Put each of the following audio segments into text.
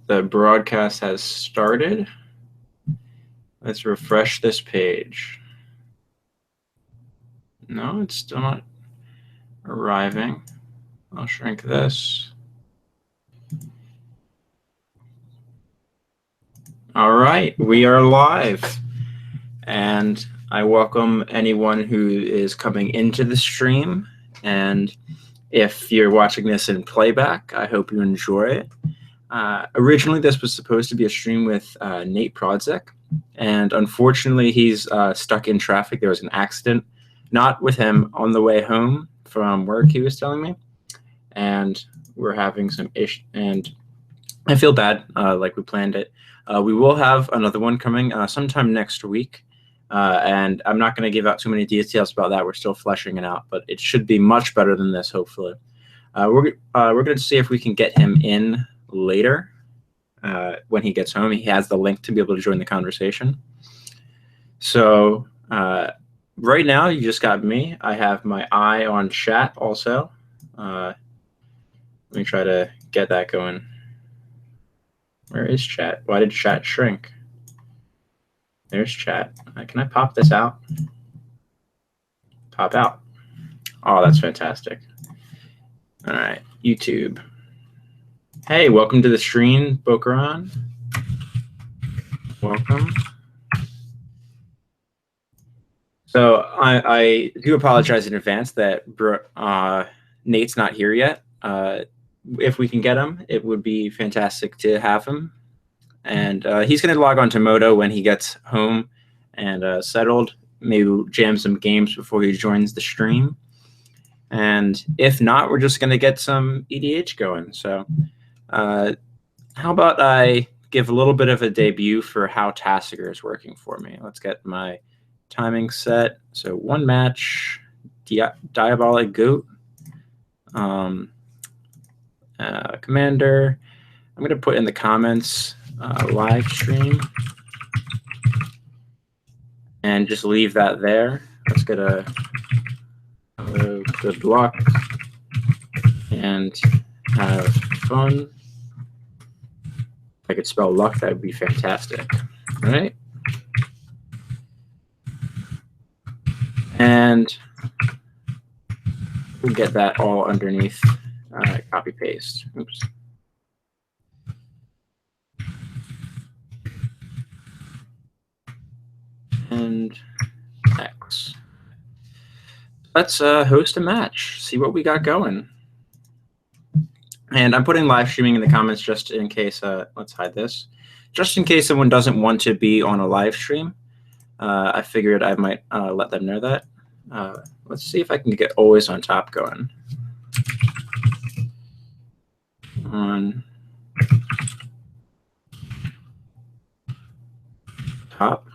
The broadcast has started. Let's refresh this page. No, it's still not arriving. I'll shrink this. All right, we are live. And I welcome anyone who is coming into the stream. And if you're watching this in playback, I hope you enjoy it. Originally, this was supposed to be a stream with Nate Prawdzik, and unfortunately, he's stuck in traffic. There was an accident, not with him, on the way home from work, he was telling me, and we're having some issues, and I feel bad, like we planned it. We will have another one coming sometime next week, and I'm not going to give out too many details about that. We're still fleshing it out, but it should be much better than this, hopefully. We're going to see if we can get him in later when he gets home. He has the link to be able to join the conversation. So right now, you just got me. I have my eye on chat also. Let me try to get that going. Where is chat? Why did chat shrink? There's chat. Can I pop this out? Pop out. Oh, that's fantastic. All right, YouTube. Hey, welcome to the stream, Bokaran. Welcome. So I do apologize in advance that Nate's not here yet. If we can get him, it would be fantastic to have him. And he's going to log on to Moto when he gets home and settled. Maybe we'll jam some games before he joins the stream. And if not, we're just going to get some EDH going. So how about I give a little bit of a debut for how Tassiger is working for me. Let's get my timing set. So one match, Diabolic Goat, Commander. I'm going to put in the comments live stream and just leave that there. Let's get a good luck and have fun. If I could spell luck, that would be fantastic. All right. And we'll get that all underneath. Copy paste. Oops. And X. Let's host a match. See what we got going. And I'm putting live streaming in the comments just in case. Let's hide this. Just in case someone doesn't want to be on a live stream. I figured I might let them know that. Let's see if I can get always on top going. On top.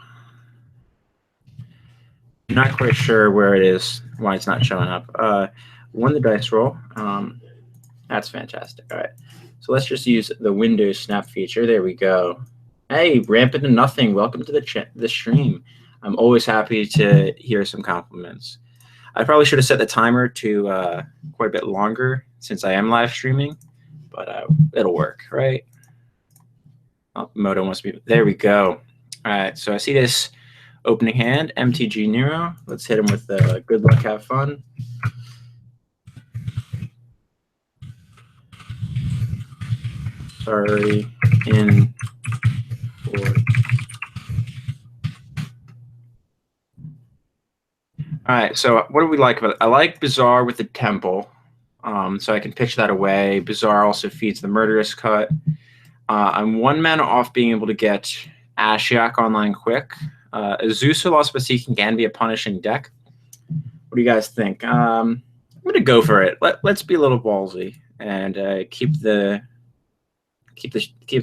I'm not quite sure where it is, why it's not showing up. Won the dice roll. That's fantastic. All right. So let's just use the Windows Snap feature. There we go. Hey, Rampant to Nothing. Welcome to the stream. I'm always happy to hear some compliments. I probably should have set the timer to quite a bit longer since I am live streaming, but it'll work, right? Oh, Moto must be. There we go. All right. So I see this opening hand, MTG Nero. Let's hit him with good luck, have fun. Sorry, in for. All right, so what do we like about it? I like Bazaar with the Temple, so I can pitch that away. Bazaar also feeds the Murderous Cut. I'm one mana off being able to get Ashiok online quick. Azusa Lost but Seeking can be a punishing deck. What do you guys think? I'm going to go for it. Let's be a little ballsy and keep the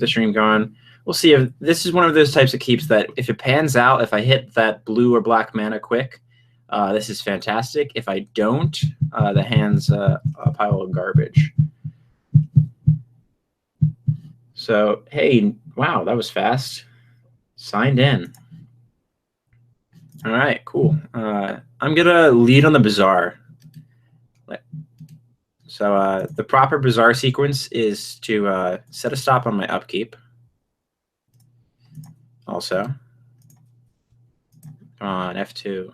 stream going. We'll see if this is one of those types of keeps that if it pans out, if I hit that blue or black mana quick, this is fantastic. If I don't, the hand's a pile of garbage. So, hey, wow, that was fast. Signed in. All right, cool. I'm going to lead on the Bazaar. So the proper Bazaar sequence is to set a stop on my upkeep. Also, come on, F2.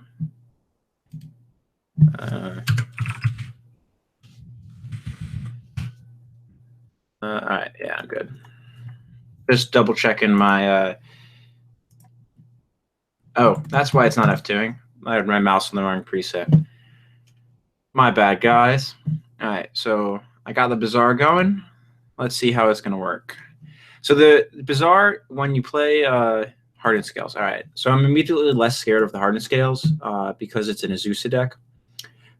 All right, yeah, I'm good. Just double checking my. Oh, that's why it's not F2ing. I had my mouse on the wrong preset. My bad, guys. All right, so I got the Bazaar going. Let's see how it's going to work. So the Bazaar, when you play Hardened Scales, all right. So I'm immediately less scared of the Hardened Scales because it's an Azusa deck.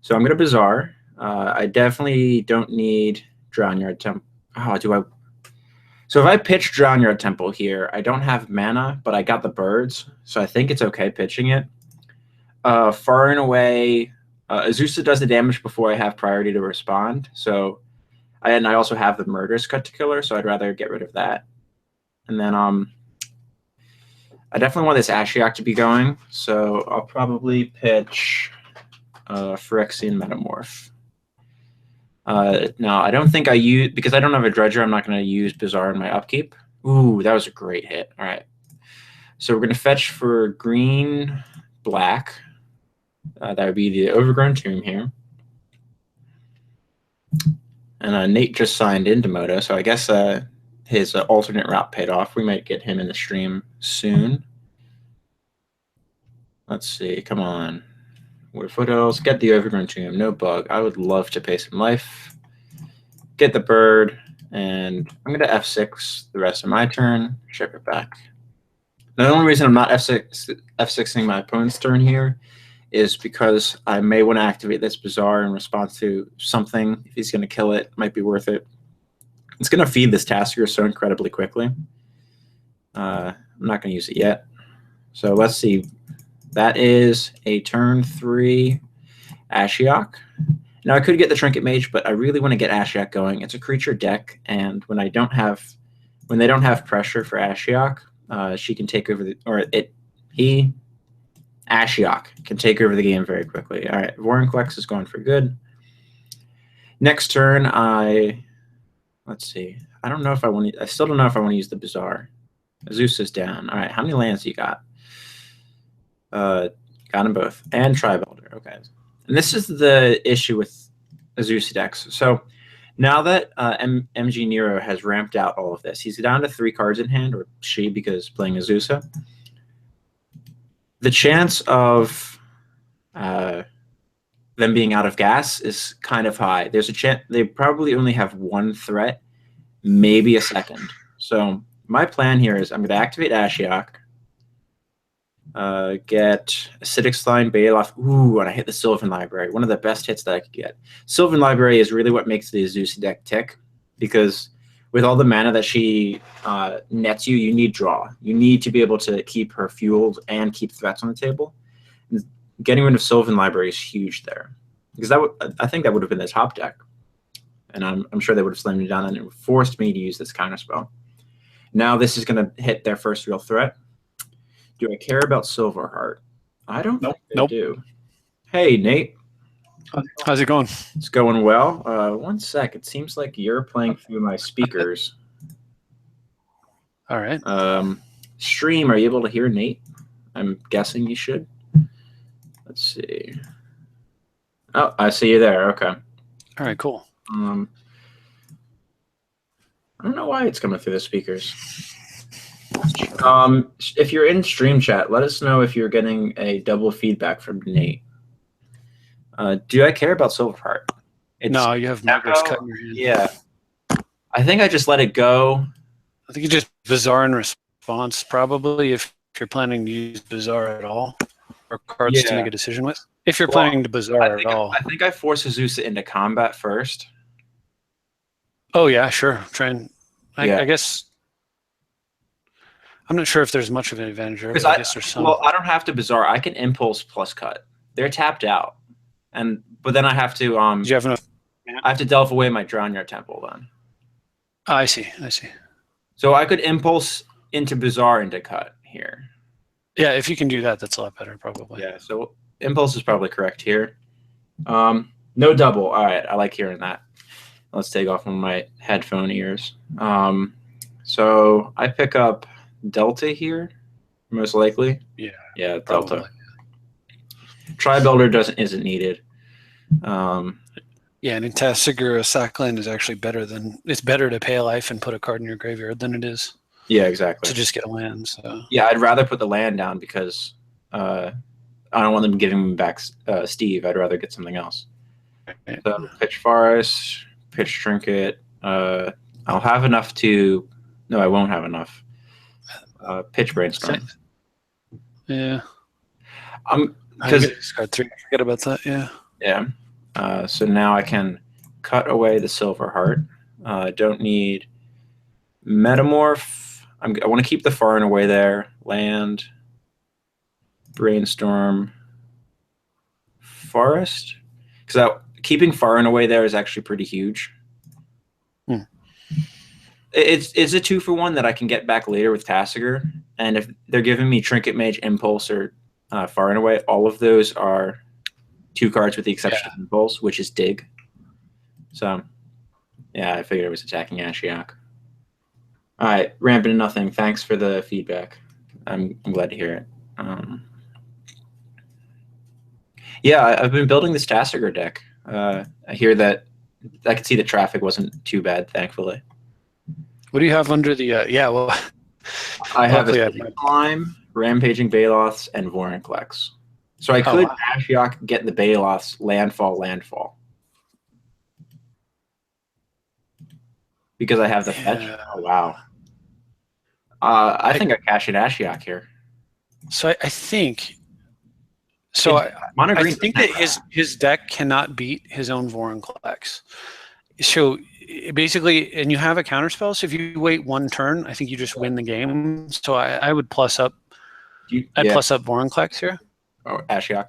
So I'm going to Bazaar. I definitely don't need Drownyard Temple. Oh, do I? So if I pitch Drownyard Temple here, I don't have mana, but I got the birds, so I think it's okay pitching it. Far and away, Azusa does the damage before I have priority to respond. So, and I also have the Murderous Cut to Killer, so I'd rather get rid of that. And then I definitely want this Ashiok to be going, so I'll probably pitch Phyrexian Metamorph. No, I don't think I use, because I don't have a Dredger, I'm not going to use Bazaar in my upkeep. Ooh, that was a great hit. All right. So we're going to fetch for green, black. That would be the Overgrown Tomb here. And Nate just signed into Moto, so I guess his alternate route paid off. We might get him in the stream soon. Let's see. Come on. We're foothills. Get the Overgrown Tomb. No bug. I would love to pay some life. Get the bird. And I'm going to F6 the rest of my turn. Ship it back. The only reason I'm not F6ing my opponent's turn here is because I may want to activate this Bazaar in response to something. If he's going to kill it, might be worth it. It's going to feed this Tasker so incredibly quickly. I'm not going to use it yet. So let's see. That is a turn 3 Ashiok. Now I could get the Trinket Mage, but I really want to get Ashiok going. It's a creature deck, and when they don't have pressure for Ashiok, she can take over Ashiok can take over the game very quickly. All right, Vorinclex is going for good. Next turn, let's see. I don't know if I want to. I still don't know if I want to use the Bazaar. Azusa's down. All right, how many lands do you got? Got them both, and Tribe Elder. Okay, and this is the issue with Azusa decks. So now that MG Nero has ramped out all of this, he's down to 3 cards in hand, or she, because playing Azusa. The chance of them being out of gas is kind of high. There's a chance they probably only have 1 threat, maybe a second. So my plan here is I'm going to activate Ashiok, get Acidic Slime, Bailoff. Ooh, and I hit the Sylvan Library. One of the best hits that I could get. Sylvan Library is really what makes the Azusa deck tick, because with all the mana that she nets you, you need draw. You need to be able to keep her fueled and keep threats on the table. And getting rid of Sylvan Library is huge there, because I think that would have been the top deck, and I'm sure they would have slammed me down and it forced me to use this counterspell. Now this is going to hit their first real threat. Do I care about Silverheart? I don't think I do. Hey, Nate. How's it going? It's going well. 1 sec. It seems like you're playing through my speakers. All right. Stream, are you able to hear Nate? I'm guessing you should. Let's see. Oh, I see you there. Okay. All right, cool. I don't know why it's coming through the speakers. If you're in stream chat, let us know if you're getting a double feedback from Nate. Do I care about Silverheart? No, you have Murderous Cut in your hand. Yeah. I think I just let it go. I think you just Bazaar in response, probably, if you're planning to use Bazaar at all, or cards to make a decision with. If you're planning to Bazaar at all. I think I force Azusa into combat first. Oh, yeah, sure. I guess I'm not sure if there's much of an advantage there, but I guess there's some. Well, I don't have to Bazaar. I can Impulse plus Cut. They're tapped out. But then I have to Do you have enough? I have to delve away my Drownyard Temple then. Oh, I see. So I could Impulse into Bazaar into Cut here. Yeah, if you can do that, that's a lot better, probably. Yeah, so Impulse is probably correct here. No double. All right, I like hearing that. Let's take off one of my headphone ears. So I pick up Delta here, most likely. Yeah. Yeah, Probably. Delta. Tri-builder isn't needed. Yeah, and in Tasigur, a sack land is actually better than it's better to pay a life and put a card in your graveyard than it is Yeah, exactly. to just get a land. So yeah, I'd rather put the land down because I don't want them giving me back Steve. I'd rather get something else. right. So pitch Forest, pitch Trinket. I'll have enough to. No, I won't have enough. Pitch Brainstorm. Yeah. Because discard 3. Forget about that. Yeah. Yeah. So now I can cut away the Silver Heart. I don't need Metamorph. I want to keep the Far and Away there. Land, Brainstorm, Forest. Because keeping Far and Away there is actually pretty huge. It's a 2-for-1 that I can get back later with Tasigur. And if they're giving me Trinket Mage, Impulse, or Far and Away, all of those are 2 cards with the exception of Impulse, which is Dig. So, yeah, I figured it was attacking Ashiok. All right, Rampant and Nothing. Thanks for the feedback. I'm glad to hear it. Yeah, I've been building this Tasigur deck. I hear that I could see the traffic wasn't too bad, thankfully. What do you have under the? Well, I have a Climb, Rampaging Baloths, and Vorinclex. So I could Ashiok get the Baloths landfall. Because I have the fetch. Oh, wow. I think I cash in Ashiok here. So I think. So I think that his deck cannot beat his own Vorinclex. So basically, and you have a counterspell. So if you wait 1 turn, I think you just win the game. So I would plus up. I'd plus up Vorinclex here. Oh, Ashiok.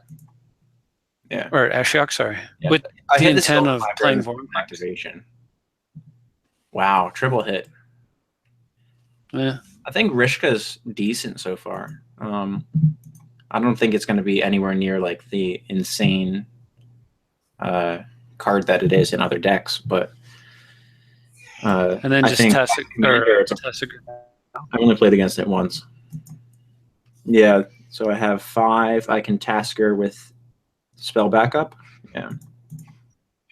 Yeah. Or Ashiok, sorry. Yeah. With the intent of playing Vorinclex. Activation. Wow, triple hit. Yeah. I think Rishka's decent so far. I don't think it's going to be anywhere near like the insane card that it is in other decks, but and then just Tasigur. I've only played against it once. Yeah, so I have 5. I can Tasigur with spell backup. Yeah.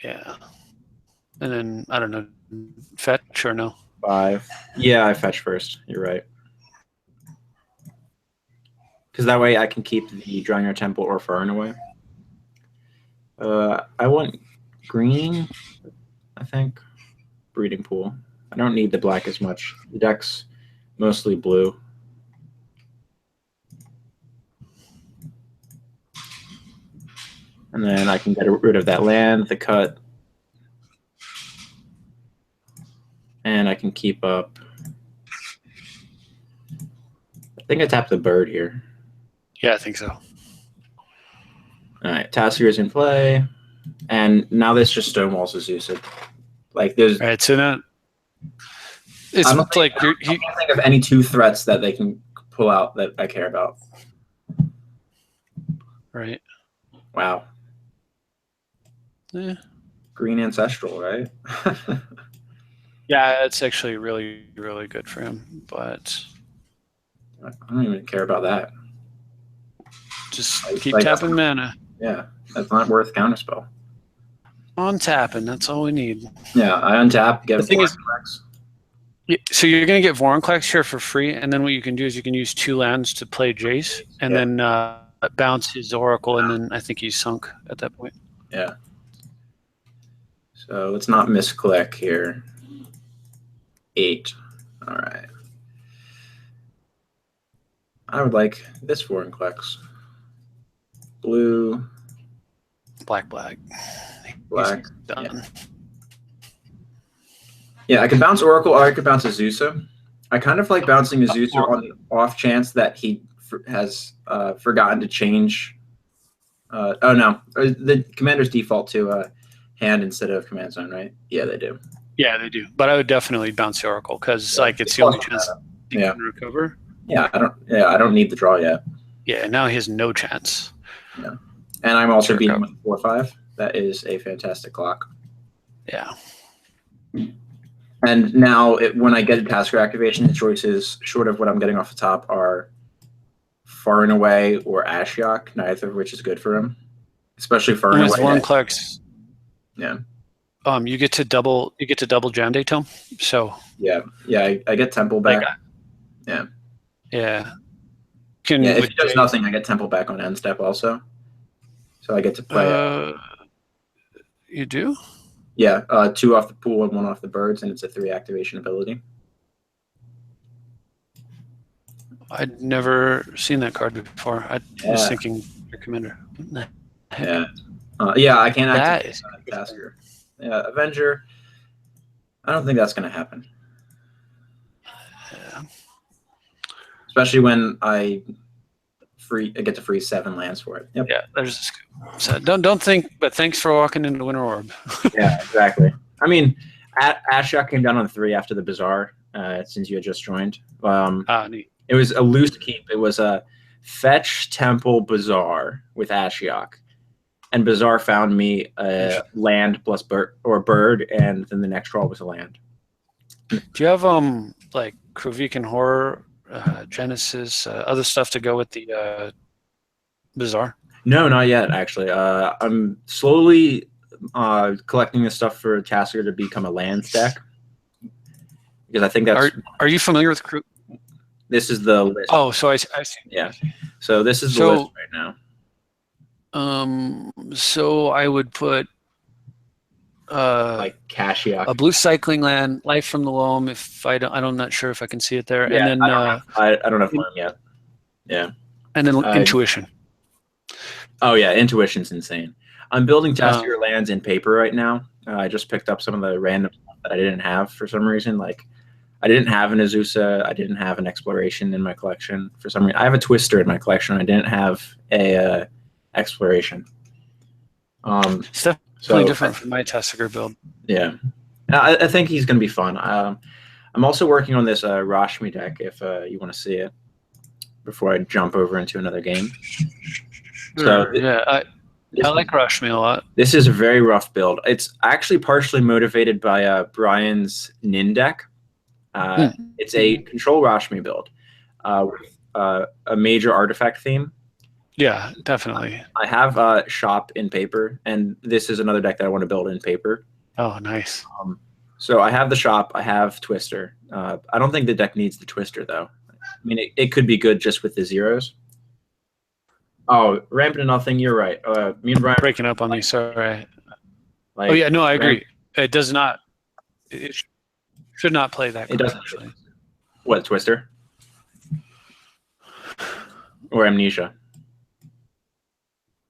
Yeah. And then I don't know, fetch or no? 5. Yeah, I fetch first. You're right. Because that way I can keep the Drawing Your Temple or Far and Away. I want green, I think. Breeding Pool. I don't need the black as much. The deck's mostly blue. And then I can get rid of that land, the cut. And I can keep up. I think I tapped the bird here. Yeah, I think so. All right, Tasigur is in play. And now this just stonewalls Azusa. Like there's right, so now it's I can't think of any 2 threats that they can pull out that I care about. Right. Wow. Yeah. Green Ancestral, right? Yeah, it's actually really, really good for him, but I don't even care about that. Just keep tapping mana. Yeah, that's not worth counterspell. On tapping, that's all we need. Yeah, I untap, get Vorinclex. So you're going to get Vorinclex here for free, and then what you can do is you can use 2 lands to play Jace, and then bounce his Oracle, and then I think he's sunk at that point. Yeah. So let's not misclick here. 8. All right. I would like this Vorinclex. Blue. Black. Black. He's done. Yeah, I could bounce Oracle or I could bounce Azusa. I kind of like bouncing Azusa on the off chance that he has forgotten to change. Oh, no. The commanders default to hand instead of command zone, right? Yeah, they do. Yeah, they do. But I would definitely bounce the Oracle because it's the only chance he can recover. Yeah, I don't need the draw yet. Yeah, now he has no chance. Yeah. And I'm also beating with 4/5. That is a fantastic clock. Yeah. And now, when I get a tasker activation, the choices, short of what I'm getting off the top, are Far and Away or Ashiok, neither of which is good for him. Especially Far and Away. Vorinclex. Yeah. You get to double Jam Day Tome. So yeah, I get Temple back. Yeah. If he does nothing, I get Temple back on end step also. So I get to play. You do? Yeah, 2 off the pool and 1 off the birds, and it's a 3 activation ability. I'd never seen that card before. I was thinking your commander. Yeah. I can't activate Tasker. Yeah, Avenger. I don't think that's going to happen. Yeah. Especially when I get to freeze 7 lands for it. Yep. Yeah, there's a scoop. So don't think, but thanks for walking into Winter Orb. Yeah, exactly. I mean, Ashok came down on 3 after the Bazaar, since you had just joined. Neat. It was a loose keep. It was a fetch Temple Bazaar with Ashiok. And Bazaar found me a land plus bird, and then the next draw was a land. Do you have like Krovikan Horror, Genesis, other stuff to go with the Bazaar? No, not yet, actually. I'm slowly collecting this stuff for Tasker to become a lands deck. Because I think that's... Are you familiar with... This is the list. Oh, so I see. Yeah. So this is the list right now. So I would put like Kashyyyk, a blue cycling land, Life from the Loam. If I'm not sure if I can see it there. Yeah, and then I don't have one yet. Yeah. And then Intuition. Oh yeah, Intuition's insane. I'm building Tasker lands in paper right now. I just picked up some of the random stuff that I didn't have for some reason. Like I didn't have an Azusa. I didn't have an Exploration in my collection for some reason. I have a Twister in my collection. I didn't have a Exploration. It's definitely different from my Tasker build. Yeah, I think he's going to be fun. I'm also working on this Rashmi deck. If you want to see it, before I jump over into another game. So I like Rashmi a lot. This is a very rough build. It's actually partially motivated by Brian's Nin deck. It's a control Rashmi build with a major artifact theme. Yeah, definitely. I have Shop in paper, and this is another deck that I want to build in paper. Oh, nice. So I have the Shop. I have Twister. I don't think the deck needs the Twister, though. I mean, it could be good just with the zeros. Oh, Rampant Nothing, you're right. Me and Brian breaking up on me. Sorry. Oh yeah, no, I agree. It does not. It should not play that. It doesn't. Actually. What, Twister or Amnesia?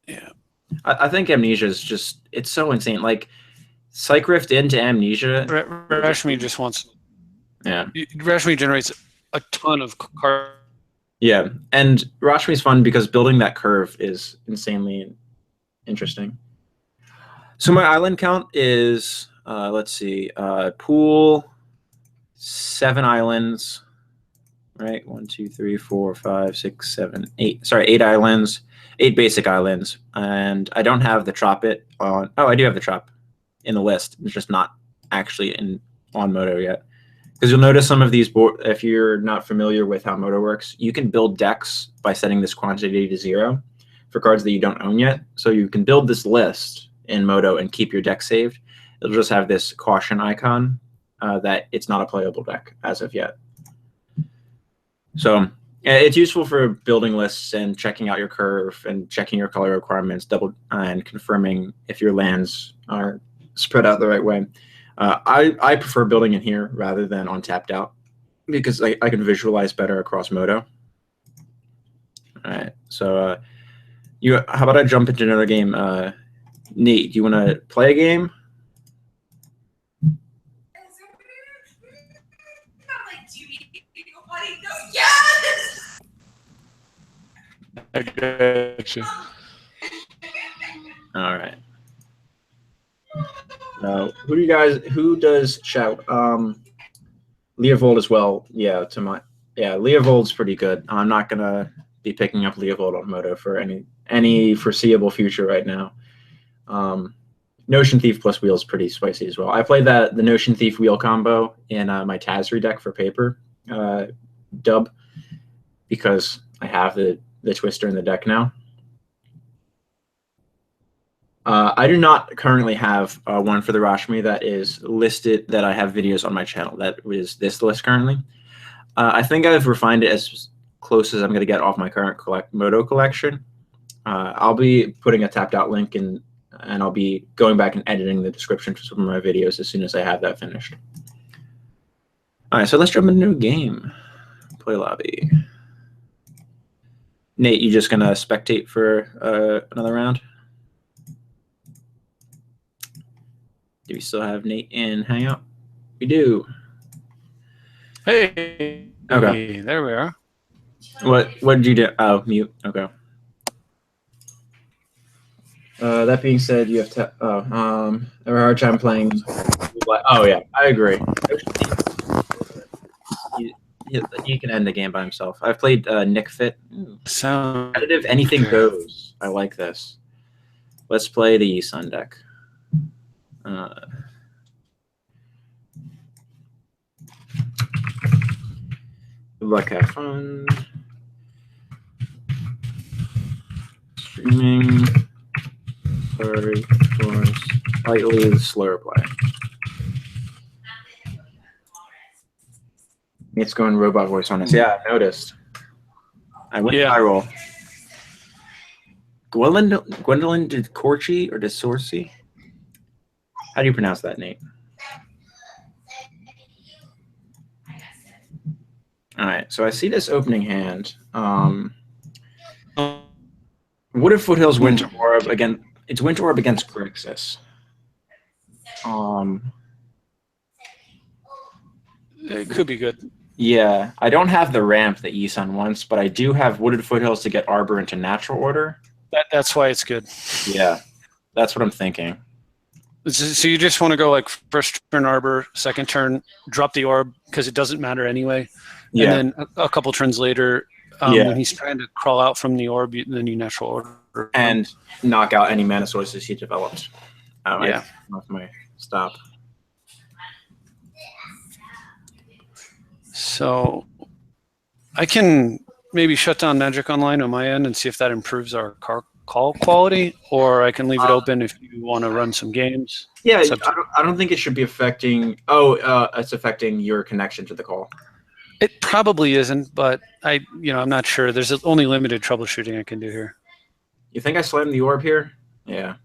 Yeah, I think Amnesia is just—it's so insane. Like Psych Rift into Amnesia. Rashmi just wants. Yeah. Rashmi generates a ton of cards. Yeah, and Rashmi's fun because building that curve is insanely interesting. So my island count is, let's see, pool, 7 islands, right? 1, 2, 3, 4, 5, 6, 7, 8. Sorry, 8 islands, 8 basic islands, and I don't have the Trop It on. Oh, I do have the Trop in the list. It's just not actually on Moto yet. Because you'll notice some of these, if you're not familiar with how Moto works, you can build decks by setting this quantity to 0 for cards that you don't own yet. So you can build this list in Moto and keep your deck saved. It'll just have this caution icon that it's not a playable deck as of yet. So it's useful for building lists and checking out your curve and checking your color requirements, and confirming if your lands are spread out the right way. I prefer building in here rather than on tapped out because I can visualize better across Moto. All right, so how about I jump into another game? Nate, do you want to play a game? Yes! I got you. All right. Who does shout? Leovold as well. Yeah, Leovold's pretty good. I'm not gonna be picking up Leovold on Moto for any foreseeable future right now. Notion Thief plus Wheel is pretty spicy as well. I played the Notion Thief Wheel combo in my Tazri deck for paper dub because I have the Twister in the deck now. I do not currently have one for the Rashmi that is listed that I have videos on my channel. That is this list currently. I think I've refined it as close as I'm going to get off my current Moto collection. I'll be putting a tapped out link in, and I'll be going back and editing the description for some of my videos as soon as I have that finished. All right, so let's jump into a game. Play lobby. Nate, you just going to spectate for another round? Do we still have Nate in Hangout? We do. Hey. Okay. There we are. What did you do? Oh, mute. Okay. That being said, you have to. I have a hard time playing. Oh yeah, I agree. He can end the game by himself. I've played Nick Fit. Sound competitive, anything goes. I like this. Let's play the Sun deck. Good luck, have fun. Streaming. Sorry, for slightly slower play. It's going robot voice on us. Yeah, I noticed. I went viral. Gwendolyn DeCorci or DeSorci? How do you pronounce that, Nate? All right, so I see this opening hand. Wooded Foothills Winter Orb again. It's Winter Orb against Grixis. It could be good. Yeah, I don't have the ramp that Yisun wants, but I do have Wooded Foothills to get Arbor into natural order. That's why it's good. Yeah, that's what I'm thinking. So you just want to go like first turn Arbor, second turn drop the orb because it doesn't matter anyway. Yeah. And then a couple turns later, when he's trying to crawl out from the orb, then you natural order. And knock out any mana sources he developed. Yeah. Off my stop. So I can maybe shut down Magic Online on my end and see if that improves our call quality, or I can leave it open if you want to run some games. Yeah, I don't think it should be affecting. It's affecting your connection to the call. It probably isn't, but I'm not sure. There's only limited troubleshooting I can do here. You think I slammed the orb here? Yeah.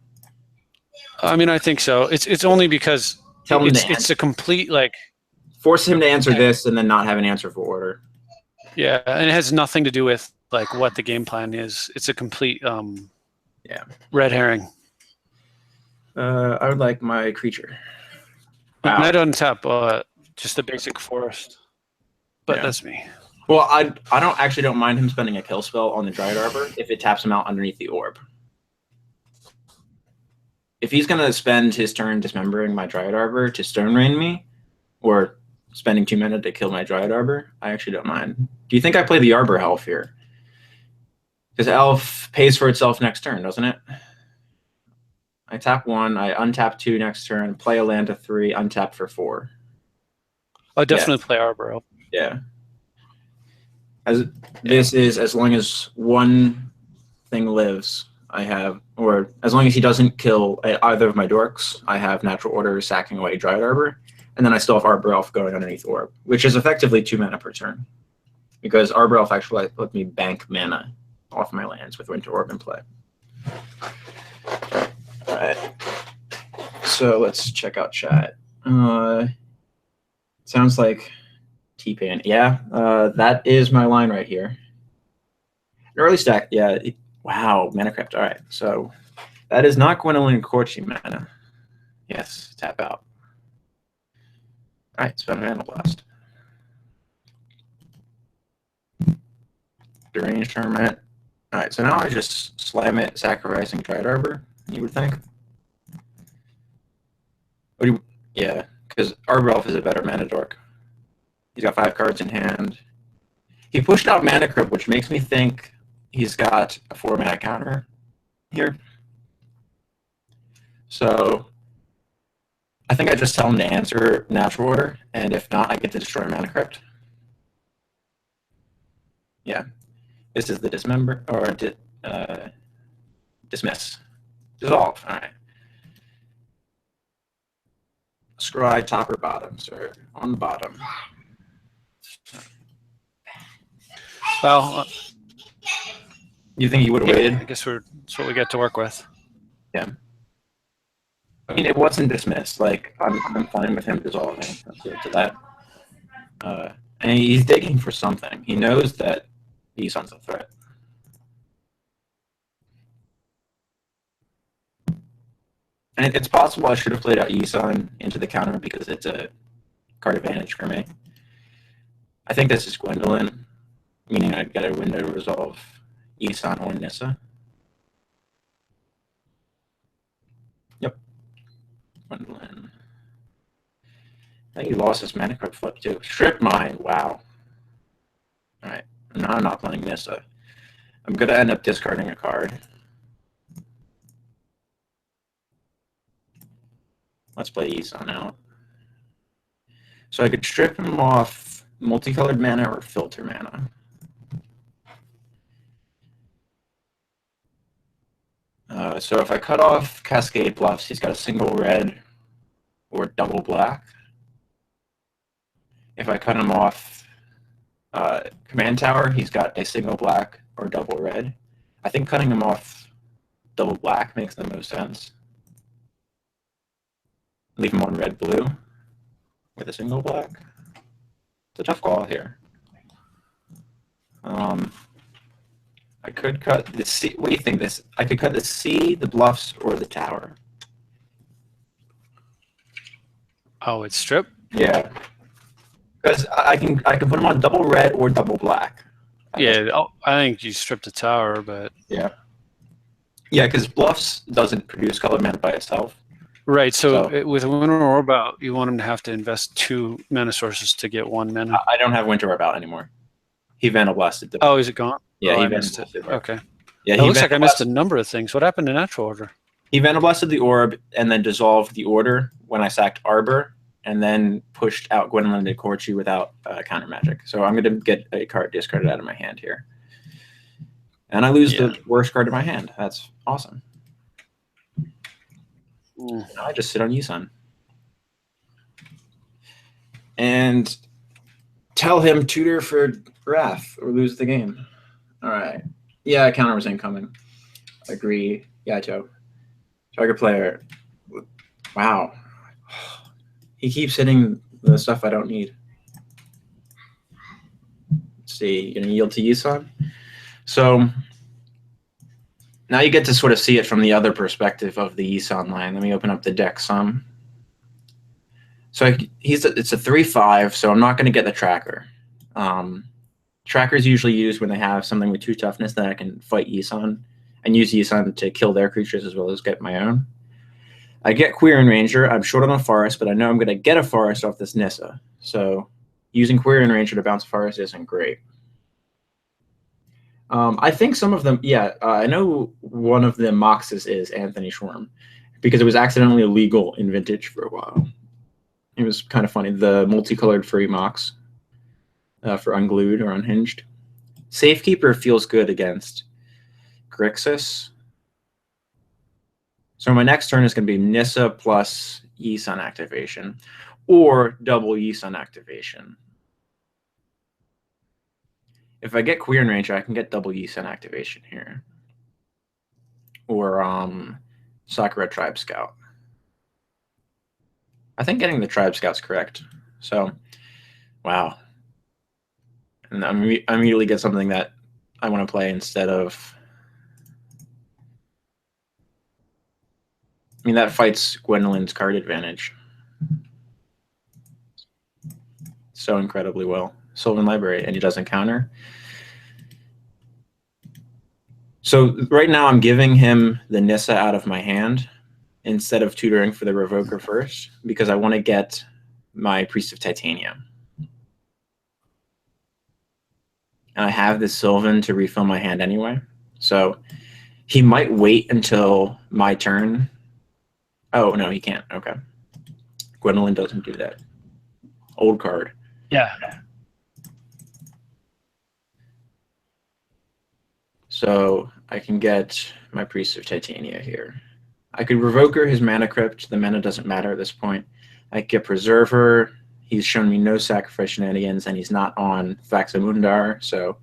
I mean, I think so. It's only because it's a complete force him to answer this and then not have an answer for order. Yeah, and it has nothing to do with what the game plan is. It's a complete red herring. I would like my creature. Wow. I don't tap just a basic forest, but that's me. Well, I don't mind him spending a kill spell on the Dryad Arbor if it taps him out underneath the orb. If he's gonna spend his turn dismembering my Dryad Arbor to Stone Rain me, or spending 2 mana to kill my Dryad Arbor, I actually don't mind. Do you think I play the Arbor Elf here? Because Elf pays for itself next turn, doesn't it? I tap 1, I untap 2 next turn, play a land to 3, untap for 4. I'll definitely play Arbor Elf. Yeah. This is as long as one thing lives, I have, or as long as he doesn't kill either of my dorks, I have natural order sacking away Dryad Arbor. And then I still have Arbor Elf going underneath Orb, which is effectively 2 mana per turn. Because Arbor Elf actually let me bank mana off my lands with Winter Orb in play. Alright. So let's check out chat. Sounds like T-Pan. Yeah, that is my line right here. An early stack, yeah. Wow, Mana Crypt. Alright, so that is not Gwendolyn Corchi mana. Yes, tap out. All right, spend Mana Blast. Deranged Hermit. All right, so now I just slam it, sacrificing Dryad Arbor, you would think. Yeah, because Arbor Elf is a better mana dork. He's got 5 cards in hand. He pushed out Mana Crypt, which makes me think he's got a 4 mana counter here. So I think I just tell him to answer natural order, and if not, I get to destroy mana crypt. Yeah. This is the dismember, or dismiss. Dissolve. All right. Scry top or bottom, sir. On the bottom. Well, you think you would have waited? I guess that's what we get to work with. Yeah. I mean, it wasn't dismissed. Like, I'm fine with him dissolving. Let's get to that. And he's digging for something. He knows that Isan's a threat. And it's possible I should have played out Isan into the counter because it's a card advantage for me. I think this is Gwendolyn, meaning I'd get a window to resolve Isan or Nissa. Yep. Gwendolyn. I think he lost his mana crypt flip too. Strip mine. Wow. Alright. Now I'm not playing Nissa. I'm going to end up discarding a card. Let's play Isan out. So I could strip him off multicolored mana or filter mana. So if I cut off Cascade Bluffs, he's got a single red or double black. If I cut him off Command Tower, he's got a single black or double red. I think cutting him off double black makes the most sense. Leave him on red-blue with a single black. It's a tough call here. I could cut the C. What do you think? I could cut the C, the bluffs, or the tower. Oh, it's strip? Yeah, because I can put them on double red or double black. Yeah, I think you strip the tower, but yeah, because bluffs doesn't produce color mana by itself. Right. So with Winter Orb out, you want him to have to invest 2 mana sources to get 1 mana. I don't have Winter Orb out anymore. He Vandal Blasted. Oh, is it gone? Yeah, he missed it. Okay. Yeah, it looks like I missed a number of things. What happened to natural order? He Vandal Blasted the orb and then dissolved the order when I sacked Arbor, and then pushed out Gwendolyn de Corchi without counter magic. So I'm going to get a card discarded out of my hand here. And I lose the worst card in my hand. That's awesome. Now I just sit on Isan. And tell him tutor for Wrath or lose the game. All right. Yeah, counter was incoming. Agree. Yeah, Joe. Target player. Wow. He keeps hitting the stuff I don't need. Let's see. You're going to yield to Isan? So now you get to sort of see it from the other perspective of the Isan line. Let me open up the deck some. So it's a 3/5, so I'm not going to get the tracker. Trackers usually used when they have something with 2 toughness that I can fight Isan and use Isan to kill their creatures as well as get my own. I get Queer and Ranger. I'm short on a forest, but I know I'm going to get a forest off this Nissa. So using Queer and Ranger to bounce a forest isn't great. I think some of them, I know one of the Moxes is Anthony Schwarm because it was accidentally illegal in Vintage for a while. It was kind of funny. The multicolored free Mox for Unglued or Unhinged. Safekeeper feels good against Grixis. So my next turn is going to be Nissa plus Yisun activation or double Yisun activation. If I get Queer and Ranger, I can get double Yisun activation here. Or Sakura Tribe Scout. I think getting the Tribe Scout's correct. So, wow. And I immediately get something that I want to play instead of... I mean, that fights Gwendolyn's card advantage so incredibly well. Sylvan Library, and he doesn't counter. So right now I'm giving him the Nissa out of my hand instead of tutoring for the Revoker first because I want to get my Priest of Titanium. And I have this Sylvan to refill my hand anyway. So he might wait until my turn Oh, no, he can't. Okay. Gwendolyn doesn't do that. Old card. Yeah. So I can get my Priest of Titania here. I could revoke her his mana crypt. The mana doesn't matter at this point. I could get Preserver. He's shown me no sacrifice shenanigans, and he's not on Faxamundar, so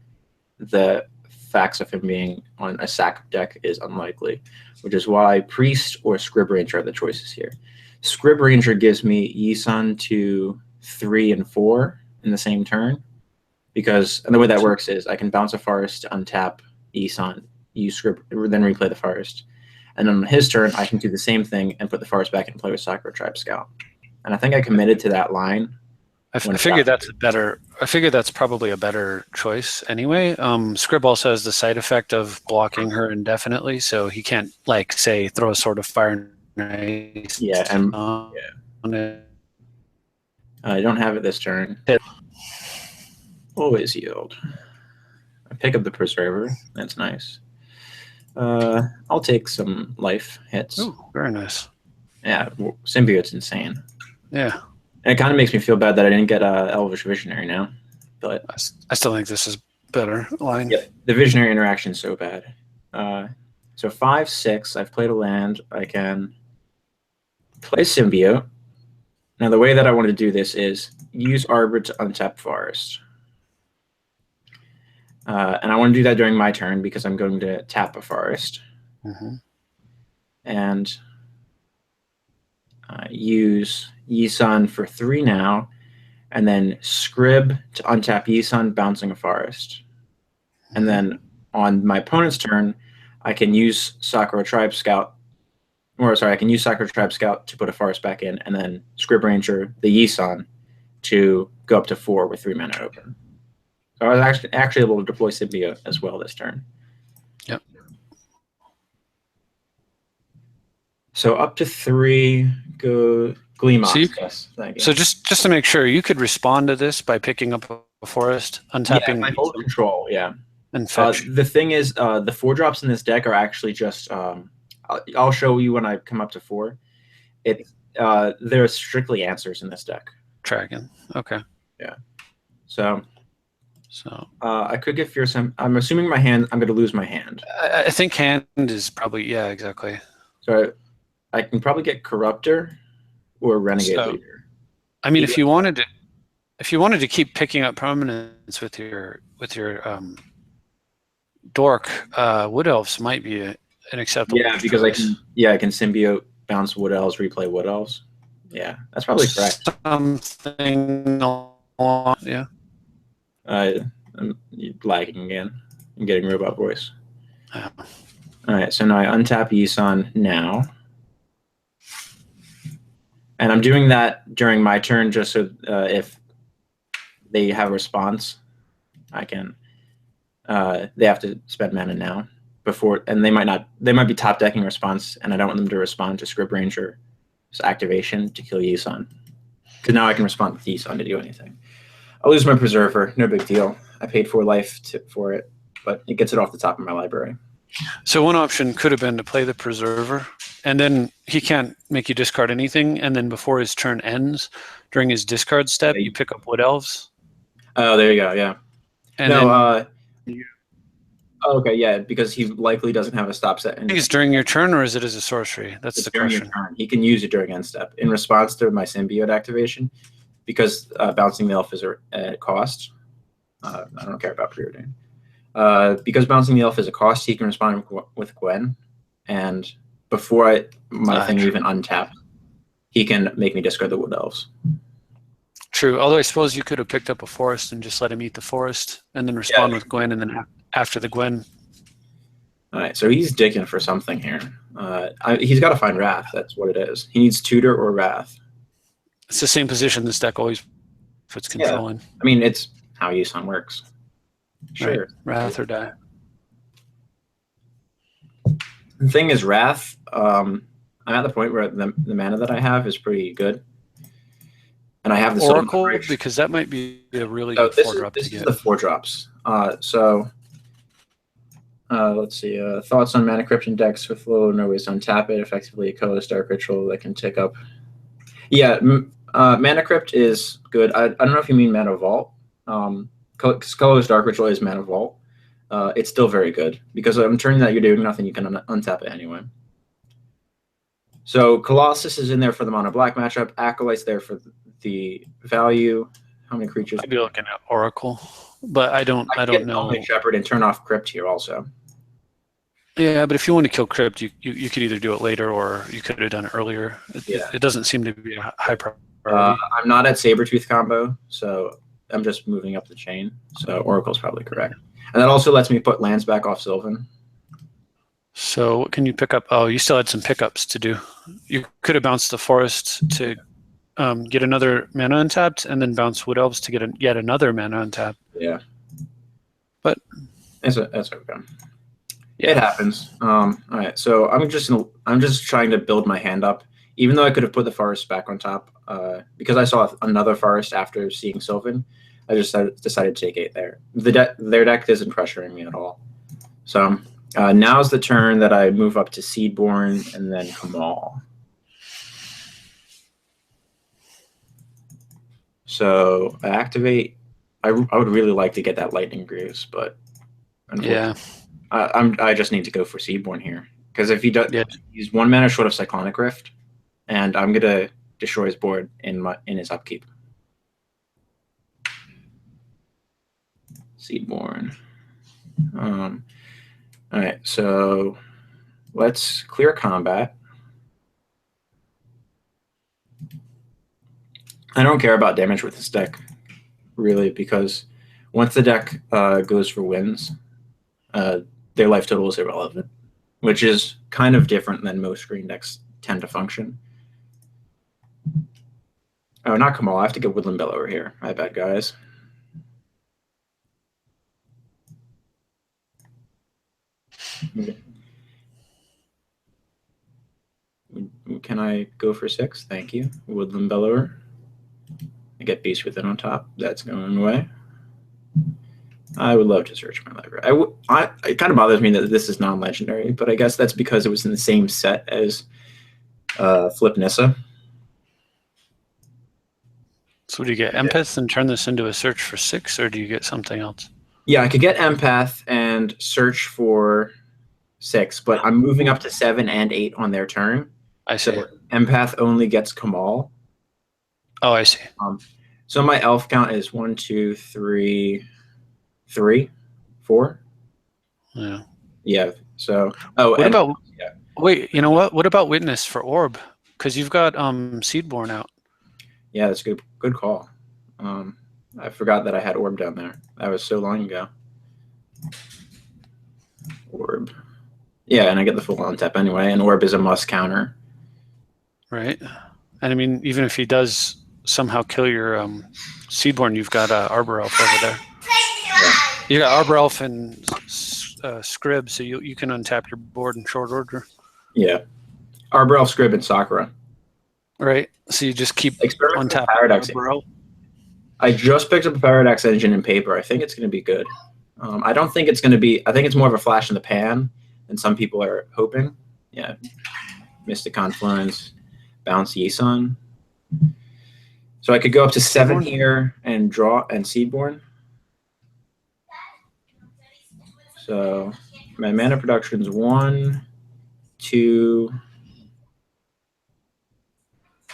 the facts of him being on a sack deck is unlikely, which is why Priest or Scrib Ranger are the choices here. Scrib Ranger gives me Yisan to 3 and 4 in the same turn, and the way that works is I can bounce a forest to untap Yisan, use Scrib, then replay the forest. And then on his turn, I can do the same thing and put the forest back in play with Sakura Tribe Scout. And I think I committed to that line. I figured that's better. I figured that's probably a better choice anyway. Scrib also has the side effect of blocking her indefinitely, so he can't, like, say, throw a Sword of Fire and Ice. Yeah, I don't have it this turn. Always yield. I pick up the Preserver. That's nice. I'll take some life hits. Ooh, very nice. Yeah, Symbiote's insane. Yeah. And it kind of makes me feel bad that I didn't get Elvish Visionary now. But I still think this is better line. Yeah, the Visionary interaction is so bad. So 5, 6. I've played a land. I can play Symbiote. Now, the way that I want to do this is use Arbor to untap Forest. And I want to do that during my turn because I'm going to tap a Forest. Mm-hmm. And use Yisan for 3 now, and then Scrib to untap Yisan, bouncing a Forest. And then on my opponent's turn, I can use Sakura Tribe Scout, I can use Sakura Tribe Scout to put a Forest back in, and then Scrib Ranger the Yisan to go up to 4 with 3 mana open. So I was actually able to deploy Symbiote as well this turn. Yep. So up to 3 go Gleemox. So, yes, so just to make sure, you could respond to this by picking up a forest, untapping. Yeah, hold control, yeah. And fetch. The thing is, the 4-drops in this deck are actually just. I'll show you when I come up to 4. There are strictly answers in this deck. Dragon. Okay. Yeah. So. I could get Fearsome. I'm assuming my hand. I'm going to lose my hand. I think hand is probably exactly. So I can probably get Corruptor or Renegade Leader. I mean, if you wanted to keep picking up permanents with your Dork, Wood Elves might be an acceptable. Yeah, because choice. I can Symbiote, bounce Wood Elves, replay Wood Elves. Yeah, that's probably correct. Something along, yeah. I'm lagging again. I'm getting robot voice. Oh. All right, so now I untap Yisan now. And I'm doing that during my turn just so if they have a response, I can. They have to spend mana now before, and they might be top decking response, and I don't want them to respond to Scrib Ranger's activation to kill Yisan. Because now I can respond with Yisan to do anything. I'll lose my Preserver, no big deal. I paid 4 life for it, but it gets it off the top of my library. So one option could have been to play the Preserver, and then he can't make you discard anything, and then before his turn ends, during his discard step, you pick up Wood Elves. Oh, there you go, yeah. And okay, yeah, because he likely doesn't have a stop set. Is during your turn, or is it as a sorcery? That's the question. Your turn. He can use it during end step. In response to my Symbiote activation, because bouncing the elf is a cost. I don't care about preordained. Because bouncing the elf is a cost, he can respond with Gwen, and before my thing even untapped, he can make me discard the Wood Elves. True, although I suppose you could have picked up a forest and just let him eat the forest, and then respond with Gwen, and then after the Gwen. All right, so he's digging for something here. He's got to find Wrath. That's what it is. He needs Tutor or Wrath. It's the same position this deck always puts control in. I mean, it's how Yisan works. Sure. Right. Wrath or die. The thing is, Wrath, I'm at the point where the mana that I have is pretty good. And I have the Oracle, because that might be a really good 4-drop to get. This is the 4-drops. So Let's see. Thoughts on Mana Crypton decks with low or no ways to untap it, effectively a colorless Dark Ritual that can tick up. Yeah, Mana Crypt is good. I don't know if you mean Mana Vault. Colorless Dark Ritual is Mana Vault. It's still very good because on turn that you're doing nothing, you can untap it anyway. So Colossus is in there for the mono black matchup. Acolyte's there for the value. How many creatures? I'd be looking at Oracle, but I don't know. Shepherd and turn off Crypt here also. Yeah, but if you want to kill Crypt, you could either do it later or you could have done it earlier. It doesn't seem to be a high priority. I'm not at Sabretooth combo, so I'm just moving up the chain. So Oracle's probably correct. And that also lets me put lands back off Sylvan. So what can you pick up? Oh, you still had some pickups to do. You could have bounced the Forest to get another mana untapped, and then bounce Wood Elves to get yet another mana untapped. Yeah. But that's okay. Yeah. It happens. All right, so I'm just trying to build my hand up. Even though I could have put the Forest back on top, because I saw another Forest after seeing Sylvan, I just decided to take 8 there. Their deck isn't pressuring me at all. So now's the turn that I move up to Seedborn and then Kamal. So I activate. I would really like to get that Lightning Greaves, but yeah, I just need to go for Seedborn here because if he does, he's 1 mana short of Cyclonic Rift, and I'm gonna destroy his board in his upkeep. Seedborn. All right, so let's clear combat. I don't care about damage with this deck, really, because once the deck goes for wins, their life total is irrelevant, which is kind of different than most green decks tend to function. Oh, not Kamal. I have to get Woodland Bellower here. My bad, guys. Can I go for 6? Thank you. Woodland Bellower. I get Beast Within on top. That's going away. I would love to search my library. It kind of bothers me that this is non-legendary, but I guess that's because it was in the same set as Flip Nissa. So do you get Empath and turn this into a search for 6, or do you get something else? Yeah, I could get Empath and search for 6, but I'm moving up to 7 and 8 on their turn. I see. So Empath only gets Kamal. Oh, I see. So my elf count is 1, 2, 3, 4. Yeah. Yeah. So what about? Yeah. Wait, you know what? What about Witness for Orb? Because you've got Seedborn out. Yeah, that's a good call. I forgot that I had Orb down there. That was so long ago. Orb. Yeah, and I get the full untap anyway, and Orb is a must counter. Right. And I mean, even if he does somehow kill your Seedborn, you've got Arbor Elf over there. Yeah. You got Arbor Elf and Scrib, so you can untap your board in short order. Yeah. Arbor Elf, Scrib, and Sakura. Right. So you just keep untapping Paradox. Arbor Elf. I just picked up a Paradox Engine in paper. I think it's going to be good. I don't think it's going to be. I think it's more of a flash in the pan than some people are hoping. Yeah. Mystic Confluence, bounce Yisun. So I could go up to 7 here and draw and Seedborn. So my mana production is 1, 2.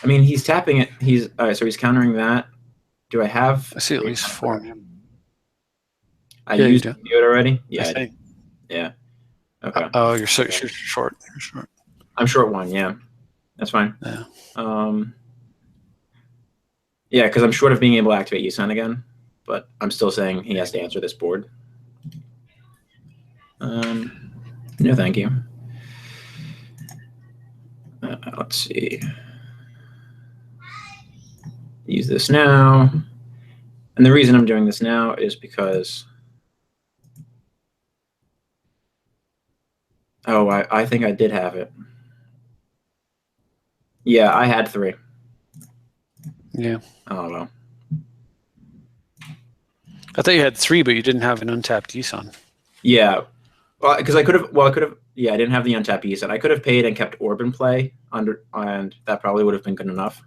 I mean, he's tapping it. He's all right. So he's countering that. Do I have? I see at least 4. I used it already. Yeah. Yeah. Okay. Oh, you're short. You're short. I'm short 1. Yeah, that's fine. Yeah. Yeah, because I'm short of being able to activate Yisun again, but I'm still saying he has to answer this board. No, thank you. Let's see. Use this now. And the reason I'm doing this now is because I think I did have it. Yeah, I had 3. Yeah. Oh, well. I thought you had 3, but you didn't have an untapped Yisun. Yeah. Well, because I could have. Well, I could have. Yeah, I didn't have the untap Yisan. I could have paid and kept Orb in play and that probably would have been good enough.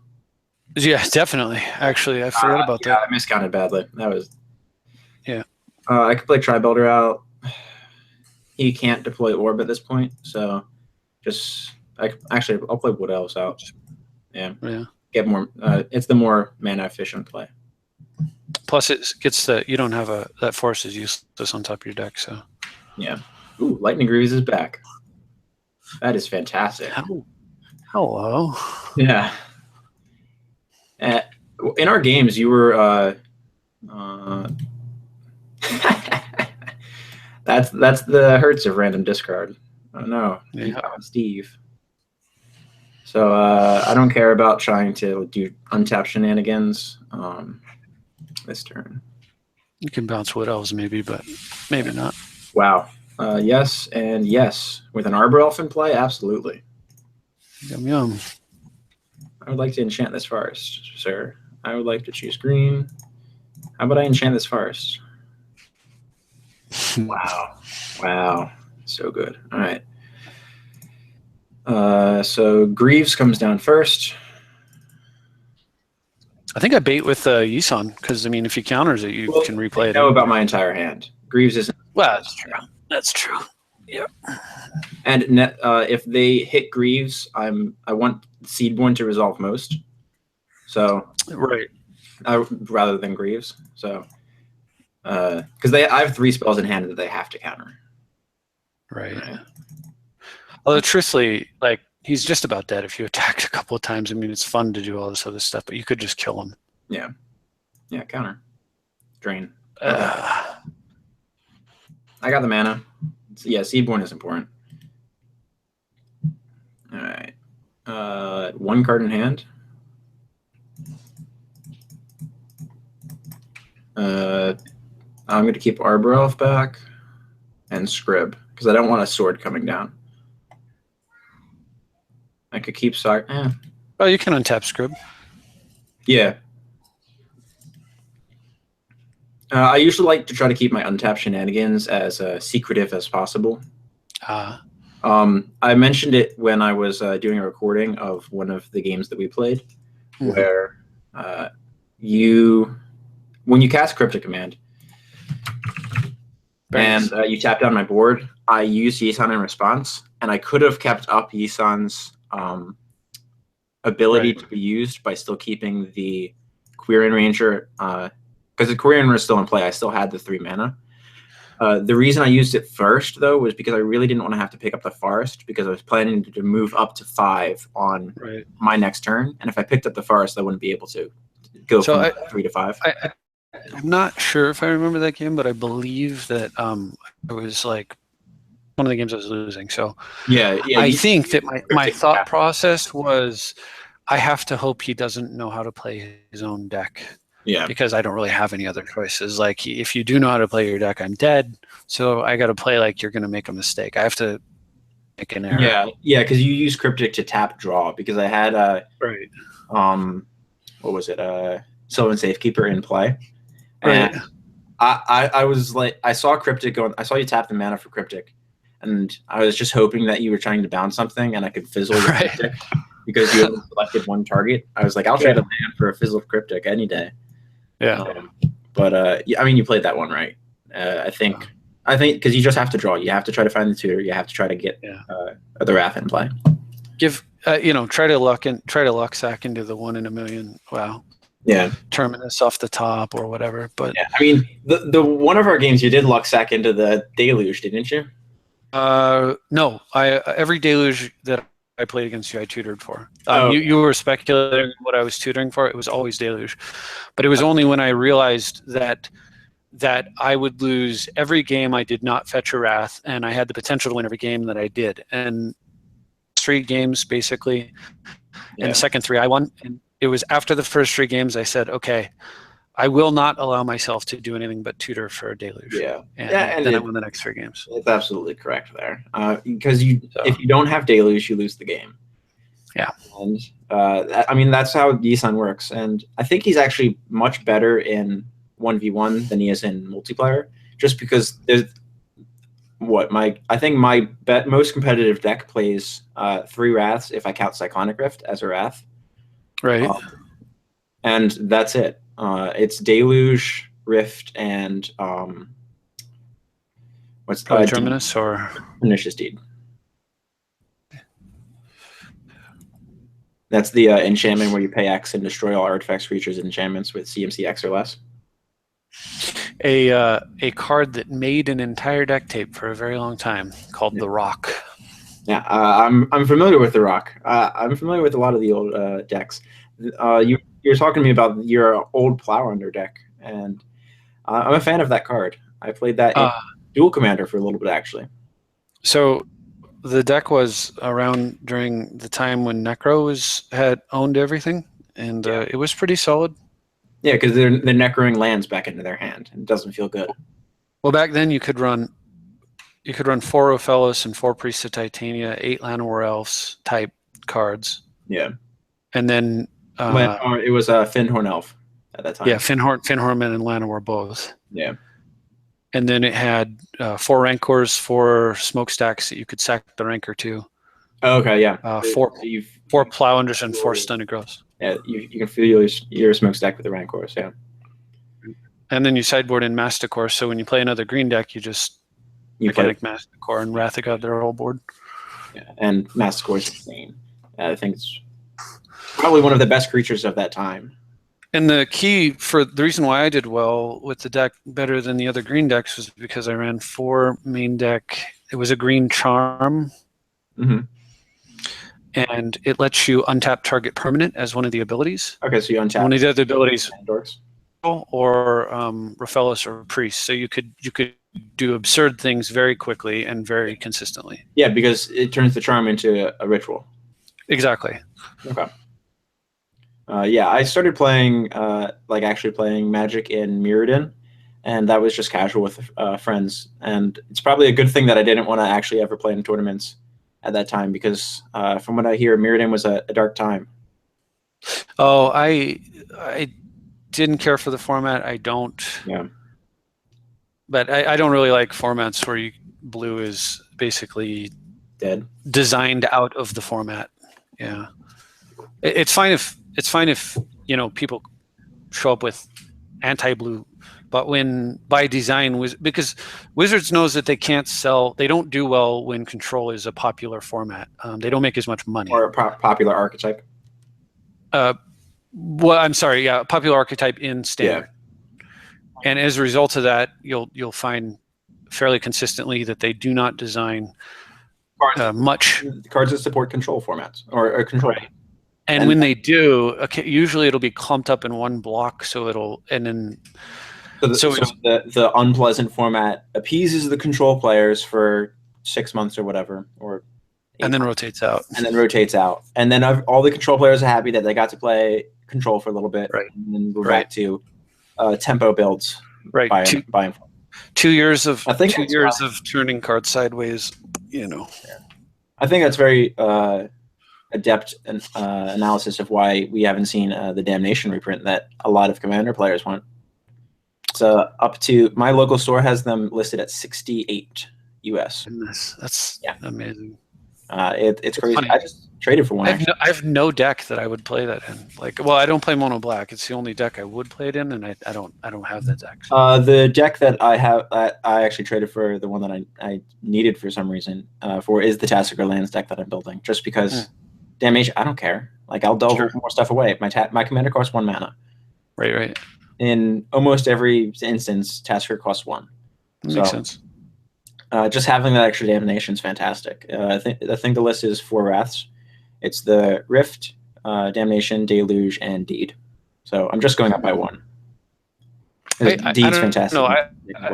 Yeah, definitely. Actually, I forgot about that. I miscounted badly. That was. Yeah. I could play Tri-Builder out. He can't deploy Orb at this point, so I'll play Wood Elves out. Yeah. Yeah. Get more. It's the more mana efficient play. Plus, it gets you don't have that force is useless on top of your deck, so. Yeah. Ooh, Lightning Greaves is back. That is fantastic. Hello. Yeah. In our games, you were. That's the hurts of random discard. Oh no, yeah. Steve. So I don't care about trying to do untap shenanigans this turn. You can bounce Wood Elves maybe, but maybe not. Wow. Yes and yes. With an Arbor Elf in play, absolutely. Yum yum. I would like to enchant this forest, sir. I would like to choose green. How about I enchant this forest? Wow. Wow. So good. All right. So Greaves comes down first. I think I bait with Yisan because I mean, if he counters it, you can replay it. I know about my entire hand. Greaves isn't. Well, that's true. That's true. Yeah. And if they hit Greaves, I want Seedborn to resolve most. So right. Rather than Greaves. So because I have 3 spells in hand that they have to counter. Right. Although truthfully, like he's just about dead if you attack a couple of times. I mean, it's fun to do all this other stuff, but you could just kill him. Yeah. Yeah. Counter. Drain. I got the mana. Yeah, Seedborn is important. All right. 1 card in hand. I'm going to keep Arbor Elf back and Scrib because I don't want a sword coming down. I could keep Oh, you can untap Scrib. Yeah. I usually like to try to keep my untap shenanigans as secretive as possible. I mentioned it when I was doing a recording of one of the games that we played, where when you cast Cryptic Command and you tap down my board, I used Yisan in response, and I could have kept up Yisan's ability to be used by still keeping the Quirion Ranger, because the Quirion was still in play. I still had the 3 mana. The reason I used it first, though, was because I really didn't want to have to pick up the forest because I was planning to move up to 5 on my next turn. And if I picked up the forest, I wouldn't be able to go from 3 to 5. I'm not sure if I remember that game, but I believe that it was like one of the games I was losing. So yeah, I think that my thought process was I have to hope he doesn't know how to play his own deck. Yeah. Because I don't really have any other choices. Like if you do know how to play your deck, I'm dead. So I got to play like you're going to make a mistake. I have to make an error. Yeah, because you use Cryptic to tap draw. Because I had what was it? Sylvan Safekeeper in play. And I was like, I saw Cryptic going. I saw you tap the mana for Cryptic, and I was just hoping that you were trying to bounce something, and I could fizzle your Cryptic because you had selected one target. I was like, I'll trade a land for a fizzle of Cryptic any day. Yeah. But I mean, you played that one right. I think because you just have to draw. You have to try to find the tutor. You have to try to get the Wrath in play. Give try to luck sack into the 1 in a million. Wow. Yeah. Terminus off the top or whatever. But yeah, I mean, the one of our games you did luck sack into the Deluge, didn't you? No. Every Deluge that I played against you, I tutored for. You were speculating what I was tutoring for. It was always Deluge, but it was only when I realized that I would lose every game I did not fetch a Wrath, and I had the potential to win every game that I did. And 3 games basically, and the second 3 I won. And it was after the first 3 games I said, okay, I will not allow myself to do anything but tutor for a Deluge. Yeah. And then I won the next 3 games. It's absolutely correct there. Because if you don't have Deluge, you lose the game. Yeah. And I mean, that's how Yisan works. And I think he's actually much better in 1v1 than he is in multiplayer, just because I think my most competitive deck plays 3 Wraths if I count Cyclonic Rift as a Wrath. Right. And that's it. It's Deluge, Rift, and what's Probably Terminus or Pernicious Deed. That's the enchantment where you pay X and destroy all artifacts, creatures, and enchantments with CMC X or less. A card that made an entire deck tape for a very long time called the Rock. Yeah, I'm familiar with the Rock. I'm familiar with a lot of the old decks. You're talking to me about your old Plow Under deck, and I'm a fan of that card. I played that in Dual Commander for a little bit, actually. So the deck was around during the time when Necro had owned everything, and it was pretty solid. Yeah, because they're necroing lands back into their hand. It doesn't feel good. Well, back then you could run 4 Ophelos and 4 Priests of Titania, 8 Llanowar Elves type cards. Yeah. And then it was a Fyndhorn Elf at that time. Yeah, Fyndhorn and Llanowar both. Yeah. And then it had 4 Rancors, 4 Smokestacks that you could sack the Rancor to. Oh, okay, yeah. 4 Plow Unders and 4 Stunted Growths. Yeah, you can feel your Smokestack with the Rancors, yeah. And then you sideboard in Masticore, so when you play another green deck, you just Mechanic Masticore and Wrath-a-God their whole board. Yeah, and Masticore is insane. I think it's probably one of the best creatures of that time. And the key for the reason why I did well with the deck better than the other green decks was because I ran 4 main deck. It was a green charm. Mm-hmm. And it lets you untap target permanent as one of the abilities. Okay, so you untap one of the other abilities, Dorks. or Raphaelos or Priest. So you could do absurd things very quickly and very consistently. Yeah, because it turns the charm into a ritual. Exactly. Okay. Yeah, I started playing, actually playing Magic in Mirrodin, and that was just casual with friends. And it's probably a good thing that I didn't want to actually ever play in tournaments at that time, because from what I hear, Mirrodin was a dark time. Oh, I didn't care for the format. I don't. Yeah. But I don't really like formats where blue is basically dead, designed out of the format. Yeah, it's fine if people show up with anti-blue, but when by design because Wizards knows that they can't sell. They don't do well when control is a popular format. They don't make as much money. Or a popular archetype. Well, I'm sorry. Yeah, popular archetype in Standard. Yeah. And as a result of that, you'll find fairly consistently that they do not design much cards that support control formats or control. Right. And when they do, usually it'll be clumped up in one block, so the unpleasant format appeases the control players for 6 months or whatever, and then rotates out. And then all the control players are happy that they got to play control for a little bit, right? And then go back to tempo builds, right? By 2 years of turning cards sideways, Yeah. I think that's very adept analysis of why we haven't seen the Damnation reprint that a lot of Commander players want. So up to my local store has them listed at $68 US. Goodness, that's amazing. It's crazy. Funny. I just traded for one. I have no deck that I would play that in. I don't play mono black. It's the only deck I would play it in, and I don't have that deck. The deck that I have, I actually traded for the one that I needed for some reason. Is the Tasigur Lands deck that I'm building, just because Damnation. I don't care. I'll delve more stuff away. My commander costs 1 mana. Right. In almost every instance, Tasigur costs 1. That makes sense. Just having that extra Damnation is fantastic. I think the list is 4 Wraths. It's the Rift, Damnation, Deluge, and Deed. So I'm just going up by 1. Deed's fantastic. No,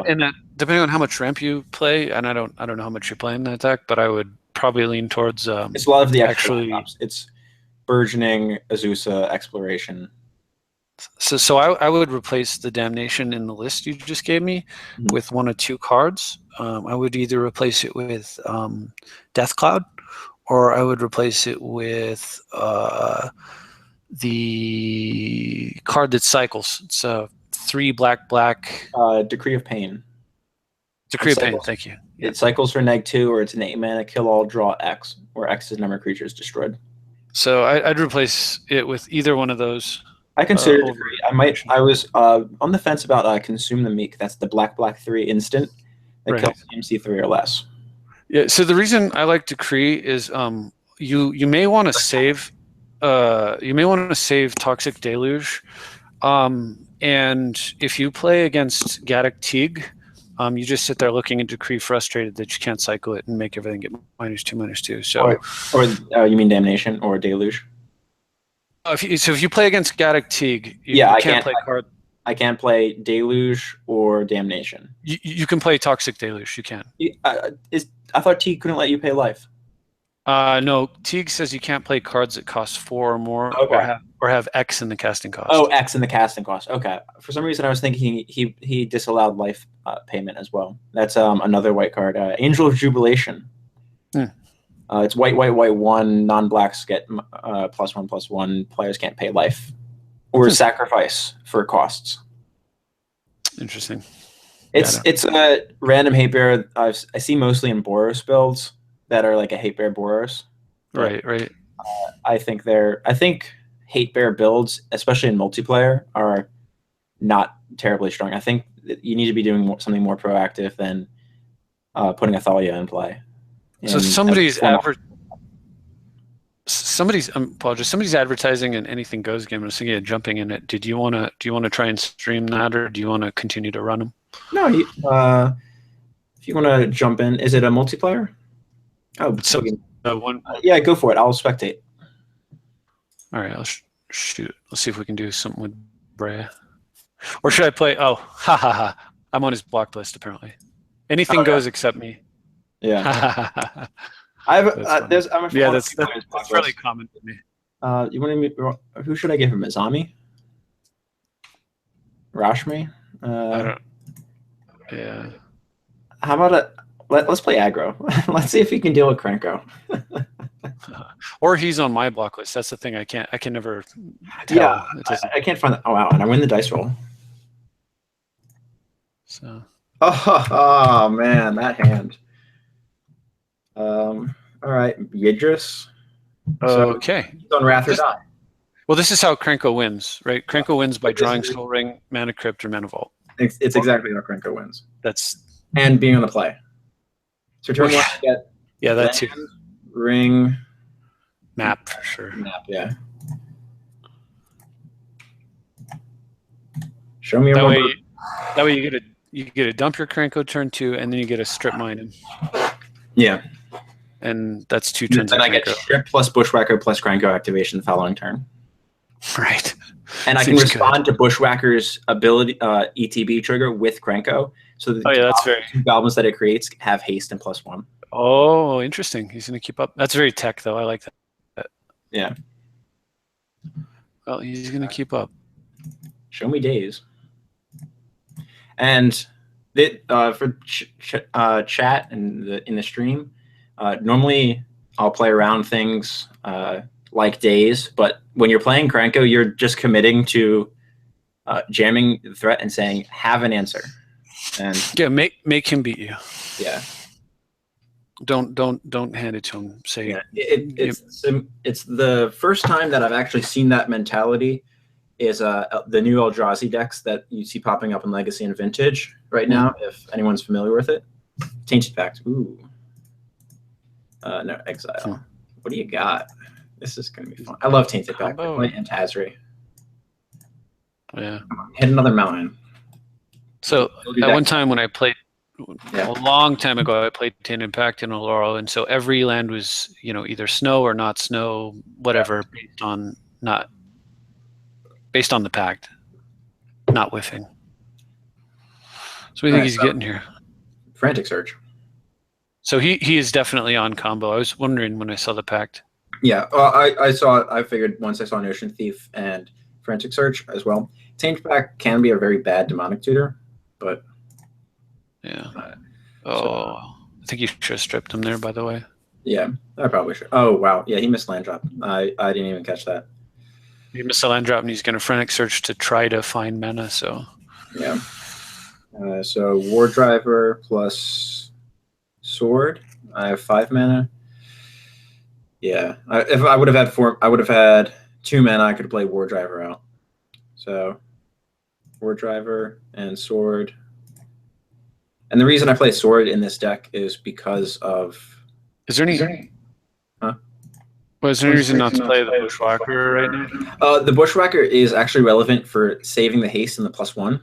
and that depending on how much ramp you play, and I don't know how much you're playing that deck, but I would probably lean towards. It's a lot of the it's burgeoning Azusa exploration. So I would replace the Damnation in the list you just gave me with 1 or 2 cards. I would either replace it with Death Cloud, or I would replace it with the card that cycles. It's 3 black. Decree of Pain. Decree of Pain, thank you. It cycles for -2, or it's an 8-mana kill all, draw X, where X is the number of creatures destroyed. So I'd replace it with either one of those. I consider Decree. I was on the fence about Consume the Meek. That's the black 3 instant that kills MC 3 or less. Yeah. So the reason I like Decree is you may want to save Toxic Deluge, and if you play against Gaddock Teague, you just sit there looking at Decree, frustrated that you can't cycle it and make everything get -2/-2. So, or you mean Damnation or Deluge? If you play against Gaddock Teague, you can't play card. I can't play Deluge or Damnation. You can play Toxic Deluge. You can. I thought Teague couldn't let you pay life. No, Teague says you can't play cards that cost 4 or more, or have X in the casting cost. Oh, X in the casting cost. Okay. For some reason, I was thinking he disallowed life payment as well. That's another white card. Angel of Jubilation. It's white 1. Non-blacks get +1/+1. Players can't pay life or sacrifice for costs. Interesting. It's a random hate bear. I see mostly in Boros builds that are like a hate bear Boros. Right. I think hate bear builds, especially in multiplayer, are not terribly strong. I think that you need to be doing something more proactive than putting a Thalia in play. So somebody's advertising an Anything Goes game. I was thinking of jumping in it. Do you want to try and stream that, or do you want to continue to run them? No, if you want to jump in, is it a multiplayer? Oh, so one. Yeah, go for it. I'll spectate. All right, I'll shoot. Let's see if we can do something with Brea. Or should I play? Oh, ha. I'm on his block list apparently. Anything goes except me. Yeah. I'm that's fairly common to me. You want to? Who should I give him? Azami? Rashmi? I don't. Yeah. How about let's play aggro. Let's see if he can deal with Krenko. Or he's on my block list. That's the thing. I can never tell. Yeah, I can't find that. Oh wow! And I win the dice roll. So. Oh man, that hand. All right, Yidris. Okay. He's on Wrath or Die. Well, this is how Krenko wins, right? Krenko wins by drawing Soul Ring, Mana Crypt, or Mana Vault. It's exactly how Krenko wins. And being on the play. So turn 1 to get that too. Ring. Map for sure. Map, yeah. Show me that way you get to dump your Krenko turn 2, and then you get a strip mine him. Yeah. And that's 2 turns. And I get strip plus Bushwhacker plus Krenko activation the following turn. Right. And I can respond to Bushwhacker's ability ETB trigger with Krenko. So the that's very two goblins that it creates have haste and +1. Oh, interesting. He's going to keep up. That's very tech, though. I like that. Yeah. Well, he's going to keep up. Show me days. And for chat and in the stream, normally I'll play around things like days, but when you're playing Krenko, you're just committing to jamming the threat and saying, have an answer. And yeah, make him beat you. Yeah. Don't hand it to him. Say it's the first time that I've actually seen that mentality is the new Eldrazi decks that you see popping up in Legacy and Vintage right now, if anyone's familiar with it. Tainted Pact. Ooh. No, Exile. What do you got? This is going to be fun. I love Tainted Pact. I play Antazri. Yeah. Hit another mountain. So at one time when I played, a long time ago, I played Tainted Pact in Laurel, and so every land was, either snow or not snow, whatever, based on the pact, not whiffing. So we think he's getting here. Frantic Search. So he is definitely on combo. I was wondering when I saw the pact. Yeah, I figured once I saw Notion Thief and Frantic Search as well. Tainted Pact can be a very bad demonic tutor, but yeah. I think you should have stripped him there, by the way. Yeah, I probably should. Oh wow, yeah, he missed land drop. I didn't even catch that. He missed a land drop, and he's going to Frantic Search to try to find mana. So yeah. So War Driver plus Sword. I have 5 mana. Yeah, if I would have had 4, I would have had 2 mana. I could play War Driver out. So War Driver and Sword. And the reason I play Sword in this deck is because of. Is there any? Huh? Well, is there any reason not to play the Bushwhacker right now? The Bushwhacker is actually relevant for saving the haste and the +1.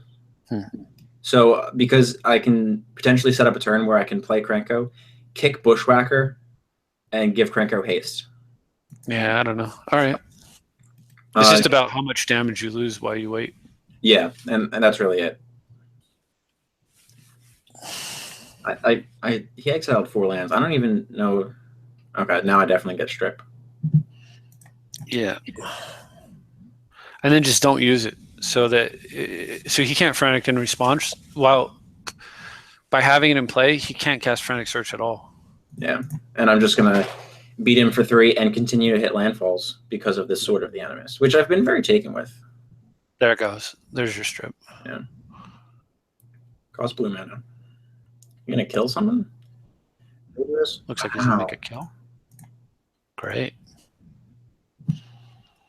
So because I can potentially set up a turn where I can play Krenko, kick Bushwhacker, and give Krenko haste. Yeah, I don't know. All right. It's just about how much damage you lose while you wait. Yeah, and that's really it. He exiled 4 lands. I don't even know. Okay, now I definitely get strip. Yeah. And then just don't use it so he can't Frantic in response. While by having it in play, he can't cast Frantic Search at all. Yeah, and I'm just gonna beat him for 3 and continue to hit landfalls because of this Sword of the Animus, which I've been very taken with. There it goes. There's your strip. Yeah. Cost blue mana. You gonna kill someone? Looks like he's gonna make a kill. Great.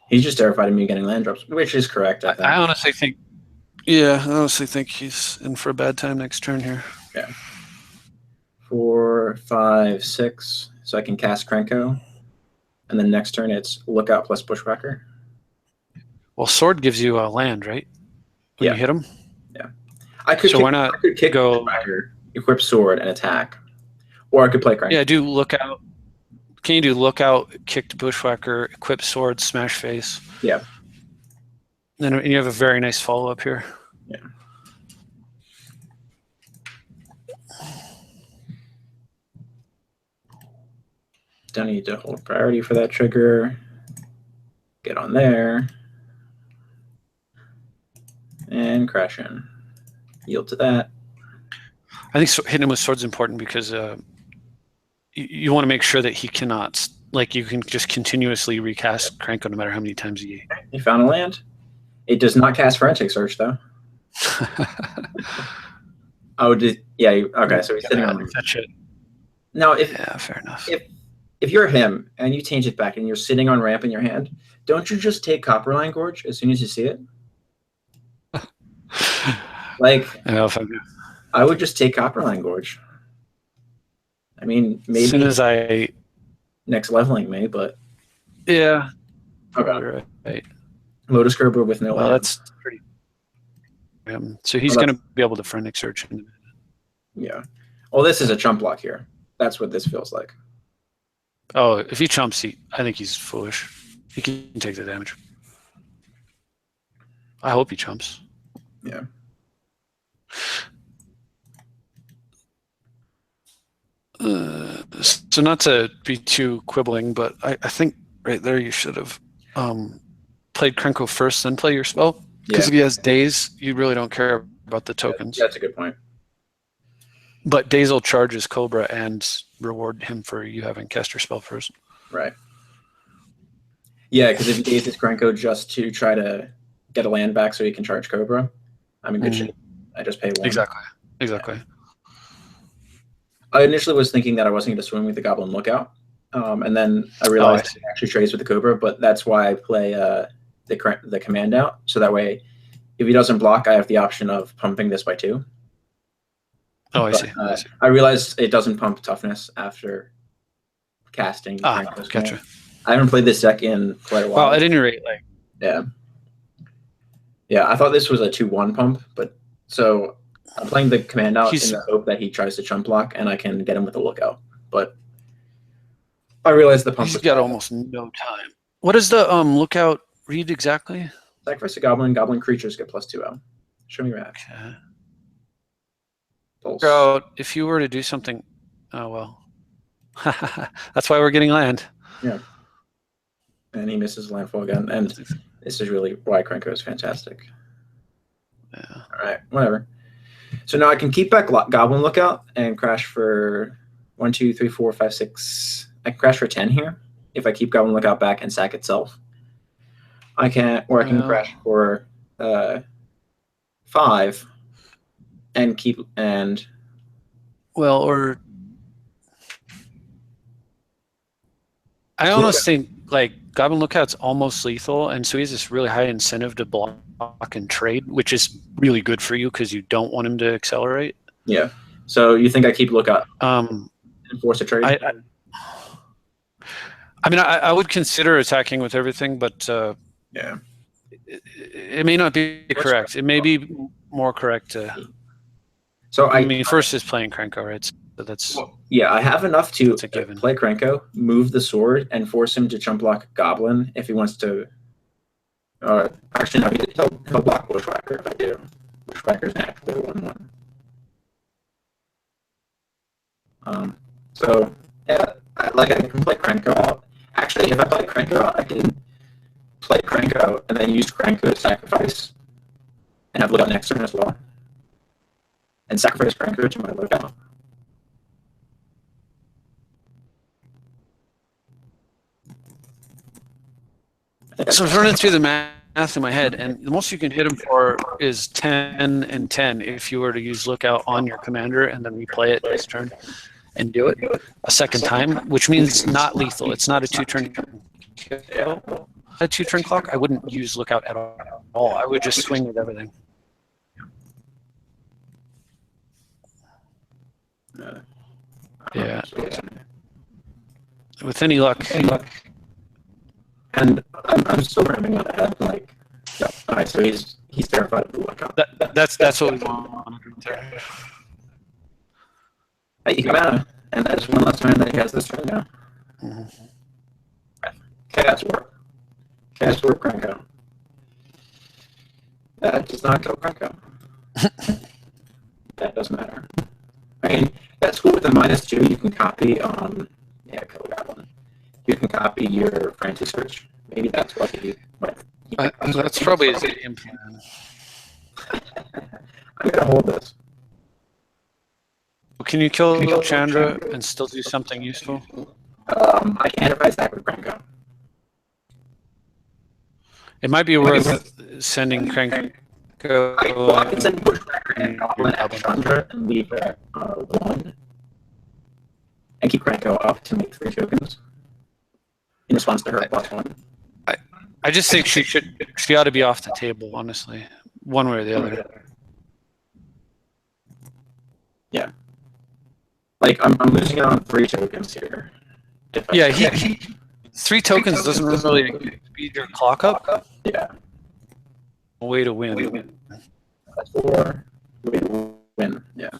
He's just terrified of me getting land drops, which is correct. I think. I honestly think. Yeah, I honestly think he's in for a bad time next turn here. Yeah. 4, 5, 6. So I can cast Krenko, and then next turn it's Lookout plus Bushwhacker. Well, Sword gives you a land, right? When you hit him. Yeah. I could. So why not kick Bushwhacker, equip Sword, and attack, or I could play Krenko. Yeah, do Lookout. Can you do Lookout, kicked Bushwhacker, equip Sword, smash face? Yeah. Then you have a very nice follow up here. Yeah. Don't need to hold priority for that trigger. Get on there. And crash in. Yield to that. I think hitting him with Sword's important because you want to make sure that he cannot, like, you can just continuously recast Krenko no matter how many times he. He found a land. It does not cast Frantic Search, though. Oh, yeah, okay, so he's sitting on that shit. Now, yeah, fair enough. If you're him and you change it back and you're sitting on ramp in your hand, don't you just take Copperline Gorge as soon as you see it? Like, I would just take Copperline Gorge. I mean, maybe as soon as I next leveling me, but yeah, okay. Right. Lotus Gerber with no. Well, that's pretty. So he's going to be able to Frantic Search. Yeah. Well, this is a chump block here. That's what this feels like. Oh, if he chumps, I think he's foolish. He can take the damage. I hope he chumps. Yeah. So not to be too quibbling, but I think right there you should have played Krenko first, then play your spell. Because if he has Daze, you really don't care about the tokens. That's a good point. But Daze will charge his Cobra and reward him for you having cast your spell first. Right. Yeah, because if he Dazes Krenko just to try to get a land back so he can charge Cobra, I'm in good shape. I just pay 1. Exactly. Yeah. I initially was thinking that I wasn't going to swing with the Goblin Lookout, and then I realized it actually trades with the Cobra, but that's why I play the command out, so that way if he doesn't block, I have the option of pumping this by 2. Oh, I see. I realized it doesn't pump toughness after casting. Gotcha. I haven't played this deck in quite a while. Well, at any rate, yeah, I thought this was a 2/1 pump, but so I'm playing the command out in the hope that he tries to chump block and I can get him with a Lookout. But I realized the pump. He's got almost no time. What does the Lookout read exactly? Sacrifice a goblin. Goblin creatures get +2/0. Show me that. Okay. Pulse. If you were to do something, oh well, that's why we're getting land. Yeah. And he misses landfall again, and this is really why Krenko is fantastic. Yeah. All right, whatever. So now I can keep back Goblin Lookout and crash for 1, 2, 3, 4, 5, 6. I can crash for 10 here if I keep Goblin Lookout back and sack itself. I can crash for 5 Well, or I almost think like Goblin Lookout's almost lethal, and so he has this really high incentive to block and trade, which is really good for you because you don't want him to accelerate. Yeah. So you think I keep Lookout? Force a trade? I mean, I would consider attacking with everything, but yeah, it may not be correct. It may be more correct to. So I mean, first is playing Krenko, right? So that's yeah. I have enough to play Krenko, move the sword, and force him to chump block Goblin if he wants to. Actually, no, he'll block Bushwhacker if I do. Bushwhacker's naturally 1/1. So yeah, I can play Krenko out. Actually, if I play Krenko out, I can play Krenko and then use Krenko to sacrifice, and have Lookout next turn as well, and sacrifice Krenko to my Lookout. So I was running through the math in my head, and the most you can hit him for is 10 and 10 if you were to use Lookout on your commander and then replay it this turn and do it a second time, which means not lethal. It's not a 2-turn kill. A 2-turn clock, I wouldn't use Lookout at all. I would just swing with everything. Yeah. With any luck. And I'm still ramming on ahead. Like, yeah. All right, so he's terrified of the Lookout. That's what we want. Hey, you come out, and that's one last turn that he has this turn now. Chaos Warp. Chaos Warp Krenko. That does not kill Krenko. That doesn't matter. I mean, that's cool with the -2. You can copy kill Goblin. You can copy your Frantic Search. Maybe that's what he that's probably his game plan. I'm gonna hold this. Can you kill Chandra and still do something useful? I can't if I stack with Krenko. It might be worth sending Krenko. I can send Bushwhacker and Goblin at Chandra and leave that 1. And keep Krenko up to make 3 tokens. In response to her +1. I just think she ought to be off the table, honestly. One way or the other. Yeah. Like, I'm losing out on 3 tokens here. Yeah, 3 tokens doesn't really speed your clock up. Yeah. Way to win. That's 4. Way to win, yeah.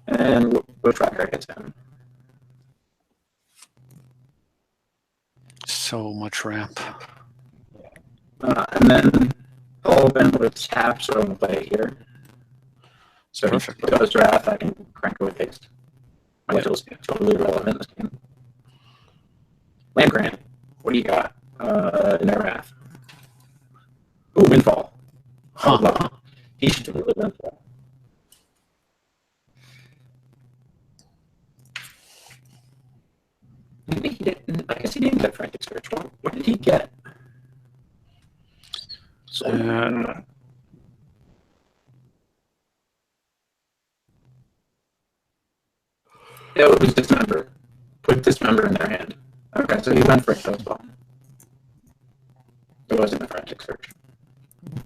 And Bushwhacker hits him. So much ramp. And then he'll open with tap, so I'm going to play it here. So perfect. If he goes draft, I can crank it with haste. Which is totally relevant in this game. Land Grant, what do you got in their wrath? Ooh, Windfall. Huh. He should do really Windfall. Maybe he didn't. I guess he didn't get Frantic Search. What did he get? It was Dismember. Put Dismember in their hand. Okay, so he went for it as well. It wasn't a Frantic Search.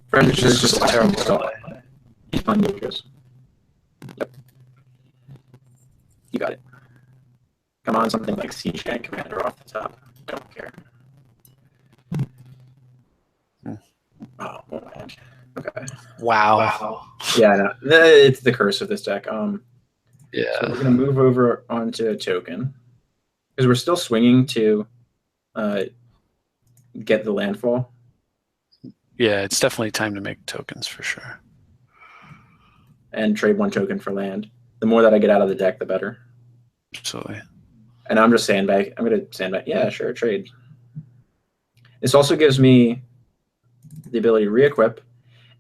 Frantic Search is just a terrible play. He's playing Lucas. Yep. You got it. Come on, something like Siege Gang Commander off the top. Don't care. Oh, man. Okay. Wow. Yeah, no, it's the curse of this deck. Yeah. So we're gonna move over onto a token because we're still swinging to get the landfall. Yeah, it's definitely time to make tokens for sure. And trade 1 token for land. The more that I get out of the deck, the better. Absolutely. And I'm just sandbag. I'm gonna sandbag. Yeah, sure, trade. This also gives me the ability to re-equip,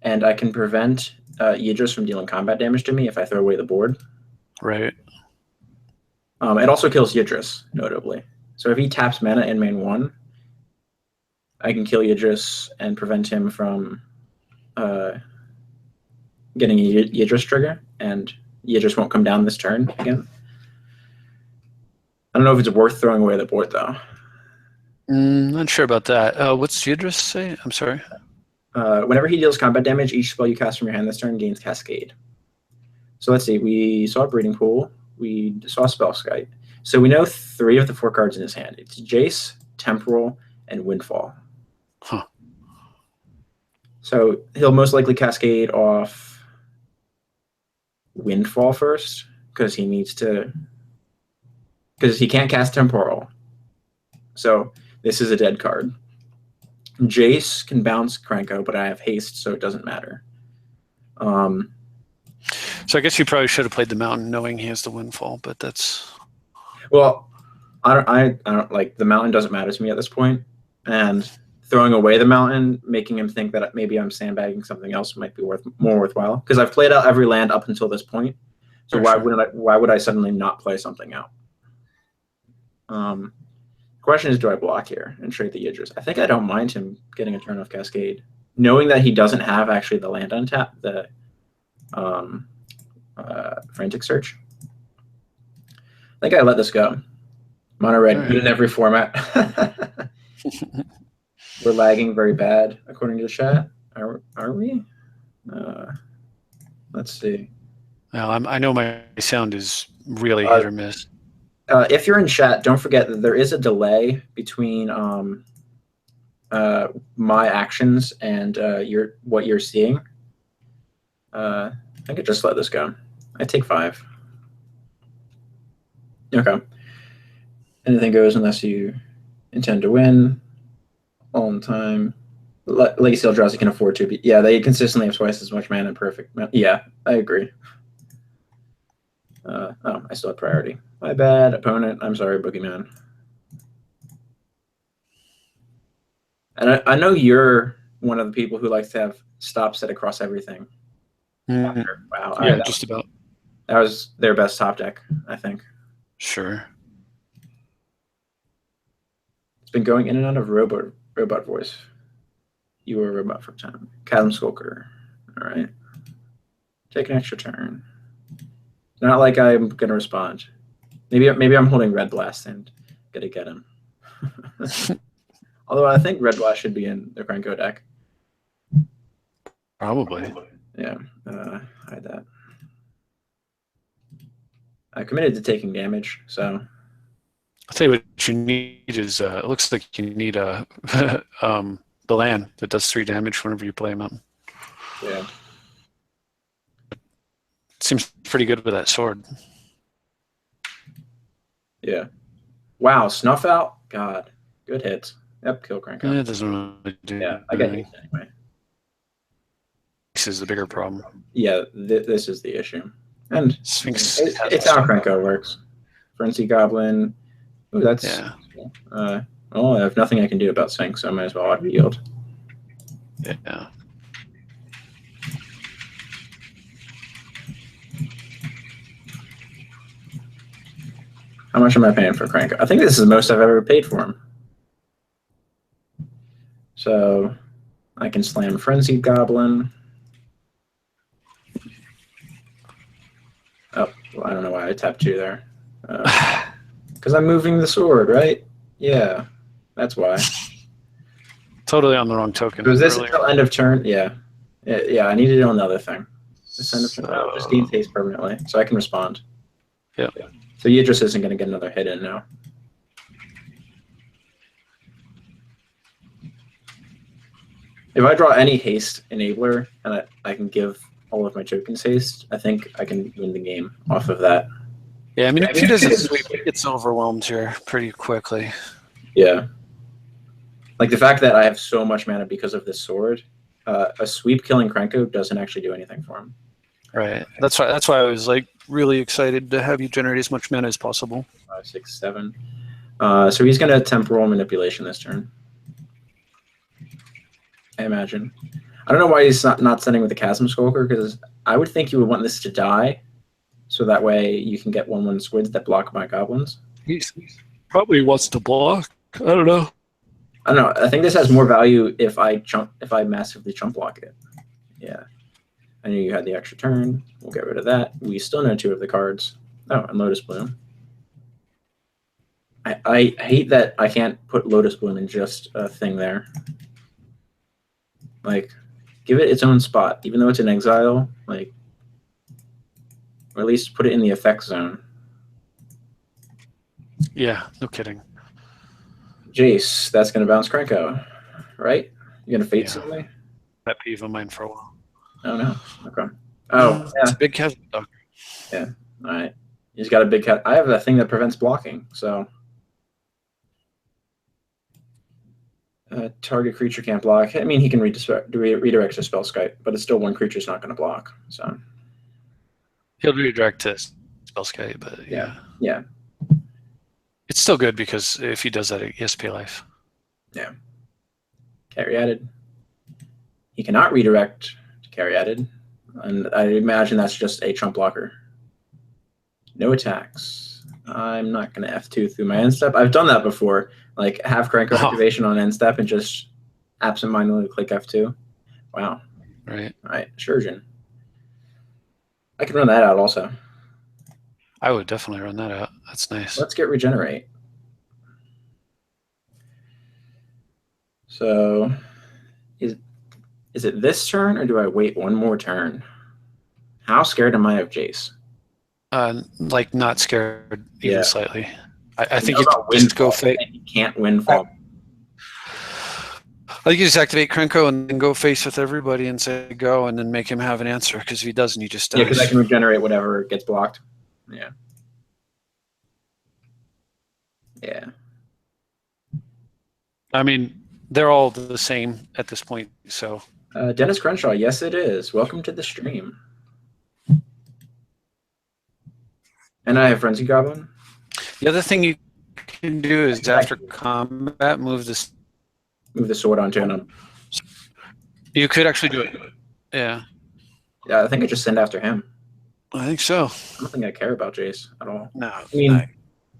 and I can prevent Yidris from dealing combat damage to me if I throw away the board. Right. It also kills Yidris, notably. So if he taps mana in main 1, I can kill Yidris and prevent him from getting a Yidris trigger, and Yidris won't come down this turn again. I don't know if it's worth throwing away the board, though. Not sure about that. What's Yidris say? I'm sorry. Whenever he deals combat damage, each spell you cast from your hand this turn gains Cascade. So let's see. We saw Breeding Pool. We saw Spell Skite. So we know 3 of the 4 cards in his hand. It's Jace, Temporal, and Windfall. Huh. So he'll most likely Cascade off Windfall first, because he needs to... Because he can't cast Temporal. So this is a dead card. Jace can bounce Krenko, but I have haste, so it doesn't matter. So I guess you probably should have played the mountain knowing he has the Windfall, but that's... Well, I don't like the mountain doesn't matter to me at this point, and throwing away the mountain, making him think that maybe I'm sandbagging something else might be more worthwhile, because I've played out every land up until this point. So why would I suddenly not play something out? Question is, do I block here and trade the Yidris? I think I don't mind him getting a turn off Cascade, knowing that he doesn't have actually the land untap, the Frantic Search. I think I let this go. Mono red, good in every format. We're lagging very bad, according to the chat. Are we? Let's see. Well, I know my sound is really hit or miss. If you're in chat, don't forget that there is a delay between my actions and what you're seeing. I could just let this go. I take 5. Okay. Anything goes unless you intend to win. All in time. Legacy Eldrazi can afford to be. Yeah, they consistently have twice as much mana and perfect. Yeah, I agree. Oh, I still have priority. My bad, opponent. I'm sorry, Boogeyman. And I know you're one of the people who likes to have stops set across everything. Wow. Yeah, just about. That was their best top deck, I think. Sure. It's been going in and out of robot voice. You were a robot for time. Chasm Skulker. All right. Take an extra turn. Not like I'm gonna respond. Maybe I'm holding Red Blast and gonna get him. Although I think Red Blast should be in the Krenko deck. Probably. Yeah. Hide that. I committed to taking damage, so. I'll tell you what you need is it looks like you need a the land that does 3 damage whenever you play a mountain. Yeah. Seems pretty good with that sword. Yeah. Wow, Snuff Out? God. Good hits. Yep, kill Krenko. It doesn't really do Yeah, I get it anyway. This is the bigger problem. Yeah, this is the issue. And Sphinx it's how Krenko works. Frenzy Goblin. Ooh, that's... Yeah. Well, I have nothing I can do about Sphinx, so I might as well auto yield. Yeah. How much am I paying for Krenko? I think this is the most I've ever paid for him. So I can slam Frenzied Goblin. Oh, well, I don't know why I tapped 2 there. Because I'm moving the sword, right? Yeah, that's why. Totally on the wrong token. Was this until end of turn? Yeah. Yeah, I need to do another thing. This end of turn. Oh, just gains haste permanently, so I can respond. Yeah. So Yidris isn't going to get another hit in now. If I draw any haste enabler and I can give all of my tokens haste, I think I can win the game off of that. Yeah, I mean, if he doesn't sweep, he gets overwhelmed here pretty quickly. Yeah. Like the fact that I have so much mana because of this sword, a sweep killing Krenko doesn't actually do anything for him. Right. That's why I was like really excited to have you generate as much mana as possible. 5, 6, 7. So he's going to temporal manipulation this turn. I imagine. I don't know why he's not sending with the Chasm Skulker, because I would think you would want this to die, so that way you can get 1/1 squids that block my goblins. He probably wants to block. I don't know. I don't know. I think this has more value if I massively chump block it. Yeah. I knew you had the extra turn. We'll get rid of that. We still know 2 of the cards. Oh, and Lotus Bloom. I hate that I can't put Lotus Bloom in just a thing there. Like, give it its own spot, even though it's in exile. Like, or at least put it in the effect zone. Yeah, no kidding. Jace, that's going to bounce Krenko, right? You're going to fate somebody? That peeve of mine for a while. Oh, no. Okay. Oh, It's a big cat dog. Yeah. All right. He's got a big cat. I have a thing that prevents blocking, so. Target creature can't block. I mean, he can redirect to spell Skype, but it's still one creature's not going to block. So he'll redirect to spell Skype, but yeah, it's still good because if he does that, he has to pay life. Yeah. Carry added. He cannot redirect to carry added, and I imagine that's just a trump blocker. No attacks. I'm not going to F2 through my end step. I've done that before. Like, have Krenko activation on end step and just absentmindedly click F2. Wow. Right. All right. Shurgen. I can run that out also. I would definitely run that out. That's nice. Let's get regenerate. So, is it this turn, or do I wait one more turn? How scared am I of Jace? Like, not scared even slightly. I think you just go face. You can't windfall. I think you just activate Krenko and then go face with everybody and say go, and then make him have an answer. Because if he doesn't, he just dies. Yeah, because I can regenerate whatever gets blocked. Yeah. Yeah. I mean, they're all the same at this point. So. Dennis Crenshaw, yes, it is. Welcome to the stream. And I have Frenzy Goblin. The other thing you can do is after combat, move the sword onto him. You could actually do it. Yeah. Yeah, I think I just send after him. I think so. I don't think I care about Jace at all. No. I mean,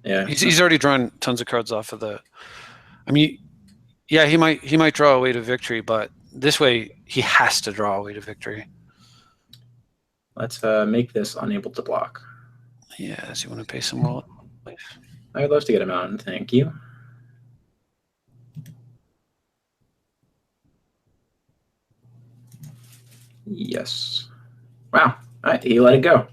yeah. He's already drawn tons of cards off of the. I mean, yeah, he might draw a way to victory, but this way he has to draw a way to victory. Let's make this unable to block. Yeah, does he want to pay some more life? I would love to get him out, and thank you. Yes. Wow. All right, he let it go.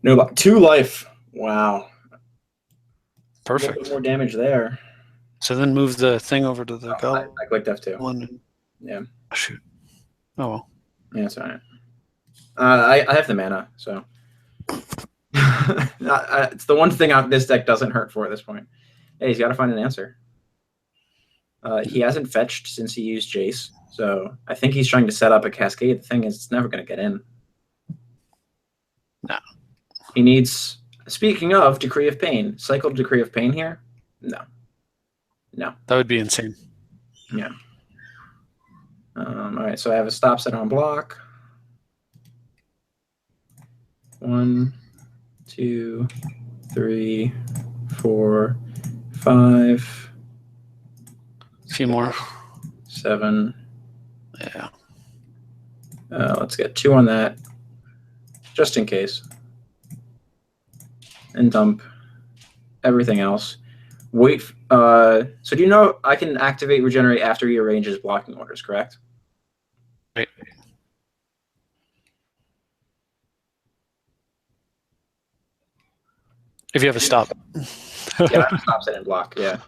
No, 2 life. Wow. Perfect. A little bit more damage there. So then move the thing over to the goblin. I clicked F2. One. Yeah. Oh, shoot. Oh well. Yeah, it's all right. I have the mana, so it's the one thing this deck doesn't hurt for at this point. Hey, he's got to find an answer. He hasn't fetched since he used Jace, so I think he's trying to set up a cascade. The thing is, it's never going to get in. No. He needs. Speaking of Decree of Pain, cycle Decree of Pain here. No. That would be insane. Yeah. All right, so I have a stop set on block. 1, 2, 3, 4, 5. A few more. 7. Yeah. Let's get 2 on that, just in case. And dump everything else. Wait. So do you know I can activate Regenerate after he arranges blocking orders, correct? Right. If you have a stop. Yeah, I have a stop set and block. Yeah.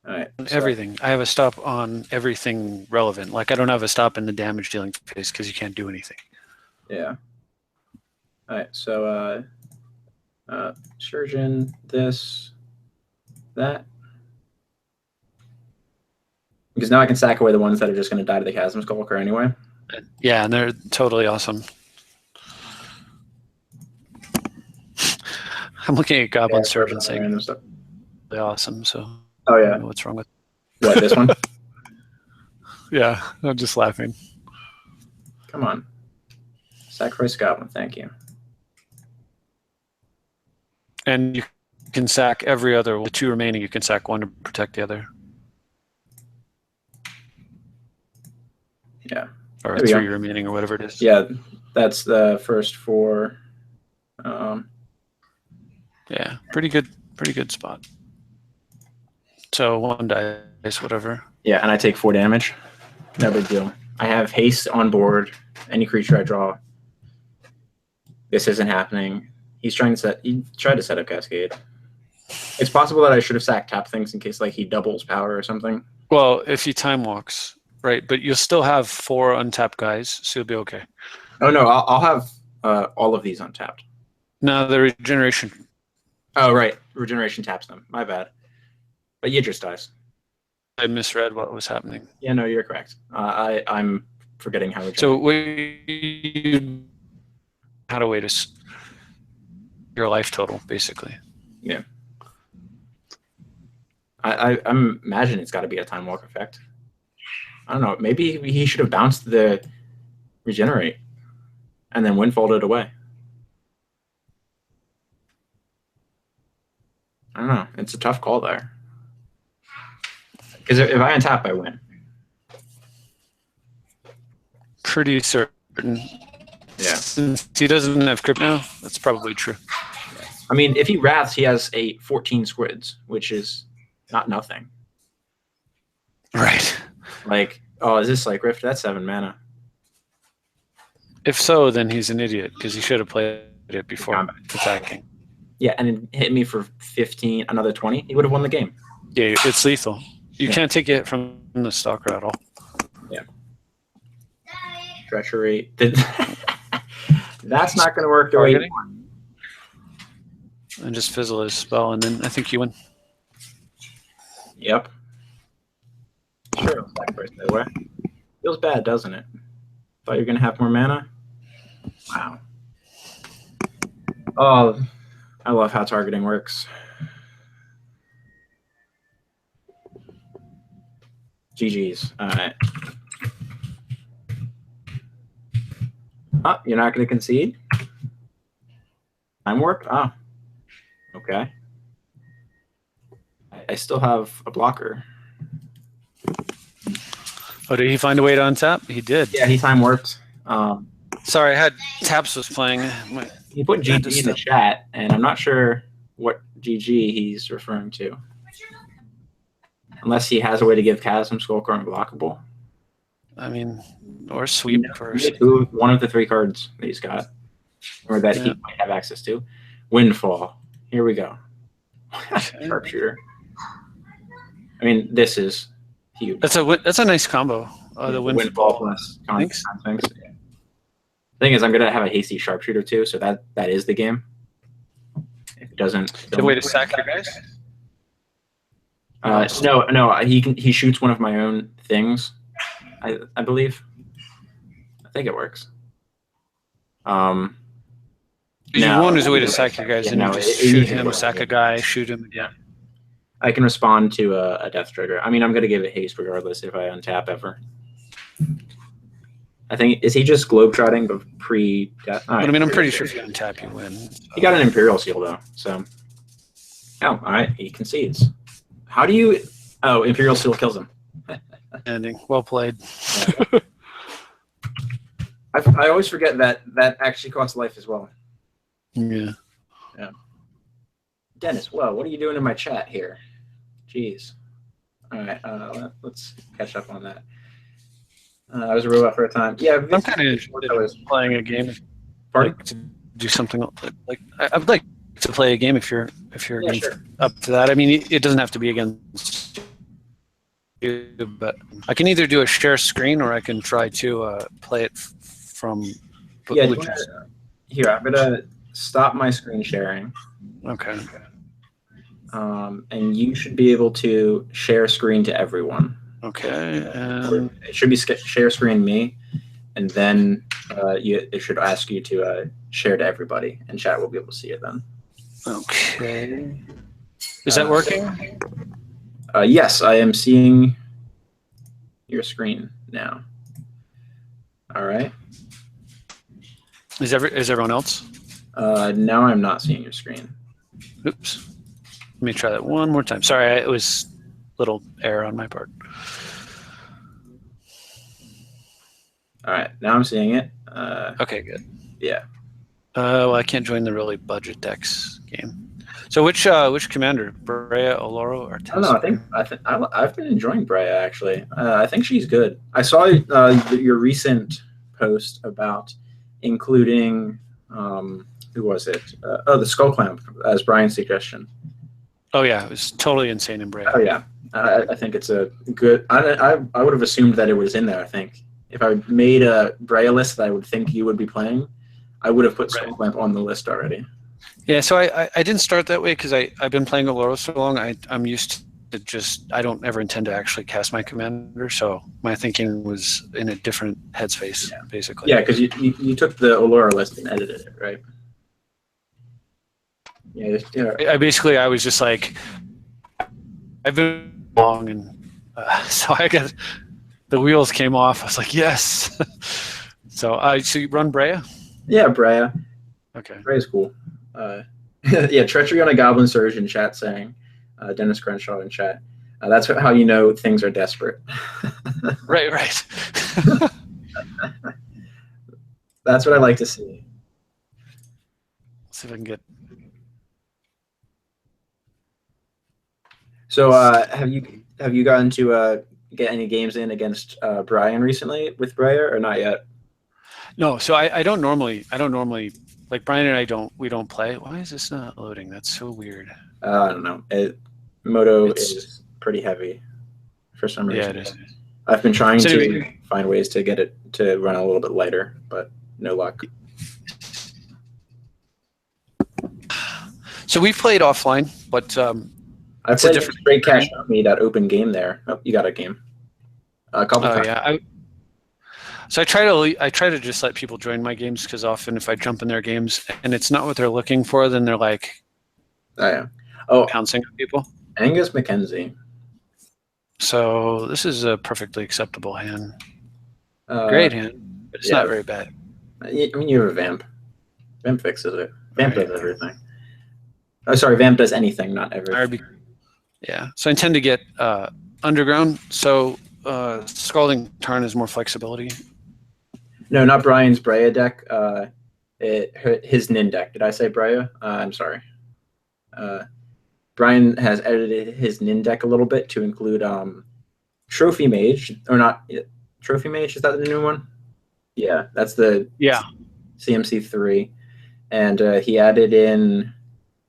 All right. So. Everything. I have a stop on everything relevant. Like I don't have a stop in the damage dealing phase because you can't do anything. Yeah. All right. So Surgeon, this, that. Because now I can sack away the ones that are just going to die to the Chasm Skulker anyway. Yeah, and they're totally awesome. I'm looking at Goblin Surgeon saying they're awesome, so oh yeah. I don't know what's wrong with what, this one? Yeah, I'm just laughing. Come on. Sacrifice Goblin, thank you. And you can sack every other, the 2 remaining, you can sack one to protect the other. Yeah. or 3 remaining, or whatever it is. Yeah, that's the first 4. Yeah, pretty good spot. So 1 dice, whatever. Yeah, and I take 4 damage. No big deal. I have haste on board. Any creature I draw. This isn't happening. He tried to set up Cascade. It's possible that I should have sacked tap things in case like he doubles power or something. Well, if he time walks, right? But you'll still have 4 untapped guys, so you'll be okay. Oh no, I'll have all of these untapped. No, the regeneration. Oh right, regeneration taps them. My bad. But Yidris dies. I misread what was happening. Yeah, no, you're correct. I'm forgetting how. So we had a way to your life total, basically. Yeah. I imagine it's got to be a time walk effect. I don't know. Maybe he should have bounced the regenerate and then windfalled it away. I don't know. It's a tough call there. Because if I untap, I win. Pretty certain. Yeah. Since he doesn't have crypto, that's probably true. I mean, if he wraths, he has a 14 squids, which is not nothing. Right. Like, oh, is this like Rift? That's 7 mana. If so, then he's an idiot because he should have played it before attacking. Yeah, and it hit me for 15, another 20. He would have won the game. Yeah, it's lethal. You can't take it from the stalker at all. Yeah. Treachery. That's not going to work the way you want. And just fizzle his spell, and then I think you win. Yep. Sure, it'll sacrifice that way. Feels bad, doesn't it? Thought you were going to have more mana? Wow. Oh, I love how targeting works. GG's. All right. Oh, you're not going to concede? Time warp? Oh. Okay. I still have a blocker. Oh, did he find a way to untap? He did. Yeah, he time warped. Sorry, I had Taps was playing. He put GG in the chat, and I'm not sure what GG he's referring to. Unless he has a way to give Chasm Skulker unblockable. I mean, or sweep first. One of the 3 cards that he's got, or that he might have access to. Windfall. Here we go. Sharpshooter. I mean, this is huge. That's a nice combo. The Windfall plus things. Yeah. Thing is, I'm gonna have a hasty sharpshooter too, so that is the game. If it doesn't, the way to sack your guys. No. He shoots one of my own things. I believe. I think it works. One is a way to sack your guys, and you just shoot him, sack a guy, shoot him again. I can respond to a death trigger. I mean, I'm going to give it haste regardless if I untap ever. I think, is he just globetrotting the pre-death? Right, I mean, I'm pretty sure if you untap, you win. So. He got an Imperial Seal, though, so. Oh, all right, he concedes. How do you... Oh, Imperial Seal kills him. Ending. Well played. Yeah. I always forget that actually costs life as well. Yeah. Yeah. Dennis, whoa, what are you doing in my chat here? Jeez. All right, let's catch up on that. I was a robot for a time. Yeah, I'm kind of interested in playing a game. Pardon? Like to do something like I'd like to play a game if you're sure. up to that. I mean, it doesn't have to be against you, but I can either do a share screen or I can try to play it from. Yeah. Here, I'm gonna stop my screen sharing. Okay. And you should be able to share screen to everyone. Okay. It should be share screen me, and then it should ask you to share to everybody, and chat will be able to see it then. Okay. Is that working? Yes, I am seeing your screen now. All right. Is everyone else? Now I'm not seeing your screen. Oops. Let me try that one more time. Sorry, it was a little error on my part. All right, now I'm seeing it. Okay, good. Yeah. Well, I can't join the really budget decks game. So which commander? Brea, Oloro, or I don't know. I've been enjoying Brea actually. I think she's good. I saw your recent post about including who was it? The Skull Clamp as Brian's suggestion. Oh yeah, it was totally insane in Brea. Oh yeah, I think it's a good. I would have assumed that it was in there. I think if I made a Brea list that I would think you would be playing, I would have put Skull Clamp on the list already. Yeah, so I didn't start that way because I've been playing Oloro so long. I'm used to I don't ever intend to actually cast my commander, so my thinking was in a different headspace, basically. Yeah, because you took the Oloro list and edited it, right? Yeah. I was just like, I've been long, and so I got the wheels came off. I was like, yes. So you run Brea? Yeah, Brea. Okay. Brea's cool. Yeah, Treachery on a Goblin Surge in chat saying, Dennis Crenshaw in chat. That's how you know things are desperate. Right. That's what I like to see. Let's see if I can get. So, have you gotten to get any games in against Brian recently with Brea or not yet? No, so I don't normally like Brian and we don't play. Why is this not loading? That's so weird. I don't know. Moto is pretty heavy for some reason. Yeah, it is. I've been trying to find ways to get it to run a little bit lighter, but no luck. So we've played offline, but I played a straight cash me that open game there. Oh, you got a game. A couple times. Yeah. So I try to just let people join my games because often if I jump in their games and it's not what they're looking for, then they're like, pouncing on people. Angus McKenzie. So this is a perfectly acceptable hand. Great hand, but it's not very bad. I mean, you have a Vamp. Vamp fixes it. Vamp does everything. Oh, sorry, Vamp does anything, not everything. Yeah. So I intend to get Underground. So Scalding Tarn is more flexibility. No, not Brian's Brea deck. His Nin deck. Did I say Brea? I'm sorry. Brian has edited his Nin deck a little bit to include Trophy Mage, or not Trophy Mage. Is that the new one? Yeah, that's the CMC3, and he added in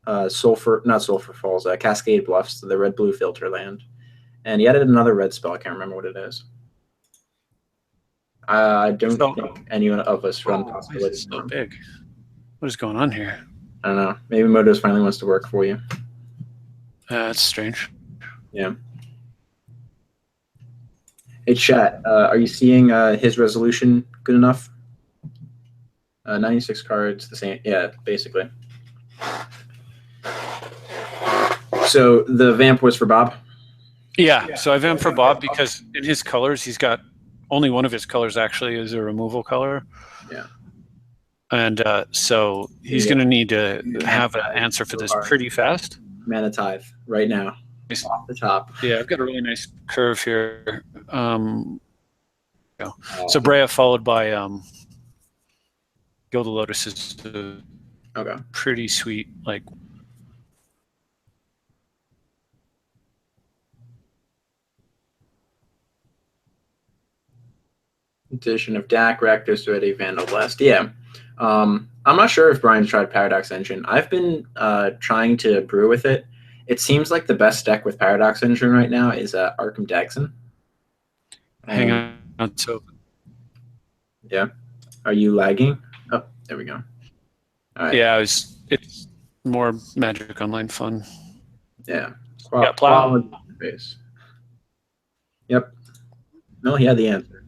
not Sulfur Falls, Cascade Bluffs, the red-blue filter land, and he added another red spell. I can't remember what it is. I don't think anyone of us run possibilities. So big. What is going on here? I don't know. Maybe Motos finally wants to work for you. That's strange. Yeah. Hey, chat. Are you seeing his resolution good enough? 96 cards, the same. Yeah, basically. So the Vamp was for Bob? Yeah. So I vamped for Bob because in his colors, he's got only one of his colors actually is a removal color. Yeah. And so he's going to need to have an answer for this pretty fast. Mana Tithe right now. Off the top. Yeah, I've got a really nice curve here. So Brea followed by Gilded Lotus is pretty sweet. Like edition of Dak, Rakdos, Ready, Vandal Blast. Yeah. I'm not sure if Brian's tried Paradox Engine. I've been trying to brew with it. It seems like the best deck with Paradox Engine right now is Arkham Daxon. Hang on. So. Yeah. Are you lagging? Oh, there we go. All right. Yeah, it's more Magic Online fun. Yeah. Plow. Yep. No, he had the answer.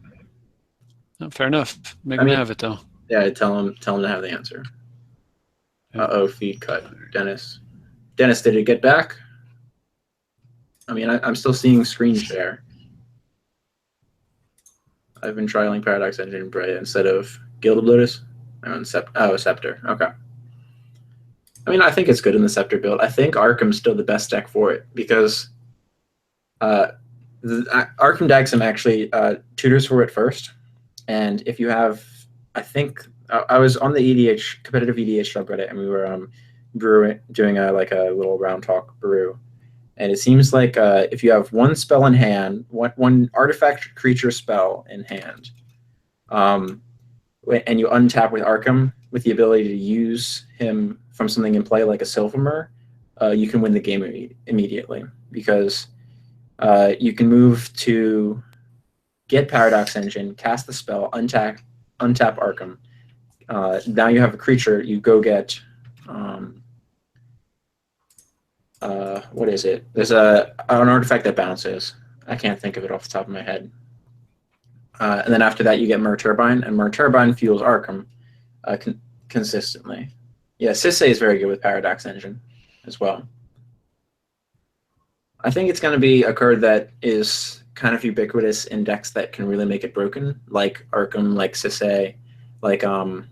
Oh, fair enough. Make him have it though. Yeah, tell him to have the answer. Feed cut. Dennis, did it get back? I mean, I'm still seeing screen share. I've been trialing Paradox Engine in Brea instead of Gilded Lotus. Scepter. Okay. I mean, I think it's good in the Scepter build. I think Arkham's still the best deck for it because Arkham Daxon actually tutors for it first. And if you have, I think I was on the EDH competitive EDH subreddit, and we were doing a little round talk brew. And it seems like if you have one spell in hand, one artifact creature spell in hand, and you untap with Arkham with the ability to use him from something in play like a Silvermer, you can win the game immediately, because you can move to get Paradox Engine, cast the spell, untap Arkham. Now you have a creature. You go get what is it? There's an artifact that bounces. I can't think of it off the top of my head. And then after that, you get Mer Turbine, and Mer Turbine fuels Arkham consistently. Yeah, Sisay is very good with Paradox Engine as well. I think it's going to be a card that is kind of ubiquitous in decks that can really make it broken, like Arkham, like Sisay, like mono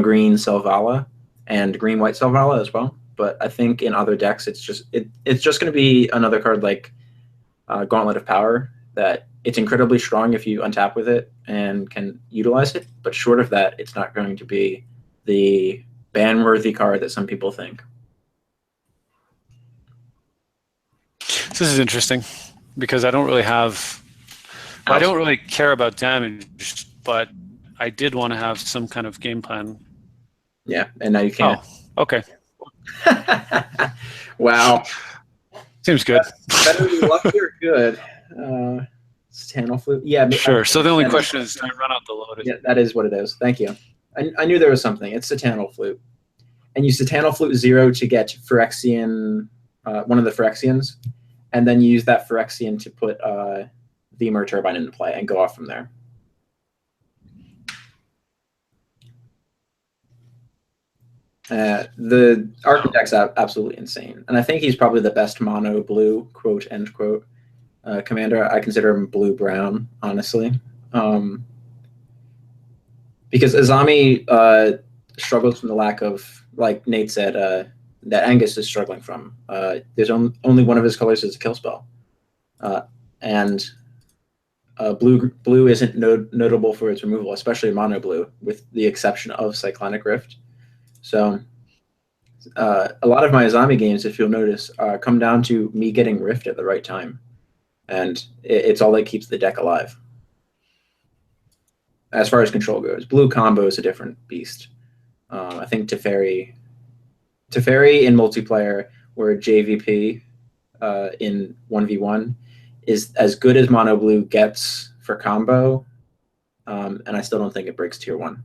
green Selvala and green white Selvala as well. But I think in other decks, it's just going to be another card like Gauntlet of Power, that it's incredibly strong if you untap with it and can utilize it. But short of that, it's not going to be the ban-worthy card that some people think. This is interesting, because I don't really have. Well, I don't really care about damage, but I did want to have some kind of game plan. Yeah, and now you can't. Oh, okay. Wow. Seems good. Better be lucky or good. Channel flute. Yeah. Sure. So the only question is, do I run out the load? Yeah, that is what it is. Thank you. I knew there was something. It's Satanic Flute. And you Satanic Flute 0 to get Phyrexian, one of the Phyrexians, and then you use that Phyrexian to put the Mer Turbine into play and go off from there. The Architect's absolutely insane. And I think he's probably the best mono blue, quote, end quote, commander. I consider him blue-brown, honestly. Because Azami struggles from the lack of, like Nate said, that Angus is struggling from. There's only one of his colors is a kill spell. And blue isn't notable for its removal, especially mono blue, with the exception of Cyclonic Rift. So a lot of my Azami games, if you'll notice, come down to me getting Rift at the right time. And it's all that keeps the deck alive. As far as control goes, blue combo is a different beast. I think Teferi in multiplayer, where JVP in 1v1 is as good as mono blue gets for combo, and I still don't think it breaks tier 1.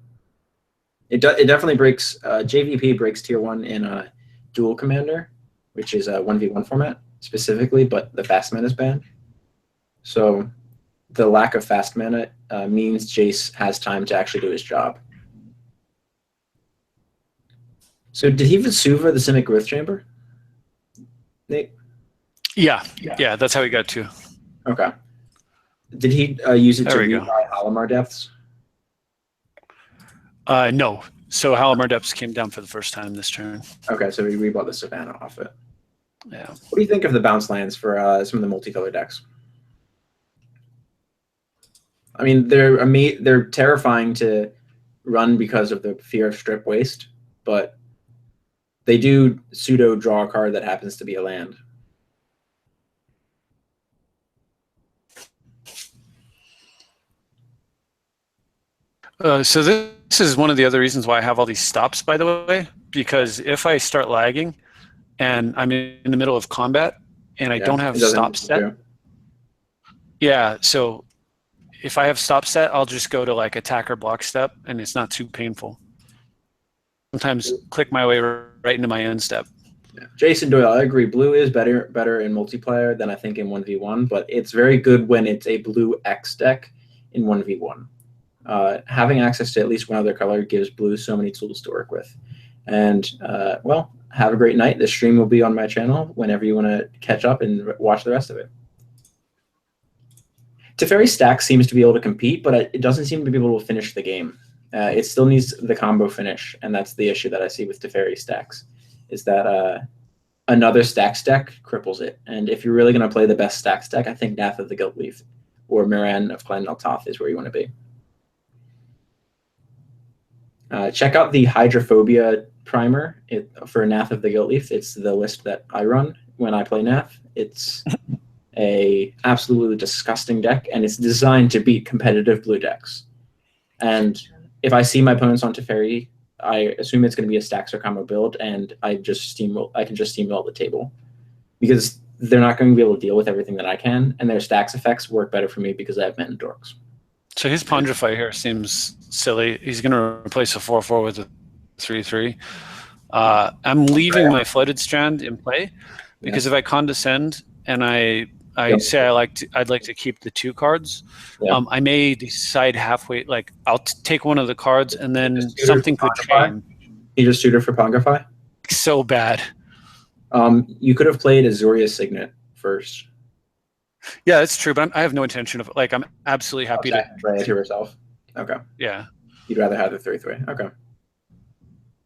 It definitely breaks. JVP breaks tier 1 in a dual commander, which is a 1v1 format specifically, but the fast mana is banned. So the lack of fast mana means Jace has time to actually do his job. So did he Vesuva the Simic Growth Chamber, Nate? Yeah, that's how he got to. Okay. Did he use it to rebuy Halimar Depths? No. So Halimar Depths came down for the first time this turn. Okay, so he rebought the Savannah off it. Yeah. What do you think of the bounce lands for some of the multicolor decks? I mean, they're terrifying to run because of the fear of strip waste, but they do pseudo draw a card that happens to be a land. So this is one of the other reasons why I have all these stops, by the way, because if I start lagging and I'm in the middle of combat and I don't have stop set, so if I have stop set, I'll just go to like attack or block step, and it's not too painful. Sometimes click my way right into my end step. Yeah. Jason Doyle, I agree. Blue is better in multiplayer than I think in 1v1, but it's very good when it's a blue X deck in 1v1. Having access to at least one other color gives blue so many tools to work with. And, well, have a great night. The stream will be on my channel whenever you want to catch up and watch the rest of it. Teferi Stack seems to be able to compete, but it doesn't seem to be able to finish the game. It still needs the combo finish, and that's the issue that I see with Teferi Stacks, is that another Stacks deck cripples it. And if you're really going to play the best Stacks deck, I think Nath of the Guild Leaf or Miran of Clan Naltoth is where you want to be. Check out the Hydrophobia primer for Nath of the Guilt Leaf. It's the list that I run when I play Nath. It's a absolutely disgusting deck, and it's designed to beat competitive blue decks. And if I see my opponents on Teferi, I assume it's going to be a stacks or combo build, and I can just steamroll the table because they're not going to be able to deal with everything that I can, and their stacks effects work better for me because I have Mana Dorks. So his Pondify here seems silly. He's going to replace a 4/4 with a 3/3. I'm leaving my Flooded Strand in play because if I condescend and I say I'd like to keep the 2 cards, I may decide halfway, like I'll take one of the cards and then something could change. You just tutor for Pongify? So bad. You could have played Azuria Signet first. Yeah, that's true, but I have no intention of like. I'm absolutely happy to Brea to yourself. Okay. Yeah. You'd rather have the 3/3. Okay.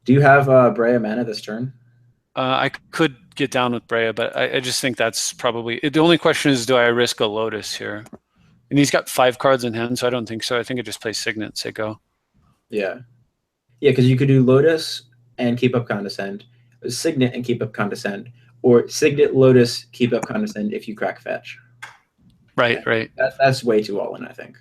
Do you have Brea mana this turn? I could get down with Brea, but I just think that's probably the only question is, do I risk a Lotus here? And he's got 5 cards in hand, so I don't think so. I think I just play Signet, say go. Yeah. Yeah, because you could do Lotus and keep up Condescend, Signet and keep up Condescend, or Signet, Lotus, keep up Condescend if you crack Fetch. Right, right. That's way too all in, I think.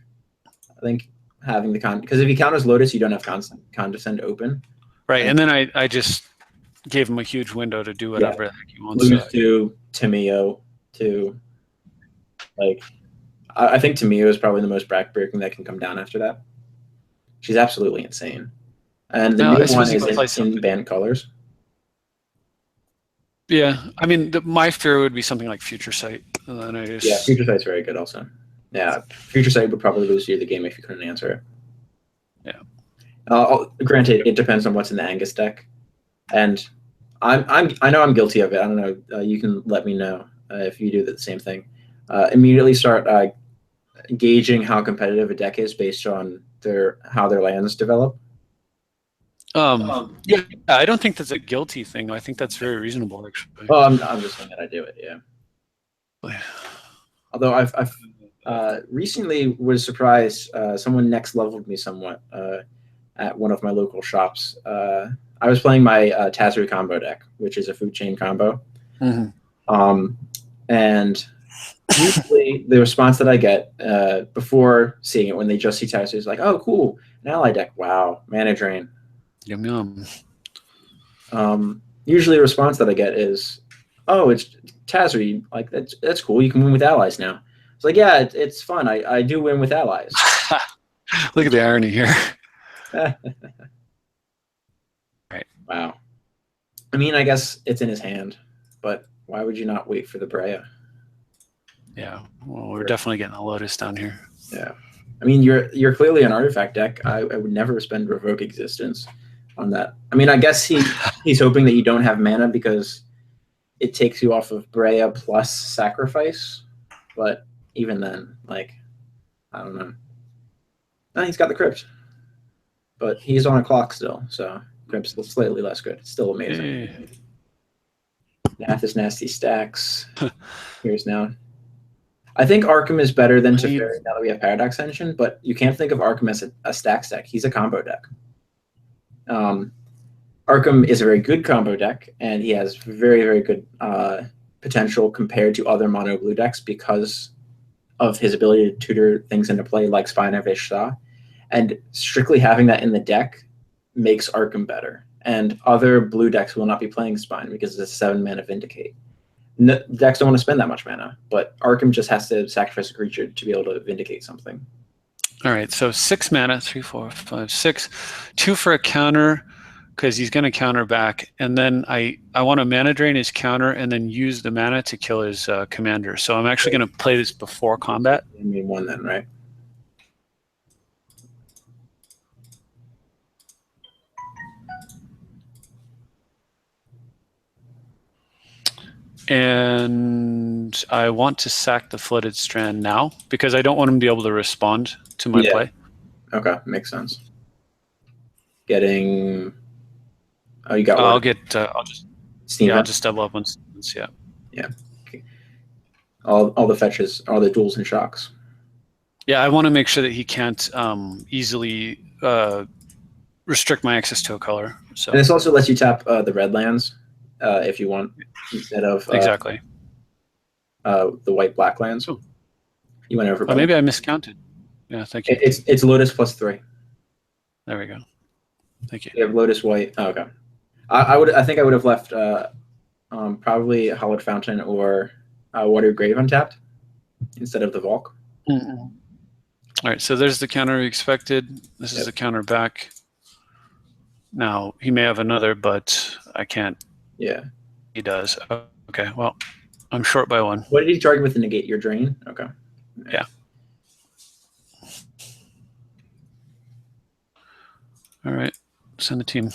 I think having the because if you count as Lotus, you don't have Condescend open. Right, and then I just gave him a huge window to do whatever the heck he wants. Lose to Tamio to like I think Tamio is probably the most backbreaking that can come down after that. She's absolutely insane. And the new one is in banned colors. Yeah, I mean, my fear would be something like Future Sight. And then Future Sight's very good also. Yeah, Future Sight would probably lose you the game if you couldn't answer it. Yeah. Granted, it depends on what's in the Angus deck, and I know I'm guilty of it. I don't know. You can let me know if you do the same thing. Immediately start gauging how competitive a deck is based on how their lands develop. Yeah, I don't think that's a guilty thing. I think that's very reasonable, actually. Well, I'm just saying that I do it. Yeah. Although I've recently was surprised. Someone next leveled me somewhat at one of my local shops. I was playing my Tazru combo deck, which is a food chain combo. Mm-hmm. And usually the response that I get before seeing it when they just see Tazru is like, "Oh, cool, an ally deck. Wow, mana drain." Yum yum. Usually the response that I get is, "Oh, it's Tazru. Like that's cool. You can win with allies now." It's like, yeah, it's fun. I do win with allies. Look at the irony here. Right. Wow. I mean, I guess it's in his hand, but why would you not wait for the Brea? Yeah. Well, we're definitely getting a Lotus down here. Yeah. I mean, you're clearly an artifact deck. I would never spend Revoke Existence on that. I mean, I guess he's hoping that you don't have mana because it takes you off of Brea plus Sacrifice, but even then, like, I don't know. No, he's got the Crypt, but he's on a clock still, so Crypt's slightly less good. It's still amazing. Hey. Nath is nasty stacks. Here's now. I think Arkham is better than Teferi now that we have Paradox Engine, but you can't think of Arkham as a stacks deck. He's a combo deck. Arkham is a very good combo deck, and he has very, very good potential compared to other mono blue decks because of his ability to tutor things into play like Spine of Ishtar. And strictly having that in the deck makes Arkham better. And other blue decks will not be playing Spine because it's a 7-mana Vindicate. Decks don't want to spend that much mana, but Arkham just has to sacrifice a creature to be able to vindicate something. All right, so 6 mana, 3, 4, 5, 6. 2 for a counter because he's going to counter back. And then I want to mana drain his counter and then use the mana to kill his commander. So I'm actually going to play this before combat. You mean 1 then, right? And I want to sack the Flooded Strand now because I don't want him to be able to respond to my play. Okay, makes sense. Getting... Oh, you got one. I'll just double up on Stevens, yeah. Yeah. Okay. All the fetches, all the duels and shocks. Yeah, I want to make sure that he can't easily restrict my access to a color. So And this also lets you tap the red lands if you want, instead of exactly the white-black lands. Oh. You went over. Oh, maybe I miscounted. Yeah, thank you. It's Lotus +3. There we go. Thank you. You have Lotus white. Oh, okay. I think I would have left probably Hallowed Fountain or Water Grave untapped instead of the Valk. All right, so there's the counter we expected. This is the counter back. Now, he may have another, but I can't. Yeah. He does. Okay, well, I'm short by 1. What did he target with to negate your drain? Okay. Yeah. All right, send the team.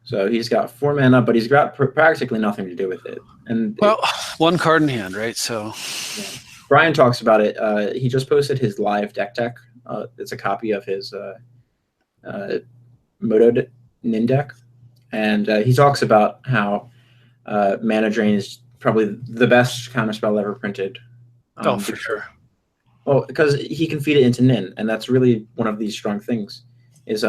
So he's got 4 mana, but he's got practically nothing to do with it. And well, 1 card in hand, right? So yeah. Brian talks about it. He just posted his live deck. It's a copy of his Moto Nin deck, and he talks about how Mana Drain is probably the best counterspell ever printed. Oh, for sure. Well, because he can feed it into Nin, and that's really one of these strong things. Is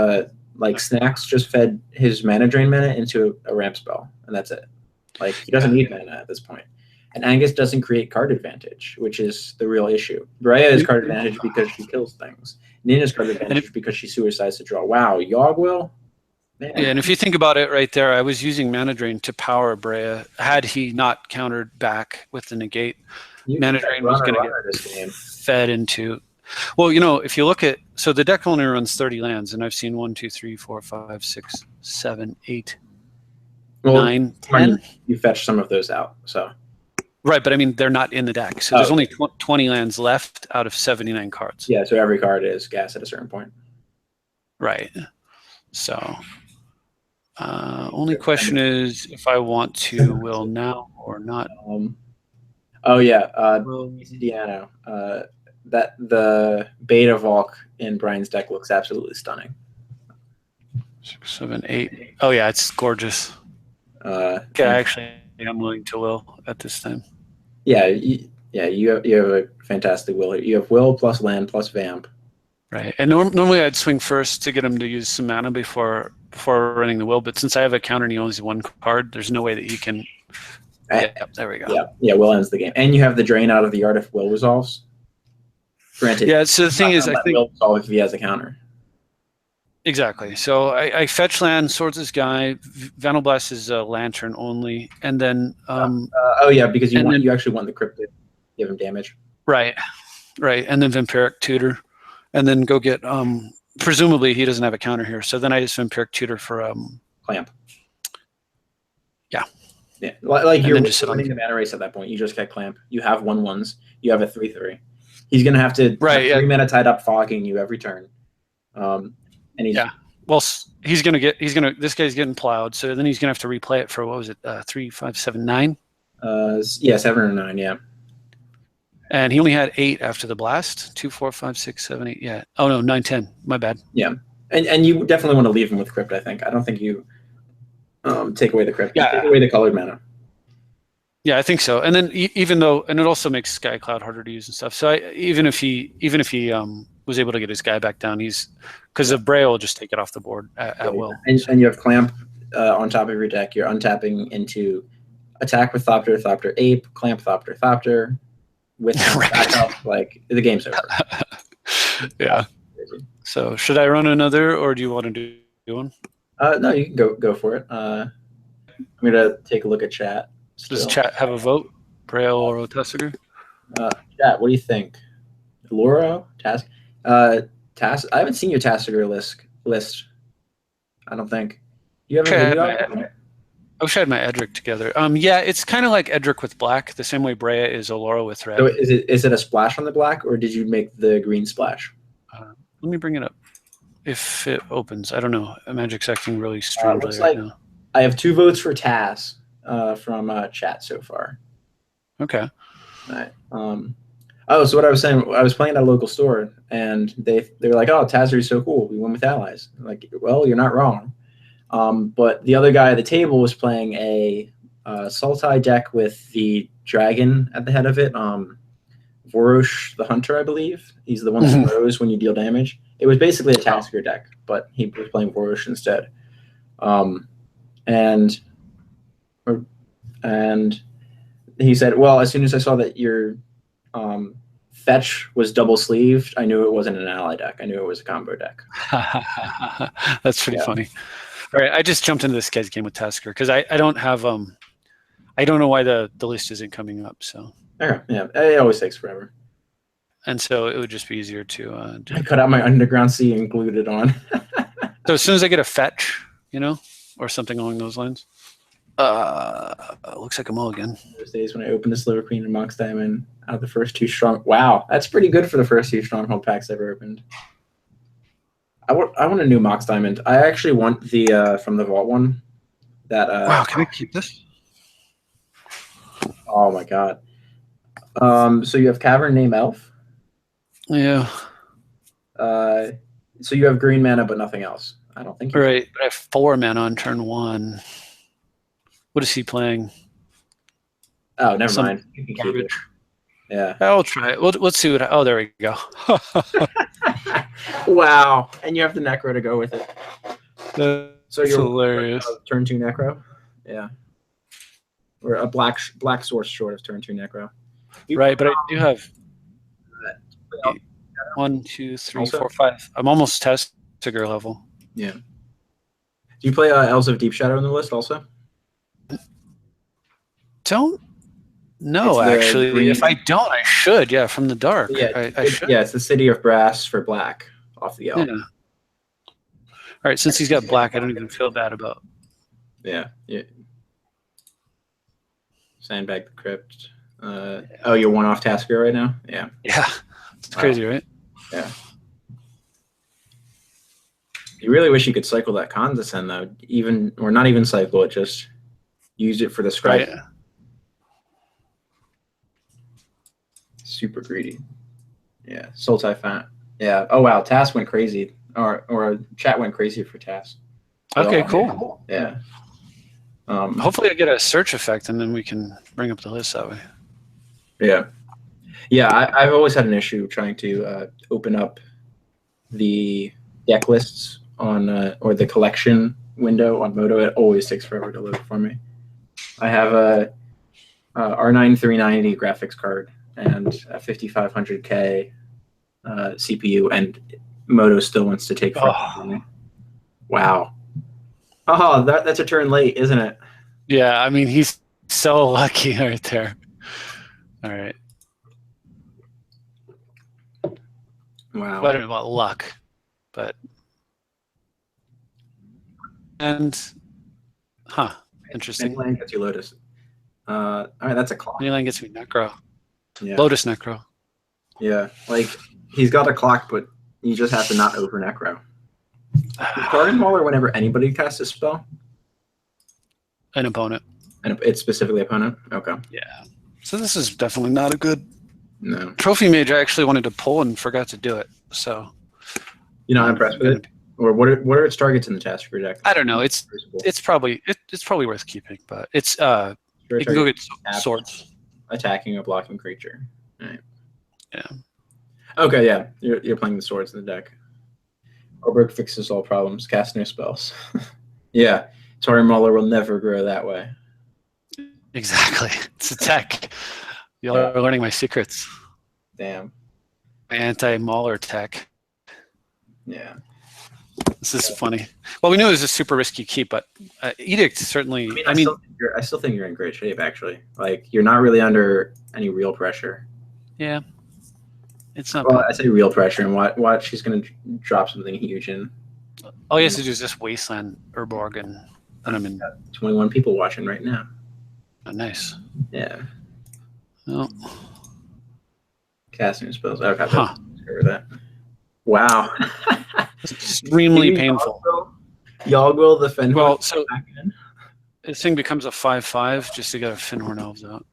like Snacks just fed his Mana Drain mana into a ramp spell, and that's it. Like he doesn't need mana at this point. And Angus doesn't create card advantage, which is the real issue. Brea is card advantage because she kills things. Nin is card advantage because she suicides to draw. Wow, Yogg-Will? Man. Yeah, and if you think about it right there, I was using Mana Drain to power Brea. Had he not countered back with the negate, Mana Drain was going to get fed into. Well, you know, if you look at, so the deck only runs 30 lands, and I've seen 1, 2, 3, 4, 5, 6, 7, 8, 9, 10. You fetch some of those out, so. Right, but I mean, they're not in the deck. So there's only 20 lands left out of 79 cards. Yeah, so every card is gas at a certain point. Right. So, only question is if I want to will now or not. Oh, yeah. Deano. That the beta Valk in Brian's deck looks absolutely stunning. 6, 7, 8. Oh, yeah, it's gorgeous. Okay, actually, I'm willing to will at this time. Yeah, you have a fantastic will. You have will plus land plus vamp. Right, and normally I'd swing first to get him to use some mana before running the will, but since I have a counter and he only has 1 card, there's no way that he can. Yeah, there we go. Yeah, will ends the game, and you have the drain out of the art if will resolves. Granted. Yeah, so the thing is, I think will resolve if he has a counter. Exactly. So I fetch land, swords this guy. Vanilblast is lantern only, and then oh yeah, because you actually want the cryptid, give him damage. Right, and then Vampiric Tutor, and then go get presumably he doesn't have a counter here, so then I just Vampiric Tutor for Clamp. Yeah, like you're just winning the mana race at that point. You just get Clamp. You have 1/1s. You have a 3/3. He's gonna have to have 3 mana tied up, fogging you every turn. And he's, well, this guy's getting plowed, so then he's gonna have to replay it for what was it, 3, 5, 7, 9? Yeah, 7 or 9, yeah. And he only had 8 after the blast. 2, 4, 5, 6, 7, 8. Yeah. Oh no, 9, 10. My bad. Yeah, and you definitely want to leave him with Crypt. I think. I don't think you take away the Crypt. Yeah, take away the colored mana. Yeah, I think so. And then even though, and it also makes Sky Cloud harder to use and stuff. So even if he was able to get his guy back down, because of Brea will just take it off the board at will. And you have Clamp on top of your deck. You're untapping into attack with Thopter, Thopter Ape, Clamp Thopter, Thopter with backup. Like the game's over. Yeah. So should I run another, or do you want to do one? No, you can go for it. I'm gonna take a look at chat. Does chat have a vote? Brea or Tessiger? Chat, what do you think? Loro? Task? I haven't seen your Tessiger list. I don't think. You have a video? I wish I had my Edric together. Yeah, it's kind of like Edric with black, the same way Brea is Oloro with red. So is it a splash on the black, or did you make the green splash? Let me bring it up. If it opens, I don't know. Magic's acting really strangely now. I have 2 votes for Taz from chat so far. Okay. All right. So what I was saying, I was playing at a local store, and they were like, "Oh, Tazzer is so cool. We won with allies." I'm like, well, you're not wrong. But the other guy at the table was playing a Sultai deck with the dragon at the head of it. Vorush the Hunter, I believe. He's the one that grows when you deal damage. It was basically a Tasker deck, but he was playing Vorush instead. And he said, well, as soon as I saw that your fetch was double sleeved, I knew it wasn't an ally deck. I knew it was a combo deck. That's pretty funny. All right, I just jumped into this guy's game with Tasker because I don't have I don't know why the list isn't coming up. So yeah, it always takes forever. And so it would just be easier to I cut out my Underground Sea and glued it on. So as soon as I get a fetch, or something along those lines, looks like a mulligan. Those days when I opened the Sliver Queen and Mox Diamond out of the first two strong. Wow, that's pretty good for the first two Stronghold packs I've ever opened. I want a new Mox Diamond. I actually want the from the Vault one. That wow, can I keep this? Oh my god. So you have Cavern Name Elf. Yeah. So you have green mana but nothing else. I don't think. Right. I have 4 mana on turn 1. What is he playing? Oh, never mind. You can keep it. Yeah. I'll try it. Let's see what. Oh, there we go. Wow. And you have the Necro to go with it. So you're hilarious. Turn 2 Necro. Yeah. Or a black source short of turn 2 Necro. Right, but I do have 1, 2, 3, 4, 5. I'm almost Tasker level. Yeah. Do you play Elves of Deep Shadow in the list also? Don't know, actually. Green... If I don't, I should. Yeah, from the dark. Yeah, I should. Yeah, it's the City of Brass for black off the elf. Yeah. All right, since he's got black, I don't even feel bad about. Yeah. Sandbag the Crypt. Oh, you're one off Tasker right now? Yeah. Yeah. It's crazy, right? Yeah. You really wish you could cycle that Condescend, though. Or not even cycle it, just use it for the Scribe. Right. Super greedy. Yeah. Soul Typhon. Yeah. Oh, wow. Task went crazy. Or chat went crazy for Task. Okay, cool. Yeah. Hopefully I get a search effect, and then we can bring up the list that way. Yeah. Yeah, I've always had an issue trying to open up the deck lists on or the collection window on Moto. It always takes forever to load for me. I have a R9 390 graphics card and a 5500K CPU, and Moto still wants to take forever for me. Wow. Oh, that's a turn late, isn't it? Yeah, I mean, he's so lucky right there. All right. Wow. I don't know about luck, but interesting. Land gets you Lotus. All right, that's a clock. Land gets me Necro. Yeah. Lotus Necro. Yeah, like he's got a clock, but you just have to not over Necro. Garden Mauler whenever anybody casts a spell? An opponent. And it's specifically opponent? Okay. Yeah. So this is definitely not a good Trophy Mage. I actually wanted to pull and forgot to do it. So you're not impressed with it? Or what are its targets in the Tasker deck? I don't know. It's probably worth keeping, but it's you can go get swords. Attacking a blocking creature. All right. Yeah. Okay, yeah. You're playing the swords in the deck. Oberg fixes all problems. Cast no spells. Yeah. Tori Muller will never grow that way. Exactly. It's a tech. Y'all are learning my secrets. Damn. My anti-Mauler tech. Yeah. This is funny. Well, we knew it was a super risky keep, but Edict certainly. I still think you're in great shape, actually. Like, you're not really under any real pressure. Yeah. It's not Well, bad. I say real pressure, and watch she's going to drop something huge in. All he has to do is just Wasteland Urborg, and I'm in. 21 people watching right now. Oh, nice. Yeah. Oh. Casting spells. Okay. That. Wow. It's extremely painful. Yoggle the Fenhorn. Well, so this thing becomes a 5/5 just to get a Fenhorn Elves out.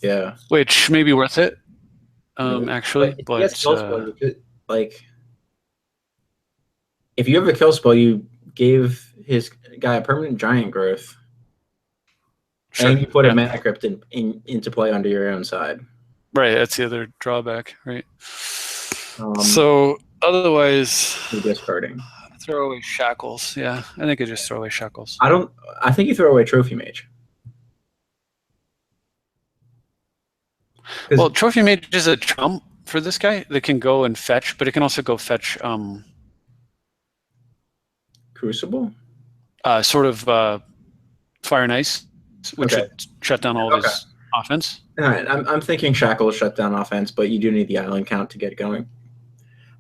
Yeah. Which may be worth it, actually. But like, if you have a kill spell, you gave his guy a permanent giant growth. Sure. And you put a Mana Crypt into play under your own side. Right, that's the other drawback, right? So otherwise, discarding. Throw away shackles. Yeah, I think I just throw away shackles. I think you throw away Trophy Mage. Well, Trophy Mage is a trump for this guy that can go and fetch, but it can also go fetch Crucible? Sort of Fire and Ice, which should shut down all of his offense. All right, I'm thinking Shackles shut down offense, but you do need the island count to get going.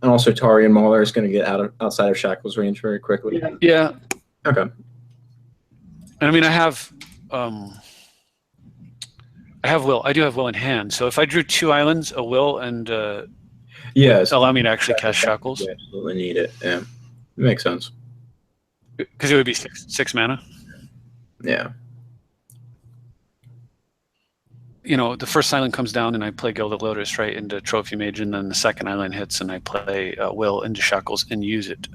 And also Tari and Mauler is going to get outside of Shackles range very quickly. Yeah. Okay. And I mean, I have Will. I do have Will in hand. So if I drew 2 islands, a Will and allow me to actually cast Shackles. You absolutely need it. Yeah, it makes sense. Because it would be 6 mana. Yeah. You know, the first island comes down and I play Gilded Lotus right into Trophy Mage, and then the second island hits and I play Will into Shackles and use it.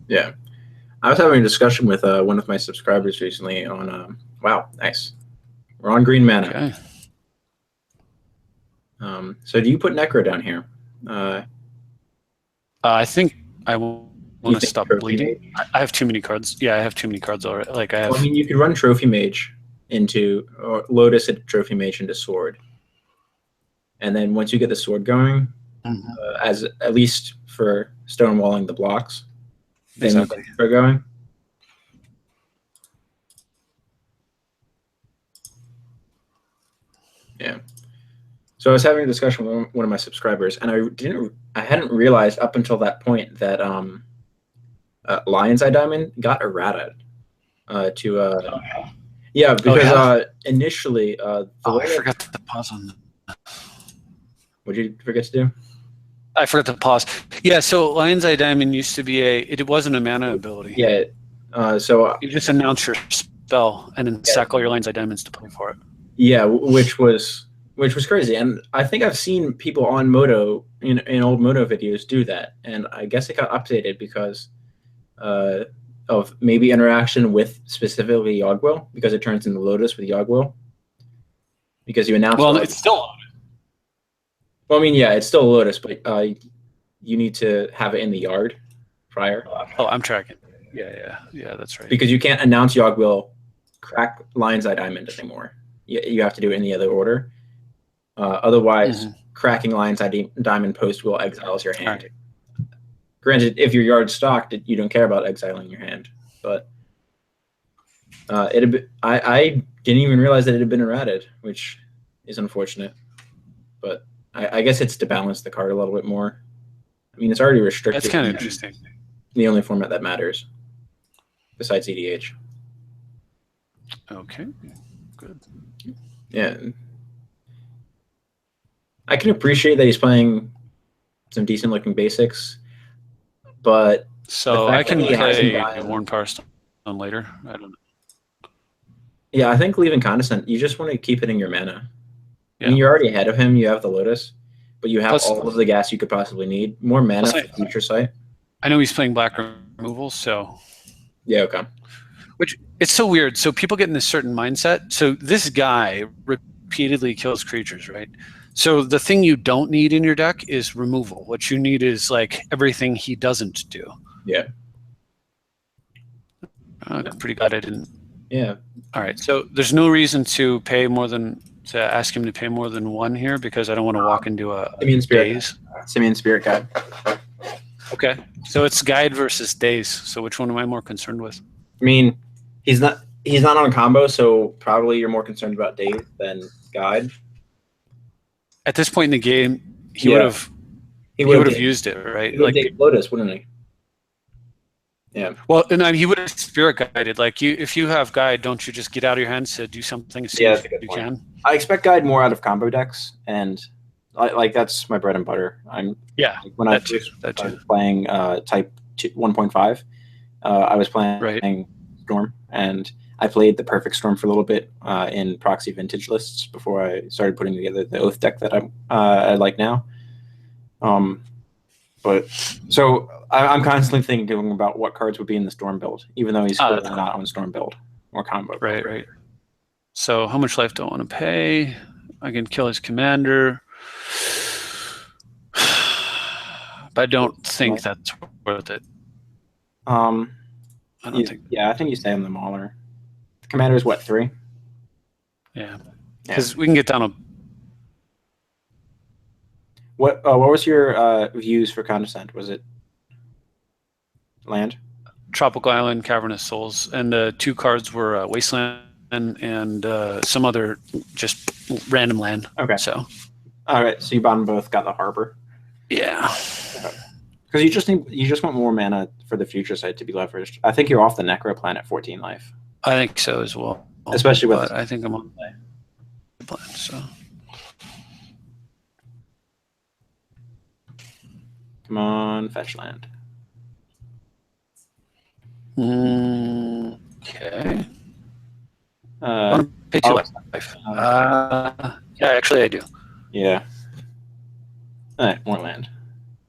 Yeah. I was having a discussion with one of my subscribers recently on, wow, nice. We're on green mana. Okay. So do you put Necro down here? I think I want to stop bleeding. I have too many cards. Yeah, I have too many cards already. Like I have. Well, I mean, you could run Trophy Mage into, or Lotus at Trophy Mage into Sword. And then once you get the Sword going, as at least for stonewalling the blocks, then you can start going. Yeah. So I was having a discussion with one of my subscribers, and I hadn't realized up until that point that Lion's Eye Diamond got errata yeah, because initially I forgot to pause on that. What did you forget to do? I forgot to pause. Yeah, so Lion's Eye Diamond used to be it wasn't a mana ability. Yeah. So you just announce your spell and then sack all your Lion's Eye Diamonds to play for it. Yeah, which was crazy, and I think I've seen people on Moto in old Moto videos do that, and I guess it got updated because of maybe interaction with specifically Yogwill, because it turns into Lotus with Yogwill. Because you announce. Well, it's still Lotus. Well, I mean, yeah, it's still Lotus, but you need to have it in the yard prior. Oh, I'm tracking. Yeah, that's right. Because you can't announce Yogwill, crack Lion's Eye Diamond anymore. You have to do it in the other order. Otherwise, cracking Lion's Eye Diamond post will exiles your hand. Right. Granted, if your yard's stocked, you don't care about exiling your hand. But I didn't even realize that it had been errated, which is unfortunate. But I guess it's to balance the card a little bit more. I mean, it's already restricted. That's kind of interesting. The only format that matters, besides EDH. Okay, good. Yeah. I can appreciate that he's playing some decent-looking basics, but... So I can play Worn Power Stone later. I don't know. Yeah, I think leaving Condescent, you just want to keep hitting your mana. Yeah. I mean, you're already ahead of him. You have the Lotus, but you have all of the gas you could possibly need. More mana for Future Sight. I know he's playing black removal, so... Yeah, okay. Which, it's so weird. So people get in this certain mindset. So this guy repeatedly kills creatures, right? So the thing you don't need in your deck is removal. What you need is like everything he doesn't do. Yeah. I'm pretty glad I didn't. Yeah. All right. So there's no reason to ask him to pay more than 1 here, because I don't want to walk into a daze. Simian Spirit Guide. Okay. So it's Guide versus Daze. So which one am I more concerned with? I mean, he's not on a combo, so probably you're more concerned about Daze than Guide. At this point in the game, he would have used it, right? He would have Lotus, wouldn't he? Yeah. Well, and he would have Spirit Guided. Like if you have Guide, don't you just get out of your hands to do something as soon as you can? I expect Guide more out of combo decks, and like that's my bread and butter. When I first started playing Type 1.5, I was playing Storm, and I played the Perfect Storm for a little bit in proxy vintage lists before I started putting together the Oath deck that I like now. But so I'm constantly thinking about what cards would be in the Storm build, even though he's clearly not on Storm build or combo. Right. So how much life do I want to pay? I can kill his commander. But I don't think that's worth it. I don't think. Yeah, I think you stay on the Mauler. The commander is what, 3? Yeah, because we can get down a. What was your views for Condescent? Was it land? Tropical Island, Cavernous Souls, and the 2 cards were Wasteland and some other just random land. Okay. So. All right. So you bought them both. Got the harbor. Yeah. Because you just want more mana for the future site to be leveraged. I think you're off the Necro plan at 14 life. I think so as well. Especially with. I think I'm on the plan. So. Come on, fetch land. Okay. Pay 2 life. Yeah, actually I do. Yeah. All right, more land.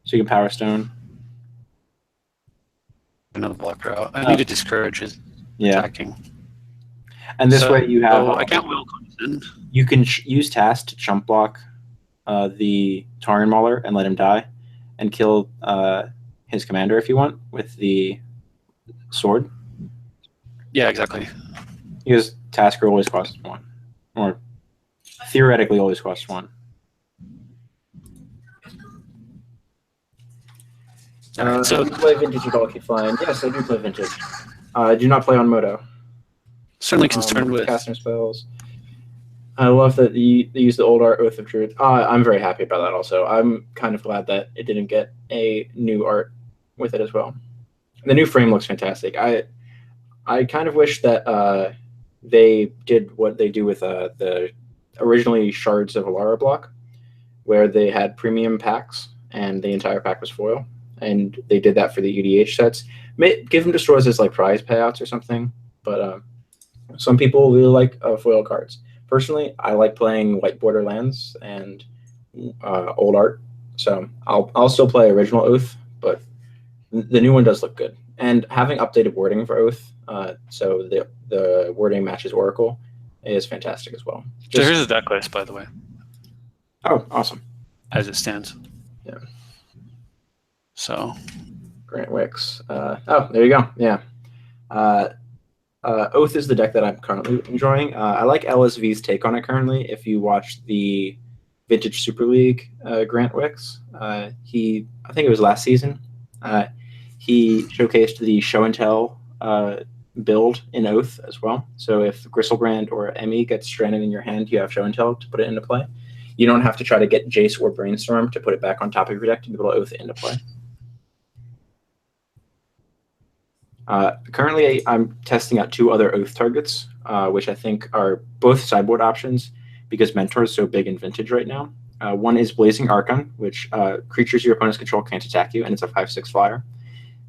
So you can Power Stone. Another blocker out. I need to discourage his attacking. And this way you have. I can't will Condescend. You can use Task to chump block the Tauren Mauler and let him die, and kill his commander if you want with the sword. Yeah, exactly. Because Tasker always costs 1, or theoretically always costs 1. So do you play Vintage at all, Keep Flying? Yes, I do play Vintage. I do not play on Moto. Certainly concerned with casting spells. I love that they use the old art Oath of Truth. I'm very happy about that also. I'm kind of glad that it didn't get a new art with it as well. The new frame looks fantastic. I kind of wish that they did what they do with the originally Shards of Alara block, where they had premium packs and the entire pack was foil. And they did that for the EDH sets. Give them destroys as like prize payouts or something. But some people really like foil cards. Personally, I like playing white border lands and old art. So I'll still play original Oath, but the new one does look good. And having updated wording for Oath, so the wording matches Oracle, is fantastic as well. So here's the deck list, by the way. Oh, awesome. As it stands. Yeah. So. Grant Wicks. Oh, there you go. Yeah. Oath is the deck that I'm currently enjoying. I like LSV's take on it currently. If you watch the Vintage Super League Grant Wicks, I think it was last season, he showcased the Show and Tell build in Oath as well. So if Gristlebrand or Emmy gets stranded in your hand, you have Show and Tell to put it into play. You don't have to try to get Jace or Brainstorm to put it back on top of your deck to be able to Oath it into play. Currently, I'm testing out 2 other Oath targets, which I think are both sideboard options because Mentor is so big in Vintage right now. One is Blazing Archon, which creatures your opponent's control can't attack you, and it's a 5/6 flyer.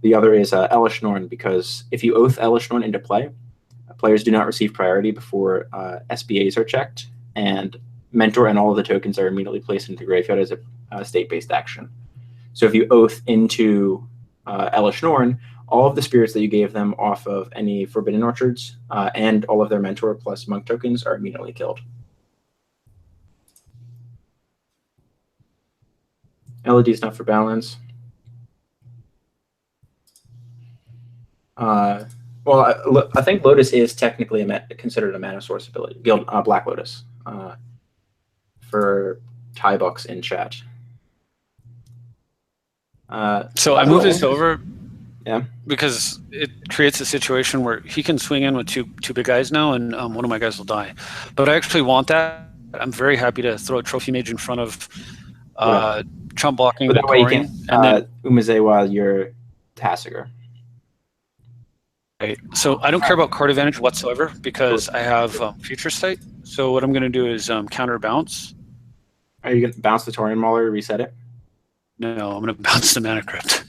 The other is Elesh Norn, because if you Oath Elesh Norn into play, players do not receive priority before SBAs are checked, and Mentor and all of the tokens are immediately placed into the graveyard as a state-based action. So if you Oath into Elesh Norn, all of the spirits that you gave them off of any Forbidden Orchards and all of their Mentor plus Monk tokens are immediately killed. LED is not for balance. Well, I think Lotus is technically considered a mana source ability. Guild Black Lotus for Thai bucks in chat. So I moved this over. Yeah. Because it creates a situation where he can swing in with two big guys now, and one of my guys will die. But I actually want that. I'm very happy to throw a Trophy Mage in front of Trump blocking the way you can and then Umaze while you're Tassiger. Right. So I don't care about card advantage whatsoever because I have Future Sight. So what I'm going to do is counter bounce. Are you going to bounce the Tauren Mauler, reset it? No, I'm going to bounce the Mana Crypt.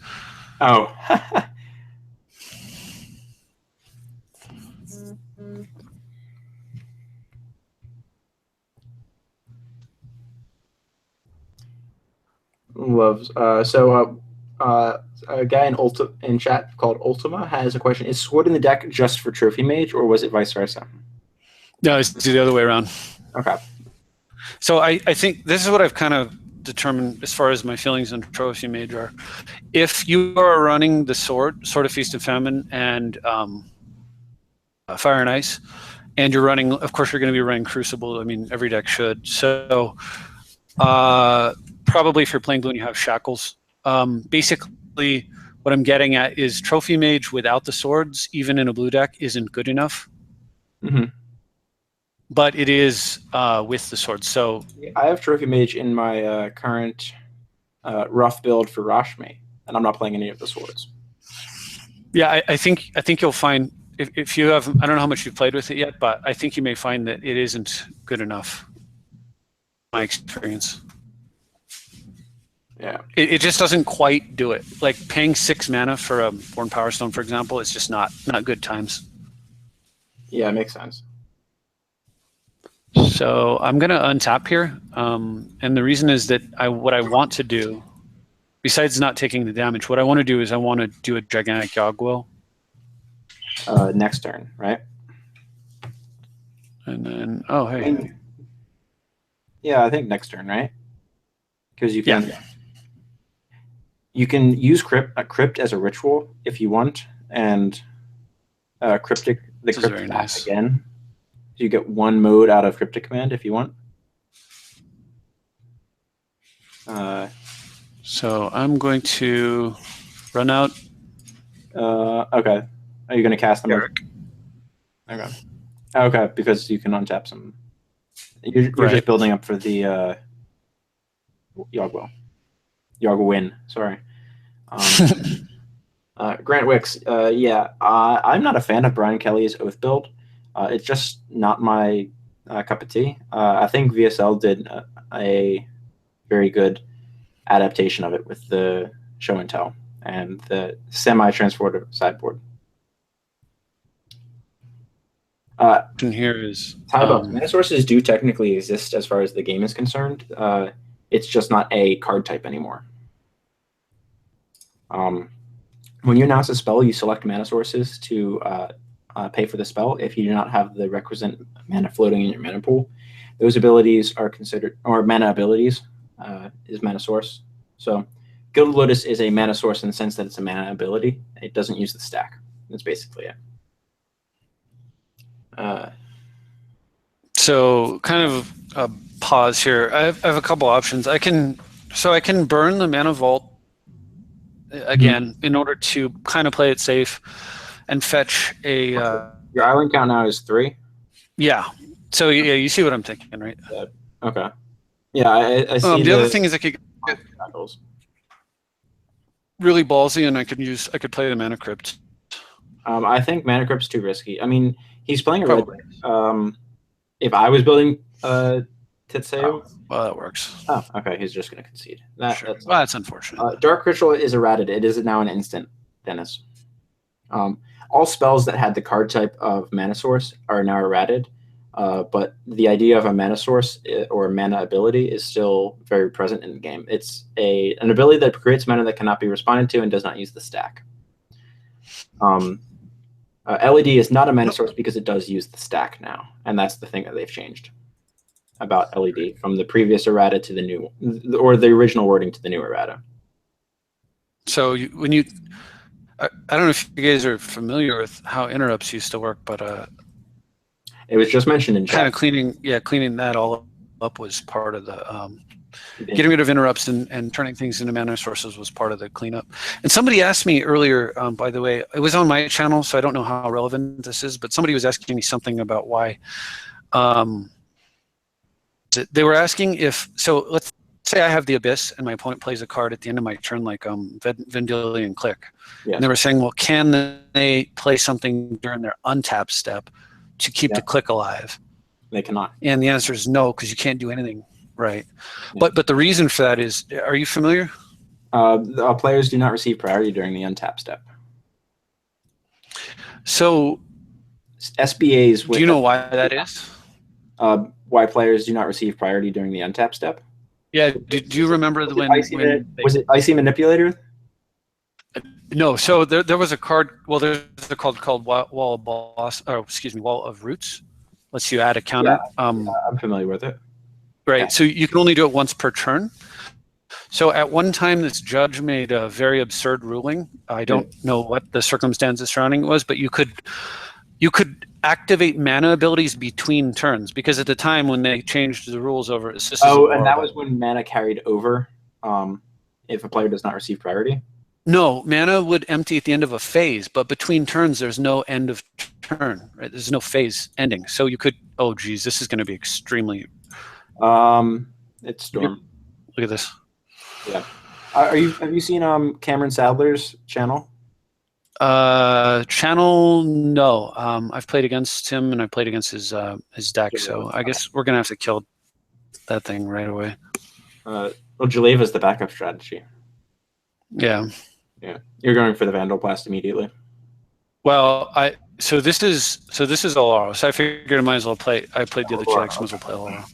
Oh. Loves. A guy in chat called Ultima has a question. Is Sword in the deck just for Trophy Mage, or was it vice versa? No, it's the other way around. Okay. So I think this is what I've kind of determined as far as my feelings on Trophy Mage are. If you are running the Sword of Feast and Famine, and Fire and Ice, and you're running, of course, you're going to be running Crucible. I mean, every deck should. So probably if you're playing blue and you have Shackles, basically what I'm getting at is Trophy Mage without the swords, even in a blue deck, isn't good enough. Mm-hmm. But it is with the swords. So I have Trophy Mage in my current rough build for Rashmi, and I'm not playing any of the swords. Yeah, I think you'll find if you have, I don't know how much you've played with it yet, but I think you may find that it isn't good enough. My experience. Yeah. It just doesn't quite do it. Like paying 6 mana for a Born Power Stone, for example, it's just not good times. Yeah, it makes sense. So I'm going to untap here. And the reason is that what I want to do, besides not taking the damage, what I want to do is I want to do a Gigantic Yogwell. Next turn, right? And then, oh, hey. Yeah, I think next turn, right? Because you can you can use crypt as a ritual if you want, and cryptic very nice. again. So you get 1 mode out of Cryptic Command if you want. So I'm going to run out. Okay. Are you going to cast them? Eric. Okay. Okay, because you can untap some. You're just building up for the Yogwell. Yogwin, sorry. Grant Wicks, yeah, I'm not a fan of Brian Kelly's Oath build. It's just not my cup of tea. I think VSL did a very good adaptation of it with the show and tell and the semi-transportive sideboard. Here is mana sources do technically exist as far as the game is concerned. It's just not a card type anymore. When you announce a spell, you select mana sources to pay for the spell. If you do not have the requisite mana floating in your mana pool, those abilities are considered, or mana abilities is mana source. So Gilded Lotus is a mana source in the sense that it's a mana ability. It doesn't use the stack. That's basically it. So kind of a pause here. I have a couple options. I can burn the Mana Vault again in order to kind of play it safe and fetch a. Your island count now is 3. Yeah. So yeah, you see what I'm thinking, right? Okay. Yeah, I see. The other thing is I could get really ballsy, and I could play the Mana Crypt. I think Mana Crypt's too risky. I mean, he's playing a red. If I was building Titseo, well, that works. Oh, okay. He's just going to concede. Sure. That's unfortunate. Dark Ritual is errated. It is now an instant, Dennis. All spells that had the card type of mana source are now errated, but the idea of a mana source or mana ability is still very present in the game. It's an ability that creates mana that cannot be responded to and does not use the stack. LED is not a mana source because it does use the stack now, and that's the thing that they've changed about LED from the previous errata to the new, or the original wording to the new errata. So when you, I don't know if you guys are familiar with how interrupts used to work, but it was just mentioned in chat. Kind of cleaning that all up was part of the getting rid of interrupts and turning things into mana sources was part of the cleanup. And somebody asked me earlier, by the way, it was on my channel, so I don't know how relevant this is, but somebody was asking me something about why. They were asking if, so let's say I have the Abyss and my opponent plays a card at the end of my turn, like Vendilion Click. Yeah. And they were saying, well, can they play something during their untap step to keep the click alive? They cannot. And the answer is no, because you can't do anything. Right. Yeah. But the reason for that is, are you familiar? Players do not receive priority during the untap step. So SBAs. Do you know why that is? Why players do not receive priority during the untap step? Yeah. Do you remember was it Icy Manipulator? No. So there was a card. Well, there's a card called Wall of Boss. Or excuse me, Wall of Roots. Lets you add a counter. I'm familiar with it. Right. Yeah. So you can only do it once per turn. So at one time, this judge made a very absurd ruling. I don't know what the circumstances surrounding it was, but you could activate mana abilities between turns, because at the time when they changed the rules over, this is and that was when mana carried over. If a player does not receive priority. No, mana would empty at the end of a phase, but between turns, there's no end of turn. Right? There's no phase ending. So you could. Oh, geez, this is going to be extremely. It's Storm. Look at this. Yeah. Have you seen Cameron Sadler's channel? Channel, no. I've played against him and I played against his deck. So I guess we're gonna have to kill that thing right away. Well, Jaleva's the backup strategy. Yeah. Yeah. You're going for the Vandal Blast immediately. Well, so this is Alara. So I figured I might as well play. I played the other two decks, might as well play Alara.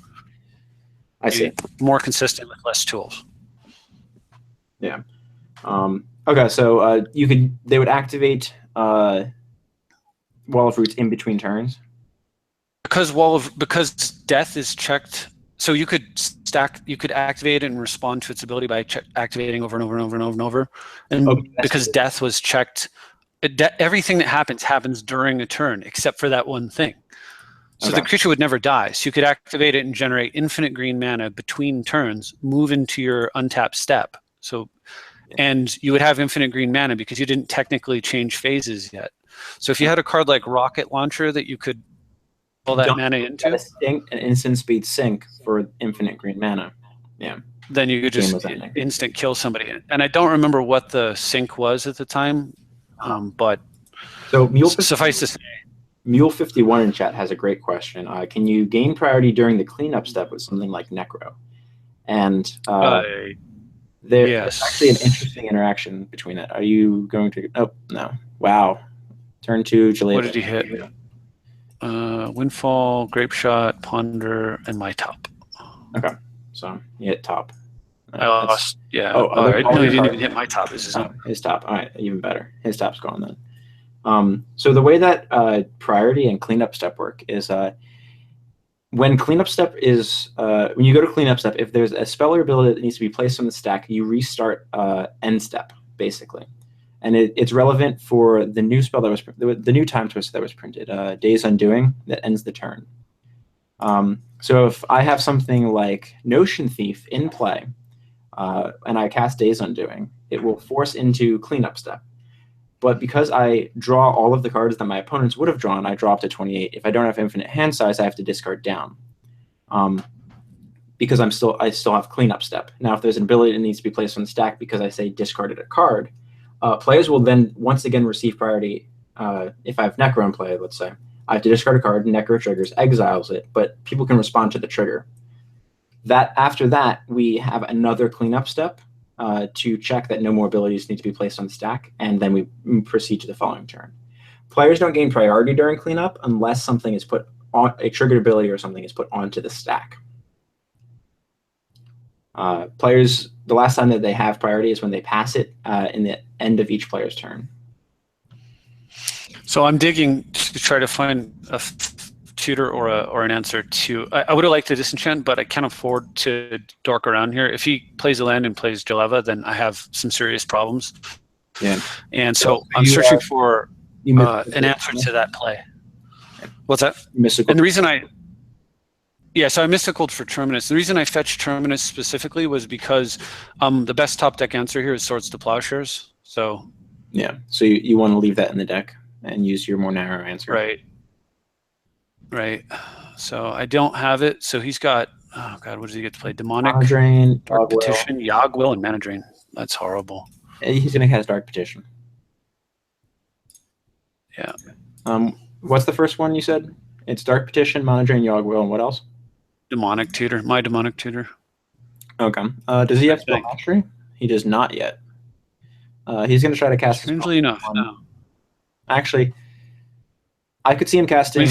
I see. More consistent with less tools. Yeah. Okay, so they would activate Wall of Roots in between turns. Because death is checked, so you could activate it and respond to its ability by activating over and over and over and over and over. And because death was checked, everything that happens during a turn except for that one thing. So the creature would never die. So you could activate it and generate infinite green mana between turns, move into your untapped step. So, and you would have infinite green mana because you didn't technically change phases yet. So if you had a card like Rocket Launcher that you could pull that mana into, an instant speed sync for infinite green mana. Yeah. Then you could just instant kill somebody. And I don't remember what the sync was at the time, but so suffice to say. Mule51 in chat has a great question. Can you gain priority during the cleanup step with something like Necro? And there's actually an interesting interaction between it. Are you going to? Oh, no. Wow. Turn to Jaleva. What did he hit? Windfall, Grape Shot, Ponder, and my top. Okay. So he hit top. I lost. Yeah. Oh, all right. No, he didn't even hit my top. This is his top. All right. Even better. His top's gone then. So the way that priority and cleanup step work is when cleanup step is when you go to cleanup step, if there's a spell or ability that needs to be placed on the stack, you restart end step basically, and it's relevant for the new spell that was the new time twist that was printed, Days Undoing, that ends the turn. So if I have something like Notion Thief in play, and I cast Days Undoing, it will force into cleanup step. But because I draw all of the cards that my opponents would have drawn, I draw up to 28. If I don't have infinite hand size, I have to discard down. Because I still have cleanup step. Now, if there's an ability that needs to be placed on the stack because I say discarded a card, players will then once again receive priority. If I have Necro in play, let's say, I have to discard a card, Necro triggers, exiles it, but people can respond to the trigger. After that, we have another cleanup step. To check that no more abilities need to be placed on the stack, and then we proceed to the following turn. Players don't gain priority during cleanup unless something is put on a triggered ability or something is put onto the stack. Players, the last time that they have priority is when they pass it in the end of each player's turn. So I'm digging to try to find a tutor or an answer to. I would have liked to disenchant, but I can't afford to dork around here. If he plays a land and plays Jaleva, then I have some serious problems. Yeah. And so I'm searching for an answer to that play. What's that? Mystical. And the reason I mysticaled for Terminus. The reason I fetched Terminus specifically was because the best top deck answer here is Swords to Plowshares. So yeah. So you want to leave that in the deck and use your more narrow answer. Right. So I don't have it. So he's got, oh God, what does he get to play? Demonic, Mana Drain, Dark Petition, Yogg-Will, and Mana Drain. That's horrible. He's going to cast Dark Petition. Yeah. What's the first one you said? It's Dark Petition, Mana Drain, Yogg-Will, and what else? Demonic Tutor. My Demonic Tutor. Okay. Does he have Spell Mastery? He does not yet. He's going to try to cast. Strangely enough, no. Actually, I could see him casting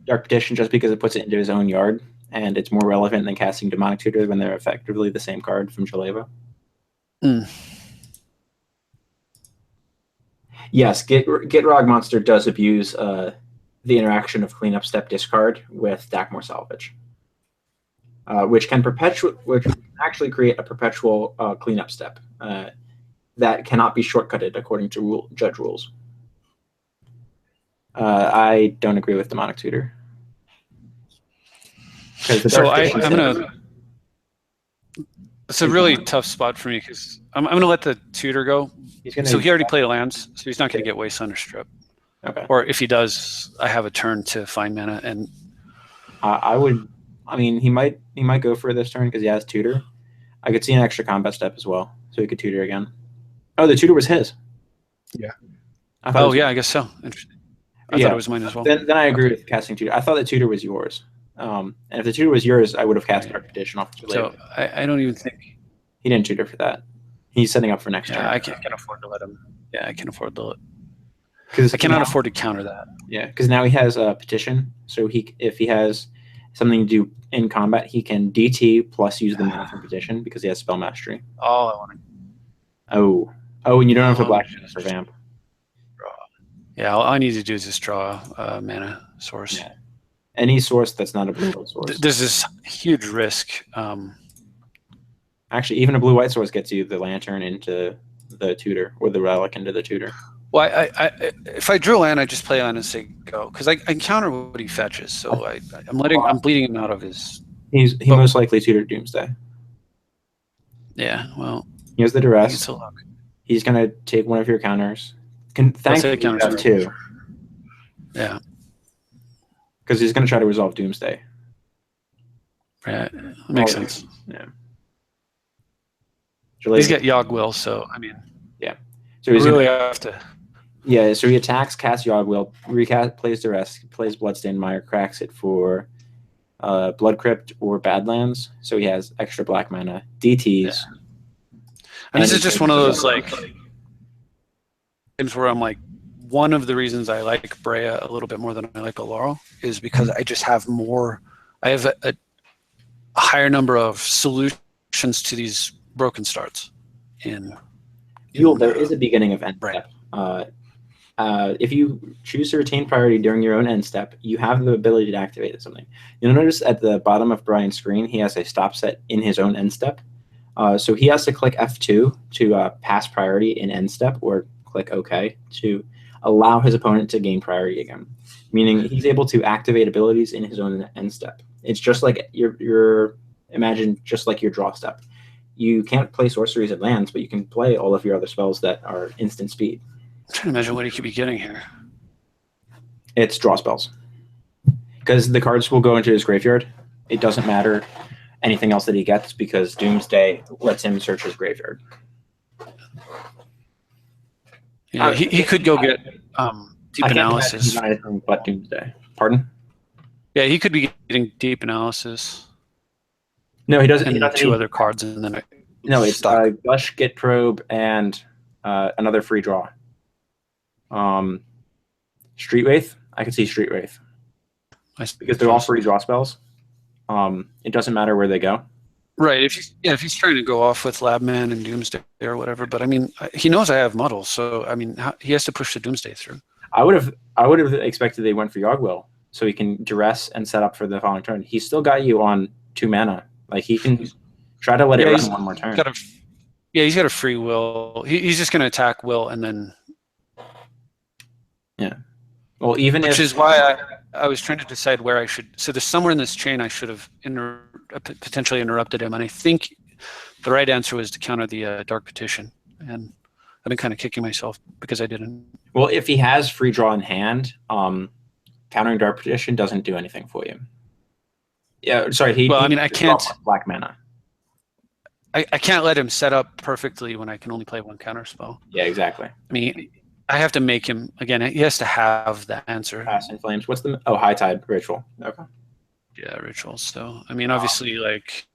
Dark Petition just because it puts it into his own yard, and it's more relevant than casting Demonic Tutor when they're effectively the same card from Jaleva. Yes, Gitrog Monster does abuse the interaction of Cleanup Step Discard with Dakmor Salvage. which can actually create a perpetual cleanup step that cannot be shortcutted according to judge rules. I don't agree with demonic tutor. So I'm gonna. It's a really tough spot for me because I'm gonna let the tutor go. So he already played lands, so he's not gonna get Waste Under Strip. Okay. Or if he does, I have a turn to find mana, and I would. I mean, he might go for this turn because he has tutor. I could see an extra combat step as well, so he could tutor again. Oh, the tutor was his. Yeah. I guess so. Interesting. I thought it was mine as well. Then I agree with casting tutor. I thought the tutor was yours. And if the tutor was yours, I would have cast Dark Petition off. So I don't even think he didn't tutor for that. He's setting up for next turn. I can't afford to let him. Yeah, I can afford to let. Because I cannot afford to counter that. Yeah, because now he has a petition. So if he has something to do in combat, he can DT plus use the mana from petition because he has spell mastery. Oh, I want to. Oh, and you don't have a black for vamp. Yeah, all I need to do is just draw a mana source. Yeah. Any source that's not a blue-white source. There's this huge risk. Actually, even a blue-white source gets you the lantern into the tutor or the relic into the tutor. Well, if I drew a land, I just play on and say go because I counter what he fetches. So I'm bleeding him out of his. He most likely tutored Doomsday. Yeah, well, he has the duress. He's gonna take one of your counters. Thankfully, you have two. Yeah. Because he's going to try to resolve Doomsday. Right. That makes sense. Yeah. He's got Yogg-Will, so, I mean... Yeah. So he's really have to... Yeah, so he attacks, casts Yogg-Will, plays Duress, plays Bloodstained Mire, cracks it for Blood Crypt or Badlands, so he has extra black mana, DTs. Yeah. And this is just one of those, like, games where I'm like, one of the reasons I like Brea a little bit more than I like Laurel is because I just have more. I have a higher number of solutions to these broken starts. There is a beginning of end step. If you choose to retain priority during your own end step, you have the ability to activate something. You'll notice at the bottom of Brian's screen, he has a stop set in his own end step. So he has to click F2 to pass priority in end step or click OK to allow his opponent to gain priority again, meaning he's able to activate abilities in his own end step. It's just like imagine just like your draw step. You can't play sorceries and lands, but you can play all of your other spells that are instant speed. I'm trying to imagine what he could be getting here. It's draw spells. Because the cards will go into his graveyard. It doesn't matter anything else that he gets because Doomsday lets him search his graveyard. Yeah, he could go get deep analysis. But Doomsday. Pardon? Yeah, he could be getting deep analysis. No, he doesn't. And two other cards, and then it's Gush, Get Probe, and another free draw. Street Wraith. I can see Street Wraith because they're all free draw spells. It doesn't matter where they go. Right. If he's trying to go off with Labman and Doomsday or whatever, but I mean, he knows I have Muddle, so I mean, he has to push the Doomsday through. I would have expected they went for Yogg-Will, so he can duress and set up for the following turn. He's still got you on 2 mana. Like he can try to let it run one more turn. He's got a free will. He's just going to attack Will and then. Yeah. Well, which is why I was trying to decide where I should. So there's somewhere in this chain I should have potentially interrupted him, and I think the right answer was to counter the Dark Petition, and I've been kind of kicking myself because I didn't. Well, if he has free draw in hand, countering Dark Petition doesn't do anything for you. Yeah, sorry. I can't black mana. I can't let him set up perfectly when I can only play one counter spell. Yeah, exactly. I mean, I have to make him again. He has to have the answer. Pass in Flames. What's the High Tide Ritual? Okay. Yeah, ritual. So I mean, obviously, like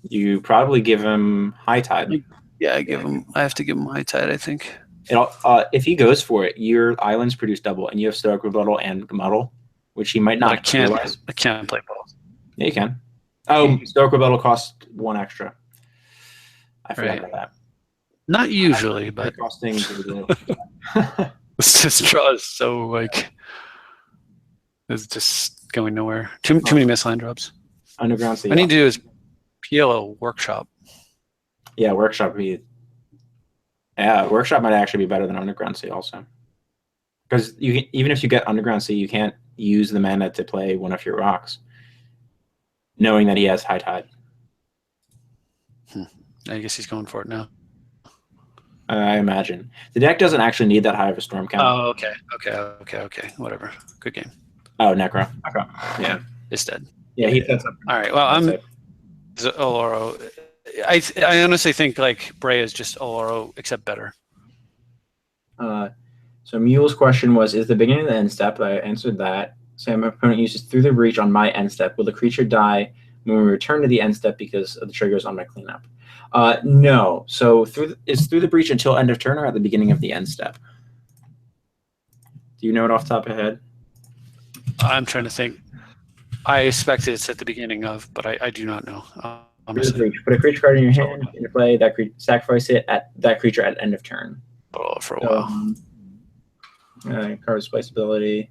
you probably give him High Tide. Yeah, I have to give him High Tide. I think. If he goes for it, your islands produce double, and you have Stoic Rebuttal and Muddle, which he might not. I can't play both. Yeah, you can. Oh, Stoic Rebuttal costs 1 extra. I forgot about that. Not usually, but costing. This draw is so like it's just going nowhere. Too many misline drops. Underground Sea. What I need to do is PLO Workshop. Yeah, Workshop Workshop might actually be better than Underground Sea also. Because even if you get Underground Sea, you can't use the mana to play one of your rocks, knowing that he has High Tide. I guess he's going for it now. I imagine. The deck doesn't actually need that high of a storm count. Oh, okay. Whatever. Good game. Oh, Necro. Okay. Yeah. It's dead. Yeah, he sets up. All right. Well, I'm Oloro. I honestly think like Brea is just Oloro, except better. So Mule's question was, is the beginning of the end step? I answered that. Say my opponent uses Through the Breach on my end step. Will the creature die when we return to the end step because of the triggers on my cleanup? No. So is Through the Breach until end of turn or at the beginning of the end step? Do you know it off the top of your head? I'm trying to think. I expect it's at the beginning of, but I do not know. Put a creature card in your hand, into play, sacrifice it at that creature at end of turn. Oh, for a while. Card displaceability.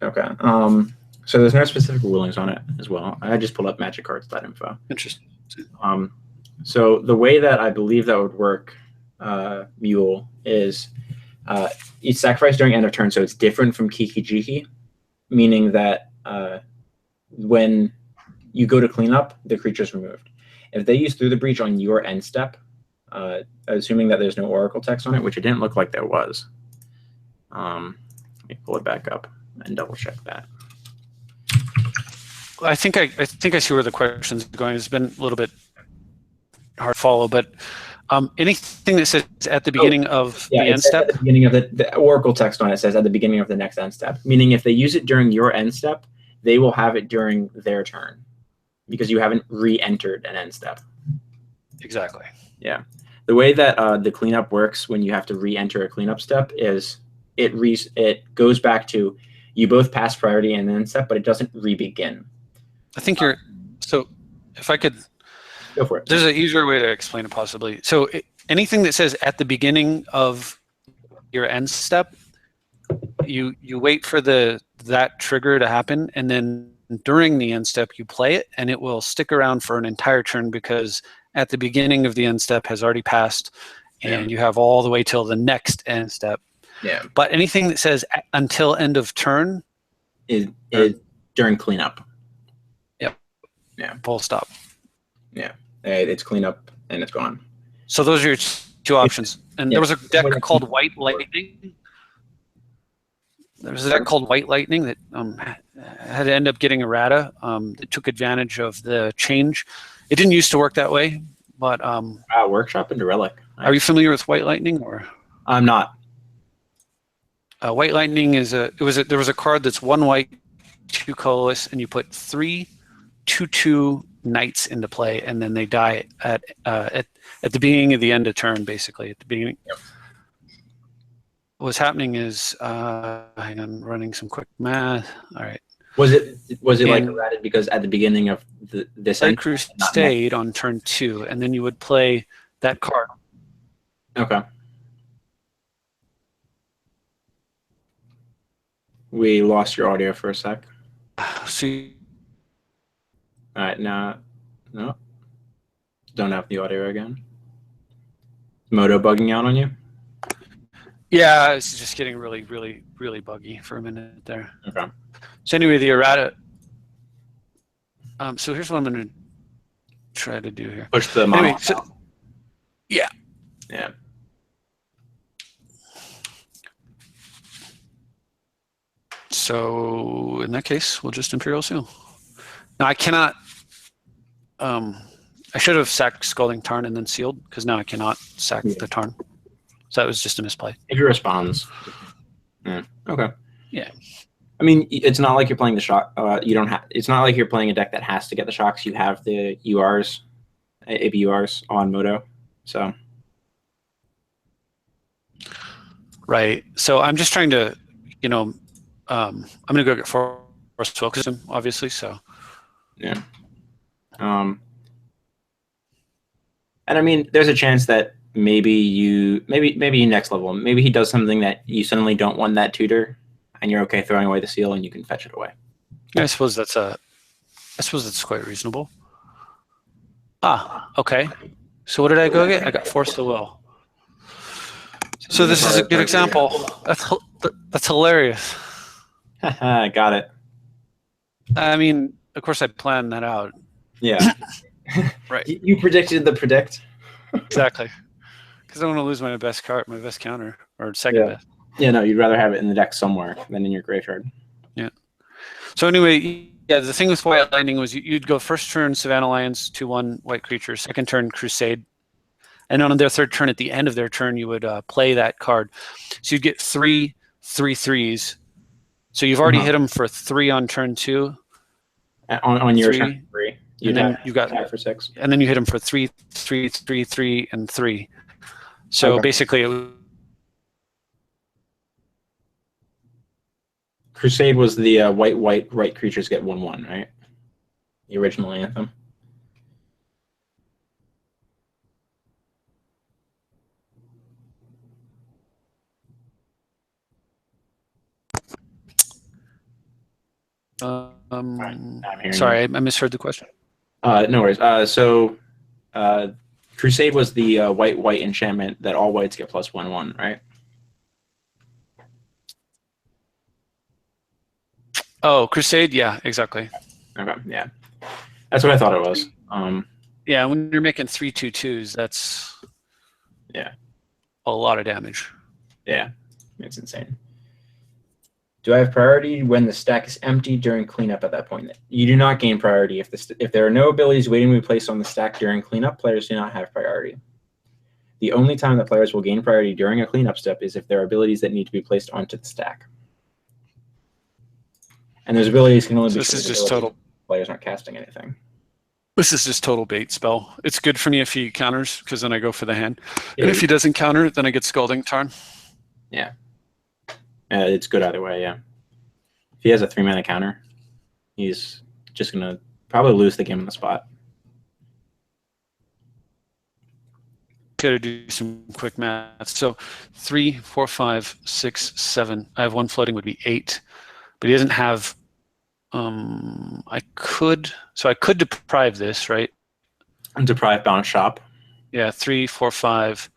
Okay. So there's no specific rulings on it as well. I just pulled up magiccards.info. Interesting. So the way that I believe that would work, Mule, is you sacrifice during end of turn, so it's different from Kiki Jiki, meaning that when you go to clean up, the creature's removed. If they use Through the Breach on your end step, assuming that there's no Oracle text on it, which it didn't look like there was, let me pull it back up and double check that. I think I see where the question's going. It's been a little bit hard to follow, but anything that says at the beginning of the end step? At the beginning of the Oracle text on it says at the beginning of the next end step, meaning if they use it during your end step, they will have it during their turn because you haven't re-entered an end step. Exactly. Yeah. The way that the cleanup works when you have to re-enter a cleanup step is it goes back to you both pass priority and end step, but it doesn't re-begin. I think you're so. If I could go for it. There's an easier way to explain it possibly. So anything that says at the beginning of your end step, you wait for that trigger to happen, and then during the end step you play it, and it will stick around for an entire turn because at the beginning of the end step has already passed, and you have all the way till the next end step. Yeah. But anything that says until end of turn is during cleanup. Yep. Yeah. Full stop. Yeah. It's cleanup and it's gone. So those are your two options. And there was a deck called White Lightning. There was a deck called White Lightning that had to end up getting errata. That took advantage of the change. It didn't used to work that way, but Workshop into Relic. Are you familiar with White Lightning, or? I'm not. White Lightning is there was a card that's 1 white, 2 colorless, and you put 3 2/2 knights into play, and then they die at the beginning of the end of turn, basically at the beginning. Yep. What's happening is hang on, running some quick math. All right. Was it like errated because at the beginning of this Red Crusade on turn 2, and then you would play that card. Okay. We lost your audio for a sec. See. All right, now, no. Don't have the audio again. Moto bugging out on you? Yeah, it's just getting really, really, really buggy for a minute there. Okay. So anyway, the errata. So here's what I'm going to try to do here. Push the anyway, so, yeah. Yeah. So in that case, we'll just Imperial Seal. Now I cannot. I should have sacked Scalding Tarn and then sealed, because now I cannot sack the Tarn. So that was just a misplay. If he responds. Yeah. Okay. Yeah. I mean, it's not like you're playing the shock. You don't have. It's not like you're playing a deck that has to get the shocks. You have the URs, ABURs on Moto, so. Right. So I'm just trying to, I'm going to go get Force Focus him, obviously. So. Yeah. And I mean, there's a chance that maybe next level, maybe he does something that you suddenly don't want that tutor, and you're okay throwing away the seal, and you can fetch it away. I suppose that's quite reasonable. Ah, okay. So what did I go get? I got Force the Will. So this is a good example. That's hilarious. Got it. I mean, of course, I planned that out. Yeah. Right. You predicted the predict. Exactly. Because I don't want to lose my best card, my best counter, or second best. Yeah, no, you'd rather have it in the deck somewhere than in your graveyard. Yeah. So anyway, yeah, the thing with White Lightning was you'd go first turn Savannah Lions, 2/1 white creature, second turn Crusade, and on their third turn, at the end of their turn, you would play that card. So you'd get 3 3/3s. So you've already hit them for 3 on turn 2. On your turn 3. And then you got 5 for 6. And then you hit them for 3, 3, 3, 3, and 3. So basically, it was Crusade was the white creatures get 1/1, right? The original anthem. Sorry, I misheard the question. No worries. So Crusade was the white enchantment that all whites get +1/1, right? Oh, Crusade? Yeah, exactly. Okay, yeah. That's what I thought it was. Yeah, when you're making 3/2/2s, that's a lot of damage. Yeah, it's insane. Do I have priority when the stack is empty during cleanup at that point? You do not gain priority. If there are no abilities waiting to be placed on the stack during cleanup, players do not have priority. The only time that players will gain priority during a cleanup step is if there are abilities that need to be placed onto the stack. And those abilities can only be this is just total. Players aren't casting anything. This is just total bait spell. It's good for me if he counters, because then I go for the hand. And if he doesn't counter, then I get Scalding Tarn. Yeah. It's good either way, yeah. If he has a 3-mana counter, he's just going to probably lose the game on the spot. Gotta do some quick math. So 3, 4, 5, 6, 7. I have 1 floating, would be 8. But he doesn't have... I could deprive this, right? And deprive Bounce Shop. Yeah, 3, 4, 5.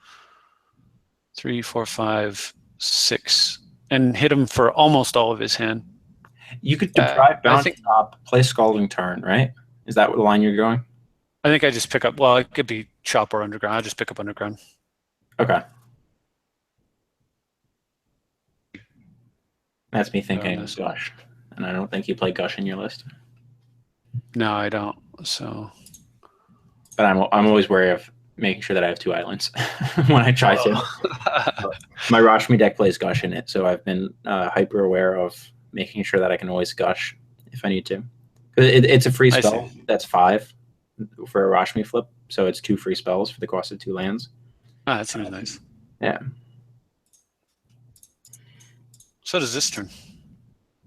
3, 4, 5, 6. And hit him for almost all of his hand. You could deprive Bounce Shop, play Scalding Tarn, right? Is that the line you're going? I think I just pick up... Well, it could be Chop or Underground. I'll just pick up Underground. Okay. That's me thinking Gush. And I don't think you play Gush in your list. No, I don't. So... But I'm always wary of making sure that I have 2 islands when I try to. My Rashmi deck plays Gush in it, so I've been hyper aware of making sure that I can always Gush if I need to. It's a free spell that's 5 for a Rashmi flip, so it's 2 free spells for the cost of 2 lands. Ah, that seems nice. Yeah. So does this turn.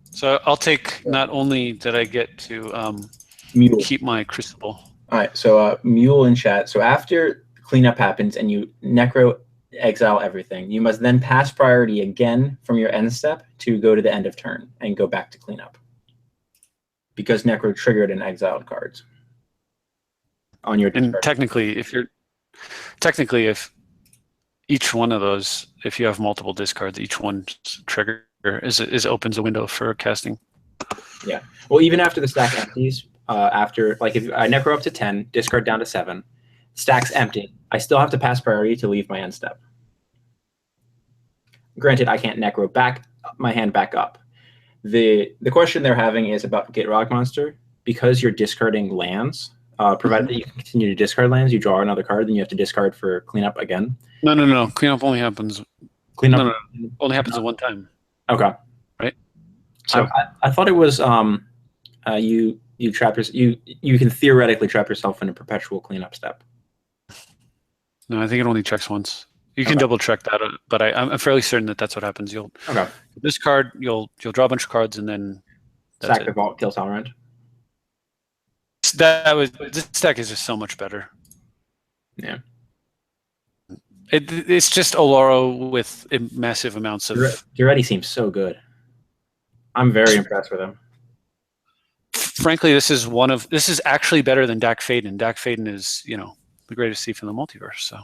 So I'll take, not only did I get to keep my Crucible. All right, so Mule in chat. So after cleanup happens and you Necro exile everything, you must then pass priority again from your end step to go to the end of turn and go back to cleanup. Because Necro triggered and exiled cards on your discard. And technically, if each one of those, if you have multiple discards, each one's trigger is opens a window for casting. Yeah. Well, even after the stack empties, after like if I Necro up to 10, discard down to 7, stack's empty, I still have to pass priority to leave my end step. Granted, I can't Necro back my hand back up. The question they're having is about Get Rock Monster. Because you're discarding lands, provided that you can continue to discard lands, you draw another card, then you have to discard for cleanup again. No. Cleanup only happens. Cleanup No. Only happens at one time. Okay. Right. So I thought it was you trap you can theoretically trap yourself in a perpetual cleanup step. No, I think it only checks once. You can double check that, but I'm fairly certain that that's what happens. You'll discard, you'll draw a bunch of cards, and then sack the vault, kill Talrand. This deck is just so much better. Yeah. It's just Oloro with massive amounts of... Duretti seems so good. I'm very impressed with him. frankly, this is actually better than Dak Faden. Dak Faden is, you know, the greatest thief in the multiverse. So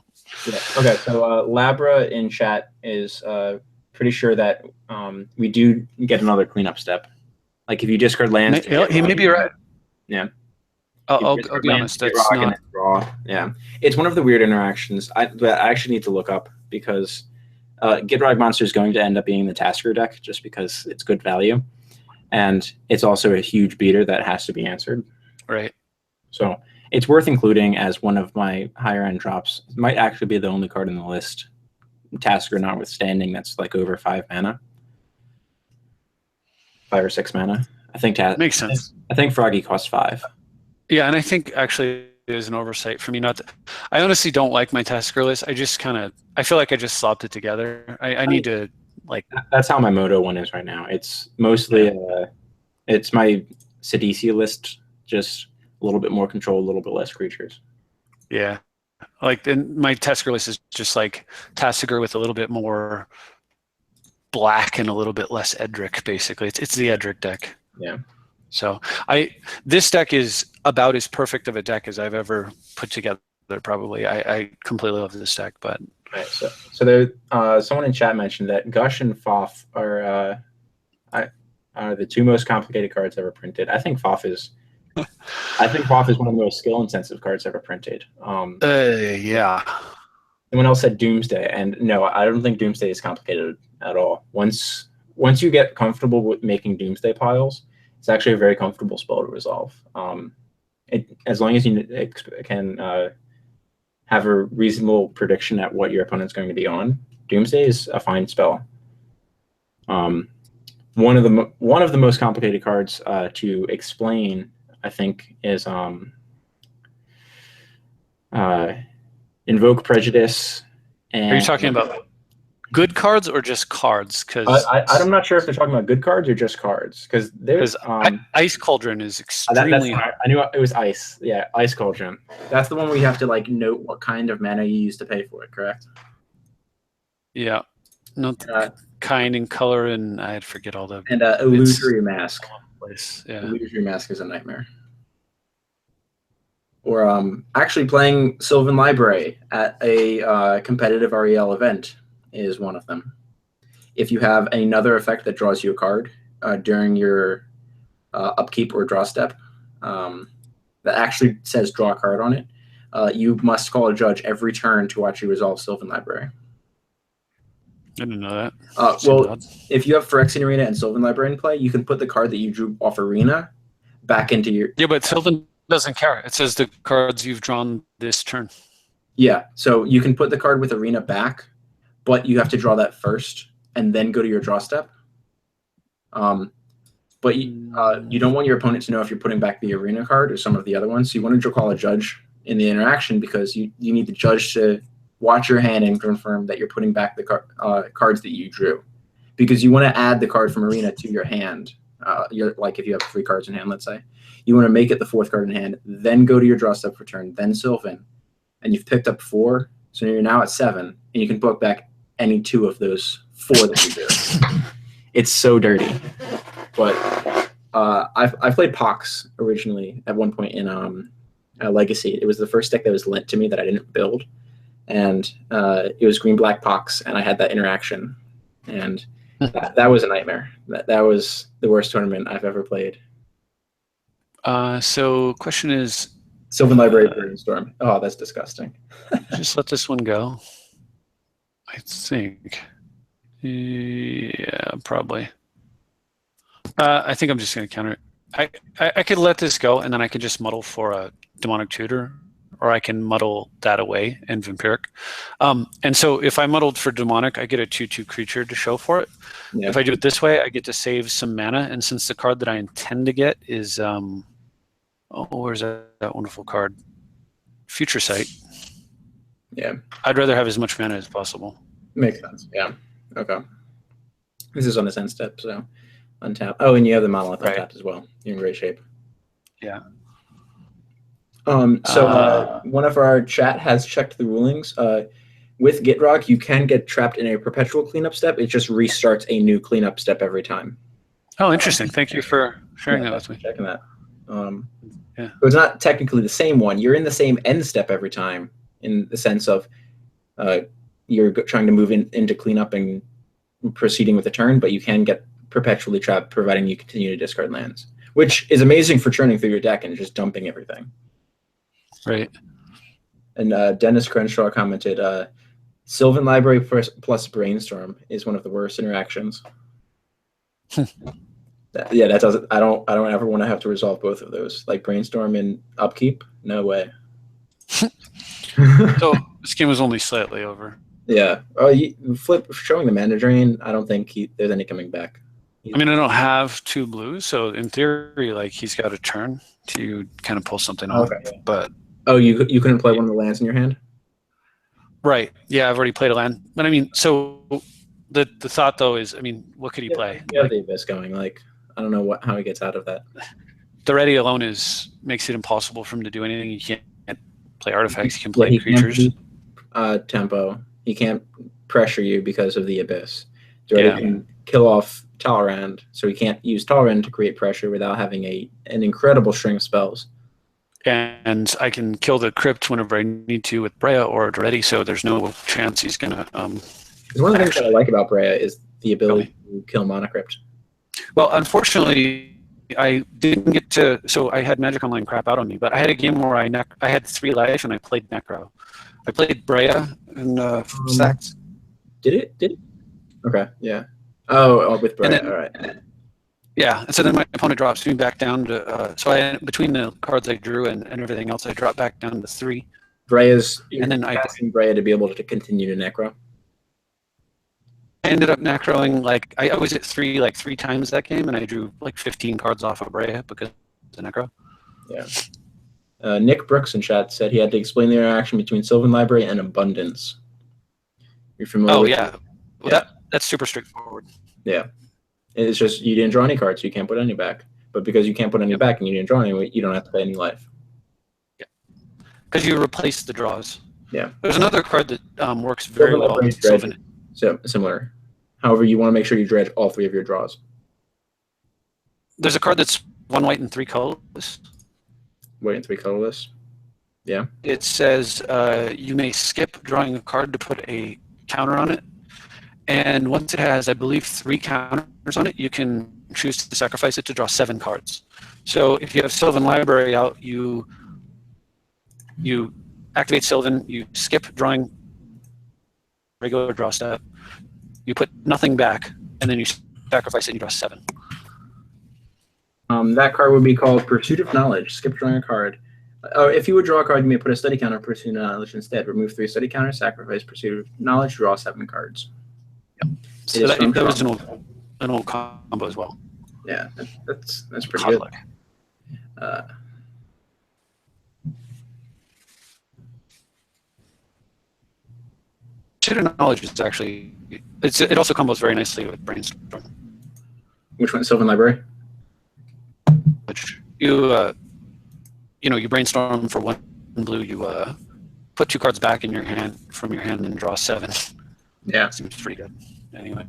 yeah. Okay, so Labra in chat is pretty sure that we do get another cleanup step. Like if you discard lands, he may be right. Yeah. I'll be honest. That's not draw. Yeah, it's one of the weird interactions. I actually need to look up because Gitrog Monster is going to end up being the Tasker deck just because it's good value, and it's also a huge beater that has to be answered. Right. So it's worth including as one of my higher end drops. It might actually be the only card in the list, Tasker notwithstanding, that's like over 5 mana. 5 or 6 mana. I think makes sense. I think Froggy costs 5. Yeah, and I think actually it is an oversight for me not to. I honestly don't like my Tasker list. I just I feel like I just slopped it together. I need to like. That's how my Moto one is right now. It's mostly it's my Sidisi list, just a little bit more control, a little bit less creatures. Yeah, like my Tasker list is just like Tasker with a little bit more black and a little bit less Edric. Basically, it's the Edric deck. Yeah. So this deck is about as perfect of a deck as I've ever put together. Probably, I completely love this deck. But right, so there, someone in chat mentioned that Gush and Foff are the two most complicated cards ever printed. I think Foff is one of the most skill intensive cards ever printed. Yeah. Someone else said Doomsday, and no, I don't think Doomsday is complicated at all. Once you get comfortable with making Doomsday piles, it's actually a very comfortable spell to resolve. As long as you can have a reasonable prediction at what your opponent's going to be on, Doomsday is a fine spell. One of the most complicated cards to explain, I think, is Invoke Prejudice. And are you talking about good cards or just cards? Because I'm not sure if they're talking about good cards or just cards. Because there's Ice Cauldron is extremely. I knew it was Ice. Yeah, Ice Cauldron. That's the one where you have to like note what kind of mana you use to pay for it. Correct? Yeah. Not kind and color, and I forget all the. And Illusory Mask. Yeah. Illusory Mask is a nightmare. Or actually playing Sylvan Library at a competitive REL event is one of them. If you have another effect that draws you a card during your upkeep or draw step that actually says draw a card on it, you must call a judge every turn to watch you resolve Sylvan Library. I didn't know that. Well, if you have Phyrexian Arena and Sylvan Library in play, you can put the card that you drew off Arena back into your... Yeah, but Sylvan doesn't care. It says the cards you've drawn this turn. Yeah, so you can put the card with Arena back, but you have to draw that first and then go to your draw step. But you don't want your opponent to know if you're putting back the Arena card or some of the other ones. So you want to call a judge in the interaction because you need the judge to watch your hand and confirm that you're putting back the cards that you drew. Because you want to add the card from Arena to your hand. Like if you have 3 cards in hand, let's say. You want to make it the 4th card in hand, then go to your draw step for turn, then Sylvan. And you've picked up 4, so you're now at 7, and you can book back any 2 of those 4 that you drew. It's so dirty. But I played Pox originally at one point in Legacy. It was the first deck that was lent to me that I didn't build. And it was green-black Pox, and I had that interaction. And that was a nightmare. That was the worst tournament I've ever played. So question is... Sylvan Library Brainstorm. Oh, that's disgusting. Just let this one go. I think. Yeah, probably. I think I'm just going to counter it. I could let this go, and then I could just muddle for a Demonic Tutor, or I can muddle that away in Vampiric. And so if I muddled for Demonic, I get a 2/2 creature to show for it. Yeah. If I do it this way, I get to save some mana, and since the card that I intend to get is... where's that wonderful card? Future Sight. Yeah. I'd rather have as much mana as possible. Makes sense. Yeah. Okay. This is on this end step, so untap. Oh, and you have the Monolith untapped as well. You're in great shape. Yeah. So one of our chat has checked the rulings. With Gitrog, you can get trapped in a perpetual cleanup step. It just restarts a new cleanup step every time. Oh, interesting. Thank you for sharing that with me. Checking that. So it's not technically the same one. You're in the same end step every time, in the sense of you're trying to move into cleanup and proceeding with the turn, but you can get perpetually trapped, providing you continue to discard lands, which is amazing for churning through your deck and just dumping everything. Right. And Dennis Crenshaw commented, Sylvan Library plus Brainstorm is one of the worst interactions. Yeah, that doesn't. I don't ever want to have to resolve both of those. Like Brainstorm and Upkeep, no way. So this game was only slightly over. Yeah. Oh, you flip showing the mana drain. I don't think there's any coming back. I mean, I don't have 2 blues, so in theory, like he's got a turn to kind of pull something off. Okay. But you couldn't play one of the lands in your hand. Right. Yeah, I've already played a land, but I mean, so the thought though is, I mean, what could he play? Yeah, the Abyss going. Like, I don't know how he gets out of that. The ready alone makes it impossible for him to do anything. He can't play artifacts. He can play creatures. Can't tempo. He can't pressure you because of the Abyss. He can kill off Talrand, so he can't use Talrand to create pressure without having an incredible string of spells. And I can kill the Crypt whenever I need to with Brea or Ready, so there's no chance he's gonna. Because one of the things that I like about Brea is the ability to kill Mana Crypt. Well, unfortunately, I didn't get to. So I had Magic Online crap out on me, but I had a game where I had 3 life and I played Necro. I played Brea and sacked. Did it? Okay, yeah. Oh, with Brea. Then, all right. Yeah, and so then my opponent drops me back down to. So between the cards I drew and everything else, I dropped back down to 3. Brea's. And then asking Brea to be able to continue to Necro. I ended up necroing like I was at 3 times that game, and I drew like 15 cards off of Brea because of the necro. Yeah. Nick Brooks in chat said he had to explain the interaction between Sylvan Library and Abundance. You're familiar? Oh with yeah. Well, that's super straightforward. Yeah. It's just you didn't draw any cards, so you can't put any back. But because you can't put any back and you didn't draw any, you don't have to pay any life. Yeah. Because you replace the draws. Yeah. There's another card that works very well with Sylvan. So similar. However, you want to make sure you dredge all 3 of your draws. There's a card that's 1 white and 3 colorless. White and 3 colorless. Yeah. It says you may skip drawing a card to put a counter on it. And once it has, I believe, 3 counters on it, you can choose to sacrifice it to draw 7 cards. So if you have Sylvan Library out, you activate Sylvan, you skip drawing regular draw step, you put nothing back, and then you sacrifice it and you draw 7. That card would be called Pursuit of Knowledge. Skip drawing a card. If you would draw a card, you may put a study counter on Pursuit of Knowledge instead. Remove 3 study counters, sacrifice Pursuit of Knowledge, draw 7 cards. Yep. So that was an old combo as well. Yeah, that's pretty good. Pursuit of Knowledge is actually it also combos very nicely with Brainstorm. Which one? Sylvan Library. Which you brainstorm for 1 blue. You put 2 cards back in your hand from your hand and draw 7. Yeah, seems pretty good. Anyway.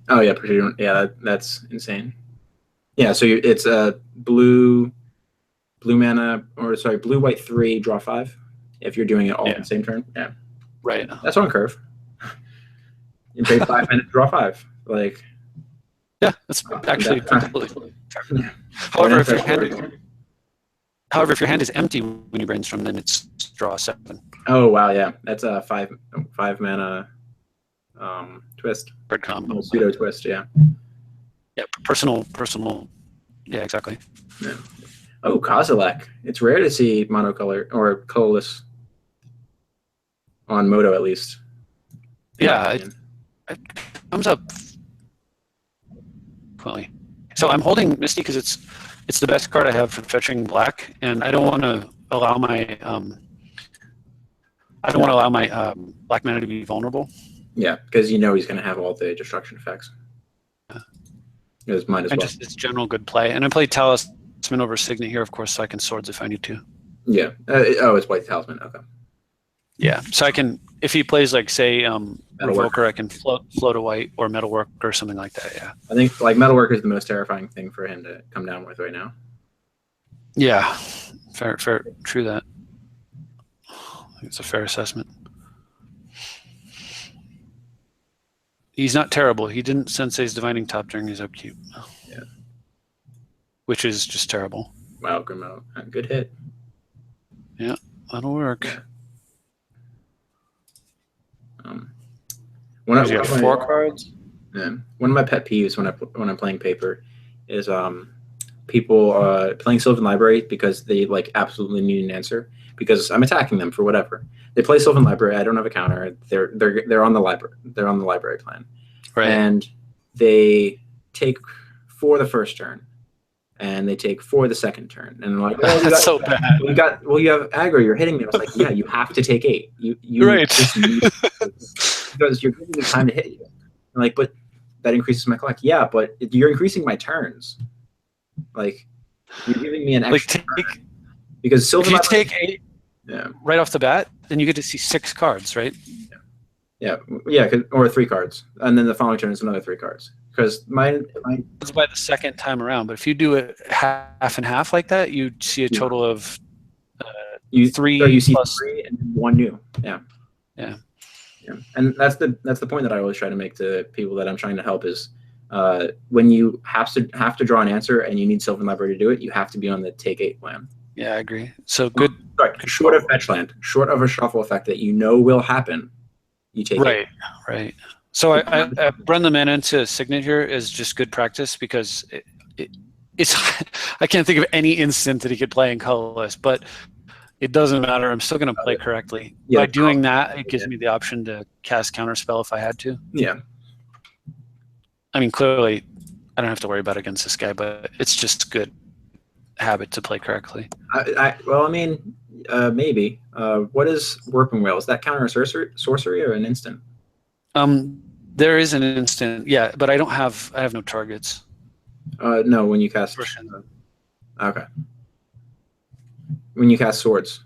Oh yeah, that's insane. Yeah, so it's a blue mana, or sorry, blue white 3, draw 5. If you're doing it all in the same turn, yeah. Right. That's on curve. You pay 5 minutes, draw 5. Like. Yeah, that's actually completely fair. However, if your hand is empty when you brainstorm, then it's draw 7. Oh wow, yeah, that's a 5 mana twist. Bird combo. Pseudo twist, yeah. Yeah, personal. Yeah, exactly. Yeah. Oh, Kozilek. It's rare to see monocolor or colorless on Moto, at least. Yeah, it comes up. So I'm holding Misty because it's the best card I have for fetching black, and I don't want to allow my black mana to be vulnerable. Yeah, because you know he's going to have all the destruction effects. It's mine as well. It's general good play, and I play Talisman over Signet here, of course, so I can swords if I need to. Yeah. It's white Talisman. Okay. Yeah, so I can, if he plays like say Revoker, I can float a white or Metalwork or something like that. Yeah. I think like Metalwork is the most terrifying thing for him to come down with right now. Yeah, fair, true that. I think it's a fair assessment. He's not terrible. He didn't Sensei's Divining Top during his upkeep. Yeah. Which is just terrible. Wow, Grimo. Good hit. Yeah, that'll work. Yeah. One of 4 cards. Yeah. One of my pet peeves when I'm playing Paper is people playing Sylvan Library because they like absolutely need an answer because I'm attacking them for whatever. They play Sylvan Library. I don't have a counter. They're on the library. They're on the library plan, right? And they take 4 the first turn, and they take 4 the second turn, and like, oh, that's so bad. You have aggro. You're hitting me. I was like, yeah, you have to take 8. You right. just need because you're giving me time to hit you. I'm like, but that increases my clock. Yeah, but you're increasing my turns. Like, you're giving me an extra turn. Because Sylvan if you take 8 yeah. right off the bat, then you get to see 6 cards, right? Yeah, or 3 cards, and then the following turn is another 3 cards. Because mine it's by the second time around. But if you do it half and half like that, you see a total of 3. You see plus 3 and 1 new. Yeah. Yeah. Yeah. And that's the point that I always try to make to people that I'm trying to help is when you have to draw an answer and you need Sylvan Library to do it, you have to be on the take 8 plan. Yeah, I agree. So good. Short of fetch land, short of a shuffle effect that you know will happen, you take it. Right. So I run them into Signature is just good practice because it's I can't think of any instant that he could play in colorless, but it doesn't matter. I'm still going to play correctly. Yeah, by doing that, it gives me the option to cast Counterspell if I had to. Yeah. I mean, clearly, I don't have to worry about it against this guy, but it's just good habit to play correctly. Maybe. What is Warping Whale? Is that counter a sorcery or an instant? There is an instant, yeah, but I have no targets. No, when you cast. Okay. When you cast swords,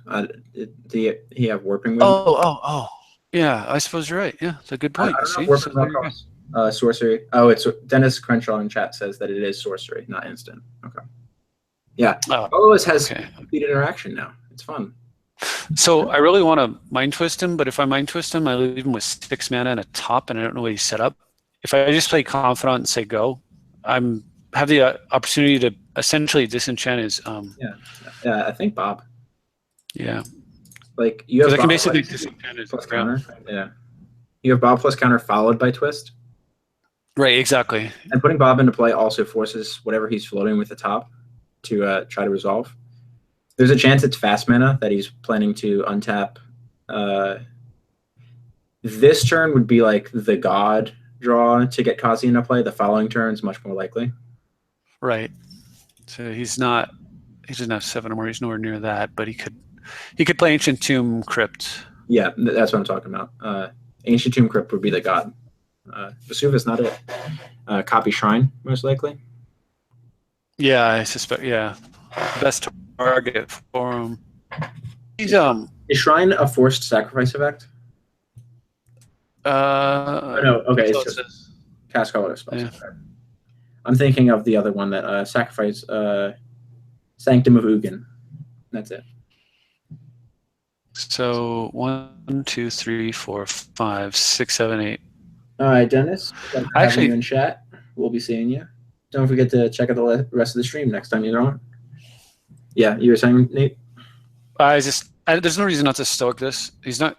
do you have Warping Wheel? Oh. Yeah, I suppose you're right. Yeah, it's a good point. Sorcery. Oh, it's Dennis Crenshaw in chat says that it is sorcery, not instant. Okay. Yeah. Colorless has complete interaction now. It's fun. So I really want to Mind Twist him, but if I Mind Twist him, I leave him with 6 mana and a top, and I don't know what he's set up. If I just play Confidant and say go, have the opportunity to essentially disenchant his. Yeah, I think Bob. Yeah. Like you have. I can basically disenchant his plus counter. Yeah. You have Bob plus counter followed by twist. Right. Exactly. And putting Bob into play also forces whatever he's floating with the top to try to resolve. There's a chance it's fast mana that he's planning to untap. This turn would be like the God draw to get Kazi into play. The following turn is much more likely. Right. So he doesn't have 7 or more. He's nowhere near that, but he could play Ancient Tomb Crypt. Yeah, that's what I'm talking about. Ancient Tomb Crypt would be the God. Vesuvius, not it. Copy Shrine, most likely. Yeah, I suspect. Yeah, best target for him. He's Is Shrine a forced sacrifice effect? No. Okay, it's just cast color spells. Yeah. I'm thinking of the other one that sacrifice Sanctum of Ugin. That's it. So 1, 2, 3, 4, 5, 6, 7, 8. All right, Dennis. Actually, you in chat. We'll be seeing you. Don't forget to check out the rest of the stream next time you're on. Yeah, you were saying, Nate? There's no reason not to stoic this. He's not.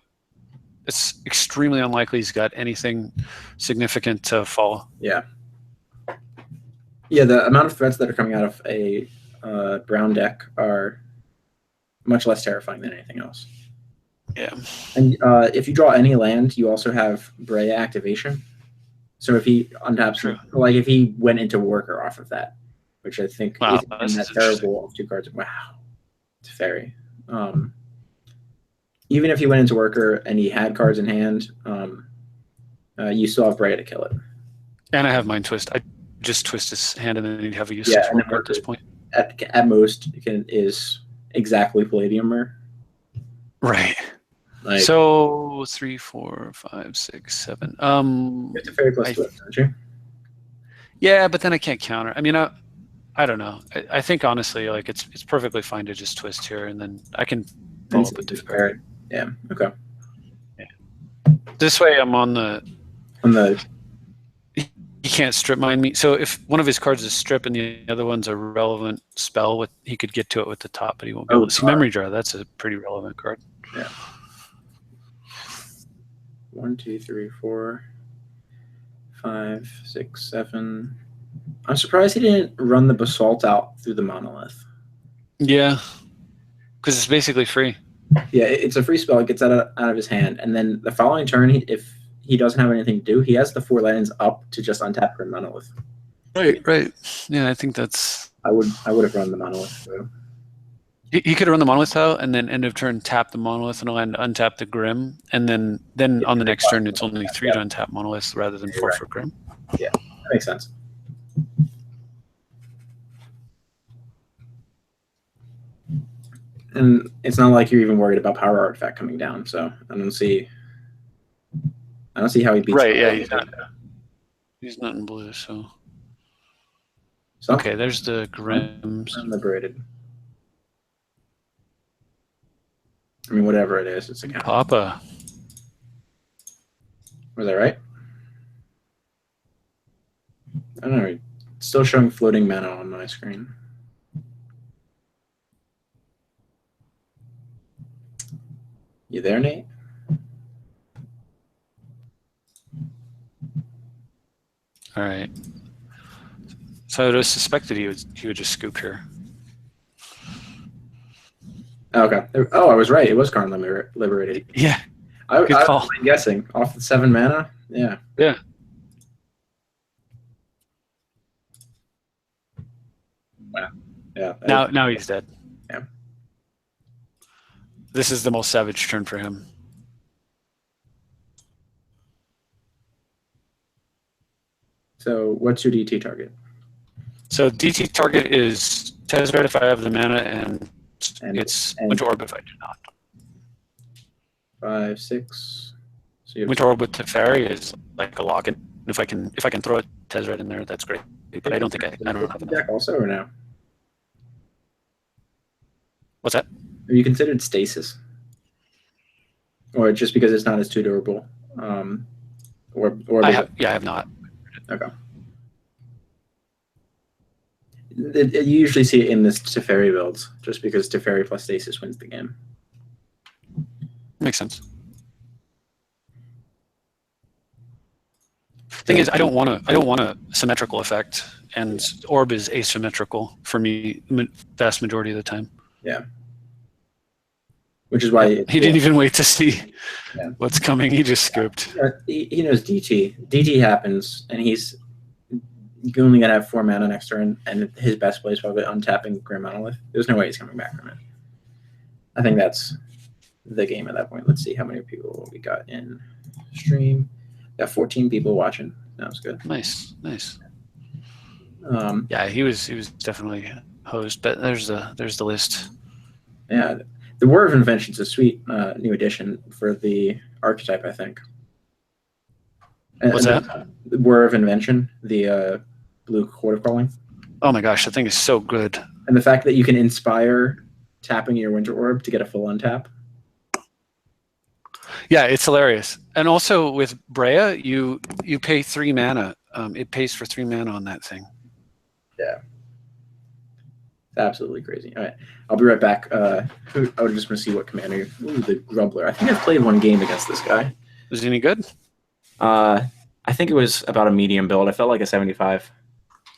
It's extremely unlikely he's got anything significant to follow. Yeah. Yeah, the amount of threats that are coming out of a brown deck are much less terrifying than anything else. Yeah. And if you draw any land, you also have Brea activation. So if he untaps, like if he went into Worker off of that, which I think is that terrible of 2 cards. Wow, it's fairy. Even if he went into Worker and he had cards in hand, you still have Brea to kill it. And I have Mind Twist. I just twist his hand and then he'd have a useless Worker at this point. At most, is exactly Palladium. Right. Like, so 3, 4, 5, 6, 7. It's a fairy plus twist, don't you? Yeah, but then I can't counter. I mean, I don't know. I think honestly, like it's perfectly fine to just twist here, and then I can follow up with Teferi. Yeah. Okay. Yeah. This way, I'm on the. He can't strip mine me. So if one of his cards is strip and the other one's a relevant spell, he could get to it with the top, but he won't be able to see Memory Draw. That's a pretty relevant card. Yeah. 1, 2, 3, 4, 5, 6, 7. I'm surprised he didn't run the Basalt out through the Monolith. Yeah, because it's basically free. Yeah, it's a free spell. It gets out of his hand, and then the following turn, if he doesn't have anything to do, he has the 4 lands up to just untap for Monolith. Right. Yeah, I think that's. I would have run the Monolith too. He could run the Monolith out, and then end of turn tap the Monolith and untap the Grim, and then on the next turn it's only 3 to untap Monolith rather than 4 for Grim. Yeah, that makes sense. And it's not like you're even worried about Power Artifact coming down, so I don't see how he beats. Right? Yeah, he's not in blue, so. Okay, there's the Grims. Liberated. I mean, whatever it is, it's a counter. Papa. Was that right? I don't know. It's still showing floating mana on my screen. You there, Nate? All right. So I would have suspected he would just scoop here. Okay. Oh, I was right. It was Karn Liberated. Yeah. I was guessing off the 7 mana. Yeah. Yeah. Wow. Yeah. Now he's dead. Yeah. This is the most savage turn for him. So what's your DT target? So DT target is Tezzeret if I have the mana, and it's Winter Orb if I do not. 5, 6. So Winter Orb with Teferi is like a lock-in. If I can throw a Tezzeret in there, that's great. But I don't think I don't have deck also or no? What's that? Have you considered Stasis? Or just because it's not as too durable? I have not. Okay. You usually see it in this Teferi builds, just because Teferi plus Stasis wins the game. Makes sense. Thing is, I don't want a symmetrical effect, and Orb is asymmetrical for me vast majority of the time. Yeah. Which is why he didn't even wait to see what's coming. He just scooped. He knows DT. DT happens, and he's only gonna have 4 mana next turn, and his best play is probably untapping Grim Monolith. There's no way he's coming back from it. I think that's the game at that point. Let's see how many people we got in stream. Got 14 people watching. That was good. Nice. Yeah, he was definitely hosed, but there's the list. Yeah, the War of Invention's a sweet new addition for the archetype, I think. What's that? The War of Invention, the blue Court of Calling. Oh my gosh, that thing is so good. And the fact that you can inspire tapping your Winter Orb to get a full untap. Yeah, it's hilarious. And also with Brea, you pay 3 mana. It pays for 3 mana on that thing. Yeah. It's absolutely crazy. All right. I'll be right back. I just want to see what commander. Ooh, the Grumbler. I think I've played 1 game against this guy. Was he any good? I think it was about a medium build. I felt like a 75.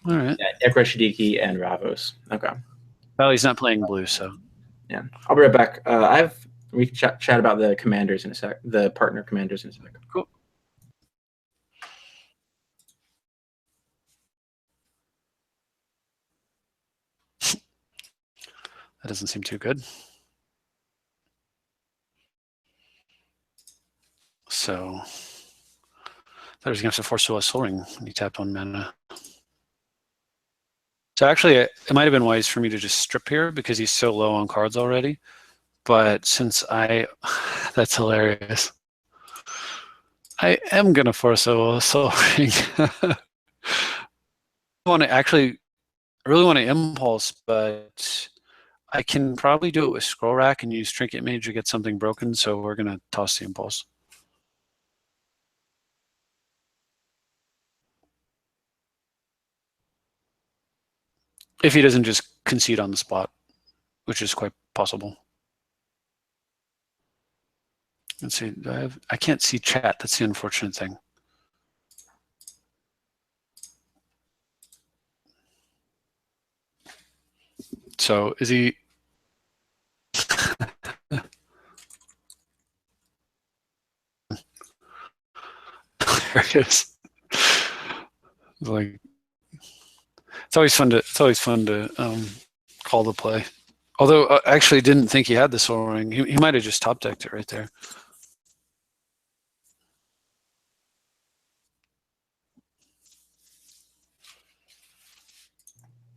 All right. Yeah, Ekra Shadiki and Ravos. Okay. Well, he's not playing blue, so. Yeah. I'll be right back. We can chat about the commanders in a sec. The partner commanders in a sec. Cool. That doesn't seem too good. So, I thought he was going to have to force a Soul Ring when he tapped 1 mana. So actually, it might have been wise for me to just strip here because he's so low on cards already. But since that's hilarious. I am going to force a Soul Ring. I want to actually, I really want to impulse, but I can probably do it with scroll rack and use trinket mage to get something broken. So we're gonna toss the impulse. If he doesn't just concede on the spot, which is quite possible. Let's see. I can't see chat. That's the unfortunate thing. So is he? There it is. Like, it's always fun to call the play. Although I actually didn't think he had the soul ring. He might have just top decked it right there.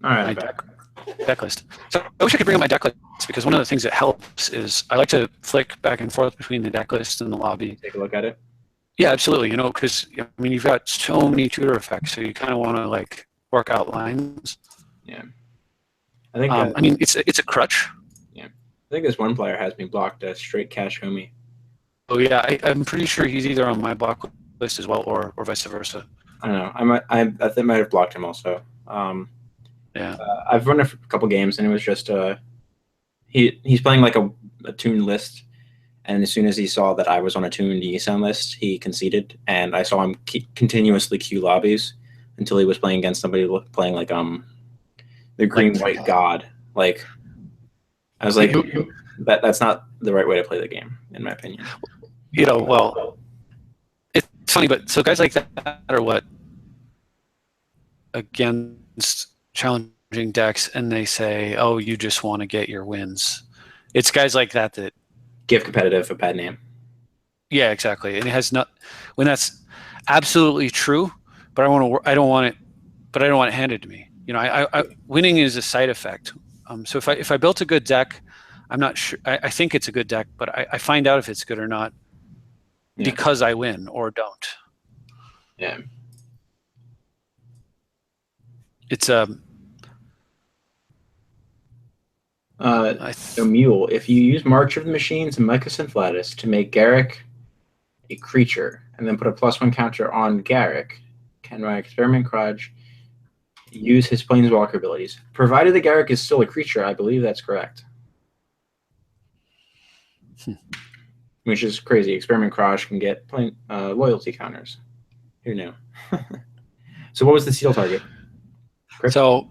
All right, my deck list. So I wish I could bring up my deck list, because one of the things that helps is I like to flick back and forth between the deck list and the lobby. Take a look at it. Yeah, absolutely. You know, because I mean, you've got so many tutor effects, so you kind of want to like work out lines. Yeah, I think. I mean, it's a crutch. Yeah, I think this one player has me blocked a straight cash homie. Oh yeah, I'm pretty sure he's either on my block list as well, or vice versa. I don't know. I think I might have blocked him also. Yeah. I've run a couple games, and it was just he's playing like a tuned list, and as soon as he saw that I was on a tuned ESON list, he conceded, and I saw him continuously queue lobbies until he was playing against somebody playing like the green white god. Like, I was like, that's not the right way to play the game, in my opinion. You know, well, it's funny, but so guys like that are what against challenging decks, and they say, "Oh, you just want to get your wins." It's guys like that that give competitive a bad name. Yeah, exactly, and it has not. When that's absolutely true, but I don't want it handed to me. You know, winning is a side effect. So if I built a good deck, I'm not sure. I think it's a good deck, but I find out if it's good or not because I win or don't. Yeah. It's so Mule, if you use March of the Machines and Mycosynchlatus to make Garrick a creature, and then put a +1 counter on Garrick, can my Experiment Crudge use his Planeswalker abilities? Provided the Garrick is still a creature, I believe that's correct. Which is crazy. Experiment Crudge can get loyalty counters. Who knew? So what was the seal target? Crypt? So,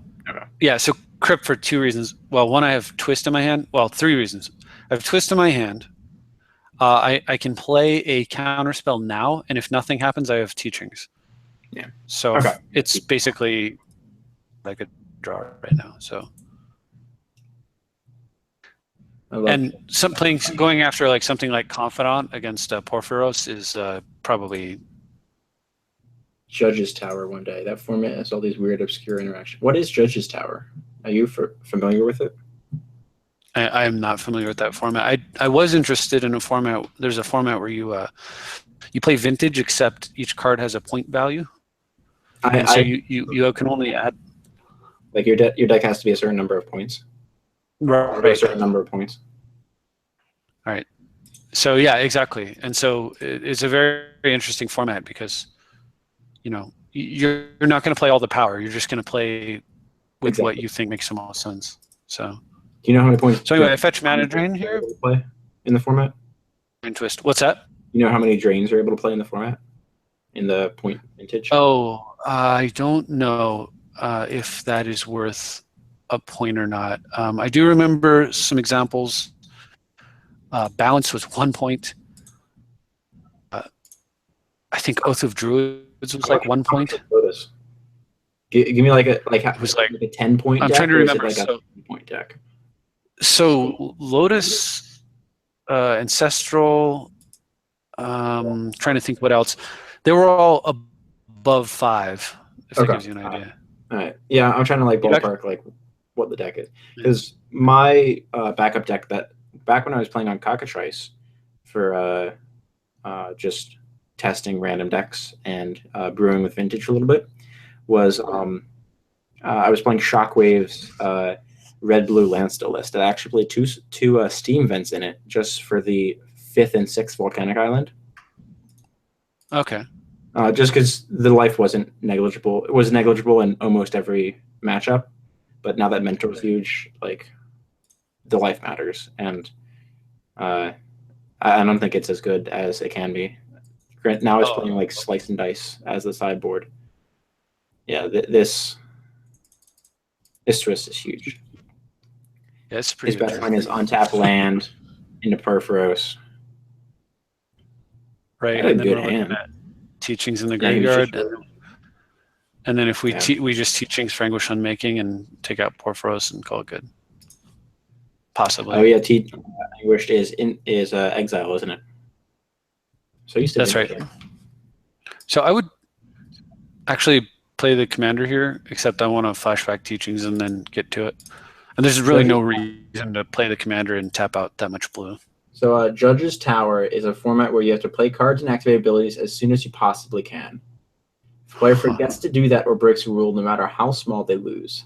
yeah, so Crypt for 2 reasons. Well, one, I have Twist in my hand. Well, 3 reasons. I have Twist in my hand. I can play a counter spell now, and if nothing happens, I have Teachings. Yeah. So it's basically like a draw right now. So. And going after like something like Confidant against Porphyros is probably Judge's Tower one day. That format has all these weird, obscure interactions. What is Judge's Tower? Are you familiar with it? I am not familiar with that format. I was interested in a format. There's a format where you play Vintage, except each card has a point value. So you can only add. Like your deck has to be a certain number of points. Right. A certain number of points. All right. So yeah, exactly. And so it's a very, very interesting format because, you know, you're not going to play all the power. You're just going to play with what you think makes the most sense. So. Do you know how many points? So anyway, I fetch Mana Drain here. Play in the format. And Twist. What's that? You know how many drains are able to play in the format? In the point Vintage. Oh, I don't know if that is worth a point or not. I do remember some examples. Balance was 1 point. I think Oath of Druids was like 1 point. Lotus. Give me it was like a 10-point. I'm trying to remember. Like a 10-point deck. So Lotus, Ancestral. Trying to think what else. They were all above 5. If that gives you an idea. All right. Yeah, I'm trying to ballpark like what the deck is, because my backup deck that back when I was playing on Cockatrice for just testing random decks and brewing with Vintage a little bit was I was playing Shockwave's Red Blue Landstill list. I actually played two steam vents in it just for the 5th and 6th Volcanic Island. Okay. Just because the life wasn't negligible. It was negligible in almost every matchup, but now that Mentor's huge, like the life matters, and I don't think it's as good as it can be. Now it's playing like Slice and Dice as the sideboard. Yeah, this twist is huge. Yeah, it's pretty. His best line is untap land into Perforos. Right, and then we're looking at Teachings in the Graveyard, and then if we we just Teachings for Anguish Unmaking and take out Porphyros and call it good. Possibly. Oh yeah, Anguish is exile, isn't it? So you That's right. So I would actually play the commander here, except I want to flashback Teachings and then get to it. And there's really no reason to play the commander and tap out that much blue. So Judge's Tower is a format where you have to play cards and activate abilities as soon as you possibly can. If a player forgets to do that or breaks a rule, no matter how small, they lose.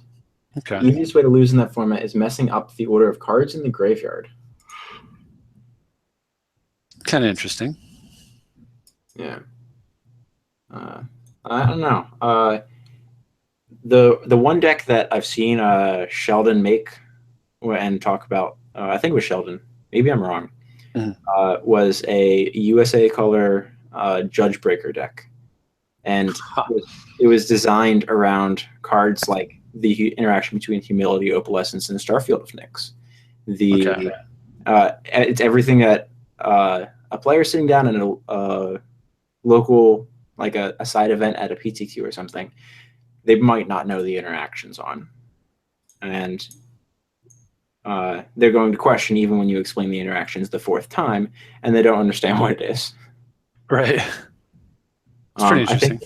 Okay. The easiest way to lose in that format is messing up the order of cards in the graveyard. Kind of interesting. Yeah. I don't know. The one deck that I've seen Sheldon make and talk about, I think it was Sheldon. Maybe I'm wrong. Mm-hmm. Was a USA color Judge Breaker deck, and it was designed around cards like the interaction between Humility, Opalescence, and Starfield of Nyx. It's everything that a player sitting down in a local, like a side event at a PTQ or something, they might not know the interactions on, and they're going to question even when you explain the interactions the 4th time, and they don't understand what it is. Right. It's pretty interesting.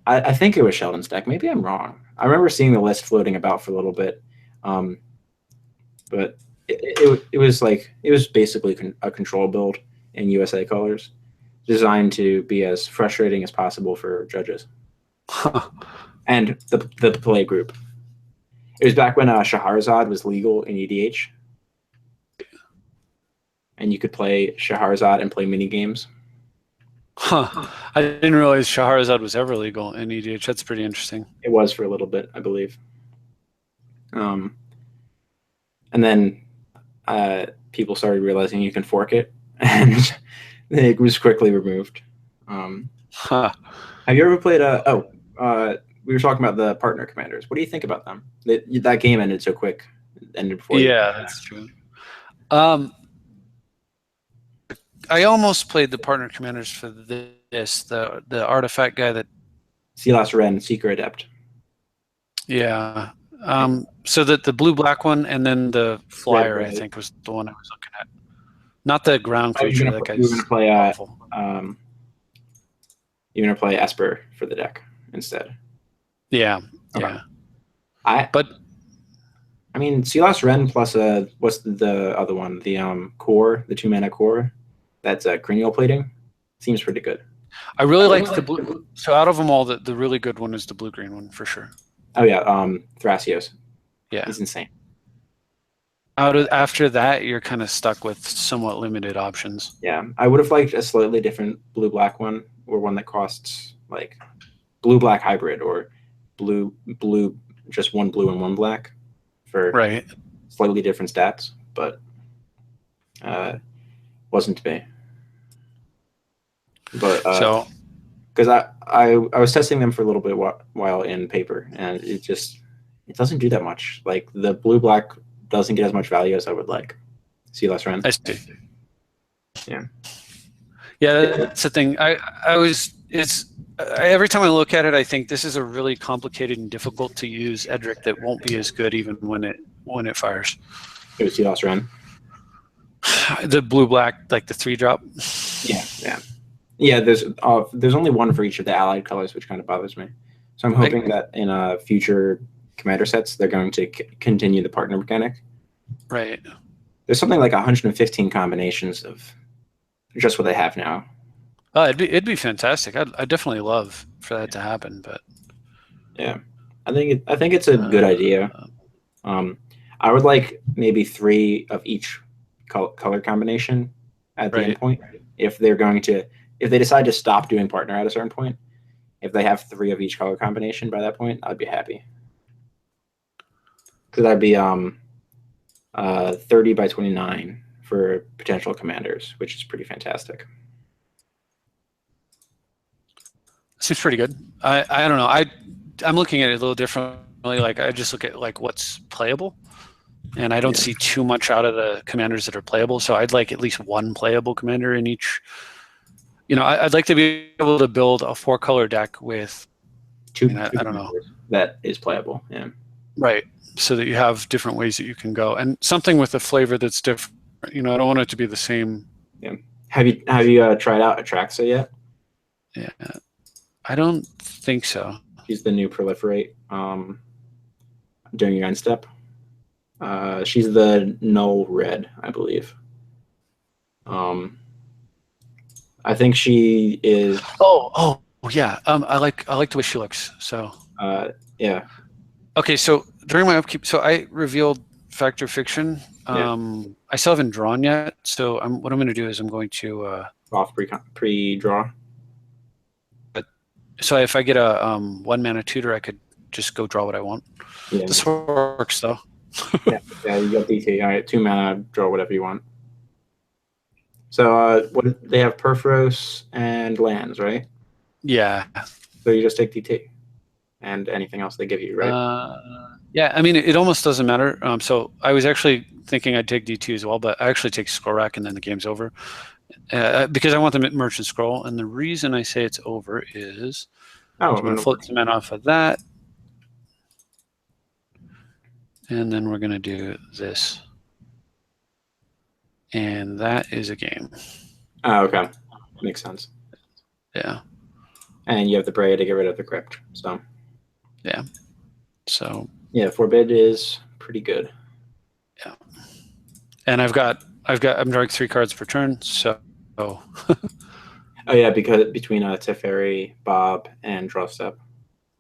I think it was Sheldon's deck. Maybe I'm wrong. I remember seeing the list floating about for a little bit, but it was basically a control build in USA colors, designed to be as frustrating as possible for judges and the play group. It was back when Shahrazad was legal in EDH, and you could play Shahrazad and play mini games. Huh. I didn't realize Shahrazad was ever legal in EDH. That's pretty interesting. It was for a little bit, I believe. And then people started realizing you can fork it, and it was quickly removed. Have you ever played we were talking about the partner commanders. What do you think about them? That game ended so quick. It ended before. Yeah, that's true. I almost played the partner commanders for the artifact guy that. Silas Ren, Seeker Adept. Yeah. So that the blue-black one, and then the flyer, Red. I think, was the one I was looking at. Not the ground creature. You're going to play. You're going to play Esper for the deck instead. Yeah. Okay. Yeah. I mean, Silas Ren plus what's the other one? The core, the 2-mana core. That's cranial plating. Seems pretty good. I really like the blue. So out of them all, the really good one is the blue-green one for sure. Oh yeah, Thrasios. Yeah, he's insane. After that, you're kind of stuck with somewhat limited options. Yeah, I would have liked a slightly different blue-black one, or one that costs like blue-black hybrid, or blue, just one blue and one black for slightly different stats, but wasn't to be. But so, because I was testing them for a little bit while in paper, and it doesn't do that much. Like the blue-black doesn't get as much value as I would like. See less run. I see. Yeah. Yeah, that's the thing. Every time I look at it, I think this is a really complicated and difficult to use Edric that won't be as good even when it fires. It was Silas Ren. The blue-black, like the 3-drop. Yeah. There's only one for each of the allied colors, which kind of bothers me. So I'm hoping that in future commander sets, they're going to continue the partner mechanic. Right. There's something like 115 combinations of just what they have now. It'd be fantastic. I'd definitely love for that to happen, but yeah, I think it's a good idea. I would like maybe 3 of each color combination at the end point. If they decide to stop doing partner at a certain point, if they have 3 of each color combination by that point, I'd be happy. Because that'd be 30 by 29 for potential commanders, which is pretty fantastic. Seems pretty good. I don't know. I'm looking at it a little differently. Like I just look at like what's playable, and I don't see too much out of the commanders that are playable. So I'd like at least 1 playable commander in each. You know, I'd like to be able to build a 4-color deck with 2. I don't know, that is playable. Yeah. Right. So that you have different ways that you can go, and something with a flavor that's different. You know, I don't want it to be the same. Yeah. Have you tried out Atraxa yet? Yeah. I don't think so. She's the new proliferate during your end step. She's the null red, I believe. I think she is. Oh yeah. I like the way she looks. So. Yeah. Okay, so during my upkeep, so I revealed Fact or Fiction. I still haven't drawn yet, so what I'm going to do is I'm going to off pre-draw. So if I get a 1-mana tutor, I could just go draw what I want. Yeah. This works though. yeah, you got DT. All right, 2 mana, draw whatever you want. So what they have Perforos and lands, right? Yeah. So you just take DT. And anything else they give you, right? Yeah, I mean, it almost doesn't matter. So I was actually thinking I'd take D2 as well, but I actually take Scroll Rack and then the game's over. Because I want the Merchant Scroll. And the reason I say it's over is I'm going to float some mana off of that. And then we're going to do this. And that is a game. Oh, okay. Makes sense. Yeah. And you have the Brea to get rid of the Crypt, so... Yeah. So yeah, Forbid is pretty good. Yeah. And I'm drawing 3 cards per turn, so oh yeah, because between Teferi, Bob, and Draw Step.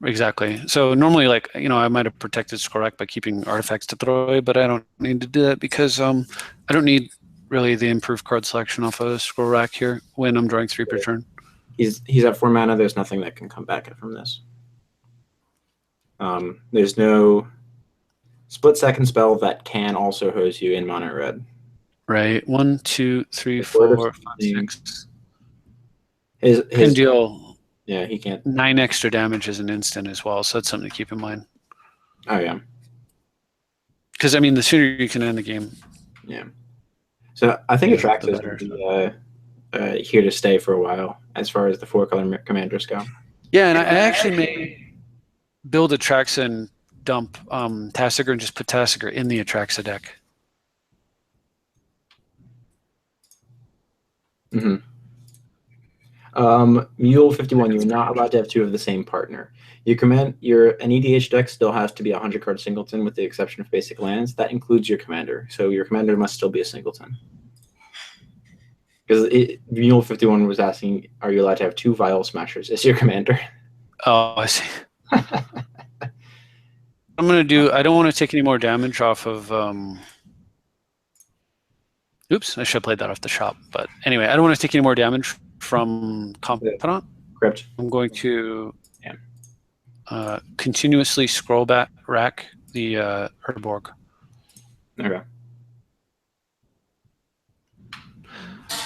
Exactly. So normally, like, you know, I might have protected Skorak by keeping artifacts to throw away, but I don't need to do that because I don't need really the improved card selection off of Skorak here when I'm drawing 3 per turn. He's at 4 mana, there's nothing that can come back from this. There's no split second spell that can also hose you in mono red. Right. 1, 2, 3, 4, 5, 6. His can deal. Yeah, he can't. 9 extra damage as an instant as well, so that's something to keep in mind. Oh yeah. Because I mean, the sooner you can end the game. Yeah. So I think Atraxa is going to be here to stay for a while as far as the 4-color commanders go. Yeah, and I actually may build Atraxa and dump Tasigur and just put Tasigur in the Atraxa deck. Mm-hmm. Mule 51, you're not allowed to have 2 of the same partner. An EDH deck still has to be a 100-card singleton with the exception of basic lands. That includes your commander. So your commander must still be a singleton. Because Mule 51 was asking, are you allowed to have 2 Vial Smashers as your commander? Oh, I see. I'm going to do, I don't want to take any more damage off of, oops, I should have played that off the shop. But anyway, I don't want to take any more damage from Confidant. Crypt. I'm going to continuously scroll back rack the Herborg. Okay.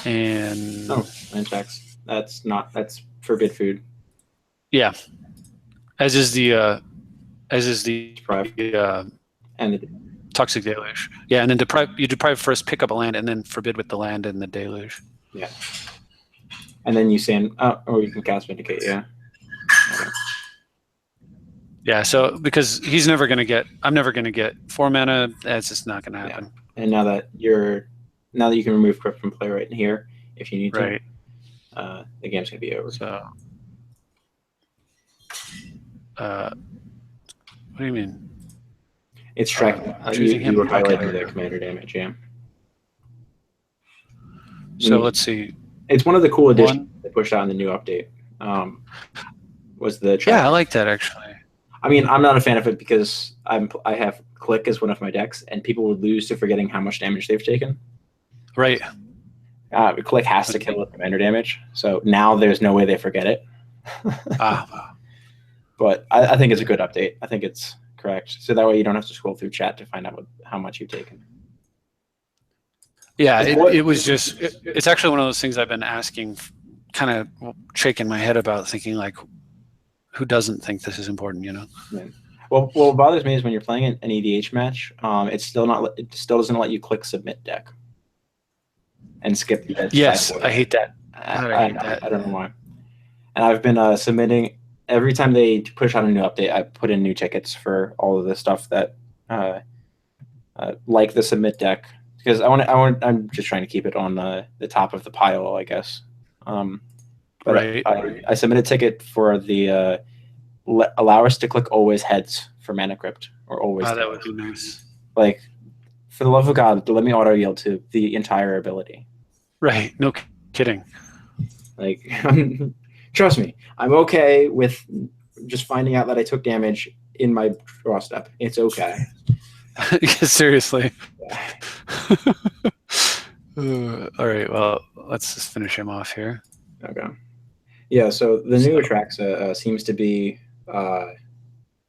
And attacks. That's forbid food. Yeah. As is the and the Toxic Deluge. Yeah, and then you deprive first, pick up a land, and then forbid with the land and the Deluge. Yeah. And then you sand, or you can cast Vindicate, yeah. Okay. Yeah, so because I'm never going to get 4 mana, that's just not going to happen. Yeah. And now that you can remove Crypt from play right in here, if you need to, right. The game's going to be over. So, what do you mean? It's tracking. You were highlighting the commander damage, yeah. So let's see. It's one of the cool additions they pushed out in the new update. Was the track. Yeah, I like that actually. I mean, I'm not a fan of it because I have Click as one of my decks, and people would lose to forgetting how much damage they've taken. Right. Click has to kill with commander damage, so now there's no way they forget it. But I think it's a good update. I think it's correct. So that way you don't have to scroll through chat to find out how much you've taken. Yeah, it was just, it's actually one of those things I've been asking, kind of shaking my head about, thinking like, who doesn't think this is important, you know? Yeah. Well, what bothers me is when you're playing an EDH match, it still doesn't let you click submit deck and skip the edge. Yes, I hate that. I don't know why. And I've been submitting every time they push out a new update. I put in new tickets for all of the stuff that like the submit deck, because I'm just trying to keep it on the top of the pile, I guess. But right. I submitted a ticket for the allow us to click always heads for Mana Crypt or always. That would be nice. Like, for the love of God, let me auto yield to the entire ability. Right. No kidding. Like, trust me, I'm okay with just finding out that I took damage in my draw step. It's okay. Seriously. Yeah. All right. Well, let's just finish him off here. Okay. Yeah. So the new Atraxa seems to be.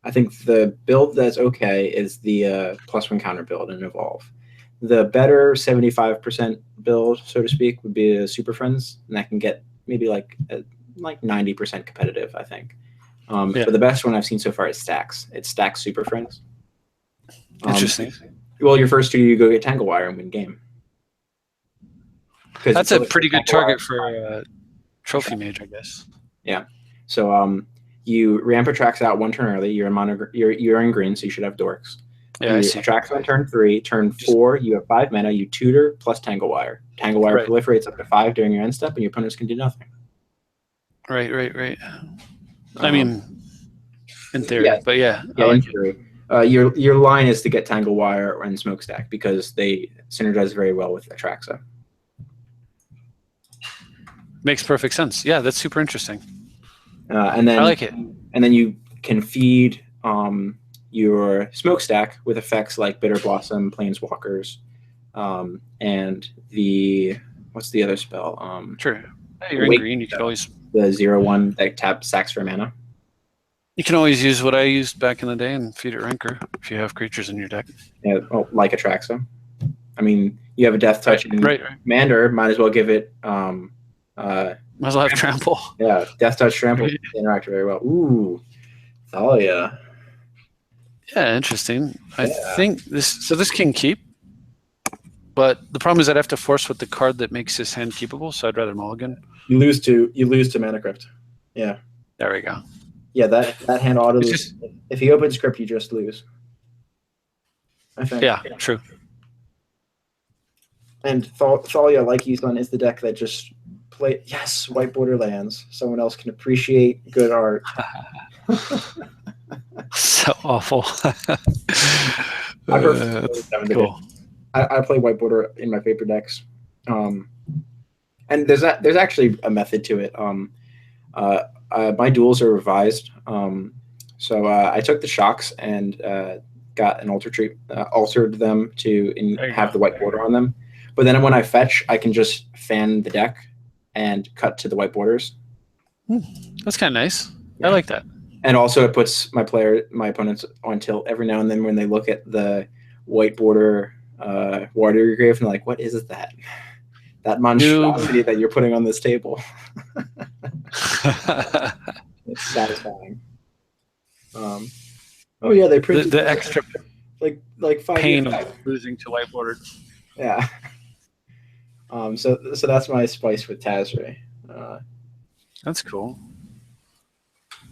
I think the build that's okay is the +1 counter build and evolve. The better 75% build, so to speak, would be a Super Friends, and that can get maybe like 90% competitive, I think. But the best one I've seen so far is Stacks. It's Stacks Super Friends. Interesting. Well, your first two, you go get Tangle Wire and win game. That's a pretty good target for Trophy Mage, I guess. Yeah. So you ramp Atraxa out one turn early. You're in green, so you should have Dorks. Yeah, I see. Atraxa on turn 3. Turn 4, you have 5 mana. You tutor plus Tangle Wire. Tangle Wire proliferates up to 5 during your end step, and your opponents can do nothing. Right. I mean, in theory, but yeah, in theory. Your line is to get Tangle Wire and Smokestack because they synergize very well with Atraxa. Makes perfect sense. Yeah, that's super interesting. And then I like it. And then you can feed your Smokestack with effects like Bitter Blossom, Planeswalkers, and what's the other spell? Sure. You're in green. You can always the 0/1 that taps sacks for mana. You can always use what I used back in the day and feed it Rancor if you have creatures in your deck. Yeah, like Atraxa. I mean, you have a Death Touch in Commander. Might as well give it. Might as well have Trample. Yeah, Death Touch Trample interact very well. Ooh, Thalia. Yeah, interesting. I think this can keep, but the problem is I'd have to force with the card that makes this hand keepable. So I'd rather mulligan. You lose to Mana Crypt. Yeah. There we go. Yeah, that hand auto. If he opens Crypt, you just lose. I think. Yeah, true. And Thalia, like you, son, is the deck that just play. Yes, white border lands. Someone else can appreciate good art. So awful. Cool. I play white border in my favorite decks, and there's actually a method to it. My duels are revised, so I took the shocks and got an altered them to have the white border on them. But then when I fetch, I can just fan the deck and cut to the white borders. That's kind of nice. Yeah. I like that. And also, it puts my opponents on tilt every now and then when they look at the white border Warrior Grave and they're like, "What is that? That monstrosity that you're putting on this table?" It's satisfying. Oh yeah, they printed the extra like 5 pain of losing to white border. Yeah. So that's my spice with Tazri. That's cool.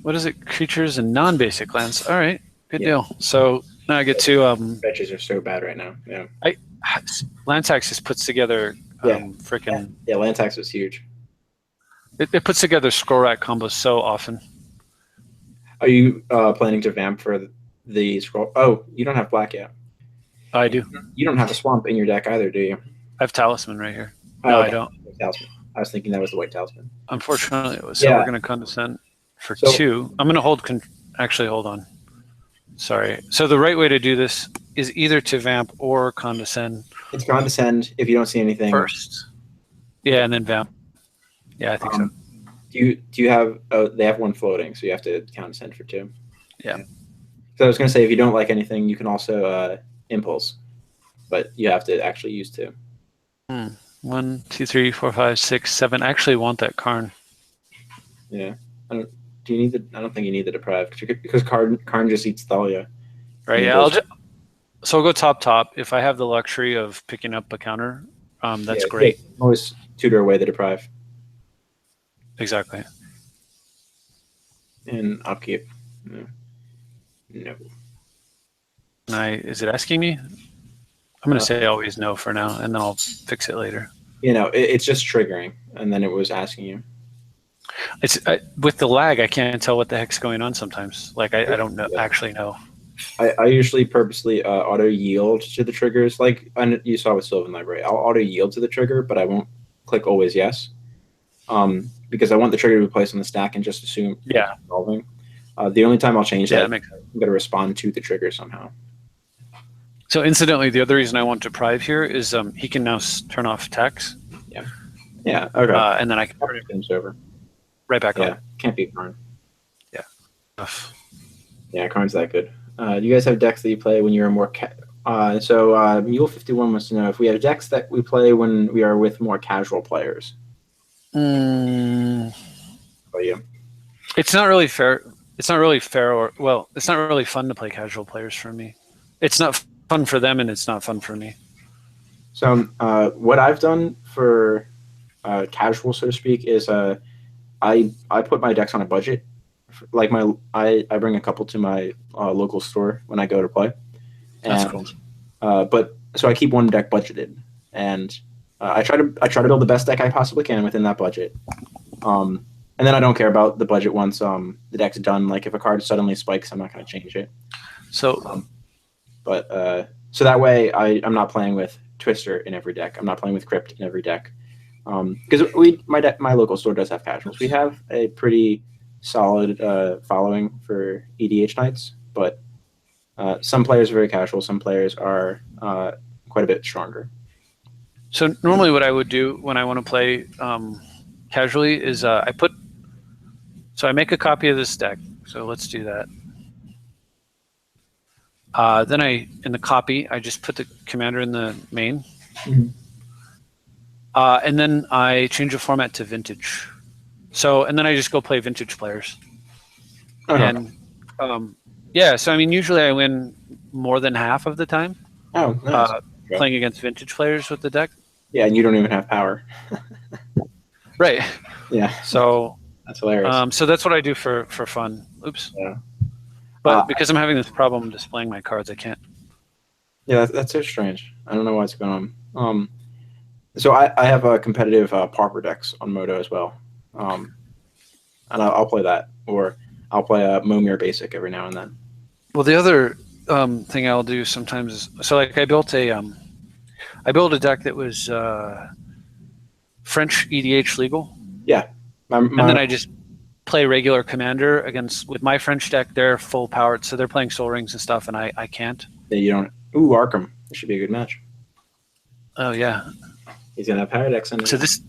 What is it? Creatures and non-basic lands. All right, good deal. So now I get to fetches are so bad right now. Yeah. Lantax just puts together freaking. Yeah, Lantax was huge. It puts together scroll rack combos so often. Are you planning to vamp for the scroll? Oh, you don't have black yet. I do. You don't have a swamp in your deck either, do you? I have Talisman right here. No, I don't. Talisman. I was thinking that was the white Talisman. Unfortunately, it was. So we're going to condescend for 2. I'm going to hold. Actually, hold on. Sorry. So the right way to do this is either to vamp or condescend. It's condescend if you don't see anything first. Yeah, and then vamp. Yeah, I think so. Do you have? Oh, they have one floating, so you have to condescend for 2. Yeah. So I was gonna say if you don't like anything, you can also impulse, but you have to actually use 2. 1, 2, 3, 4, 5, 6, 7. I actually want that Karn. Yeah. I don't think you need the deprive because Karn just eats Thalia. Right. Yeah. So I'll go top. If I have the luxury of picking up a counter, that's great. Yeah, always tutor away the deprive. Exactly. And upkeep. No. Is it asking me? I'm going to say always no for now, and then I'll fix it later. It's just triggering, and then it was asking you. It's with the lag, I can't tell what the heck's going on sometimes. Like I don't know, actually know. I usually purposely auto yield to the triggers, like you saw with Sylvan Library. I'll auto yield to the trigger, but I won't click always yes, because I want the trigger to be placed on the stack and just assume it's resolving. The only time I'll change that, I'm going to respond to the trigger somehow. So incidentally, the other reason I want deprive here is he can now turn off attacks. Yeah. Yeah. Okay. And then I can turn game's over. Right back on. Yeah. Can't beat Karn. Yeah. Yeah, Karn's that good. Do you guys have decks that you play when you're more? Mule 51 wants to know if we have decks that we play when we are with more casual players. How about you? It's not really fair. It's not really fair, it's not really fun to play casual players for me. It's not fun for them, and it's not fun for me. So, what I've done for casual, so to speak, is I put my decks on a budget. Like I bring a couple to my local store when I go to play. That's cool. But so I keep one deck budgeted, and I try to build the best deck I possibly can within that budget. And then I don't care about the budget once the deck's done. Like if a card suddenly spikes, I'm not going to change it. So, so that way I'm not playing with Twister in every deck. I'm not playing with Crypt in every deck. Because my local store does have casuals. We have a pretty solid following for EDH nights, but some players are very casual. Some players are quite a bit stronger. So normally what I would do when I want to play casually is I make a copy of this deck. So let's do that. Then in the copy, I just put the commander in the main. Mm-hmm. And then I change the format to vintage. And then I just go play vintage players. Uh-huh. And so I mean, usually I win more than half of the time. Oh, nice. Playing against vintage players with the deck. Yeah, and you don't even have power. Right. Yeah. So that's hilarious. So that's what I do for fun. Oops. Yeah. But because I'm having this problem displaying my cards, I can't. Yeah, that's so strange. I don't know what's going on. So I have a competitive pauper decks on Moto as well, and I'll play that, or I'll play a Momir Basic every now and then. Well, the other thing I'll do sometimes is I built a deck that was French EDH legal. Yeah, and then I just play regular commander with my French deck. They're full powered, so they're playing Soul Rings and stuff, and I can't. Yeah, you don't. Ooh, Arkham. This should be a good match. Oh yeah. He's gonna have power decks in it. So this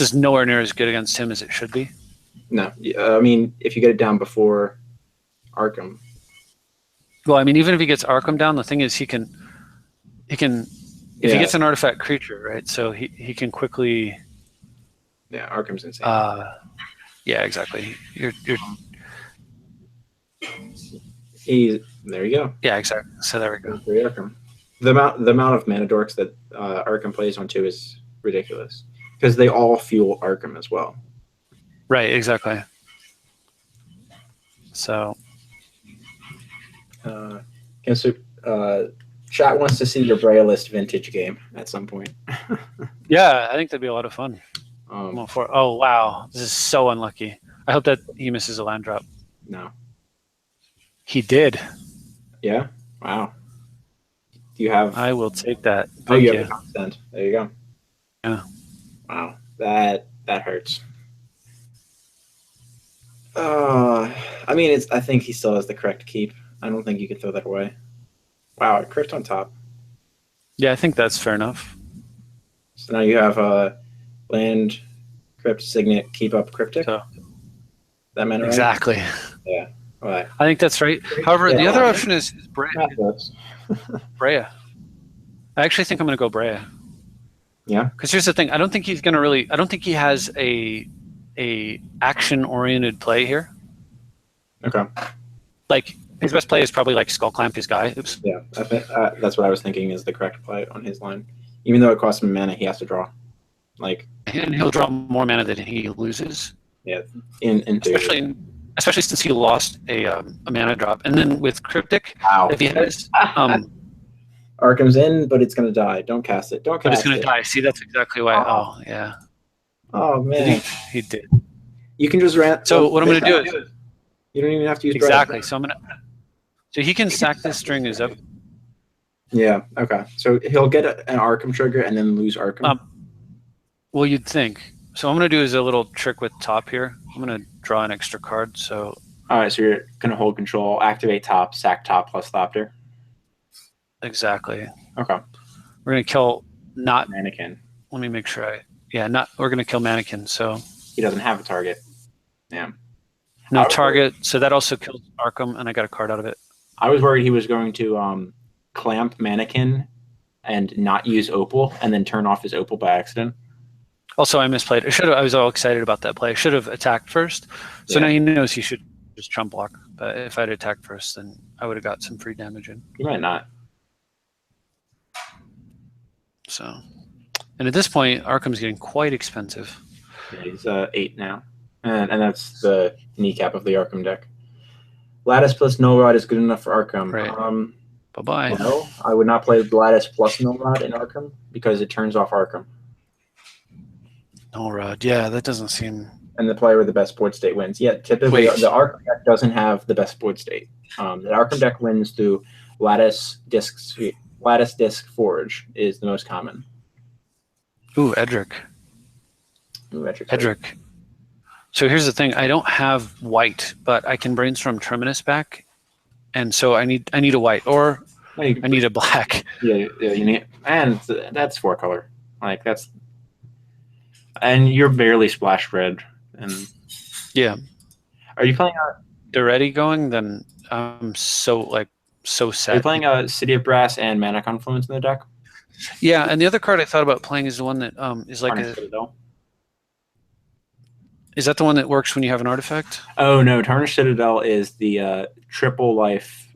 is nowhere near as good against him as it should be. No, I mean if you get it down before Arkham. Well, I mean even if he gets Arkham down, the thing is he can if he gets an artifact creature, right? So he can quickly. Yeah, Arkham's insane. Yeah, exactly. You're. There you go. Yeah, exactly. So there we go. Arkham. The amount of mana dorks that Arkham plays on 2 is ridiculous because they all fuel Arkham as well. Right. Exactly. So. Chat wants to see your Brea list vintage game at some point. Yeah, I think that'd be a lot of fun. Oh wow, this is so unlucky. I hope that he misses a land drop. No. He did. Yeah. Wow. Do you have? I will take that. Thank you have a consent. There you go. Yeah. Wow. That hurts. I mean, I think he still has the correct keep. I don't think you can throw that away. Wow, it crypt on top. Yeah, I think that's fair enough. So now you have land, crypt, signet, keep up, cryptic. So, that meant right? Exactly. Yeah. Right. I think that's right. However, the other option is Brea. Brea. I actually think I'm going to go Brea. Yeah. Because here's the thing: I don't think he's going to really. I don't think he has a action-oriented play here. Okay. Like his best play is probably like skull clamp his guy. Oops. Yeah, I think that's what I was thinking is the correct play on his line. Even though it costs him mana, he has to draw. Like, and he'll draw more mana than he loses. Yeah. In especially since he lost a mana drop, and then with cryptic, if he has Arkham's in, but it's gonna die. Don't cast it. Don't cast it. But it's gonna die. See, that's exactly why. Oh. Oh yeah. Oh man. He did. You can just rant. So what I'm gonna do is you don't even have to use exactly. bread. So I'm gonna. So he can sack this string as up. Yeah. Okay. So he'll get an Arkham trigger and then lose Arkham. Well, you'd think. So I'm gonna do is a little trick with top here. I'm gonna draw an extra card. So. All right. So you're gonna hold control, activate top, sack top plus Thopter. Exactly. Okay. We're gonna kill not Mannequin. Let me make sure we're gonna kill Mannequin. So. He doesn't have a target. Yeah. No target. So that also kills Arkham, and I got a card out of it. I was worried he was going to clamp Mannequin and not use Opal and then turn off his Opal by accident. Also, I misplayed. I was all excited about that play. I should have attacked first. So now he knows he should just trump block. But if I'd attacked first, then I would have got some free damage in. You might not. So, and at this point, Arkham's getting quite expensive. Yeah, he's 8 now. And that's the kneecap of the Arkham deck. Lattice plus Null Rod is good enough for Arkham. Right. Bye-bye. No, I would not play Lattice plus Null Rod in Arkham because it turns off Arkham. Null Rod, yeah, that doesn't seem... And the player with the best board state wins. Yeah, typically the Arkham deck doesn't have the best board state. The Arkham deck wins through Lattice Disc Forge is the most common. Ooh, Edric. Edric. So here's the thing. I don't have white, but I can brainstorm Terminus back. And so I need a white, or I need a black. Yeah, you need, and that's 4 color. Like that's, and you're barely splash red. And yeah, are you playing Duretti going? Then I'm so sad. Are you playing a City of Brass and Mana Confluence in the deck? Yeah, and the other card I thought about playing is the one that is like Is that the one that works when you have an artifact? Oh no, Tarnished Citadel is the triple life.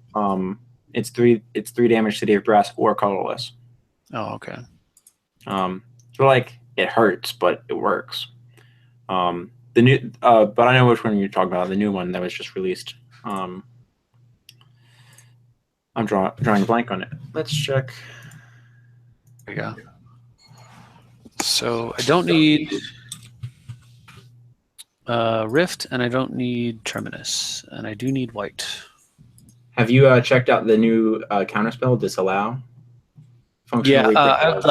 It's 3 damage City of Brass or colorless. Oh, okay. So like it hurts, but it works. The new, but I know which one you're talking about. The new one that was just released. I'm drawing a blank on it. Let's check. There you go. So I don't need Rift, and I don't need Terminus, and I do need white. Have you checked out the new counterspell Disallow? Yeah, I would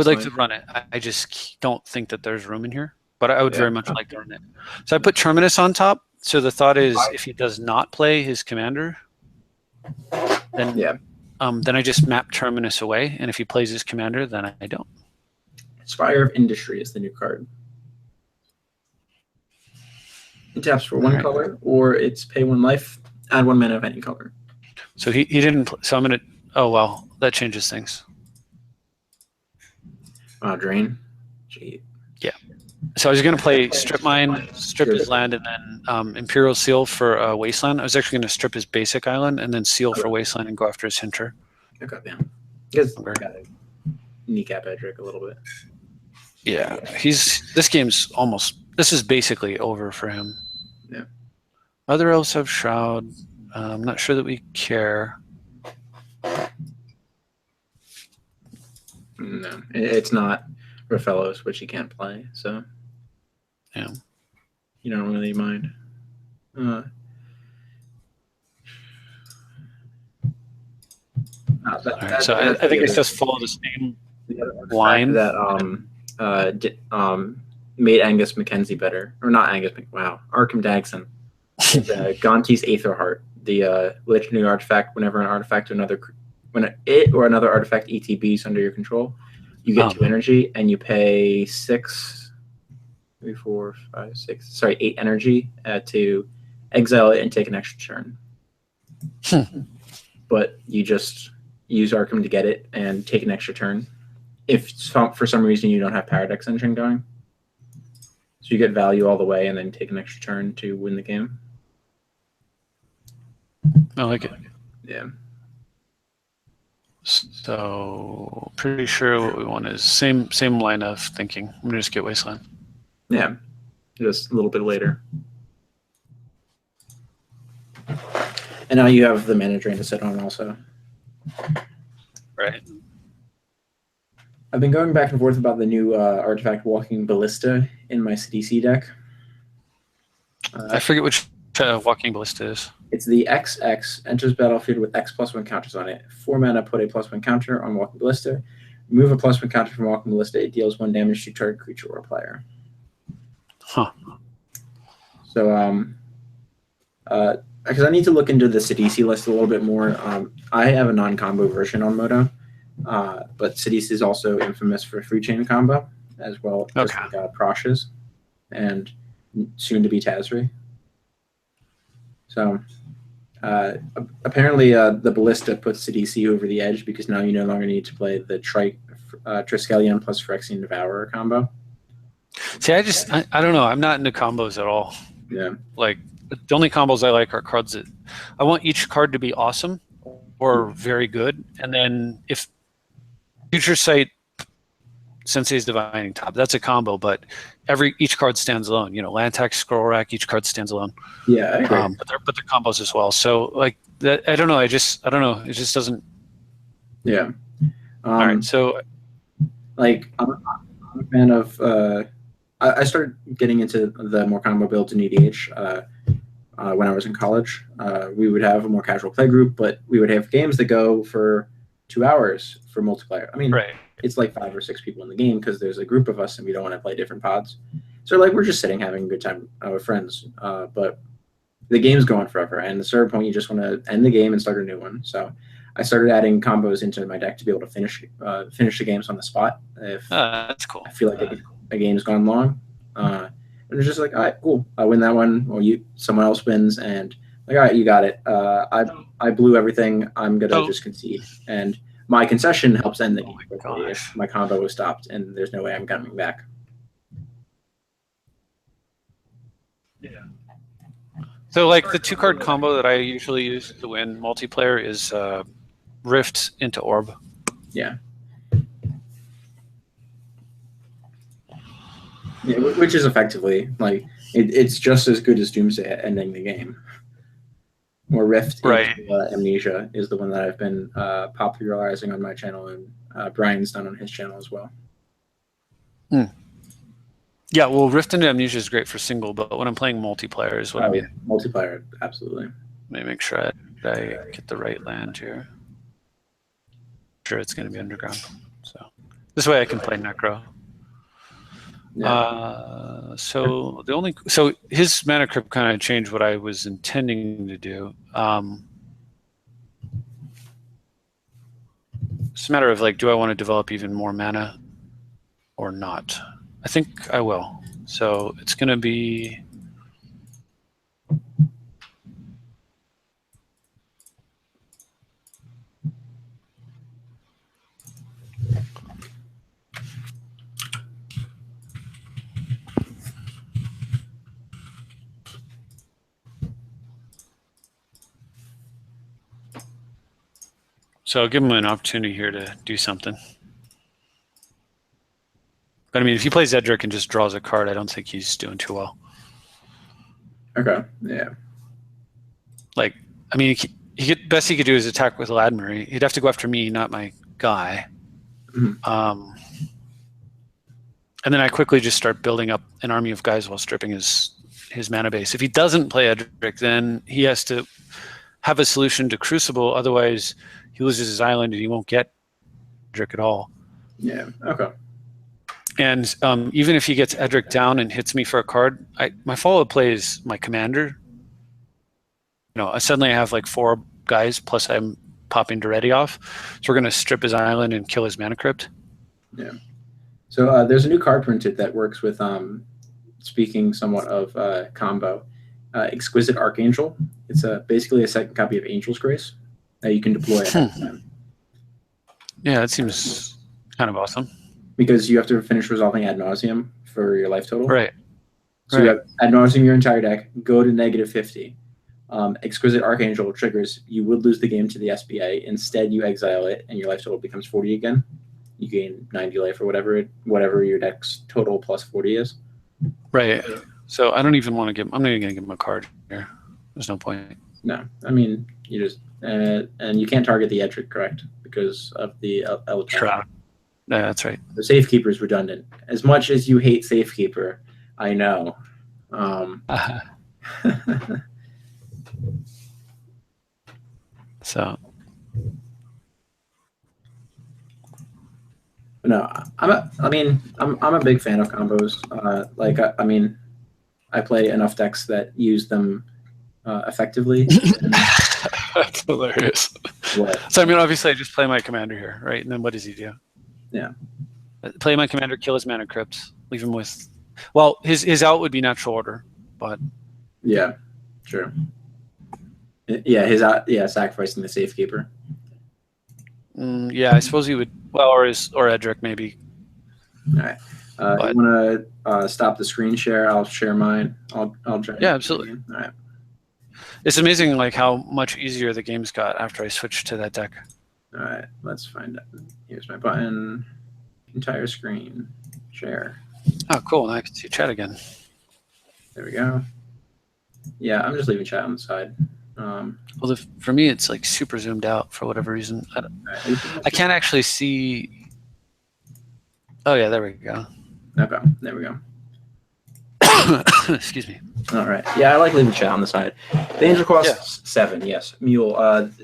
like to run it. I just don't think that there's room in here, but I would very much like to run it. So I put Terminus on top. So the thought is, if he does not play his commander, then I just map Terminus away, and if he plays his commander, then I don't. Spire of Industry is the new card. It taps for 1 color, or it's pay 1 life, add 1 mana of any color. So he didn't. So I'm gonna. Oh well, that changes things. Drain. Gee. Yeah. So I was gonna play Strip Mine, strip his land, and then Imperial Seal for Wasteland. I was actually gonna strip his basic island and then Seal for Wasteland and go after his Hinter. Okay, yeah. Because gotta kneecap Edric a little bit. Yeah, this game's almost. This is basically over for him. Yeah. Other elves have Shroud. I'm not sure that we care. No, it's not Raphaelos, which you can't play, so yeah, you don't really mind. So I think it's just follow the same line that made Angus Mackenzie better, or not Angus. Wow, Arkham Dagson. Gonti's Aether Heart. the legendary artifact. Whenever an artifact or another artifact ETBs under your control, you get 2 energy, and you pay 8 energy to exile it and take an extra turn. But you just use Arkham to get it and take an extra turn. If for some reason you don't have Paradox Engine going. So you get value all the way and then take an extra turn to win the game. I like it. Yeah. So pretty sure what we want is same line of thinking. I'm gonna just get Wasteland. Yeah, just a little bit later. And now you have the mana drain to sit on also. Right. I've been going back and forth about the new artifact Walking Ballista in my CDC deck. I forget which Walking Ballista is. It's the XX, enters battlefield with X+1 counters on it. 4 mana, put a +1 counter on Walking Ballista. Remove a +1 counter from Walking Ballista. It deals 1 damage to target creature or player. Huh. So, because I need to look into the CDC list a little bit more. I have a non-combo version on Moto, but CDC is also infamous for free chain combo, as well as Prosh's, and soon to be Tazri. So, apparently, the Ballista puts CDC over the edge because now you no longer need to play the Triskelion plus Phyrexian Devourer combo. See, I don't know. I'm not into combos at all. Yeah. Like, the only combos I like are cards that I want each card to be awesome or very good, and then if Future Sight, Sensei's Divining Top, that's a combo, but each card stands alone. You know, Lantax, Scroll Rack, each card stands alone. Yeah, I agree. But they're combos as well. So like that, I don't know. I don't know. It just doesn't. Yeah. All right. So, like, I'm a fan of. I started getting into the more combo builds in EDH when I was in college. We would have a more casual play group, but we would have games that go for 2 hours for multiplayer. I mean, right. It's like 5 or 6 people in the game because there's a group of us and we don't want to play different pods. So like we're just sitting having a good time with friends. But the game's going forever, and at a certain point you just want to end the game and start a new one. So I started adding combos into my deck to be able to finish the games on the spot. If that's cool. I feel like a game's gone long, and it's just like, all right, cool. I win that one, or someone else wins, and like, all right, you got it. I blew everything. I'm gonna just concede, and my concession helps end the game if my combo was stopped, and there's no way I'm coming back. Yeah. So like the 2-card combo that I usually use to win multiplayer is Rift into Orb. Yeah. Yeah, which is effectively like it's just as good as Doomsday at ending the game. Or Rift into Amnesia is the one that I've been popularizing on my channel, and Brian's done on his channel as well. Yeah, well, Rift into Amnesia is great for single, but when I'm playing multiplayer is what I mean. Multiplayer, absolutely. Let me make sure I get the right land here. Sure, it's going to be underground. So this way I can play Necro. Yeah. So his mana crypt kind of changed what I was intending to do. It's a matter of like, do I want to develop even more mana or not? I think I will. So it's going to be. So I'll give him an opportunity here to do something. But I mean, if he plays Edric and just draws a card, I don't think he's doing too well. Okay, yeah. Like, I mean, best he could do is attack with Ladmery. He'd have to go after me, not my guy. Mm-hmm. And then I quickly just start building up an army of guys while stripping his mana base. If he doesn't play Edric, then he has to have a solution to Crucible. Otherwise, he loses his island and he won't get Edric at all. Yeah, okay. And even if he gets Edric down and hits me for a card, my follow-up play is my commander. suddenly I have like 4 guys plus I'm popping Duretti off. So we're going to strip his island and kill his mana crypt. Yeah. So there's a new card printed that works with, speaking somewhat of combo, Exquisite Archangel. It's basically a second copy of Angel's Grace that you can deploy ahead of time. Yeah, that seems kind of awesome. Because you have to finish resolving ad nauseum for your life total. Right. So you have ad nauseum your entire deck, go to -50. Exquisite Archangel triggers, you would lose the game to the SBA. Instead, you exile it, and your life total becomes 40 again. You gain 90 life or whatever your deck's total plus 40 is. Right. So I don't even want to give. I'm not even going to give him a card here. There's no point. No, I mean you just and you can't target the Edric, correct? Because of the Shroud. Yeah, that's right. The Safekeeper is redundant. As much as you hate Safekeeper, I know. So. No, I'm a big fan of combos. I play enough decks that use them effectively. That's hilarious. What? So obviously I just play my commander here, right? And then what does he do? Yeah. Play my commander, kill his mana crypts, leave him with. Well, his out would be natural order, but. Yeah, true. Yeah, his out. Yeah, sacrificing the Safekeeper. Yeah, I suppose he would. Well, or Edric maybe. All right. You want to stop the screen share? I'll share mine. I'll join. Yeah, absolutely. All right. It's amazing, like how much easier the games got after I switched to that deck. All right, let's find out. Here's my button. Entire screen share. Oh, cool! Now I can see chat again. There we go. Yeah, I'm just leaving chat on the side. Well, for me, it's like super zoomed out for whatever reason. I can't actually see. Oh yeah, there we go. Okay, there we go. Excuse me. All right. Yeah, I like leaving chat on the side. The Angel costs 7. Yes, Mule.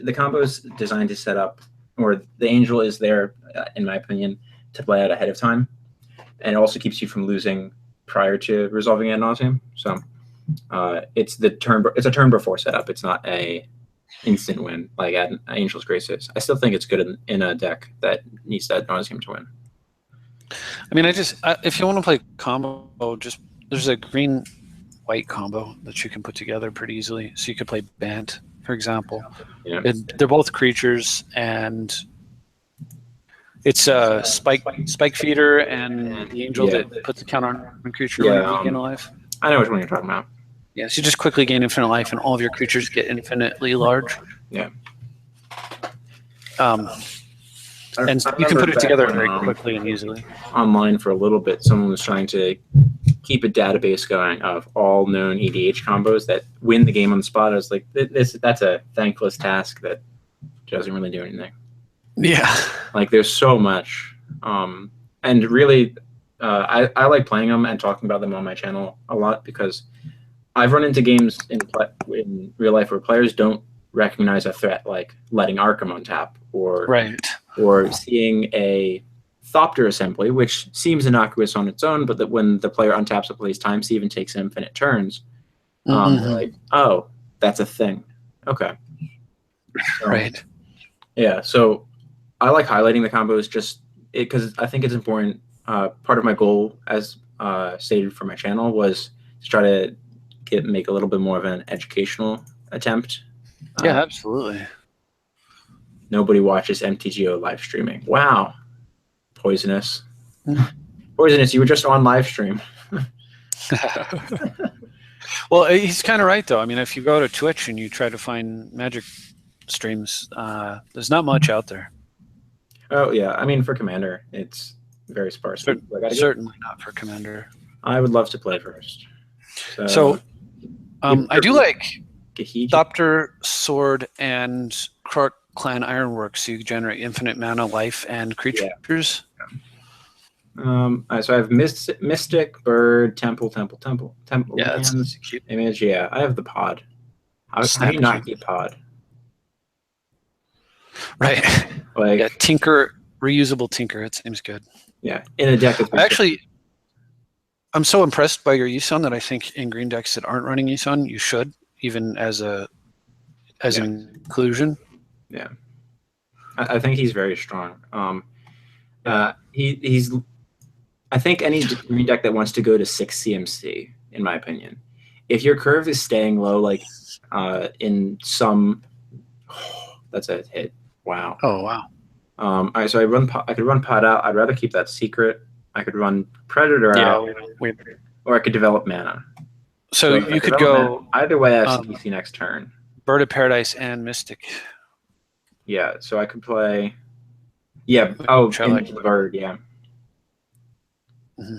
The combo is designed to set up, or the Angel is there, in my opinion, to play out ahead of time, and it also keeps you from losing prior to resolving ad nauseam. So. It's a turn before setup. It's not a instant win like Angel's Grace is. I still think it's good in a deck that needs that nauseam to win. I mean, if you want to play combo, there's a green-white combo that you can put together pretty easily. So you could play Bant, for example. Yeah. They're both creatures, and it's a spike feeder and the Angel that puts the counter on creature when you gain a life. I know which one you're talking about. Yeah, so you just quickly gain infinite life, and all of your creatures get infinitely large. Yeah. And you can put it together very quickly and easily. Online for a little bit, someone was trying to keep a database going of all known EDH combos that win the game on the spot. I was like, that's a thankless task that doesn't really do anything. Yeah. Like, there's so much. And really, I like playing them and talking about them on my channel a lot because I've run into games in real life where players don't recognize a threat like letting Arkham on tap or seeing a Thopter assembly, which seems innocuous on its own, but that when the player untaps or plays Time Sieve and takes infinite turns, they're like, oh, that's a thing. Okay. Right. Yeah, so I like highlighting the combos just because I think it's important. Part of my goal, as stated for my channel, was to try to make a little bit more of an educational attempt. Yeah, absolutely. Nobody watches MTGO live streaming. Wow. Poisonous. Poisonous, you were just on live stream. Well, he's kind of right, though. I mean, if you go to Twitch and you try to find Magic streams, there's not much out there. Oh, yeah. I mean, for Commander, it's very sparse. Certainly not for Commander. I would love to play first. So I do like Gahiji. Thopter, Sword, and Krark Clan Ironworks, so you generate infinite mana, life, and creatures. So I have Mystic, Bird, Temple. Yeah, that's cute. Image, yeah. I have the Pod. How do you not get Pod? Right. Like, yeah, Tinker, reusable Tinker. It seems good. Yeah, in a deck. I'm so impressed by your Yisun that I think in green decks that aren't running Yisun, you should, even as a as an inclusion. Yeah, I think he's very strong. He's. I think any green deck that wants to go to 6 CMC, in my opinion, if your curve is staying low, like in some, that's a hit. Wow. Oh wow. All right, so I could run Pod out. I'd rather keep that secret. I could run Predator out, or I could develop mana. So you could go mana, either way. I have CDC next turn. Bird of Paradise and Mystic. Yeah, so I could play. Yeah. Oh, Image the Bird. Yeah.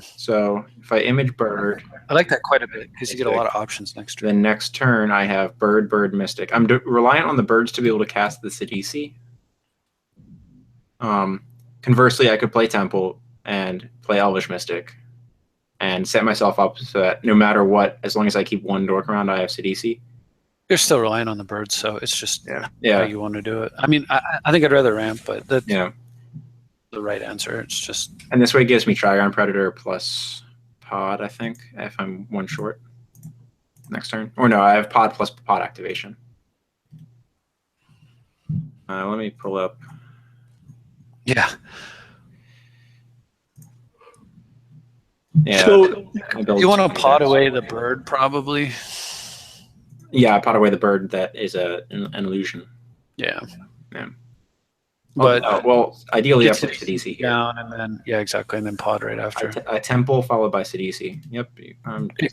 So if I image Bird, I like that quite a bit because you get a lot of options next turn. Then next turn I have Bird, Mystic. I'm reliant on the birds to be able to cast the Sidisi. Conversely, I could play Temple and play Elvish Mystic, and set myself up so that no matter what, as long as I keep one dork around, I have Sidisi. You're still relying on the birds, so it's just how you want to do it. I mean, I think I'd rather ramp, but that's the right answer. It's just, and this way it gives me Trigon Predator plus Pod, I think, if I'm one short next turn. Or no, I have Pod plus Pod activation. Let me pull up. Yeah. Yeah. So you want to pod away the bird, probably. Yeah, I pot away the bird that is an illusion. Yeah. Yeah. But well, ideally I play Sidisi down and then exactly, and then pod right after. A Temple followed by Sidisi. Yep.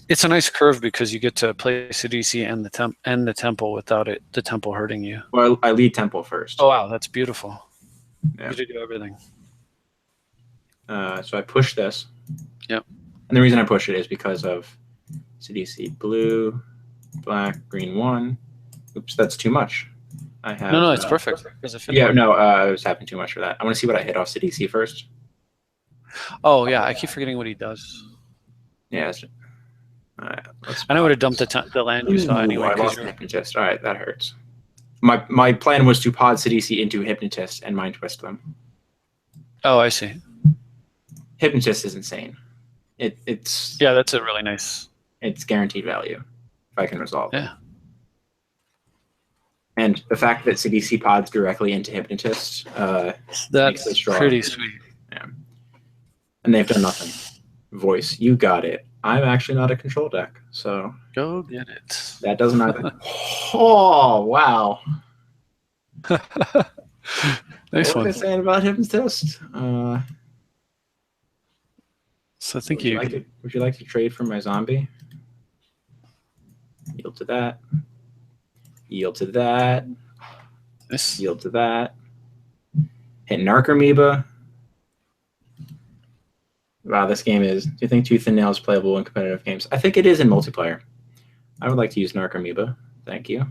It's a nice curve because you get to play Sidisi and the Temple without the Temple hurting you. Well, I lead Temple first. Oh wow, that's beautiful. Yeah. You get to do everything. So I push this. Yep. And the reason I push it is because of Sidisi blue, black, green 1. Oops, that's too much. I have no, it's perfect. Yeah, no, I was having too much for that. I want to see what I hit off Sidisi first. Oh yeah, I keep forgetting what he does. Yeah. I would have dumped the land you saw anyway. I lost Hypnotist. All right, that hurts. My plan was to pod Sidisi into Hypnotist and Mind Twist them. Oh, I see. Hypnotist is insane. It's that's a really nice. It's guaranteed value if I can resolve it. Yeah. And the fact that CDC pods directly into Hypnotist, that's pretty sweet. Yeah. And they've done nothing. Voice, you got it. I'm actually not a control deck, so go get it. That doesn't matter. Oh wow! Nice what one. was I saying about Hypnotist? So I think would you like to trade for my zombie? Yield to that. Yield to that. This. Yield to that. Hit Narcomoeba. Wow, this game is. Do you think Tooth and Nail is playable in competitive games? I think it is in multiplayer. I would like to use Narcomoeba. Thank you.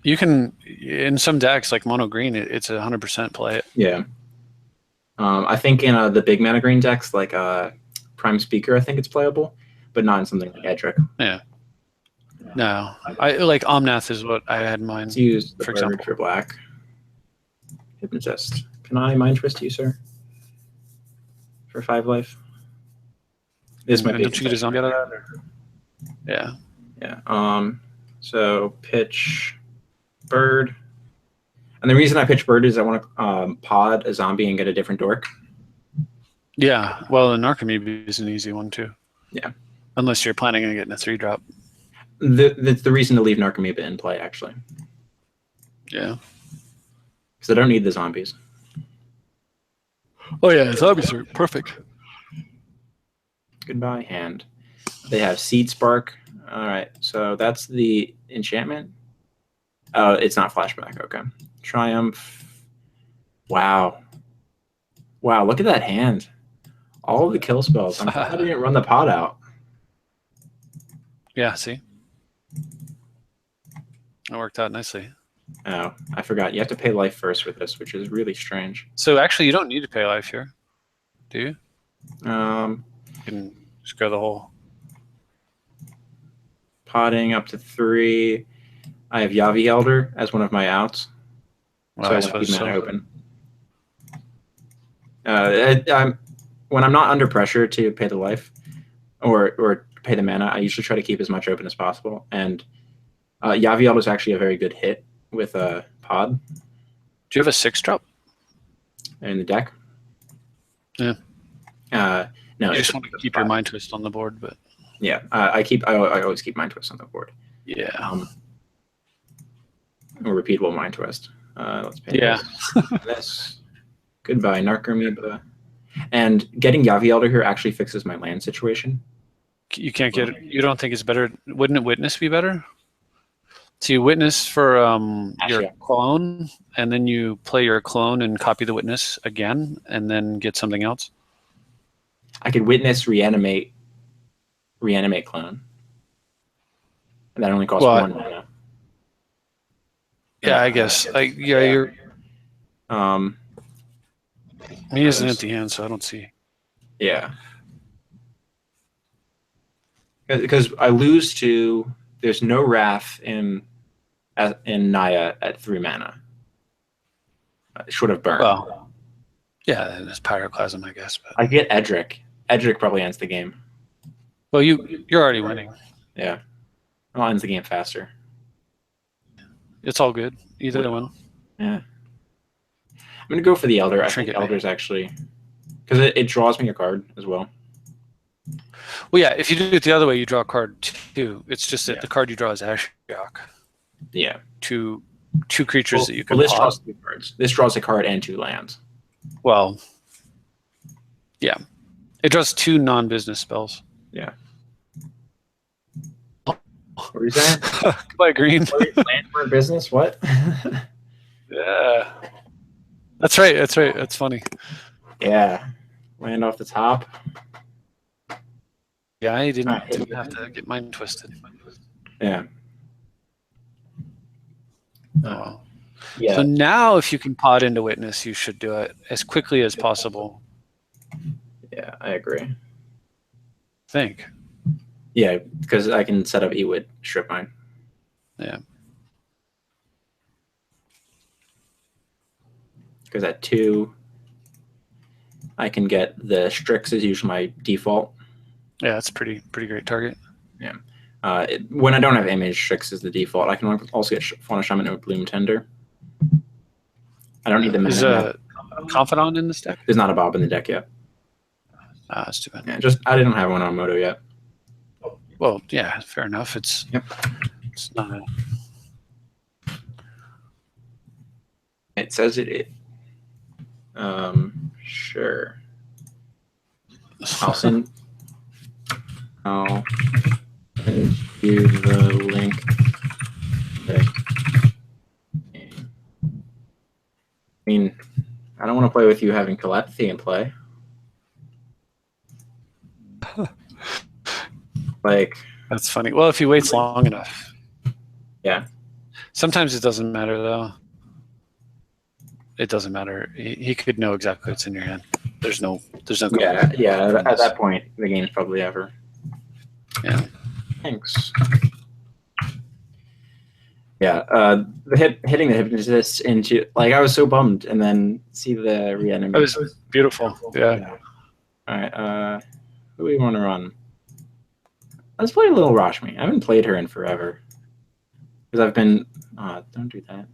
You can, in some decks like Mono Green, it's 100% play it. Yeah. I think in the big mana green decks like Prime Speaker, I think it's playable, but not in something like Edric. Yeah. No, I like Omnath is what I had in mind. Let's use the for example for black. Hypnotist. Can I Mind Twist you, sir? For 5 life. This might be. Don't you get a zombie out of that? Or? Yeah. Yeah. So pitch bird. And the reason I pitch bird is I want to pod a zombie and get a different dork. Yeah. Well, the Narcomoeba is an easy one too. Yeah. Unless you're planning on getting a 3-drop. That's the reason to leave Narcomoeba in play, actually. Yeah. Because I don't need the zombies. Oh yeah, zombies are perfect. Goodbye, hand. They have Seed Spark. All right, so that's the enchantment. Oh, it's not flashback. Okay. Triumph. Wow. Wow, look at that hand. All of the kill spells. I'm glad I didn't run the pot out. Yeah, see? It worked out nicely. Oh, I forgot. You have to pay life first with this, which is really strange. So actually, you don't need to pay life here, do you? You can just go the whole. Potting up to 3. I have Yavi Elder as one of my outs. Well, so I want to keep mana open. When I'm not under pressure to pay the life or pay the mana, I usually try to keep as much open as possible. And Yaviel is actually a very good hit with a pod. Do you have a 6-drop in the deck? Yeah. No. You just want to keep your Mind Twist on the board, but yeah, I always keep Mind Twist on the board. Yeah. A repeatable Mind Twist. Let's pay this. Goodbye, Narcomoeba. And getting Yaviel here actually fixes my land situation. You can't get it. You don't think it's better? Wouldn't it Witness be better? So you Witness for your clone, and then you play your clone and copy the Witness again, and then get something else? I could Witness reanimate clone. And that only costs 1 mana. Yeah, I guess. You're. He has an empty hand, so I don't see. Yeah. Because I lose to. There's no Wrath in Naya at 3 mana. Short of burn. Well, yeah, and it's Pyroclasm, I guess. But I get Edric. Edric probably ends the game. Well, you're already winning. Yeah. Well, ends the game faster. It's all good. Either one. Yeah. I'm going to go for the Elder. I think Elder's actually... Because it draws me a card as well. Well, yeah, if you do it the other way, you draw a card too. It's just that the card you draw is Ashiok. Yeah. Two creatures that you can this draws 2 cards. This draws a card and 2 lands. Well, yeah. It draws 2 non-business spells. Yeah. What were you saying? Goodbye, green. Land for business? What? Yeah. That's right. That's funny. Yeah. Land off the top. Yeah, I didn't have to get Mind Twisted. Yeah. Oh. Yeah. So now if you can pod into Witness, you should do it as quickly as possible. Yeah, I agree. Think. Yeah, because I can set up Ewit, strip mine. Yeah. Because at 2, I can get the Strix is usually my default. Yeah, that's pretty great target. Yeah. When I don't have image, Strix is the default. I can also get Fauna Shaman or Bloom Tender. I don't need the mana. Is a Confidant in this deck? There's not a Bob in the deck yet. That's too bad. Yeah, I didn't have one on Moto yet. Well, yeah, fair enough. It's not. It says it. Sure. I'll send you the link. I mean, I don't want to play with you having telepathy in play. Like, that's funny. Well, if he waits long enough. Yeah. Sometimes it doesn't matter though. It doesn't matter. He could know exactly what's in your hand. There's no. Yeah. At that point, the game's probably over. Yeah. Thanks. Yeah. Hitting the hypnotist into, like, I was so bummed, and then see the reanimate. It was beautiful. Yeah. All right. Who do we want to run? Let's play a little Rashmi. I haven't played her in forever. Because I've been... don't do that.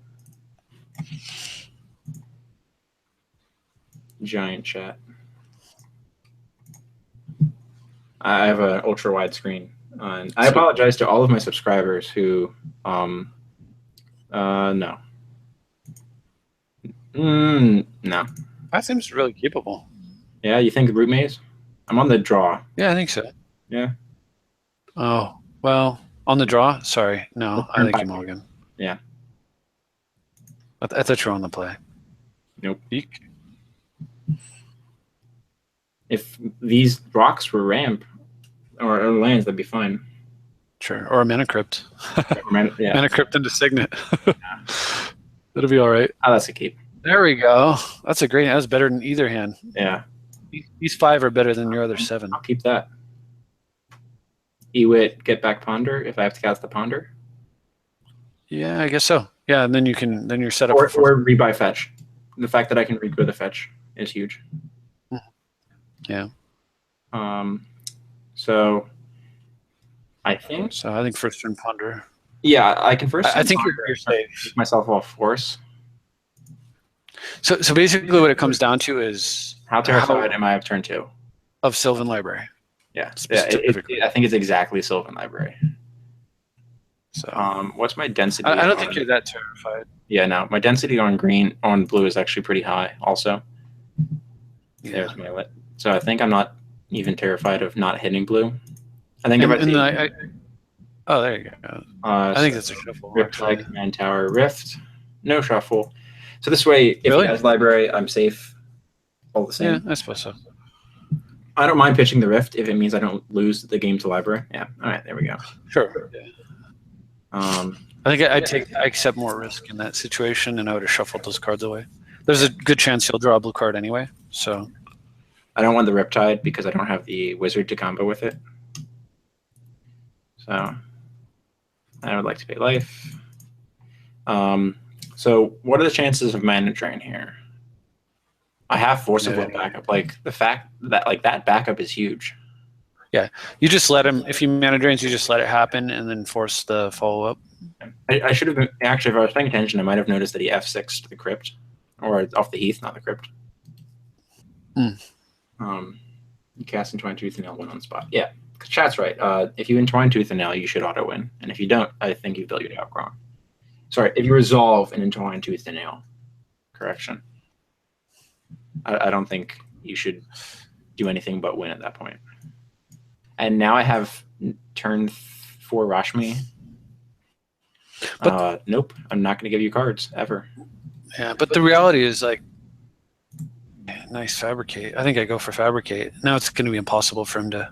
Giant chat. I have an ultra-wide screen. And I apologize to all of my subscribers who... no. No. That seems really keepable. Yeah, you think Root Maze? I'm on the draw. Yeah, I think so. Yeah. Oh, well, on the draw? Sorry. No, I think you mulligan. Yeah. I thought you were on the play. Nope. Eek. If these rocks were ramp or lands, that'd be fine. Sure. Or a Mana Crypt. Yeah. Mana Crypt into Signet. That'll be all right. Oh, that's a keep. There we go. That's a great hand. That's better than either hand. Yeah. These 5 are better than your other 7. I'll keep that. Ewit, get back Ponder if I have to cast the Ponder. Yeah, I guess so. Yeah, and then you're set up or rebuy fetch. The fact that I can regrow the fetch is huge. Yeah. So I think first turn Ponder. Yeah, I can first. I think you're safe. Make myself off force. So basically, what it comes down to is how terrified am I of turn 2? Of Sylvan Library. Yeah, I think it's exactly Sylvan Library. So, what's my density? I don't think you're that terrified. Yeah, no, my density on blue is actually pretty high. Also, there's my lit. So I think I'm not even terrified of not hitting blue. I think oh, there you go. I think that's a shuffle. Rift Command Tower, Rift, no shuffle. So this way, if he has Library, I'm safe. All the same. Yeah, I suppose so. I don't mind pitching the Rift if it means I don't lose the game to Library. Yeah. All right, there we go. Sure. Yeah. I think I accept more risk in that situation, and I would have shuffled those cards away. There's a good chance he'll draw a blue card anyway. So I don't want the Riptide because I don't have the Wizard to combo with it. So I would like to pay life. So what are the chances of mana drain here? I have Force of Will backup. Like the fact that that backup is huge. Yeah, you just let him. If he mana drains, you just let it happen, and then force the follow up. I should have actually, if I was paying attention, I might have noticed that he F6 to the crypt, or off the heath, not the crypt. You cast Entwined Tooth and Nail, win on spot. Yeah, chat's right. If you Entwine Tooth and Nail, you should auto win, and if you don't, I think you've built your deck wrong. Sorry, if you resolve an Entwined Tooth and Nail, correction. I don't think you should do anything but win at that point. And now I have turn 4 Rashmi. But nope, I'm not going to give you cards ever. Yeah, but the reality is nice Fabricate. I think I go for Fabricate. Now it's going to be impossible for him to.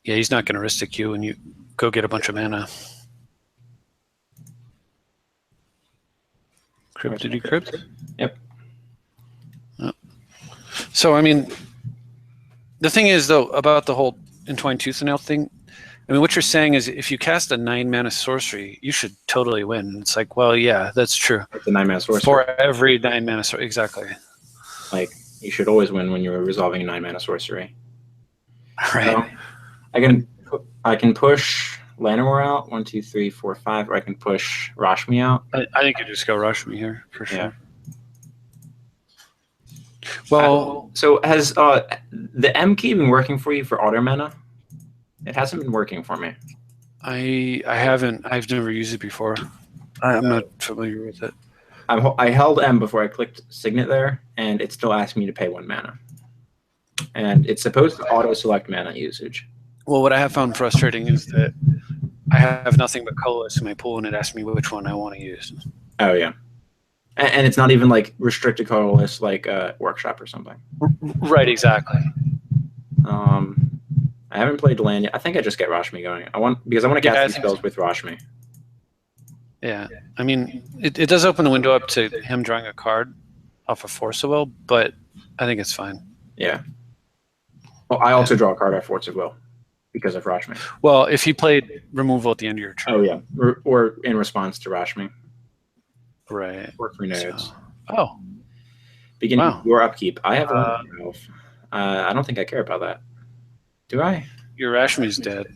Yeah, he's not going to Ristic you and you go get a bunch of mana. Crypt, did you crypt? Yep. So, I mean, the thing is, though, about the whole Entwined Tooth and Nail thing, I mean, what you're saying is if you cast a 9-mana sorcery, you should totally win. It's like, well, yeah, that's true. It's a 9-mana sorcery. For every 9-mana sorcery, exactly. Like, you should always win when you're resolving a 9-mana sorcery. Right. So, I can push Llanowar out, 1, 2, 3, 4, 5, or I can push Rashmi out. I think you just go Rashmi here, for sure. Yeah. Well, so has the M key been working for you for auto mana? It hasn't been working for me. I haven't. I've never used it before. I'm not familiar with it. I held M before I clicked Signet there, and it still asked me to pay 1 mana. And it's supposed to auto select mana usage. Well, what I have found frustrating is that I have nothing but colorless in my pool, and it asks me which one I want to use. Oh yeah. And it's not even like restricted colorless like Workshop or something. Right, exactly. I haven't played land yet. I think I just get Rashmi going. Because I want to cast these spells with Rashmi. Yeah, I mean, it does open the window up to him drawing a card off of Force of Will, but I think it's fine. Yeah. Well, I also draw a card off Force of Will because of Rashmi. Well, if he played removal at the end of your turn. Oh yeah, or in response to Rashmi. Right. Or 3 nodes. Oh. Beginning your upkeep. I have I don't think I care about that. Do I? Your Rashmi's dead.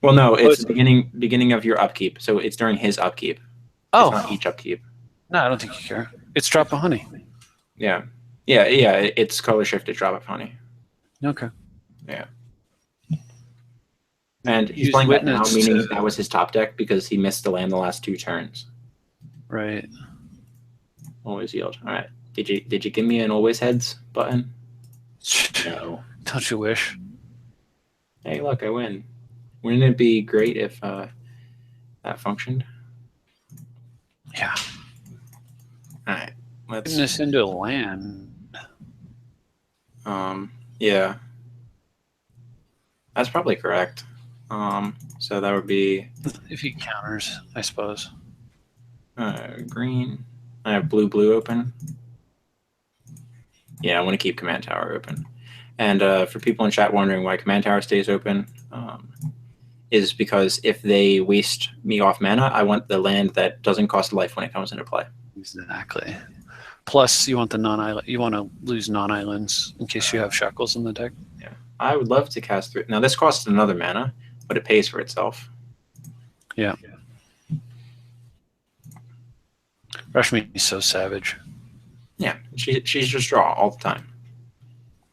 Well, no, it's the beginning of your upkeep, so it's during his upkeep. Oh. It's not each upkeep. No, I don't think you care. It's Drop of Honey. Yeah. Yeah, it's color shifted Drop of Honey. Okay. Yeah. And he's playing that now, meaning that was his top deck because he missed the land the last 2 turns. Right. Always yield. All right. Did you give me an always heads button? No. Don't you wish? Hey, look, I win. Wouldn't it be great if that functioned? Yeah. All right. Let's putting this into land. Yeah. That's probably correct. So that would be if he counters, I suppose. Green. I have blue open. Yeah, I want to keep Command Tower open. And for people in chat wondering why Command Tower stays open, is because if they waste me off mana, I want the land that doesn't cost life when it comes into play. Exactly. Plus, you want the non-island. You want to lose non-islands in case you have shackles in the deck. Yeah, I would love to cast through. Now this costs another mana, but it pays for itself. Yeah. Rashmi is so savage. Yeah, she's just draw all the time.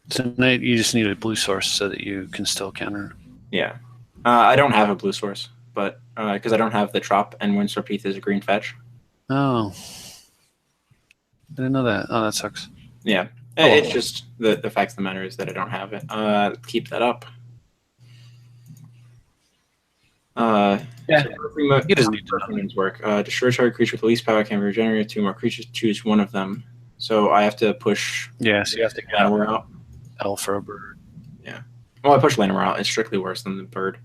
Tonight you just need a blue source so that you can still counter. Yeah. I don't have a blue source, but because I don't have the Trop and Windstorm Heath is a green fetch. Oh. I didn't know that. Oh, that sucks. Yeah. Oh. It's just the fact of the matter is that I don't have it. Keep that up. Yeah. So He doesn't need to work. Destroy target creature with the least power can regenerate 2 more creatures. Choose one of them. So I have to push. Yeah, so you have to get out. L for a bird. Yeah. Well, I push Lanimer out. It's strictly worse than the bird.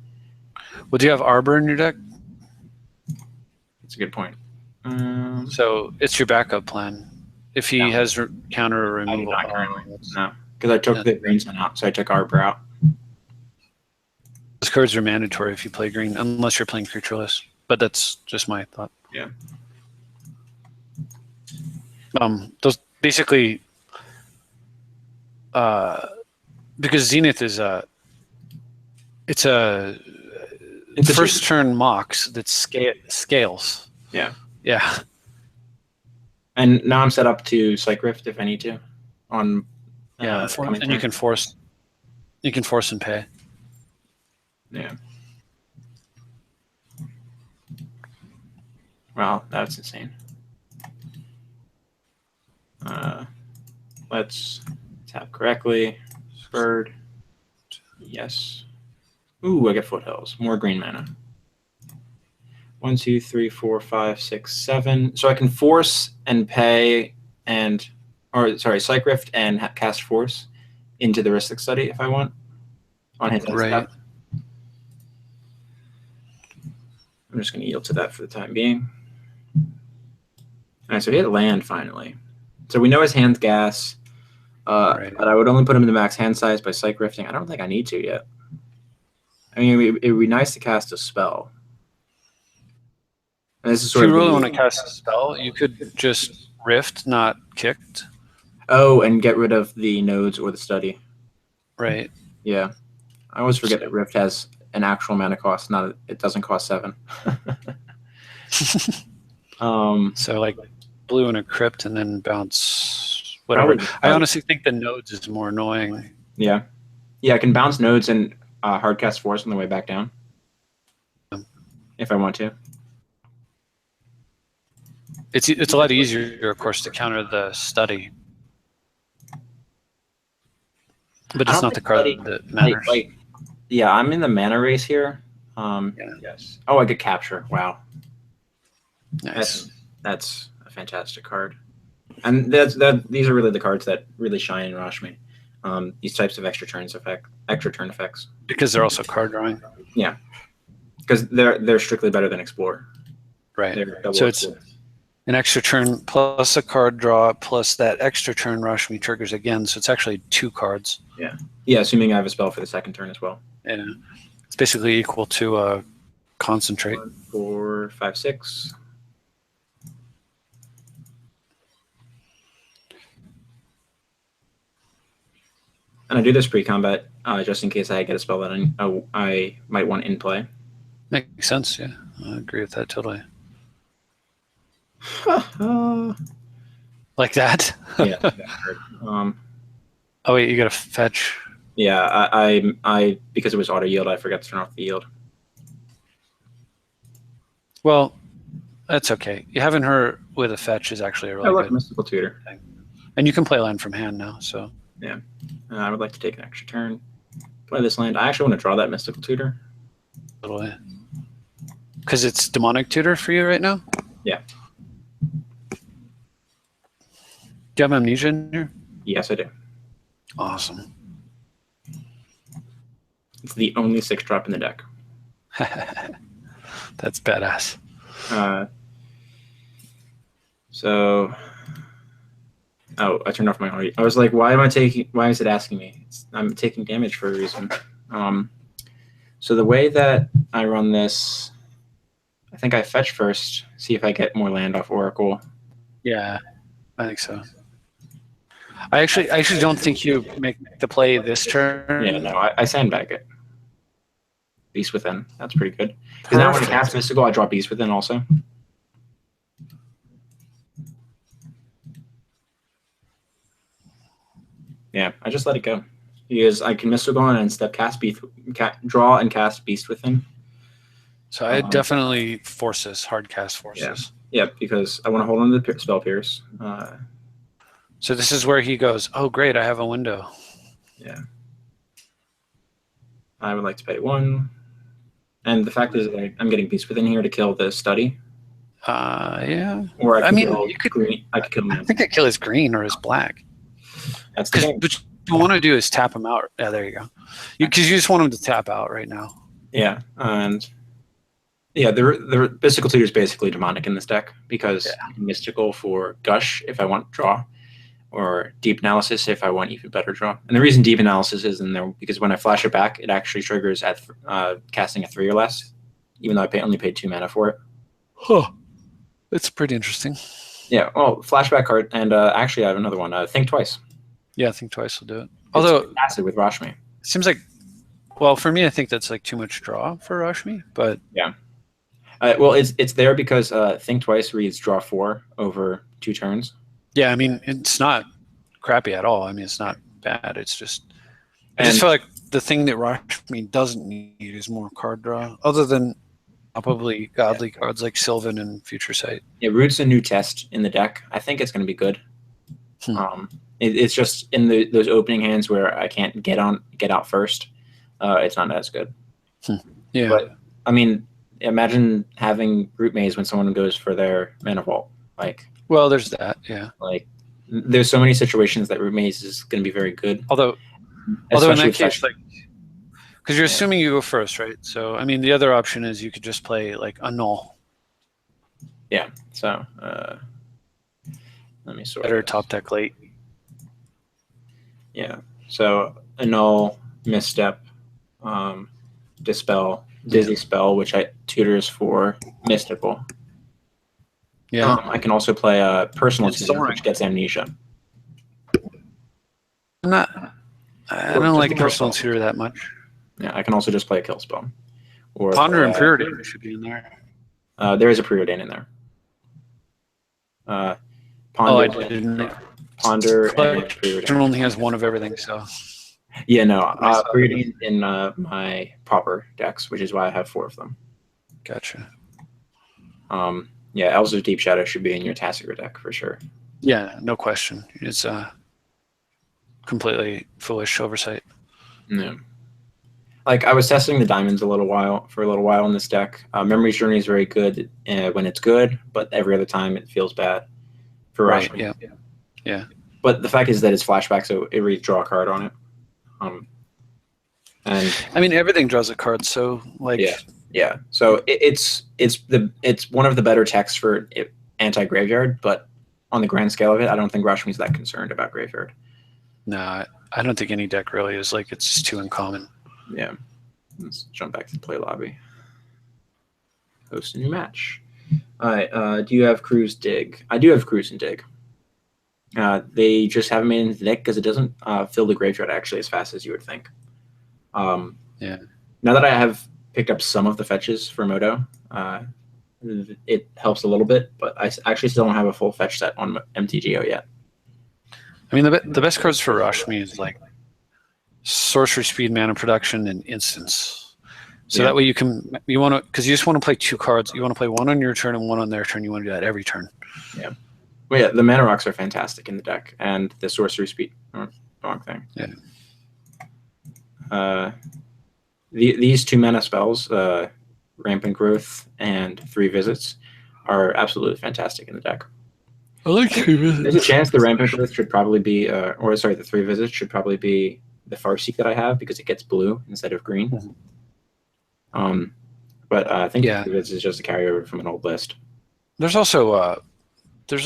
Well, do you have Arbor in your deck? That's a good point. So it's your backup plan. If he has counter or removal. Not currently. No, because I took the green sun out, so I took Arbor out. Those cards are mandatory if you play green, unless you're playing creatureless. But that's just my thought. Yeah. Those basically, because Zenith is it's a first turn Mox that scales. Yeah. Yeah. And now I'm set up to Psych Rift if I need to. On and you can force and pay. Yeah. Well, that's insane. Let's tap correctly. Bird. Yes. Ooh, I get Foothills. More green mana. 1, 2, 3, 4, 5, 6, 7. So I can force and pay Psych Rift and cast Force into the Ristic Study if I want. On his step. I'm just going to yield to that for the time being. All right, so he had land finally. So we know his hand's gas, but I would only put him in the max hand size by Psych Rifting. I don't think I need to yet. I mean, it would be nice to cast a spell. And this is if you really want to cast a spell, you could just Rift, not Kicked. Oh, and get rid of the nodes or the study. Right. Yeah. I always forget that Rift has an actual mana cost, it doesn't cost 7. So like blue and a crypt and then bounce whatever. I honestly think the nodes is more annoying. Yeah. Yeah, I can bounce nodes and hardcast Force on the way back down. If I want to. It's a lot easier, of course, to counter the study. But it's not the card that matters. Yeah, I'm in the mana race here. Yes. Oh, I could capture. Wow. Nice. That's a fantastic card. And these are really the cards that really shine in Rashmi. These types of extra turn effects. Because they're also card drawing. Yeah. Because they're strictly better than Explore. Right. So it's an extra turn plus a card draw plus that extra turn Rashmi triggers again. So it's actually 2 cards. Yeah. Yeah, assuming I have a spell for the second turn as well. Yeah. It's basically equal to Concentrate. 1, 4, 5, 6. And I do this pre-combat just in case I get a spell that I might want in play. Makes sense, yeah. I agree with that totally. Like that? Yeah. That hurt. Oh wait, you got to fetch. Yeah, I because it was auto yield, I forgot to turn off the yield. Well, that's okay. You having her with a fetch is actually a really good Mystical Tutor thing. And you can play land from hand now, so. Yeah. I would like to take an extra turn. Play this land. I actually want to draw that Mystical Tutor. Totally. Because it's Demonic Tutor for you right now? Yeah. Do you have Amnesia in here? Yes, I do. Awesome. It's the only 6-drop in the deck. That's badass. So, I turned off my audio. I was like, why is it asking me? I'm taking damage for a reason. So the way that I run this, I think I fetch first, see if I get more land off Oracle. Yeah, I think so. I actually don't think you make the play this turn. Yeah, no, I sandbag it. Beast Within. That's pretty good. Because now when I cast Mystical, I draw Beast Within also. Yeah, I just let it go. Because I can Mystical and instead draw and cast Beast Within. So I definitely force this, hard cast forces. Yeah, because I want to hold on to the Spell Pierce. So this is where he goes, oh, great, I have a window. Yeah. I would like to pay 1. And the fact is that I'm getting Beast Within here to kill the Study. Yeah. Or I mean, you could green. I could kill him. I think I kill his green or his black. That's the game. What you want to do is tap him out. Yeah, there you go. Because you just want him to tap out right now. Yeah, and yeah, the Mystical Tutor is basically demonic in this deck because Mystical for Gush if I want draw, or Deep Analysis if I want even better draw. And the reason Deep Analysis is in there because when I flash it back, it actually triggers at casting a 3 or less, even though I only paid 2 mana for it. Huh. That's pretty interesting. Yeah, well, flashback card, and actually I have another one. Think Twice. Yeah, Think Twice will do it. Although acid with Rashmi. It seems like, well, for me, I think that's like too much draw for Rashmi, but yeah. Well, it's there because Think Twice reads draw 4 over 2 turns. Yeah, I mean, it's not crappy at all. I mean, it's not bad. It's just, I just feel like the thing that Rashmi doesn't need is more card draw, other than probably godly cards like Sylvan and Future Sight. Yeah, Root's a new test in the deck. I think it's going to be good. It's just in those opening hands where I can't get out first. It's not as good. Yeah, but I mean, imagine having Root Maze when someone goes for their Mana Vault. Like, well, there's that. Yeah, like there's so many situations that Root Maze is going to be very good. Although in that case, like, because you're assuming you go first, right? So I mean, the other option is you could just play like Annul. Yeah. So let me sort. Better top deck late. Yeah. So Annul, Misstep, Dispel, Dizzy Spell, which I tutors for Mystical. Yeah. I can also play a Personal Tutor, which gets Amnesia. I don't like Personal Tutor that much. Yeah, I can also just play a Kill Spell. Or Ponder and Preordain should be in there. There is a Preordain in there. Ponder, I didn't. Ponder and Preordain. It only has 1 of everything, so. Yeah, no. Preordain in my proper decks, which is why I have 4 of them. Gotcha. Yeah, Elves of Deep Shadow should be in your Tassiger deck for sure. Yeah, no question. It's completely foolish oversight. No. Like, I was testing the diamonds for a little while in this deck. Memory's Journey is very good when it's good, but every other time it feels bad for Rashmi. Right, yeah. But the fact is that it's flashback, so it reads draw a card on it. And I mean, everything draws a card, so like. Yeah. So it's one of the better texts for anti-graveyard, but on the grand scale of it, I don't think Rashmi's that concerned about graveyard. No, I don't think any deck really is. Like, it's just too uncommon. Yeah. Let's jump back to the play lobby. Host a new match. All right. Do you have Cruise Dig? I do have Cruise and Dig. They just haven't made it into the deck because it doesn't fill the graveyard actually as fast as you would think. Yeah. Now that I have picked up some of the fetches for Moto, it helps a little bit, but I actually still don't have a full fetch set on MTGO yet. I mean, the best cards for Rashmi is like Sorcery Speed, Mana Production, and Instance. So that way you want to, because you just want to play 2 cards. You want to play 1 on your turn and 1 on their turn. You want to do that every turn. Yeah. Well, yeah, the Mana Rocks are fantastic in the deck, and the Sorcery Speed. Wrong thing. Yeah. These 2 mana spells, Rampant Growth and 3 Visits, are absolutely fantastic in the deck. I like 3 Visits. There's a chance the Rampant Growth should probably be, the 3 Visits should probably be the Farseek that I have because it gets blue instead of green. But I think 3 Visits is just a carryover from an old list. There's also a 2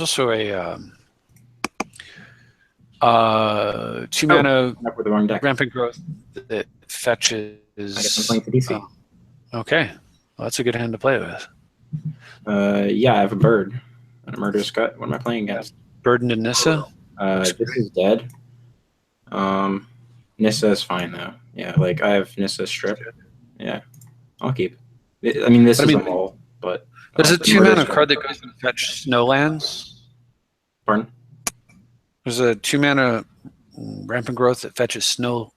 mana Rampant Growth that fetches. I guess I'm playing for DC. Okay, well, that's a good hand to play with. Yeah, I have a Bird and a Murderous Cut. What am I playing against? Bird and Nissa. This is dead. Nissa is fine though. Yeah, like I have Nissa Strip. Yeah. I'll keep. I mean, this is a mole, but there's a 2-mana card that goes to fetch Snowlands. Pardon? There's a 2-mana Rampant Growth that fetches snow.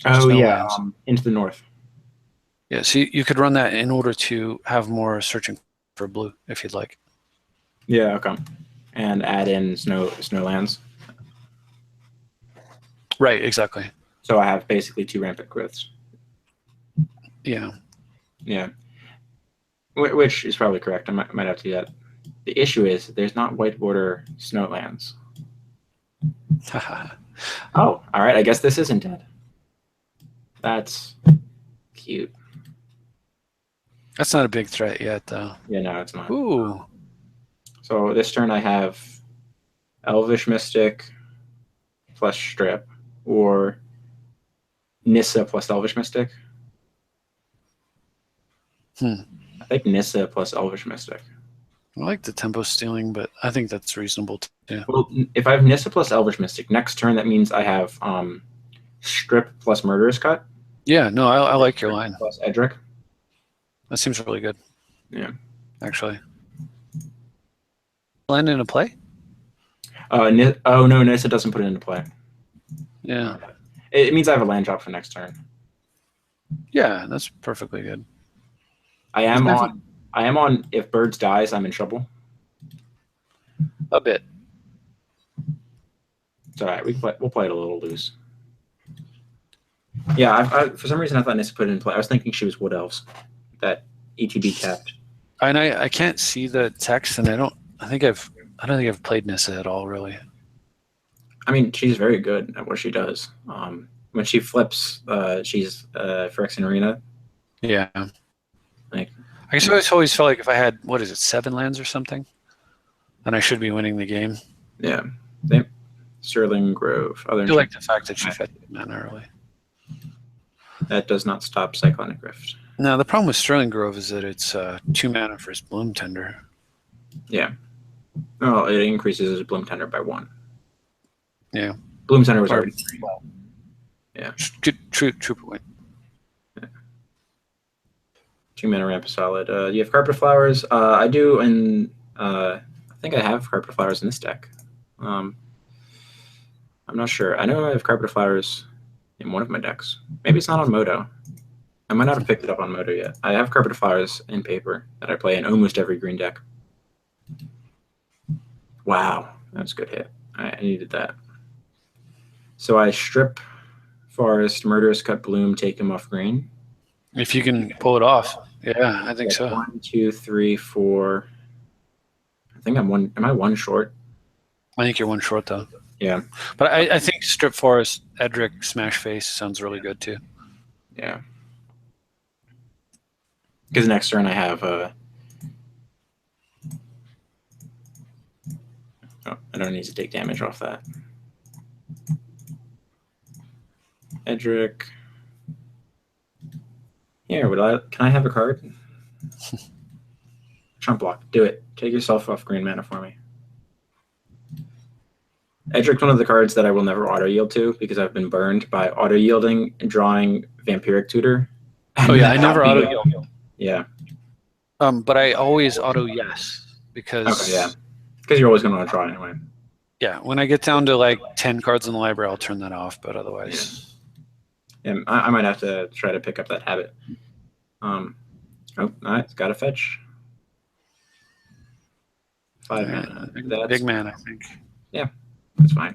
Oh yeah, into the north. Yeah, so you could run that in order to have more searching for blue if you'd like. Yeah, okay. And add in Snowlands. Right, exactly. So I have basically 2 Rampant Growths. Yeah. Yeah. Which is probably correct. I might have to do that. The issue is there's not white border Snowlands. Oh, all right. I guess this isn't dead. That's cute. That's not a big threat yet, though. Yeah, no, it's not. Ooh. So this turn I have Elvish Mystic plus Strip, or Nissa plus Elvish Mystic. I think Nissa plus Elvish Mystic. I like the tempo stealing, but I think that's reasonable too. Well, if I have Nissa plus Elvish Mystic, next turn that means I have Strip plus Murderous Cut. Yeah, no, I like your line. Plus Edric. That seems really good. Yeah. Actually. Land into play? Oh no, Nissa doesn't put it into play. Yeah. It means I have a land drop for next turn. Yeah, that's perfectly good. I am on if Birds dies, I'm in trouble. A bit. It's all right. We'll play it a little loose. Yeah, for some reason I thought Nissa put it in play. I was thinking she was Wood Elves that ETB tapped. And I can't see the text, and I don't think I've played Nissa at all, really. I mean, she's very good at what she does. When she flips, she's Phyrexian Arena. Yeah. Like, I guess I always felt like if I had 7 lands or something, then I should be winning the game. Yeah. Same. Sterling Grove. I do like the fact that she fed mana early. That does not stop Cyclonic Rift. No, the problem with Sterling Grove is that it's 2 mana for his Bloom Tender. Yeah. Well, it increases his Bloom Tender by 1. Yeah. Bloom Tender was already 3. Yeah. True point. Yeah. 2 mana ramp is solid. Do you have Carpet Flowers? I do, and I think I have Carpet Flowers in this deck. I'm not sure. I know I have Carpet Flowers in one of my decks. Maybe it's not on Moto. I might not have picked it up on Moto yet. I have Carpet Flowers in paper that I play in almost every green deck. Wow, that's a good hit. I needed that. So I strip Forest, Murderous Cut Bloom, take him off green. If you can pull it off. Yeah, I think so. 1, 2, 3, 4. I think I'm one. Am I 1 short? I think you're 1 short, though. Yeah. But I think Strip Forest, Edric, Smash Face sounds really good, too. Yeah. Because next turn I have I don't need to take damage off that. Edric. Here, can I have a card? Trump block. Do it. Take yourself off green mana for me. Edric's one of the cards that I will never auto yield to because I've been burned by auto yielding and drawing Vampiric Tutor. Oh yeah, I never auto yield. Yeah. But I always auto yes because. Okay, yeah. Because you're always going to want to draw anyway. Yeah, when I get down to like 10 cards in the library, I'll turn that off. But otherwise, yeah, I might have to try to pick up that habit. Oh, all right, it's got to fetch. 5 mana. Big man, I think. Yeah, that's fine.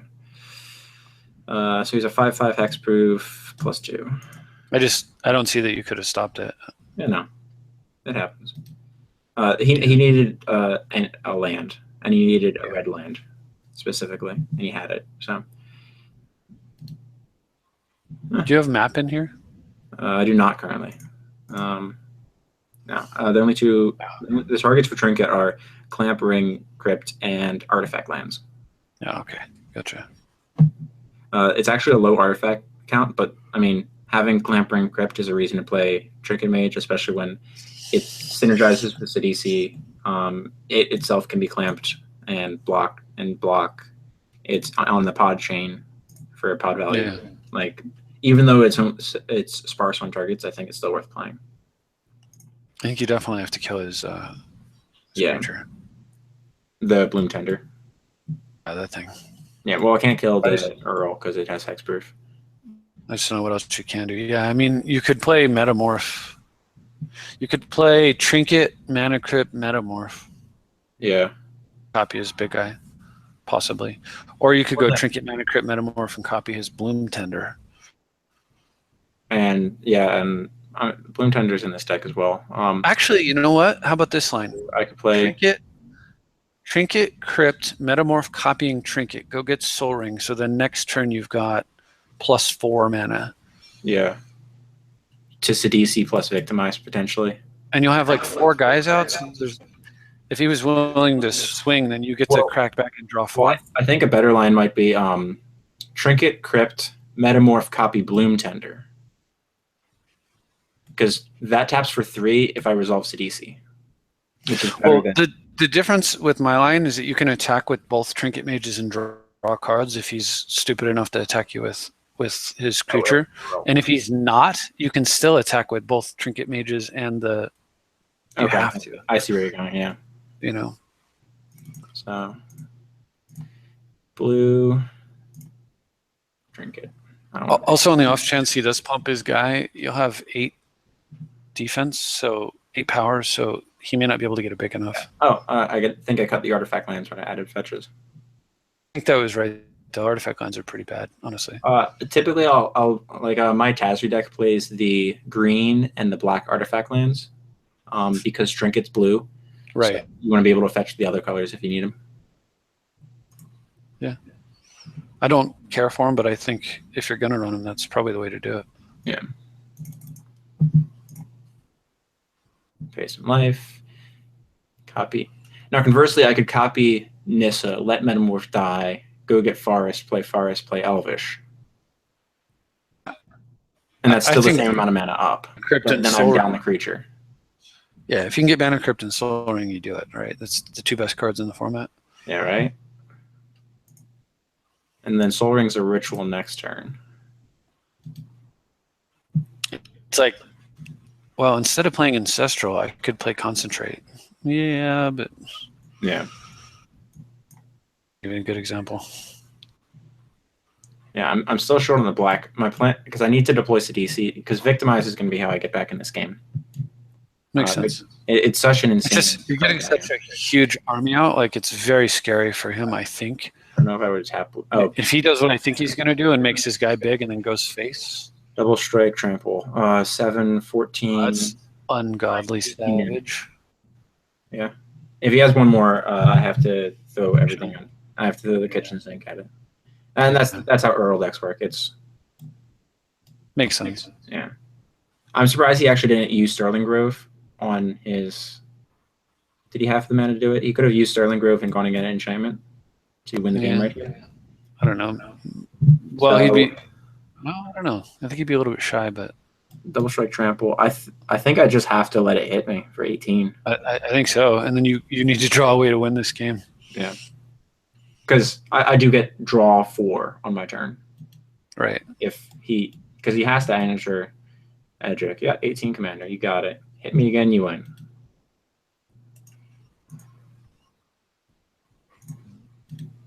So he's a 5/5 hexproof +2. I don't see that you could have stopped it. Yeah, no, it happens. He needed a land, and he needed a red land specifically, and he had it. So, do you have map in here? I do not currently. No, the only 2 the targets for Trinket are Clamp, Ring, Crypt, and Artifact lands. Yeah, okay, gotcha. It's actually a low artifact count, but I mean, having Clamp, Ring, Crypt is a reason to play Trinket Mage, especially when it synergizes with the DC. It itself can be clamped and block. It's on the pod chain for pod value. Yeah. Like, even though it's sparse on targets, I think it's still worth playing. think you definitely have to kill his creature. The Bloom Tender. Yeah, that thing. Yeah, well, I can't kill the Earl because it has hexproof. I just don't know what else you can do. Yeah, I mean, you could play Metamorph. You could play Trinket, Mana Crypt, Metamorph. Yeah. Copy his big guy, possibly. Or you could go Trinket, Mana Crypt, Metamorph, and copy his Bloom Tender. And Bloom Tender's in this deck as well. Actually, you know what? How about this line? I could play Trinket, Crypt, Metamorph, copying Trinket. Go get Soul Ring. So the next turn you've got +4 mana. Yeah. To Sidisi plus Victimize, potentially. And you'll have like 4 guys out. So if he was willing to swing, then you get to crack back and draw 4. Well, I think a better line might be Trinket, Crypt, Metamorph, copy Bloom Tender. Because that taps for 3 if I resolve Sidisi. Which is better than... The difference with my line is that you can attack with both Trinket Mages and draw cards if he's stupid enough to attack you with his creature. And if he's not, you can still attack with both Trinket Mages and the... You have to. I see where you're going, yeah. You know. So, blue, Trinket. Also, on the off chance he does pump his guy, you'll have 8 defense, so 8 power, so he may not be able to get it big enough. I think I cut the artifact lands when I added fetches. I think that was right. The artifact lands are pretty bad, honestly. Typically, I'll my Tazri deck plays the green and the black artifact lands, because Trinket's blue. Right. So you want to be able to fetch the other colors if you need them. Yeah. I don't care for them, but I think if you're gonna run them, that's probably the way to do it. Yeah. Pay some life. Copy. Now, conversely, I could copy Nissa, let Metamorph die, go get Forest, play Elvish. And that's still the same amount of mana up. Crypt but then I'm down the creature. Yeah, if you can get Mana Crypt and Soul Ring, you do it, right? That's the 2 best cards in the format. Yeah, right? And then Soul Ring's a ritual next turn. It's like, well, instead of playing Ancestral, I could play Concentrate. Yeah, but... Yeah. Give you a good example. Yeah, I'm still short on the black. My plan, because I need to deploy Sidisi, because Victimize is going to be how I get back in this game. Makes sense. It's such an insane... You're getting such a huge army out, like it's very scary for him, I think. I don't know if I would tap... If he does what I think he's going to do and makes his guy big and then goes face... Double strike, trample. 7, 14... that's ungodly savage. Yeah. If he has one more, I have to throw everything on. I have to throw the kitchen sink at it. And that's how Earl decks work. Makes sense. Yeah. I'm surprised he actually didn't use Sterling Grove on his... Did he have the mana to do it? He could have used Sterling Grove and gone and get an enchantment to win the game right here. I don't know. Well, he'd be... No, I don't know. I think he'd be a little bit shy, but... Double strike trample. I think I just have to let it hit me for 18. I think so. And then you need to draw a way to win this game. Yeah. Because I do get draw 4 on my turn. Right. Because he has to enter Edric. You got 18 commander. You got it. Hit me again, you win.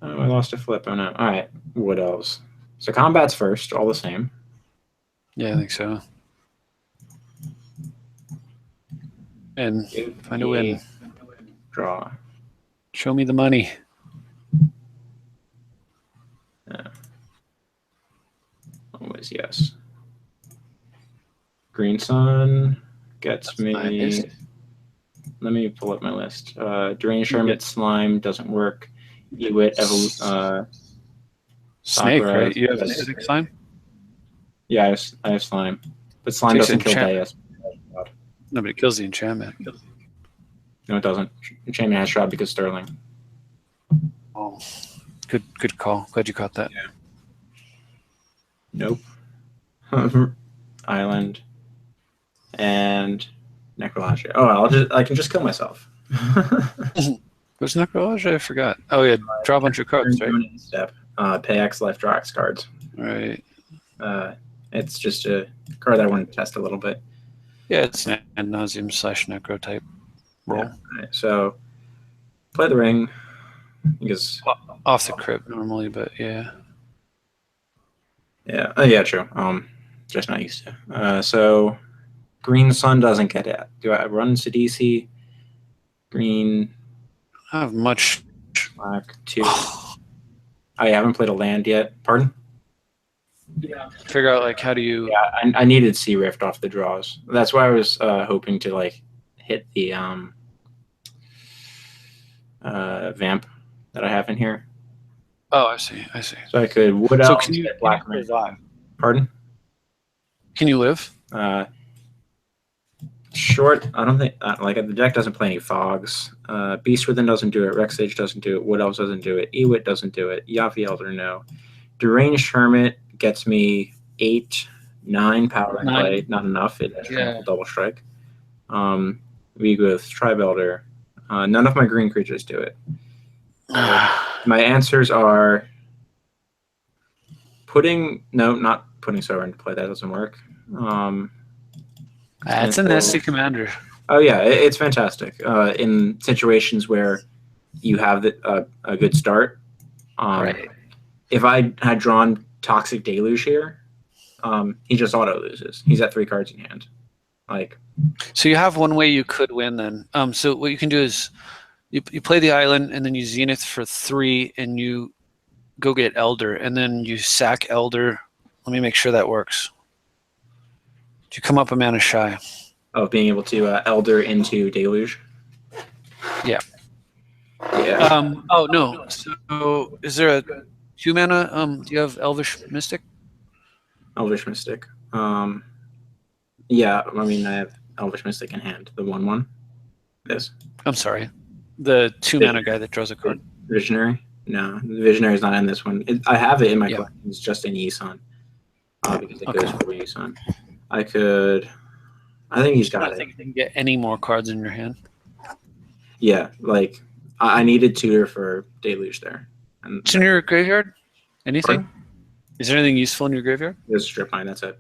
Oh, I lost a flip. Oh no. All right. Wood Elves. So combat's first, all the same. Yeah, I think so. And find a win. Draw. Show me the money. Yeah. Always yes. Green Sun gets me. Nice. Let me pull up my list. Deranged Hermit Slime doesn't work. Ewit Snake, Sakura, right? You have acidic slime? Yeah, I have slime. But slime doesn't kill Deus. No, but it kills the enchantment. No, it doesn't. Enchantment has shroud because Sterling. Oh, good call. Glad you caught that. Yeah. Nope. Island and Necrologia. Oh, I can just kill myself. What's Necrologia? I forgot. Oh yeah, draw a bunch of cards, right? Step. Pay X life, draw X cards. Right. It's just a card that I wanted to test a little bit. Yeah, it's an ad nauseum / necro type roll. Yeah. Right. So play the ring because Off the crypt normally, but yeah. Yeah. Oh, yeah. True. Just not used to. So green sun doesn't get it. Do I run Sidisi? Green. I have much. Black 2. I haven't played a land yet. Pardon? Figure out like how do you? Yeah, I needed Sea Rift off the draws. That's why I was hoping to like hit the vamp that I have in here. Oh, I see. I see. So I could wood So elves, can you get black survive? Pardon? Can you live? Short. I don't think like the deck doesn't play any fogs. Beast Within doesn't do it. Rex Sage doesn't do it. Wood Elves doesn't do it. Ewit doesn't do it. Yavi Elder no. Deranged Hermit gets me 8, 9 power in play. Not enough. It has double strike. We go with Tribe Elder. None of my green creatures do it. My answers are not putting Sovereign into play. That doesn't work. That's a nasty commander. Oh yeah, it's fantastic in situations where you have a good start. Right. If I had drawn Toxic Deluge here, he just auto loses. He's at 3 cards in hand. Like. So you have one way you could win then. So what you can do is you play the island and then you Zenith for 3 and you go get Elder and then you sack Elder. Let me make sure that works. You come up a mana shy. Of being able to Elder into Deluge? Yeah. Yeah. Oh, no. So is there a 2 mana? Do you have Elvish Mystic? Elvish Mystic. Yeah, I mean, I have Elvish Mystic in hand. The 1/1. This. I'm sorry. The 2 mana guy that draws a card. Visionary? No, the Visionary is not in this one. I have it in my collection. It's just in Yisan. Because it goes for Yisan. I think he's got it. I think you can get any more cards in your hand. Yeah, like I needed tutor for Deluge there. And what's in your graveyard? Anything? Pardon? Is there anything useful in your graveyard? There's Strip Mine, that's it.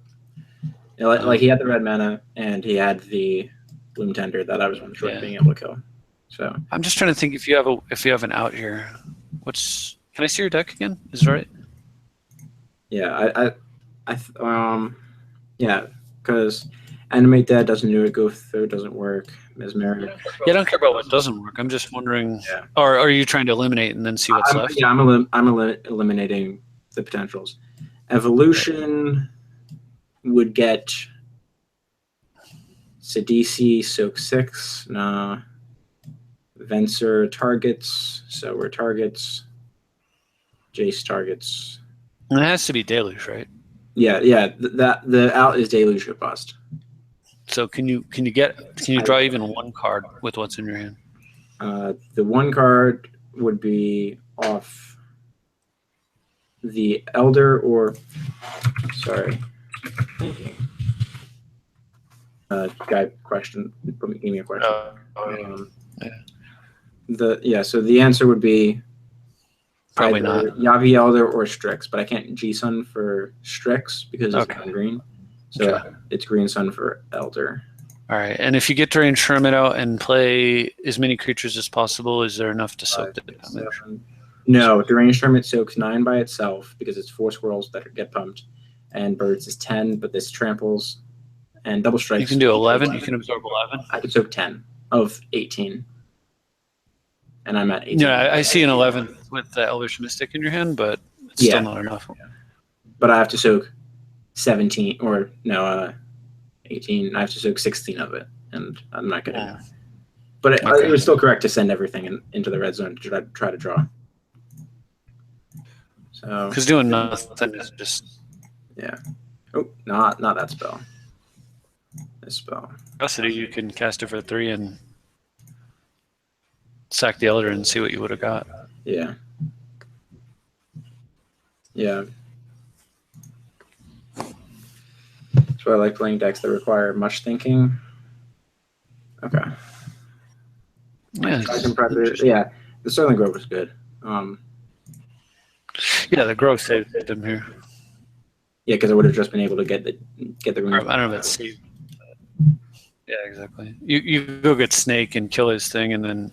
Like he had the red mana and he had the Bloom Tender that I was unsure of being able to kill. So I'm just trying to think if you have an out here. Can I see your deck again? Is it right? Yeah, yeah, because Animate Dead doesn't do it. Go Through doesn't work. Mesmeric. Yeah, I don't care about what doesn't work. I'm just wondering. Yeah. Or are you trying to eliminate and then see what's left? Yeah, I'm eliminating the potentials. Evolution would get Sidisi, Soak 6. Nah. Venser targets. So we're targets. Jace targets. And it has to be Deluge, right? Yeah. The out is Deluge or bust. So can you draw even 1 card with what's in your hand? The 1 card would be off the Elder or sorry. Guy question. Give me a question. So the answer would be probably not Yavi Elder or Strix, but I can't G-Sun for Strix because it's green. So it's green sun for Elder. All right, and if you get Deranged Hermit out and play as many creatures as possible, is there enough to soak the damage? No, Deranged Hermit soaks 9 by itself because it's 4 squirrels that get pumped, and birds is 10, but this tramples and double strikes. You can do 11. You can absorb 11. I could soak 10 of 18, and I'm at 18. Yeah, I see an 11 with the Elvish Mystic in your hand, but it's still not enough. But I have to soak 17 or no 18. I have to soak 16 of it, and I'm not gonna but it was still correct to send everything into the red zone to try to draw. So because doing nothing is just not that spell. This spell Custody, you can cast it for 3 and sack the Elder and see what you would have got. Yeah So I like playing decks that require much thinking. Okay. Yeah, the Sterling Grove was good. Yeah, the growth saved them here. Yeah, because I would have just been able to get the green. I don't know if it's saved. Yeah, exactly. You go get Snake and kill his thing, and then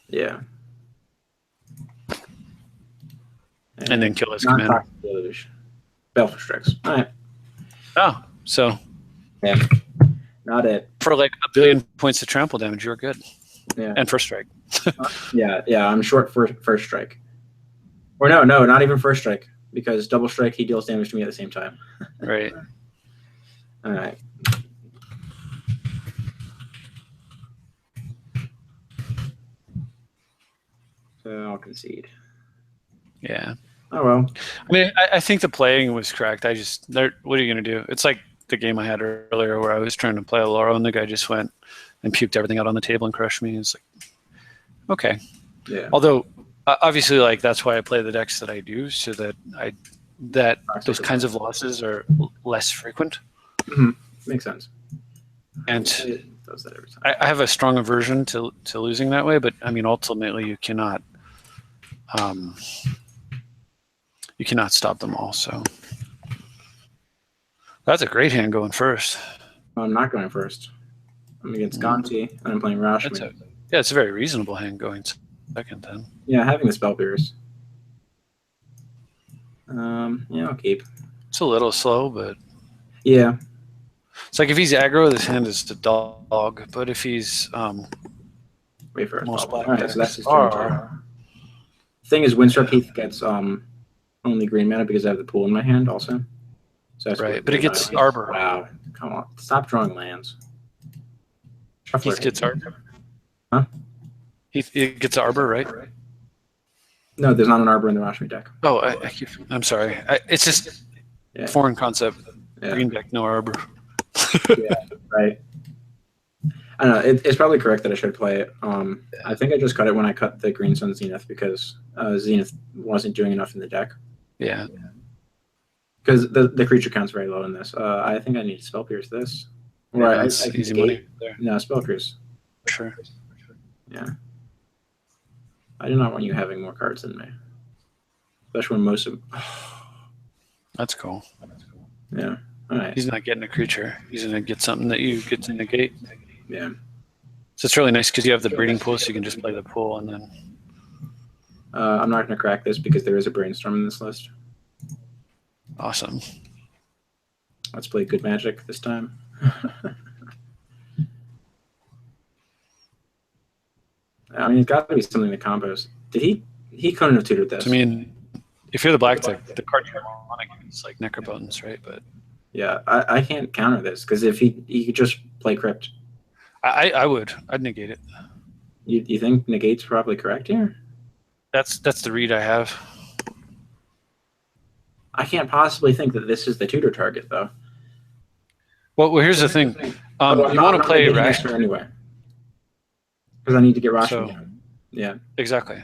Yeah. And then kill his commander. Baleful Strix. All right. Oh, so yeah, not it. For like 1 billion points of trample damage, you were good. Yeah. And first strike. yeah. I'm short for first strike. Or no, not even first strike, because double strike he deals damage to me at the same time. Right. All right. So I'll concede. Yeah. Oh well. I mean, I think the playing was correct. What are you going to do? It's like the game I had earlier where I was trying to play a Laurel and the guy just went and puked everything out on the table and crushed me. It's like, okay. Yeah. Although, obviously, like that's why I play the decks that I do, so that those kinds of losses are less frequent. Mm-hmm. Makes sense. And it does that every time. I have a strong aversion to losing that way, but I mean, ultimately, you cannot stop them all. So that's a great hand going first. I'm not going first. I'm against Gonti, and I'm playing Rashmi. It's a very reasonable hand going second then. Yeah, having the spell pierce. Yeah, I'll keep. It's a little slow, but yeah. It's like if he's aggro, this hand is the dog. But if he's wait for most black, all right, so that's his turn. Thing is, Windswept Heath gets only green mana because I have the pool in my hand also. So that's right, but it gets Arbor. Wow, come on, stop drawing lands. Heath gets Arbor. Huh? It gets Arbor, right? No, there's not an Arbor in the Rashmi deck. Oh, I'm sorry. It's just foreign concept. Yeah. Green deck, no Arbor. Yeah, right. I don't know. It's probably correct that I should play it. I think I just cut it when I cut the Green Sun Zenith because Zenith wasn't doing enough in the deck. Yeah. Because the creature count's very low in this. I think I need to Spell Pierce this. Or I easy money there. No, Spell Pierce. Sure. Yeah. I do not want you having more cards than me. Especially when most of That's cool. Yeah. All right. He's not getting a creature. He's going to get something that you get to negate. Yeah. So it's really nice because you have the breeding pool, so you can just play the pool and then. I'm not going to crack this because there is a Brainstorm in this list. Awesome. Let's play good Magic this time. I mean, it's got to be something to compose. Did he couldn't have tutored this? I mean, if you're the black deck, the card you want to get is like Necropotence, right? But yeah, I can't counter this because if he could just play Crypt. I'd negate it. You think negate's probably correct here? That's the read I have. I can't possibly think that this is the tutor target though. Well, here's the thing. You want to play Rashmi anyway. Because I need to get Rashmi down. Yeah. Exactly.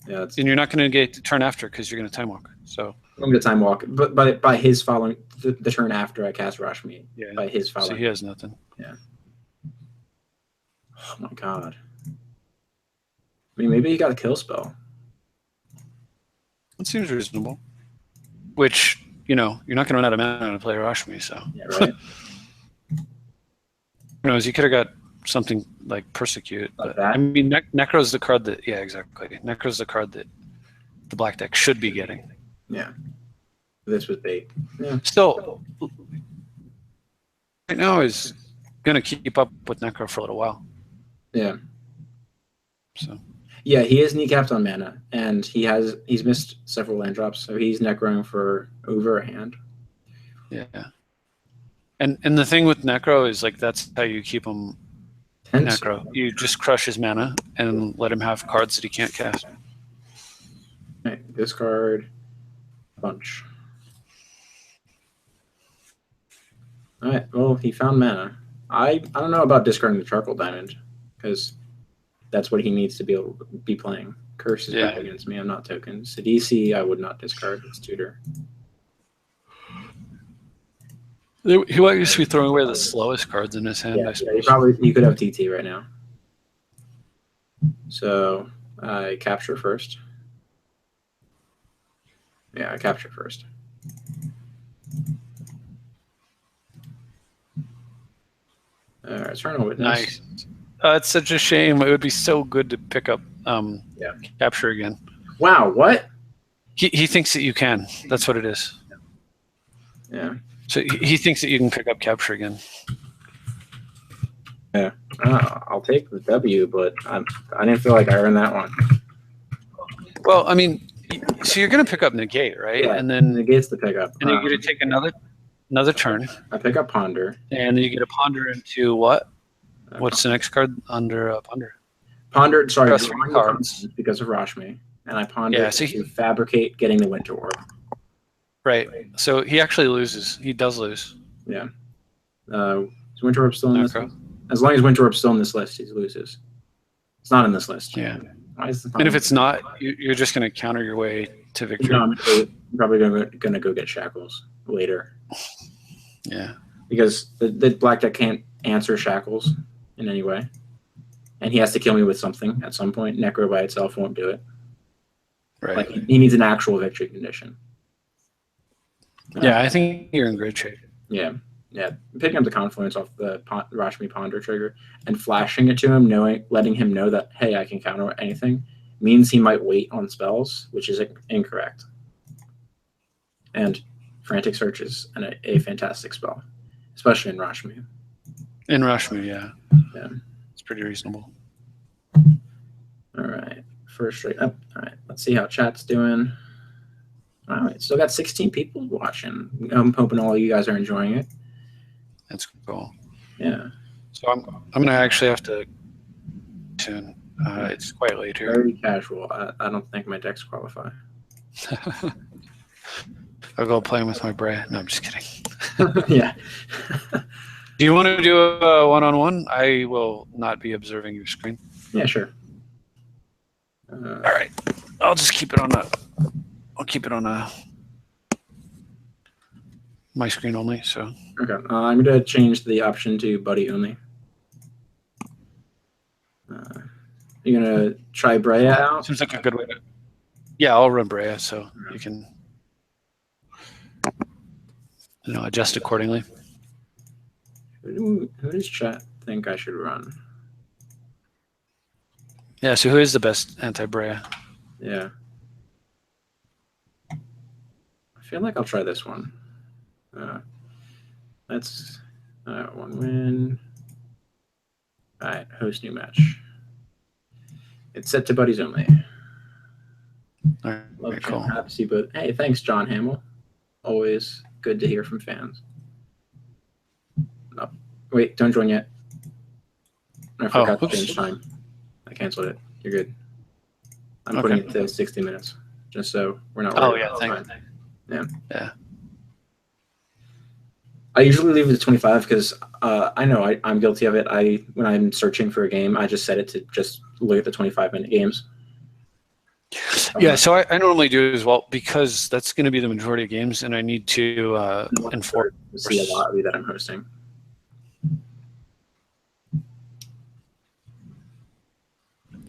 Yeah. And you're not going to get the turn after because you're going to time walk. So I'm going to time walk, but by his following the turn after I cast Rashmi. Yeah. By his following. So he has nothing. Yeah. Oh my god. I mean, maybe he got a kill spell. That seems reasonable. Which, you're not going to run out of mana to play Rashmi, so. Yeah, right. Who knows? You could have got something like Persecute. Like but, I mean, Necro's the card that, yeah, exactly. Necro's the card that the black deck should be getting. Yeah. This was bait. Yeah. Still, right now is going to keep up with Necro for a little while. Yeah. So. Yeah, he is kneecapped on mana, and he's missed several land drops, so he's necroing for over a hand. Yeah. And the thing with Necro is like that's how you keep him Necro. You just crush his mana and let him have cards that he can't cast. Right, discard a bunch. Alright, well he found mana. I don't know about discarding the Charcoal Diamond, because that's what he needs to be able to be playing. Curse is back against me. I'm not tokens. Sidisi, I would not discard. It's tutor. He might just be throwing away the slowest cards in his hand. Yeah, you could have TT right now. So I capture first. Yeah, I capture first. Eternal Witness. Nice. It's such a shame. It would be so good to pick up capture again. Wow, what? He thinks that you can. That's what it is. Yeah. So he thinks that you can pick up capture again. Yeah. I'll take the W, but I didn't feel like I earned that one. Well, I mean, so you're going to pick up negate, right? Yeah, and then negate's the pickup. And then you get to take another turn. I pick up Ponder. And then you get a Ponder into what? What's the next card under Ponder? Ponder, sorry, Press 3 cards. Because of Rashmi. And I Ponder to fabricate getting the Winter Orb. Right. So he actually loses. He does lose. Yeah. Is Winter Orb still in this list? As long as Winter Orb's still in this list, he loses. It's not in this list. Yeah. Why is and if it's not, you're just going to counter your way to victory. No, I'm probably going to go get Shackles later. Yeah. Because the black deck can't answer Shackles in any way. And he has to kill me with something at some point. Necro by itself won't do it. Right. Like he needs an actual victory condition. Yeah, I think you're in great shape. Yeah. Yeah. Picking up the Confluence off the Rashmi Ponder trigger and flashing it to him, letting him know that, hey, I can counter anything, means he might wait on spells, which is incorrect. And Frantic Search is a fantastic spell, especially in Rashmi. In Rashmi, yeah. Yeah. It's pretty reasonable. All right. First straight up. All right. Let's see how chat's doing. All right. Still got 16 people watching. I'm hoping all of you guys are enjoying it. That's cool. Yeah. So I'm going to actually have to tune. It's quite late here. Very casual. I don't think my decks qualify. I'll go playing with my Brea. No, I'm just kidding. Yeah. Do you want to do a one-on-one? I will not be observing your screen. Yeah, sure. All right. I'll just keep it on I'll keep it on my screen only. So. Okay. I'm going to change the option to buddy only. You're going to try Brea out? Seems like a good way to. Yeah, I'll run Brea so you can adjust accordingly. Who does chat think I should run? Yeah, so who is the best anti-Brea? Yeah. I feel like I'll try this one. That's one win. All right, host new match. It's set to buddies only. All right, Love cool. Happy to see both. Hey, thanks, John Hamill. Always good to hear from fans. Oh, wait, don't join yet. I forgot to change time. I canceled it. You're good. I'm putting it to 60 minutes, just so we're not. Oh yeah, thanks. Yeah. I usually leave it to 25 because I know I'm guilty of it. When I'm searching for a game, I just set it to just look at the 25-minute games. Yeah, so I normally do it as well because that's going to be the majority of games, and I need to enforce. See a lottery that I'm hosting.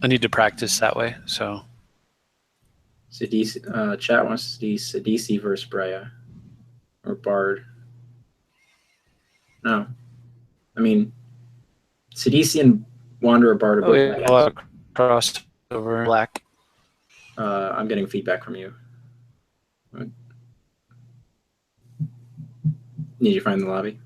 I need to practice that way. So. Sidisi, chat wants to see Sidisi versus Brea or Bard. No, I mean Sidisi and Wanderer Bard are both. A lot of crossover black. I'm getting feedback from you. Need you to find the lobby.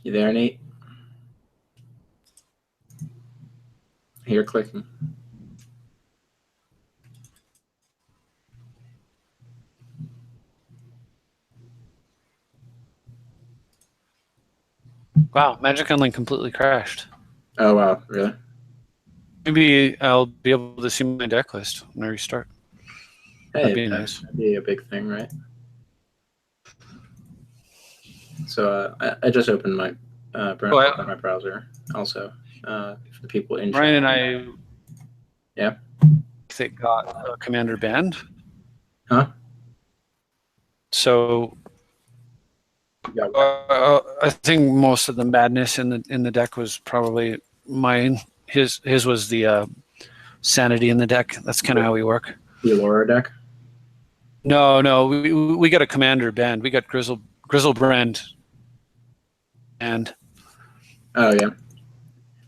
You there, Nate? I hear clicking. Wow, Magic Online completely crashed. Oh wow, really? Maybe I'll be able to see my deck list when I restart. Hey, that'd be nice. That'd be a big thing, right? So I just opened my my browser also for the people in Ryan chat. and I Yeah. They got Commander banned. Huh? So I think most of the madness in the deck was probably mine. His was the sanity in the deck. That's kind of how we work. The Allura deck? No, we got a commander band. We got Grizzlebrand. And oh yeah,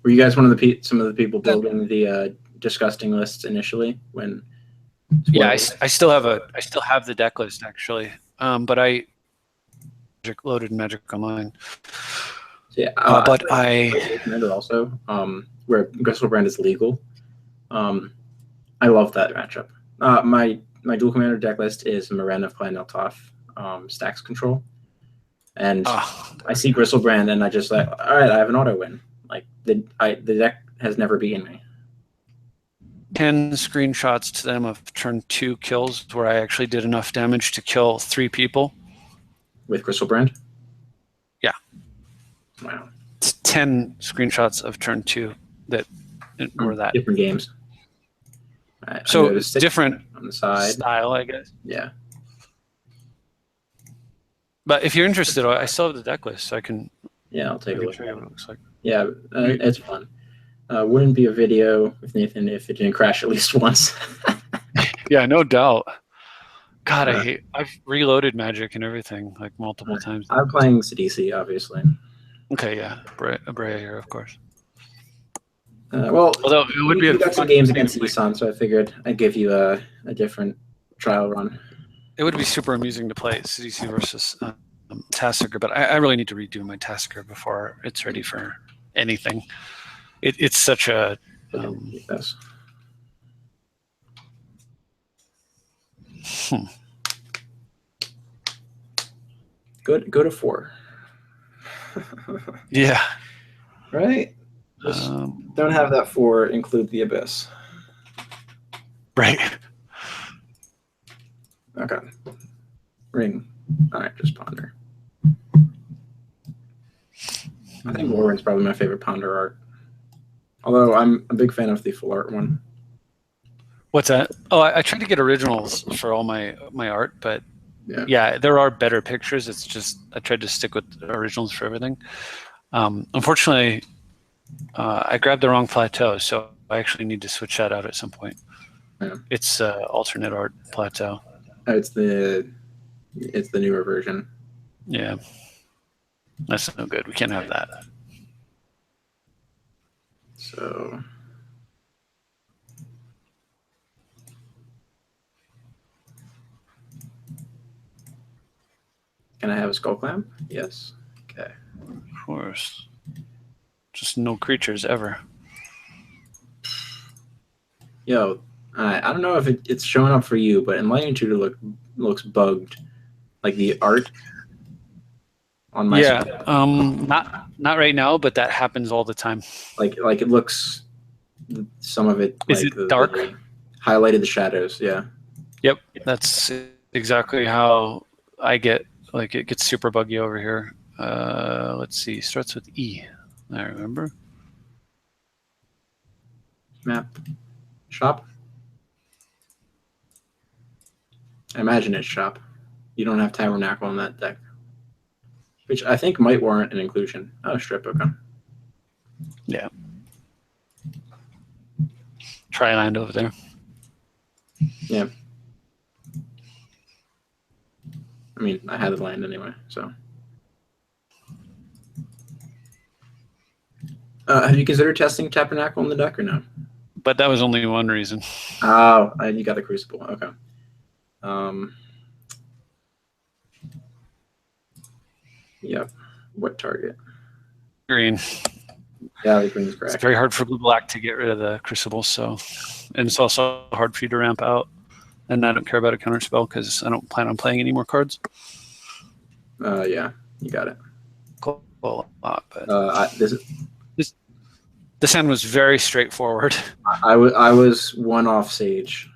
were you guys one of the some of the people building the disgusting lists initially when? Yeah, I still have the deck list actually, but I loaded Magic Online. Yeah, but I Commander also where Grizzlebrand is legal. I love that matchup. My dual commander deck list is Maren of Clan Eltoff, Stacks Control. And I see Grizzlebrand, and I just like, all right, I have an auto win. Like the deck has never beaten me. 10 screenshots to them of turn 2 kills where I actually did enough damage to kill 3 people With Grizzlebrand. Yeah. Wow. It's 10 screenshots of turn 2 that were that different games. So it's different on the side style, I guess. Yeah. But if you're interested, I still have the deck list, so I can. Yeah, I'll take a look. Show you what it looks like. Yeah, it's fun. Wouldn't be a video with Nathan if it didn't crash at least once. Yeah, no doubt. God, I've reloaded Magic and everything like multiple times. I'm playing CDC, obviously. Okay, yeah, Brea here, of course. Well, although it would be got some games against Isan, so I figured I'd give you a different trial run. It would be super amusing to play CDC versus Tasker, but I really need to redo my Tasker before it's ready for anything. It's such a Go to 4. Yeah. Right? Just don't have that 4 include the Abyss. Right. Okay. Ring. All right, just Ponder. I think Warren's probably my favorite Ponder art. Although I'm a big fan of the full art one. What's that? Oh, I tried to get originals for all my art, but yeah, there are better pictures. It's just I tried to stick with originals for everything. Unfortunately, I grabbed the wrong plateau, so I actually need to switch that out at some point. Yeah. It's alternate art plateau. Oh, it's the newer version. Yeah, that's no good. We can't have that. So. Can I have a skull clamp? Yes. Okay. Of course. Just no creatures ever. Yo, I don't know if it's showing up for you, but Enlightening Tutor looks bugged. Like the art on my screen. Not right now, but that happens all the time. Like it looks, some of it. Is like it dark? Highlighted the shadows. Yeah. Yep, that's exactly how I get. Like it gets super buggy over here. Let's see. Starts with E. I remember. Map. Shop. I imagine it's shop. You don't have Tabernacle on that deck, which I think might warrant an inclusion. Oh, strip. Okay. Yeah. Try land over there. Yeah. I mean, I had the land anyway, so. Have you considered testing Tabernacle on the deck or no? But that was only one reason. Oh, you got the Crucible. Okay. Yep. What target? Green. Yeah, the green's correct. It's very hard for blue-black to get rid of the Crucible, so, and it's also hard for you to ramp out. And I don't care about a counterspell because I don't plan on playing any more cards. Yeah, you got it. Cool. But this hand was very straightforward. I was one off Sage.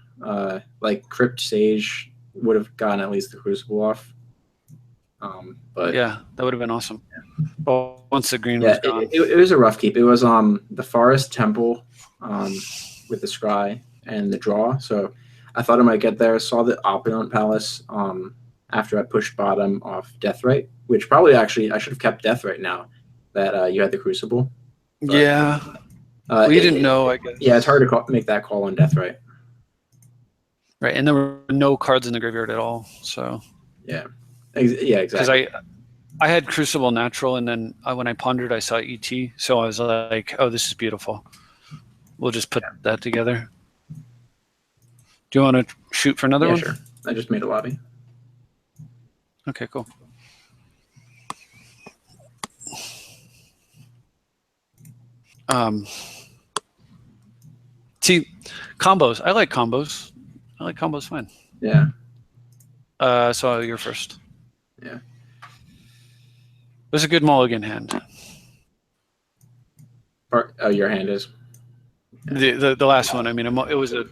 Like Crypt Sage would have gotten at least the Crucible off. But yeah, that would have been awesome. Yeah. Well, once the green was gone. It was a rough keep. It was the Forest Temple with the Scry and the draw. So I thought I might get there. Saw the Opulent Palace after I pushed bottom off Deathrite, which probably actually I should have kept Deathrite now that you had the Crucible. But, yeah. We didn't know, I guess. Yeah, it's hard to make that call on Deathrite. Right, and there were no cards in the graveyard at all, so. Yeah, yeah, exactly. Because I had Crucible natural, and then when I pondered, I saw ET, so I was like, oh, this is beautiful. We'll just put that together. Do you want to shoot for another one? Sure. I just made a lobby. Okay, cool. See, combos. I like combos. I like combos fine. Yeah. So you're first. Yeah. It was a good mulligan hand. Oh, your hand is? The last one. I mean, it was a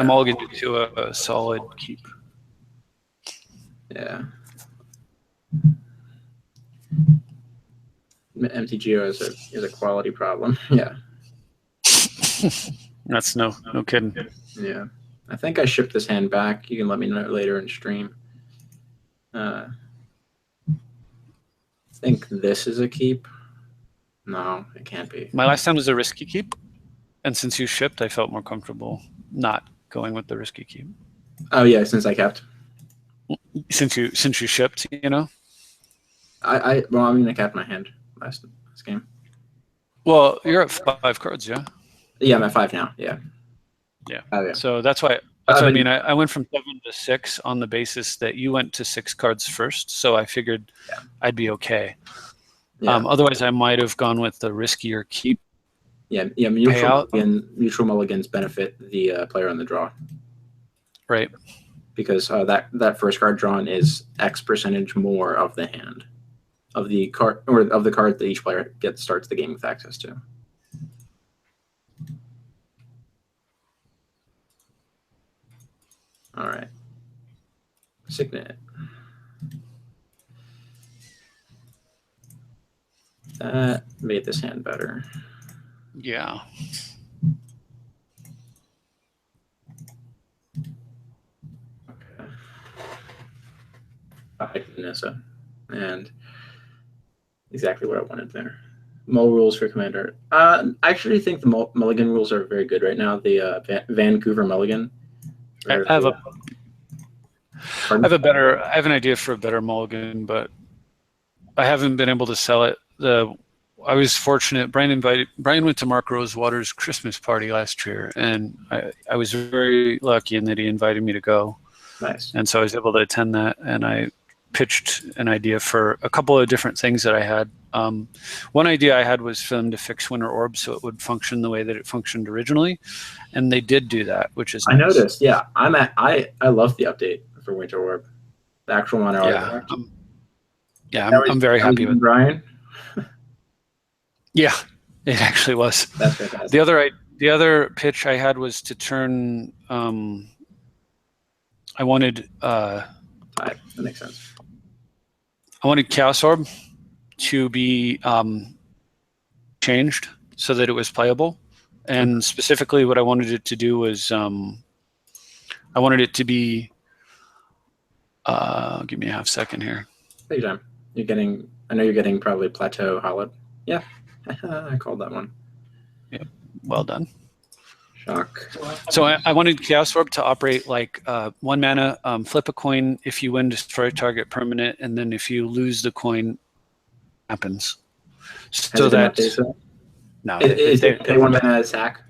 mulligan to a solid keep. Yeah. MTGO is a quality problem. Yeah. That's no kidding. Yeah. I think I shipped this hand back. You can let me know later in stream. I think this is a keep. No, it can't be. My last time was a risky keep, and since you shipped, I felt more comfortable not going with the risky keep. Oh yeah, since I kept. Since you shipped, you know. I kept my hand last game. Well, you're at 5 cards, yeah. Yeah, I'm at 5 now. Yeah. Yeah. Oh, yeah. So that's why. That's what I mean. I went from 7 to 6 on the basis that you went to 6 cards first, so I figured I'd be okay. Yeah. Otherwise, I might have gone with the riskier keep. Yeah. Mutual mulligans benefit the player on the draw. Right. Because that first card drawn is X percentage more of the hand, of the card or of the card that each player starts the game with access to. All right. Signet. That made this hand better. Yeah. Okay. I like Vanessa. And exactly what I wanted there. Mull rules for Commander. I actually think the mulligan rules are very good right now. The Vancouver mulligan. I have an idea for a better mulligan, but I haven't been able to sell it. I was fortunate. Brian went to Mark Rosewater's Christmas party last year, and I was very lucky in that he invited me to go. Nice. And so I was able to attend that, and I pitched an idea for a couple of different things that I had. One idea I had was for them to fix Winter Orb so it would function the way that it functioned originally, and they did do that, which is nice. I noticed. Yeah, I love the update for Winter Orb, the actual one. I'm very happy with Brian. Yeah, it actually was. That's fantastic. The other pitch I had was to turn. I wanted. That makes sense. I wanted Chaos Orb to be changed so that it was playable, and specifically, what I wanted it to do was I wanted it to be. Give me a half second here. Take your time. I know you're getting probably Plateau Hollowed. Yeah, I called that one. Yeah, well done. Shock. So I wanted Chaos Orb to operate like 1 mana, flip a coin. If you win, destroy target permanent, and then if you lose, the coin happens. So that's no. Is it pay 1 mana sack?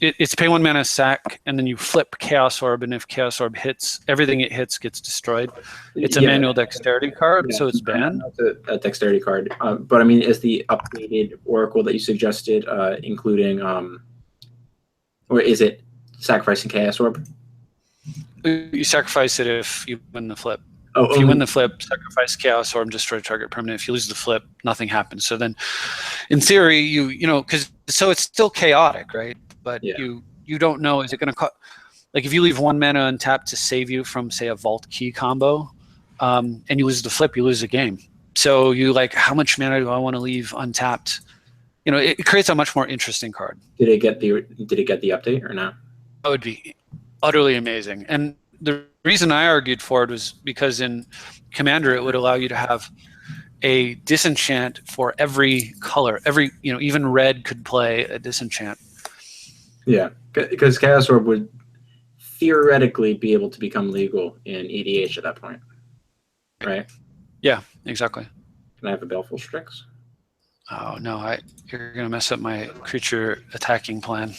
It's pay 1 mana sack, and then you flip Chaos Orb, and if Chaos Orb hits, everything it hits gets destroyed. It's a manual dexterity card, so it's banned. It's a dexterity card. But I mean, is the updated Oracle that you suggested including, or is it sacrificing Chaos Orb? You sacrifice it if you win the flip. Oh, if you win the flip, sacrifice Chaos Orb, destroy target permanent. If you lose the flip, nothing happens. So then, in theory, so it's still chaotic, right? But you don't know, is it going to like if you leave 1 mana untapped to save you from, say, a Vault Key combo, and you lose the flip, you lose the game. So you like, how much mana do I want to leave untapped? It creates a much more interesting card. Did it get the update or no? That would be utterly amazing. And the reason I argued for it was because in Commander it would allow you to have a disenchant for every color. Every, even red could play a disenchant. Yeah, because Chaos Orb would theoretically be able to become legal in EDH at that point, right? Yeah, exactly. Can I have a Baleful Strix? Oh no, you're gonna mess up my creature attacking plan.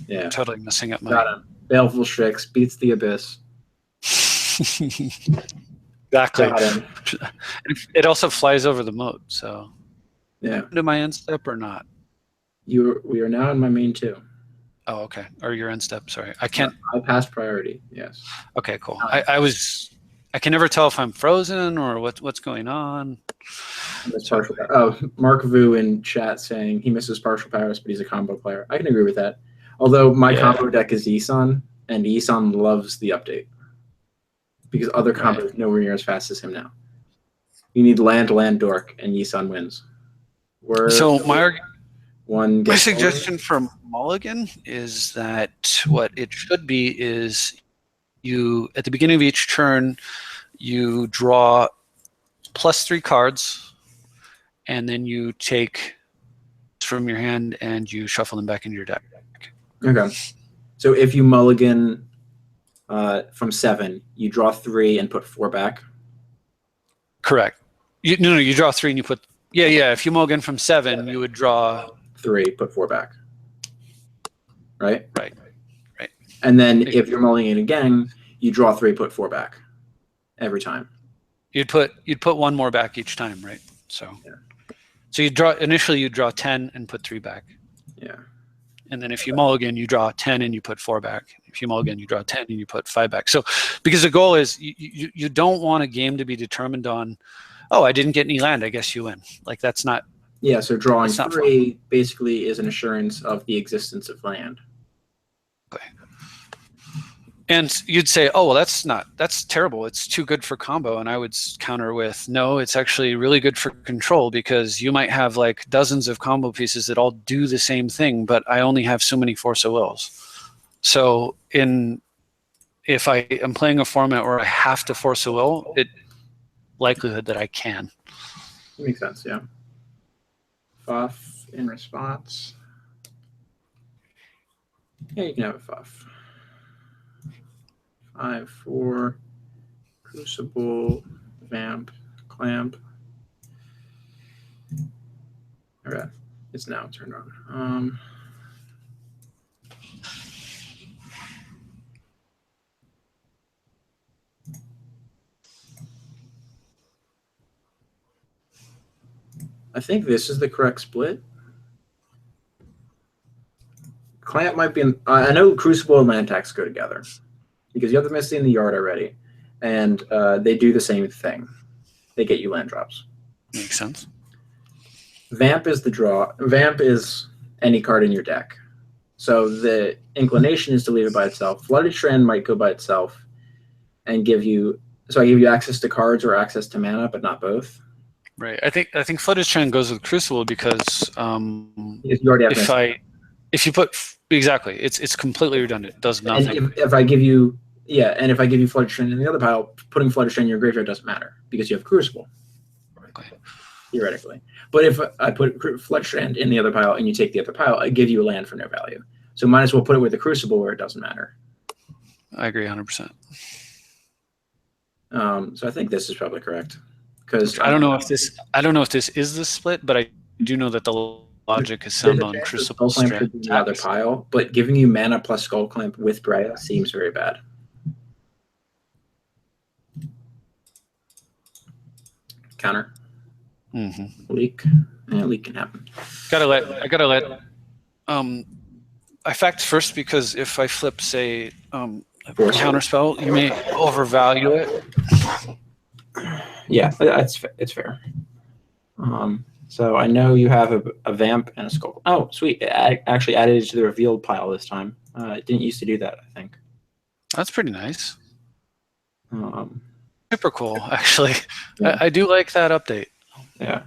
Yeah, You're totally messing up my. Got him. Baleful Strix beats the Abyss. Exactly. It also flies over the moat, so. Yeah. Do my end step or not? We are now in my main 2. Oh, okay. Or your end step. Sorry, I can't. I passed priority. Yes. Okay, cool. I can never tell if I'm frozen or what's going on. Mark Vu in chat saying he misses partial powers, but he's a combo player. I can agree with that. Although my combo deck is Yisan, and Yisan loves the update because other combos nowhere near as fast as him now. You need land, dork, and Yisan wins. So my suggestion for Mulligan is that what it should be is you, at the beginning of each turn, you draw +3 cards, and then you take from your hand and you shuffle them back into your deck. Okay. So if you mulligan from 7, you draw 3 and put 4 back? Correct. No, you draw 3 and you put... Yeah. If you mulligan from 7, you would draw... 3, put 4 back. Right? Right. And then if you're mulliganing again, you draw 3, put 4 back. Every time. You'd put 1 more back each time, right? So initially you draw 10 and put 3 back. Yeah. And then if you mulligan, you draw 10 and you put 4 back. If you mulligan, you draw 10 and you put 5 back. So because the goal is you don't want a game to be determined on, oh, I didn't get any land, I guess you win. Like that's not. Yeah, so drawing 3 basically is an assurance of the existence of land. Okay. And you'd say, oh, well, that's terrible. It's too good for combo. And I would counter with, no, it's actually really good for control because you might have like dozens of combo pieces that all do the same thing, but I only have so many Force of Wills. So if I am playing a format where I have to Force a Will, likelihood that I can. That makes sense, yeah. Fuff in response. Yeah, you can have a Fuff. 5/4, Crucible, Vamp, Clamp. All right, it's now turned on. I think this is the correct split. Clamp might be I know Crucible and Land Tax go together because you have the Misty in the yard already, and they do the same thing. They get you land drops. Makes sense. Vamp is the draw. Vamp is any card in your deck. So the inclination is to leave it by itself. Flooded Strand might go by itself and give you... So I give you access to cards or access to mana, but not both. Right. I think Flooded Strand goes with Crucible because you already have if you put... Exactly. It's completely redundant. It does nothing. And if I give you... Yeah, and if I give you Flooded Strand in the other pile, putting Flooded Strand in your graveyard doesn't matter because you have Crucible. Okay. Theoretically. But if I put Flooded Strand in the other pile and you take the other pile, I give you a land for no value. So might as well put it with the Crucible where it doesn't matter. I agree 100%. So I think this is probably correct. Because I don't know if this is the split, but I do know that the logic is sound on Crucible Strand in the other pile, but giving you mana plus Skull Clamp with Brea seems very bad. Counter. Leak. Yeah, leak can happen. I gotta let I fact first because if I flip, say, a counterspell, you may overvalue it. Yeah, it's fair. So I know you have a Vamp and a Skull. Oh, sweet. It actually added it to the revealed pile this time. It didn't used to do that, I think. That's pretty nice. Super cool, actually. Yeah. I do like that update. Yeah.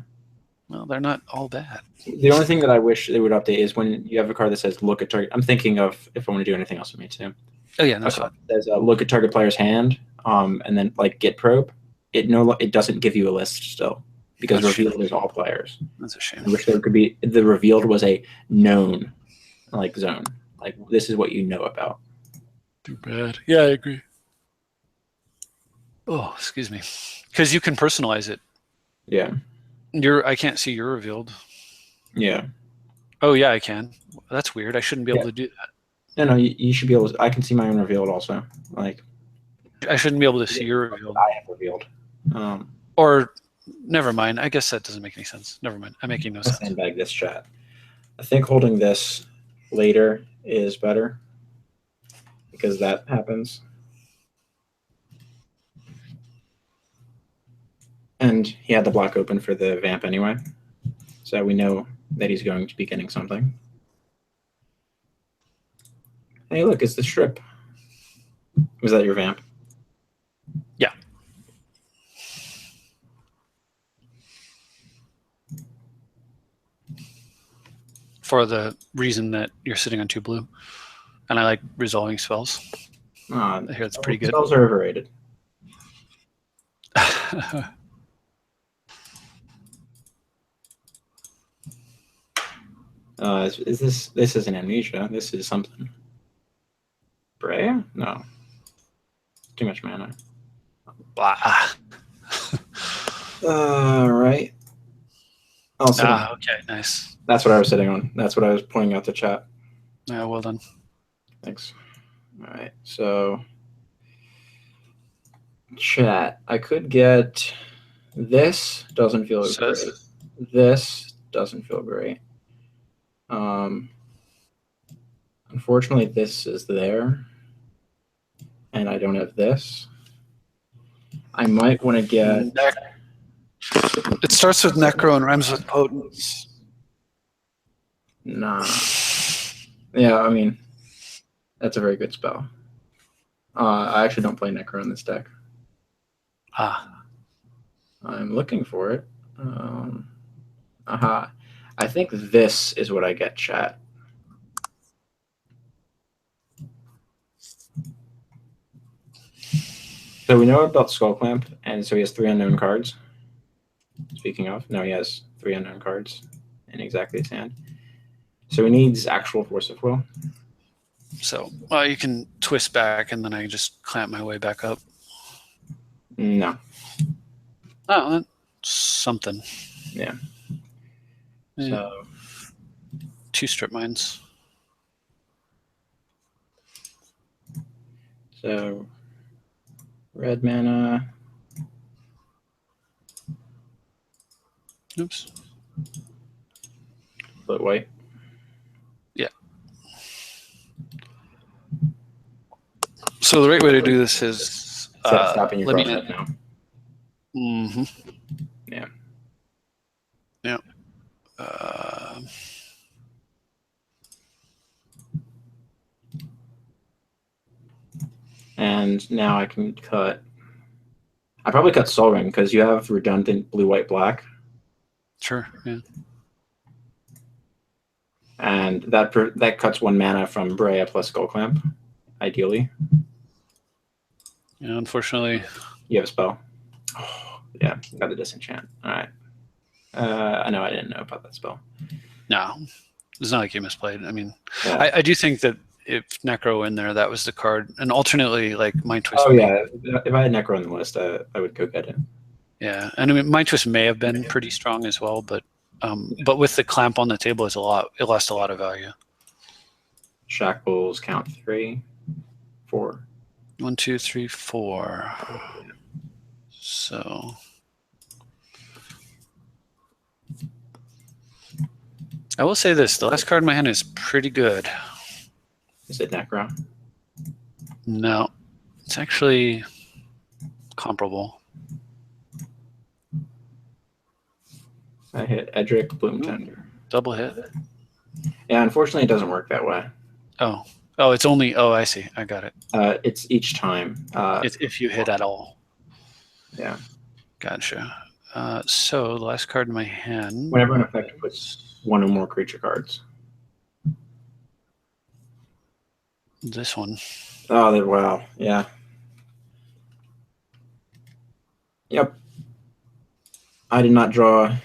Well, they're not all bad. The only thing that I wish they would update is when you have a card that says look at target. I'm thinking of if I want to do anything else with me too. Oh yeah, that's fine. There's a look at target player's hand, and then like get probe. It doesn't give you a list still because revealed is all players. That's a shame. I wish there could be the revealed was a known like zone. Like this is what you know about. Too bad. Yeah, I agree. Oh, excuse me. Because you can personalize it. Yeah. I can't see your revealed. Yeah. Oh yeah, I can. That's weird. I shouldn't be able to do that. No, you should be able to. I can see my own revealed also. Like I shouldn't be able to see your revealed. I have revealed. Or never mind. I guess that doesn't make any sense. Never mind. I'm making no sense. Sandbag this chat. I think holding this later is better because that happens. And he had the block open for the vamp anyway. So we know that he's going to be getting something. Hey, look, it's the strip. Was that your vamp? Yeah. For the reason that you're sitting on 2 blue. And I like resolving spells. I hear that's pretty good. Spells are overrated. This isn't amnesia. This is something. Brea? No. Too much mana. Blah. Right. Okay, nice. That's what I was sitting on. That's what I was pointing out to chat. Yeah, well done. Thanks. All right. So, chat. I could get this. Doesn't feel great. This doesn't feel great. Unfortunately, this is there, and I don't have this. I might want to get. It starts with Necro and rhymes with Potence. Nah. Yeah, I mean, that's a very good spell. I actually don't play Necro in this deck. I'm looking for it. Aha. I think this is what I get, chat. So we know about Skull Clamp, and so he has 3 unknown cards. Speaking of, no, he has 3 unknown cards in exactly his hand. So he needs actual Force of Will. So, you can twist back, and then I can just clamp my way back up. No. Oh, that's something. Yeah. So 2 strip mines. So red mana. Oops. But white. Yeah. So the right way to do this is stopping your let me crosshead now. Mm-hmm. Yeah. Yeah. And now I can cut. I probably cut Soul Ring because you have redundant blue, white, black. Sure. Yeah. And that cuts 1 mana from Brea plus Skull Clamp, ideally. Yeah. Unfortunately, you have a spell. Oh, yeah, got the disenchant. All right. I know I didn't know about that spell. No, it's not like you misplayed. I mean, yeah. I do think that if Necro in there, that was the card, and alternately, like Mind Twist. Oh yeah, if I had Necro on the list, I would go get it. Yeah, and I mean, Mind Twist may have been pretty strong as well, but with the clamp on the table, it lost a lot of value. Shackles count 3, 4. 1, 2, 3, 4. So I will say this: the last card in my hand is pretty good. Is it Necro? No, it's actually comparable. I hit Edric Bloom Tender. Double hit. Yeah, unfortunately, it doesn't work that way. Oh, it's only. Oh, I see. I got it. It's each time. If you hit at all. Yeah. Gotcha. So the last card in my hand. Whenever an effect puts 1 or more creature cards. This one. Oh, wow. Yeah. Yep. I did not draw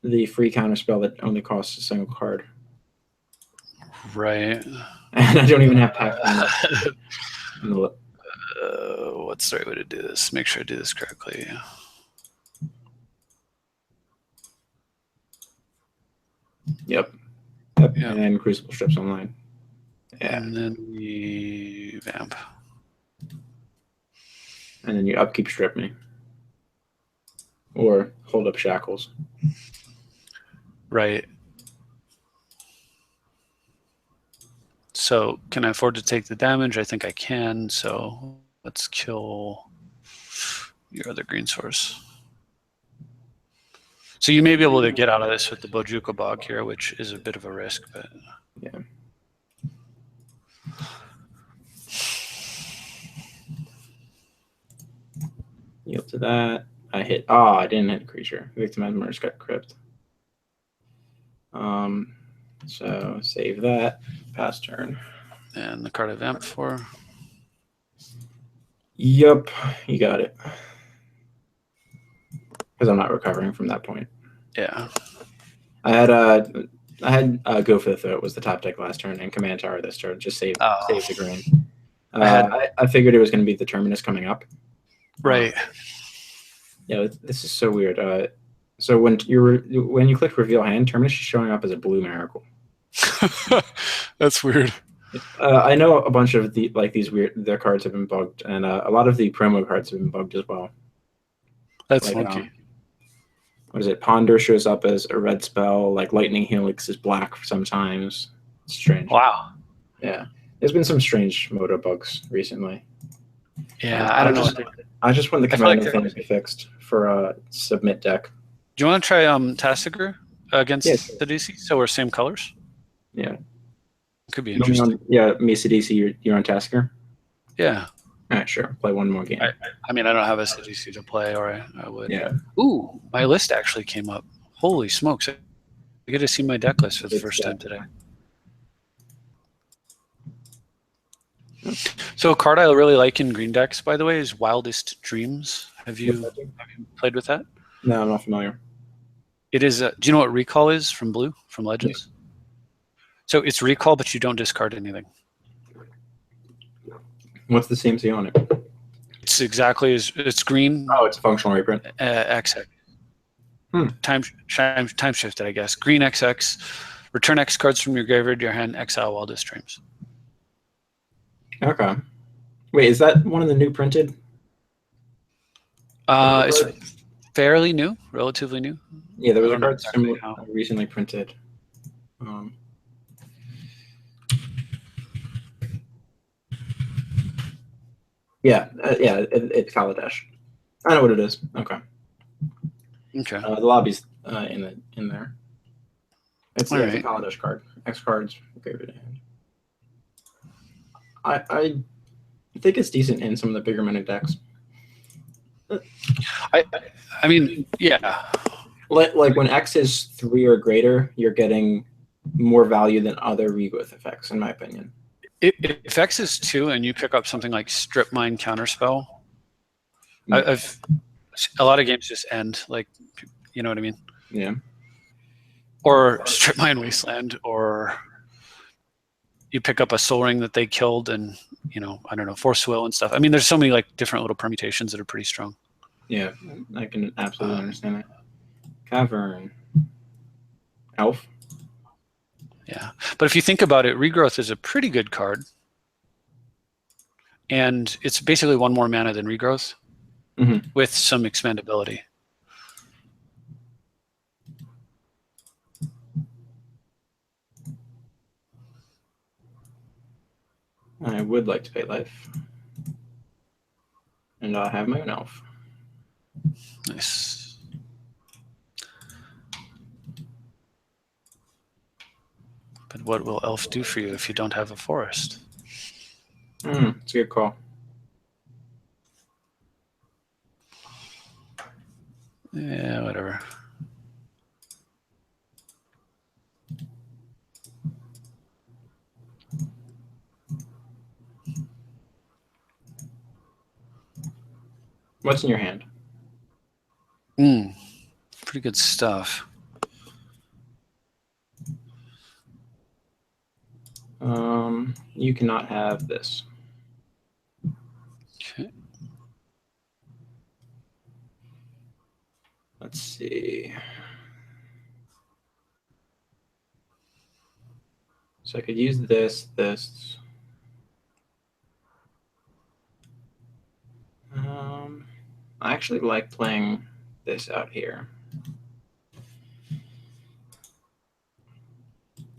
the free counterspell that only costs a single card. Right. And I don't even have pack. What's the right way to do this? Make sure I do this correctly. Yep. And Crucible Strips Online. Yeah. And then we vamp. And then you upkeep Strip Me. Or hold up Shackles. Right. So can I afford to take the damage? I think I can. So let's kill your other green source. So you may be able to get out of this with the Bojuka Bog here, which is a bit of a risk, but yeah. Yield to that. I hit. Oh, I didn't hit a creature. Victim Mesmer's got crypt. So save that. Pass turn. And the card I vamp for. Yep, you got it. Because I'm not recovering from that point. Yeah. I had Go for the Throat was the top deck last turn, and Command Tower this turn. Just save the green. I figured it was going to be the Terminus coming up. Right. Yeah, this is so weird. So when you click Reveal Hand, Terminus is showing up as a blue Miracle. That's weird. I know a bunch of their cards have been bugged, and a lot of the promo cards have been bugged as well. That's funky. What is it? Ponder shows up as a red spell, like Lightning Helix is black sometimes. It's strange. Wow. Yeah. There's been some strange Moto bugs recently. Yeah, I don't know. I just want the commander thing to be fixed for submit deck. Do you want to try Tastiger against the DC? So we're same colors? Yeah. Could be interesting. Mesa DC, you're on Tasker? Yeah. All right, sure. Play one more game. I mean, I don't have a CDC to play, or I would. Yeah. Ooh, my list actually came up. Holy smokes. I get to see my deck list for the first time today. So a card I really like in green decks, by the way, is Wildest Dreams. Have you played with that? No, I'm not familiar. It is. Do you know what Recall is from Blue, from Legends? Yeah. So it's Recall, but you don't discard anything. What's the CMC on it? It's exactly as it's green. Oh, it's a functional reprint. XX. Time shifted, I guess. Green XX. Return X cards from your graveyard to your hand. Exile Wildest Dreams. Okay. Wait, is that one of the new printed? It's fairly new, relatively new. Yeah, there was a card recently printed. It's Kaladesh. I know what it is. Okay. Okay. The lobby's in there. It's a Kaladesh card. X cards, graveyard to hand. I think it's decent in some of the bigger meta decks. I mean, yeah. Like when X is 3 or greater, you're getting more value than other regrowth effects, in my opinion. If X is 2 and you pick up something like Strip Mine Counterspell, a lot of games just end, like, you know what I mean? Yeah. Or Strip Mine Wasteland, or you pick up a Soul Ring that they killed and, I don't know, Force Will and stuff. I mean, there's so many like different little permutations that are pretty strong. Yeah, I can absolutely understand that. Cavern. Elf. Yeah, but if you think about it, Regrowth is a pretty good card. And it's basically one more mana than Regrowth with some expandability. I would like to pay life. And I'll have my own elf. Nice. But what will elf do for you if you don't have a forest? It's a good call. Yeah, whatever. What's in your hand? Pretty good stuff. You cannot have this. Okay. Let's see. So I could use this. I actually like playing this out here.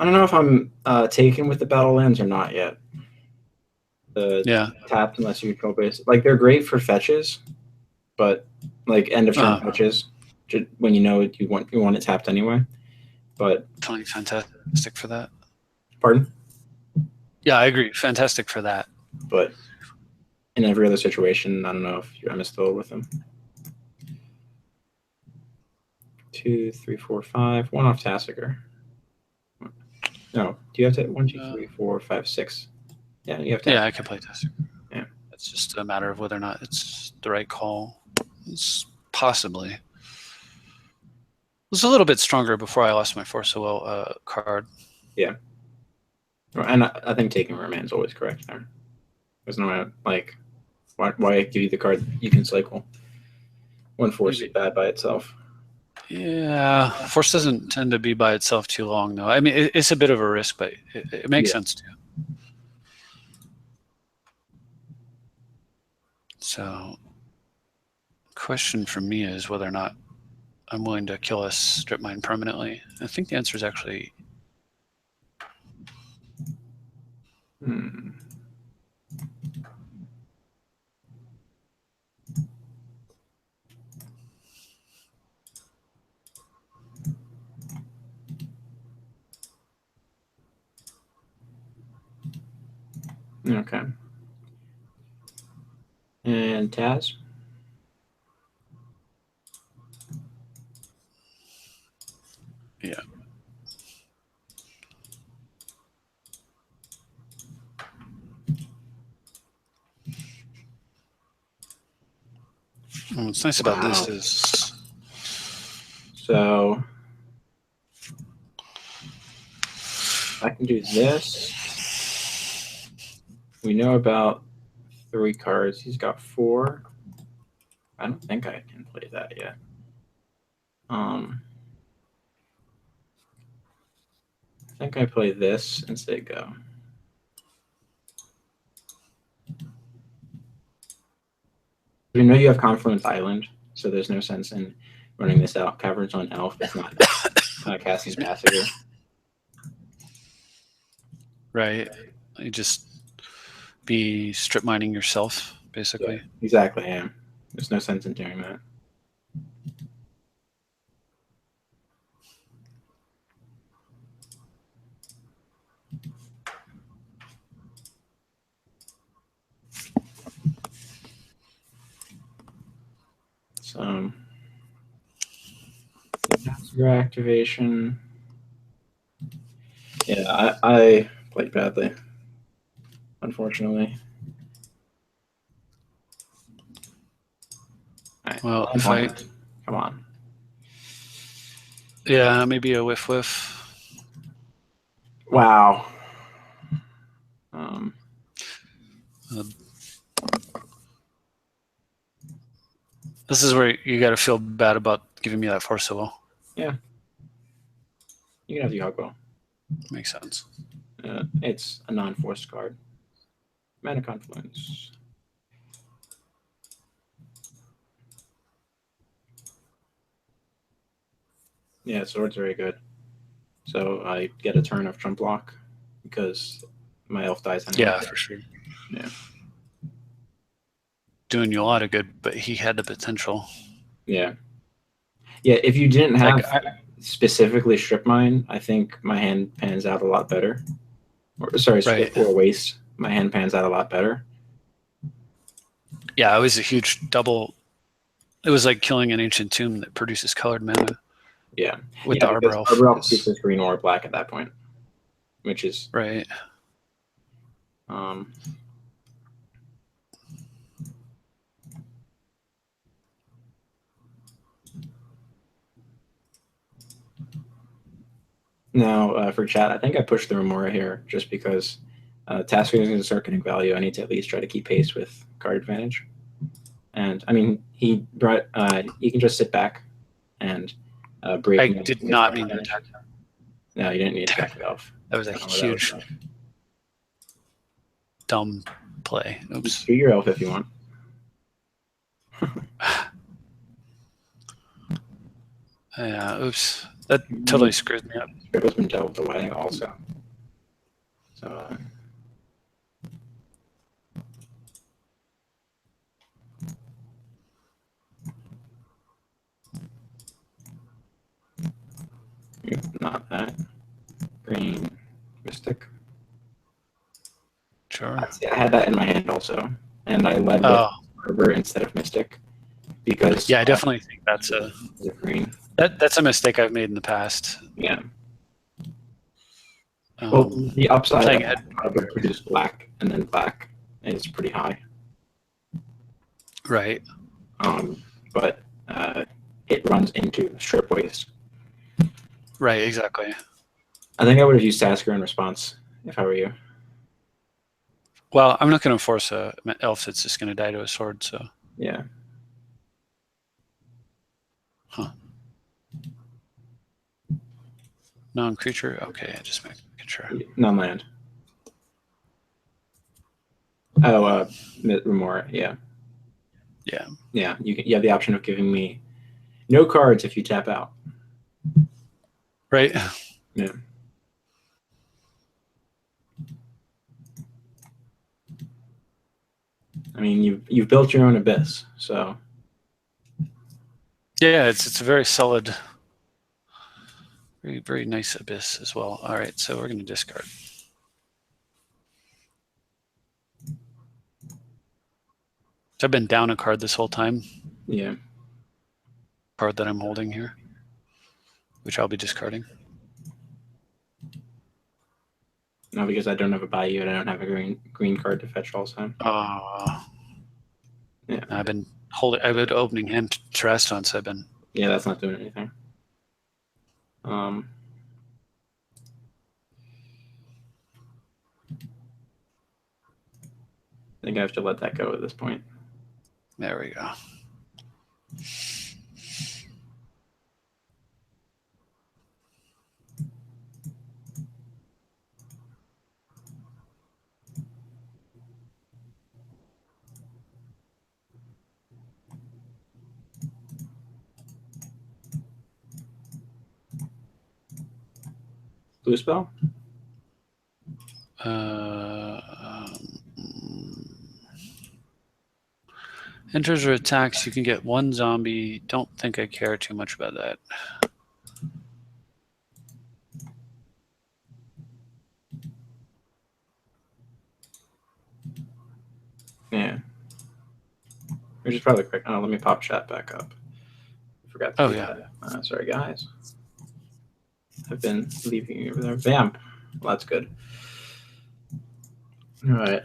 I don't know if I'm taken with the battle lands or not yet. The tapped unless you control base. Like, they're great for fetches, but like end of turn fetches, when you know you want it tapped anyway. But totally fantastic for that. Pardon? Yeah, I agree. Fantastic for that. But in every other situation, I don't know if I'm still with them. 2, 3, 4, 5. 1 off Tassiger. No, do you have to 1, 2, 3, 4, 5, 6? Yeah, you have to. Yeah, I can play Tassiger. Yeah, it's just a matter of whether or not it's the right call. It's possibly. It was a little bit stronger before I lost my Force of Will card. Yeah, and I think taking Remand is always correct there. There's no like, why give you the card you can cycle? 1 Force is bad by itself. Yeah, Force doesn't tend to be by itself too long, though. I mean, it's a bit of a risk, but it makes sense too. So, question for me is whether or not I'm willing to kill a strip mine permanently. I think the answer is actually. Okay. And Taz? Yeah. What's nice about this is. So I can do this. We know about 3 cards. He's got 4. I don't think I can play that yet. I think I play this and say go. We know you have Confluence Island, so there's no sense in running this out. Caverns on Elf is not casting Tassiger. Right. You just be strip mining yourself, basically. Yeah, exactly, yeah. There's no sense in doing that. So, Tassiger activation. Yeah, I played badly, unfortunately. Right. Well, if I come on. Yeah, maybe a whiff. Wow. This is where you got to feel bad about giving me that Force of Will. Yeah. You can have the Hogwell. Makes sense. It's a non-forced card. Mana Confluence. Yeah, Sword's very good. So I get a turn of Trump Block because my elf dies anyway. Yeah, for sure. Yeah. Doing you a lot of good, but he had the potential. Yeah. Yeah, if you didn't have specifically Strip Mine, I think my hand pans out a lot better. Strip or Waste, my hand pans out a lot better. Yeah, it was a huge double. It was like killing an ancient tomb that produces colored mana. Yeah. With the Arbor Elf. Arbor Elf produces green or black at that point, which is right. Now, for chat, I think I pushed the Remora here just because Tasker is going to start getting value. I need to at least try to keep pace with card advantage. And I mean, he can just sit back and break. I did not mean to attack. No, you didn't need to attack Valve. That was a huge dumb play. Oops. Do your elf if you want. Yeah, oops. That totally screwed me up. Scribble's been dealt away also. So not that. Green Mystic. Sure. I had that in my hand also. And I led with Harbor instead of Mystic. Because yeah, I definitely think that's a green. That's a mistake I've made in the past. Yeah. Well, the upside of Harbor produce black and then black is pretty high. Right. But it runs into strip waste. Right, exactly. I think I would have used Tasker in response if I were you. Well, I'm not going to force a elf that's just going to die to a sword, so. Yeah. Huh. Non-creature? Okay, I just making sure. Non-land. Oh, Remora, yeah. Yeah. Yeah, you have the option of giving me no cards if you tap out. Right. Yeah. I mean, you've built your own abyss, so. Yeah, it's a very solid, very very nice abyss as well. All right, so we're going to discard. So I've been down a card this whole time. Yeah. Card that I'm holding here, which I'll be discarding. No, because I don't have a Bayou and I don't have a green card to fetch also. Yeah. I've been opening hand Terraston, so I've been. Yeah, that's not doing anything. I think I have to let that go at this point. There we go. Blue spell? Enters or attacks, you can get one zombie. Don't think I care too much about that. Yeah. Which is probably quick. Oh, let me pop chat back up. I forgot to do that. Sorry, guys. I've been leaving you over there. Vamp. Well, that's good. All right.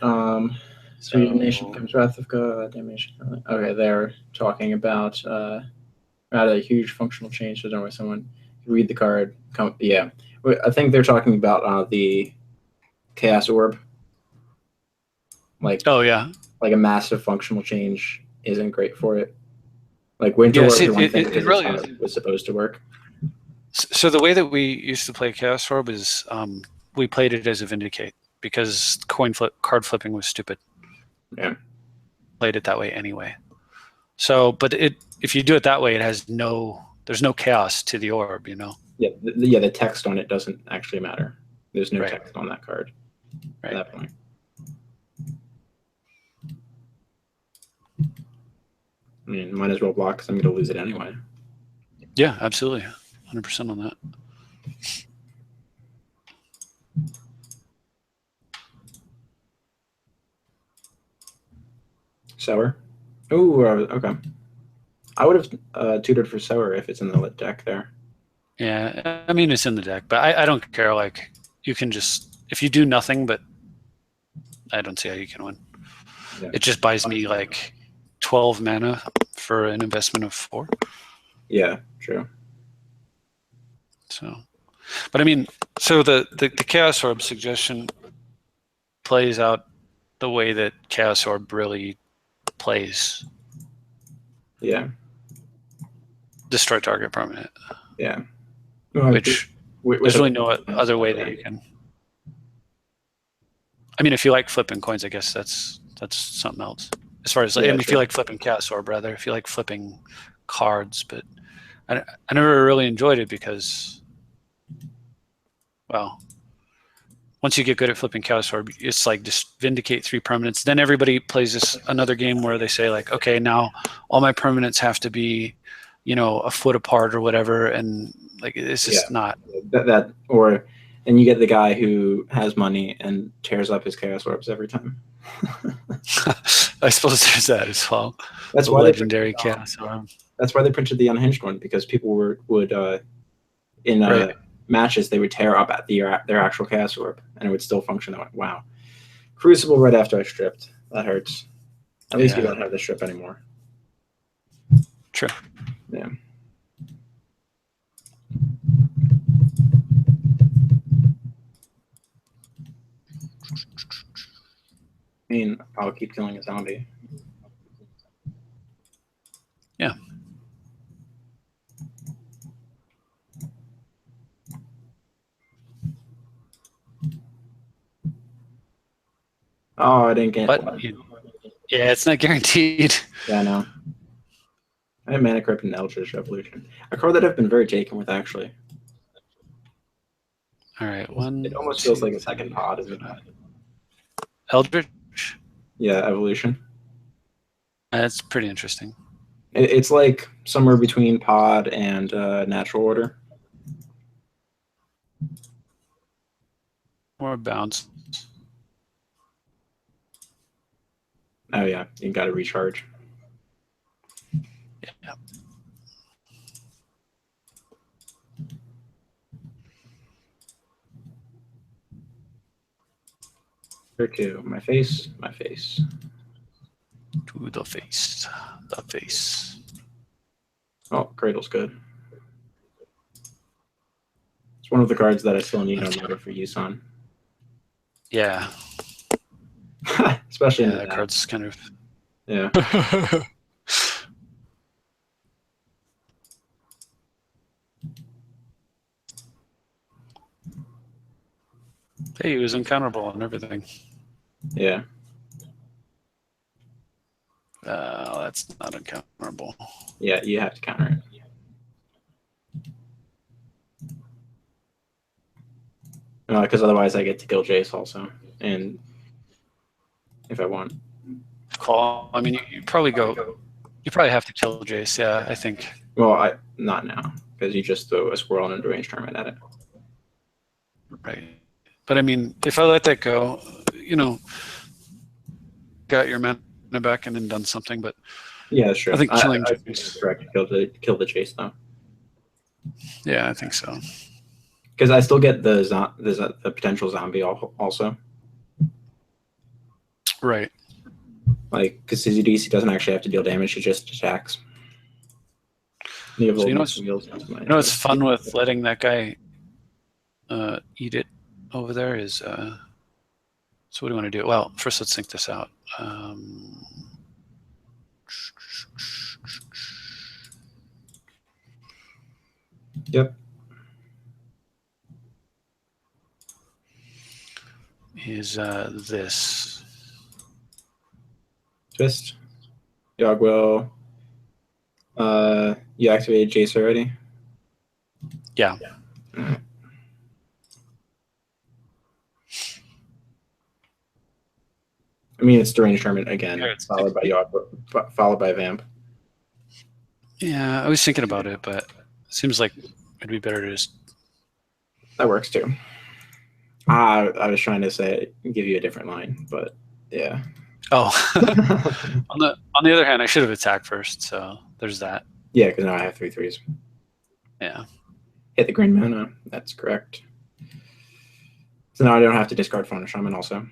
Sweet Nation comes Wrath of God. Damnation. Okay, they're talking about a huge functional change. So don't worry, someone read the card. Yeah, I think they're talking about the Chaos Orb. Like, oh yeah, like a massive functional change isn't great for it. Like Winter Orb, it really was supposed to work. So the way that we used to play Chaos Orb is we played it as a Vindicate because card flipping was stupid. Yeah. Played it that way anyway. So, but if you do it that way, there's no chaos to the orb, you know? Yeah, the text on it doesn't actually matter. There's no text on that card at that point. I mean, might as well block because I'm going to lose it anyway. Yeah, absolutely. 100% on that. Sour? Oh, okay. I would have tutored for Sour if it's in the lit deck there. Yeah, I mean, it's in the deck, but I don't care. Like, you can just, if you do nothing, but I don't see how you can win. Yeah. It just buys me like 12 mana for an investment of 4. Yeah, true. So, But I mean, so the Chaos Orb suggestion plays out the way that Chaos Orb really plays. Yeah. Destroy target permanent. Yeah. Which there's really no other way that you can. I mean, if you like flipping coins, I guess that's something else. As far as, I mean, if you like flipping Chaos Orb, rather, if you like flipping cards, but I never really enjoyed it because, well, once you get good at flipping Chaos Orb, it's like just vindicate 3 permanents. Then everybody plays this another game where they say like, okay, now all my permanents have to be, you know, a foot apart or whatever, and like it's just not that. Or and you get the guy who has money and tears up his Chaos Orbs every time. I suppose there's that as well. That's the why legendary Chaos Orb. That's why they printed the unhinged one, because people would in matches they would tear up at their actual Chaos Orb and it would still function. I went, wow. Crucible right after I stripped. That hurts. At least we don't have the strip anymore. True. Yeah. I mean, I'll keep killing a zombie. Yeah. Oh, I didn't get it. Yeah, it's not guaranteed. Yeah, I know. I have Mana Crypt and Eldritch Revolution. A card that I've been very taken with, actually. All right, It almost feels like a second pod, isn't it? Eldritch? Yeah, Evolution. That's pretty interesting. It's like somewhere between pod and Natural Order. More bounce. Oh yeah, you got to recharge. Yeah. Here too. My face, my face. To the face. The face. Oh, Cradle's good. It's one of the cards that I still need on order for use on. Yeah. Especially in that card's kind of. Yeah. Hey, he was uncounterable and everything. Yeah. That's not uncounterable. Yeah, you have to counter it. Because otherwise I get to kill Jace also, and if I want. Call. I mean, you probably go. You probably have to kill Jace. Yeah, I think. Well, not now, because you just throw a squirrel into range tournament at it. Right. But I mean, if I let that go, you know, got your mana back and then done something. But yeah, sure. I think killing Jace is correct. Kill the Jace though. Yeah, I think so. Because I still get the potential zombie also. Right. Like, because CZDC doesn't actually have to deal damage; he just attacks. So you know what's fun with letting that guy eat it over there is. So what do you want to do? Well, first let's think this out. Yep. Is this Twist? Yogwell. You activated Jace already? Yeah. Right. I mean, it's Deranged Tournament again, followed by Yogwell, followed by Vamp. Yeah, I was thinking about it, but it seems like it'd be better to just. That works too. I was trying to say give you a different line, but yeah. Oh, on the other hand, I should have attacked first, so there's that. Yeah, because now I have 3/3s. Yeah. Hit the green mana. That's correct. So now I don't have to discard Fauna Shaman also,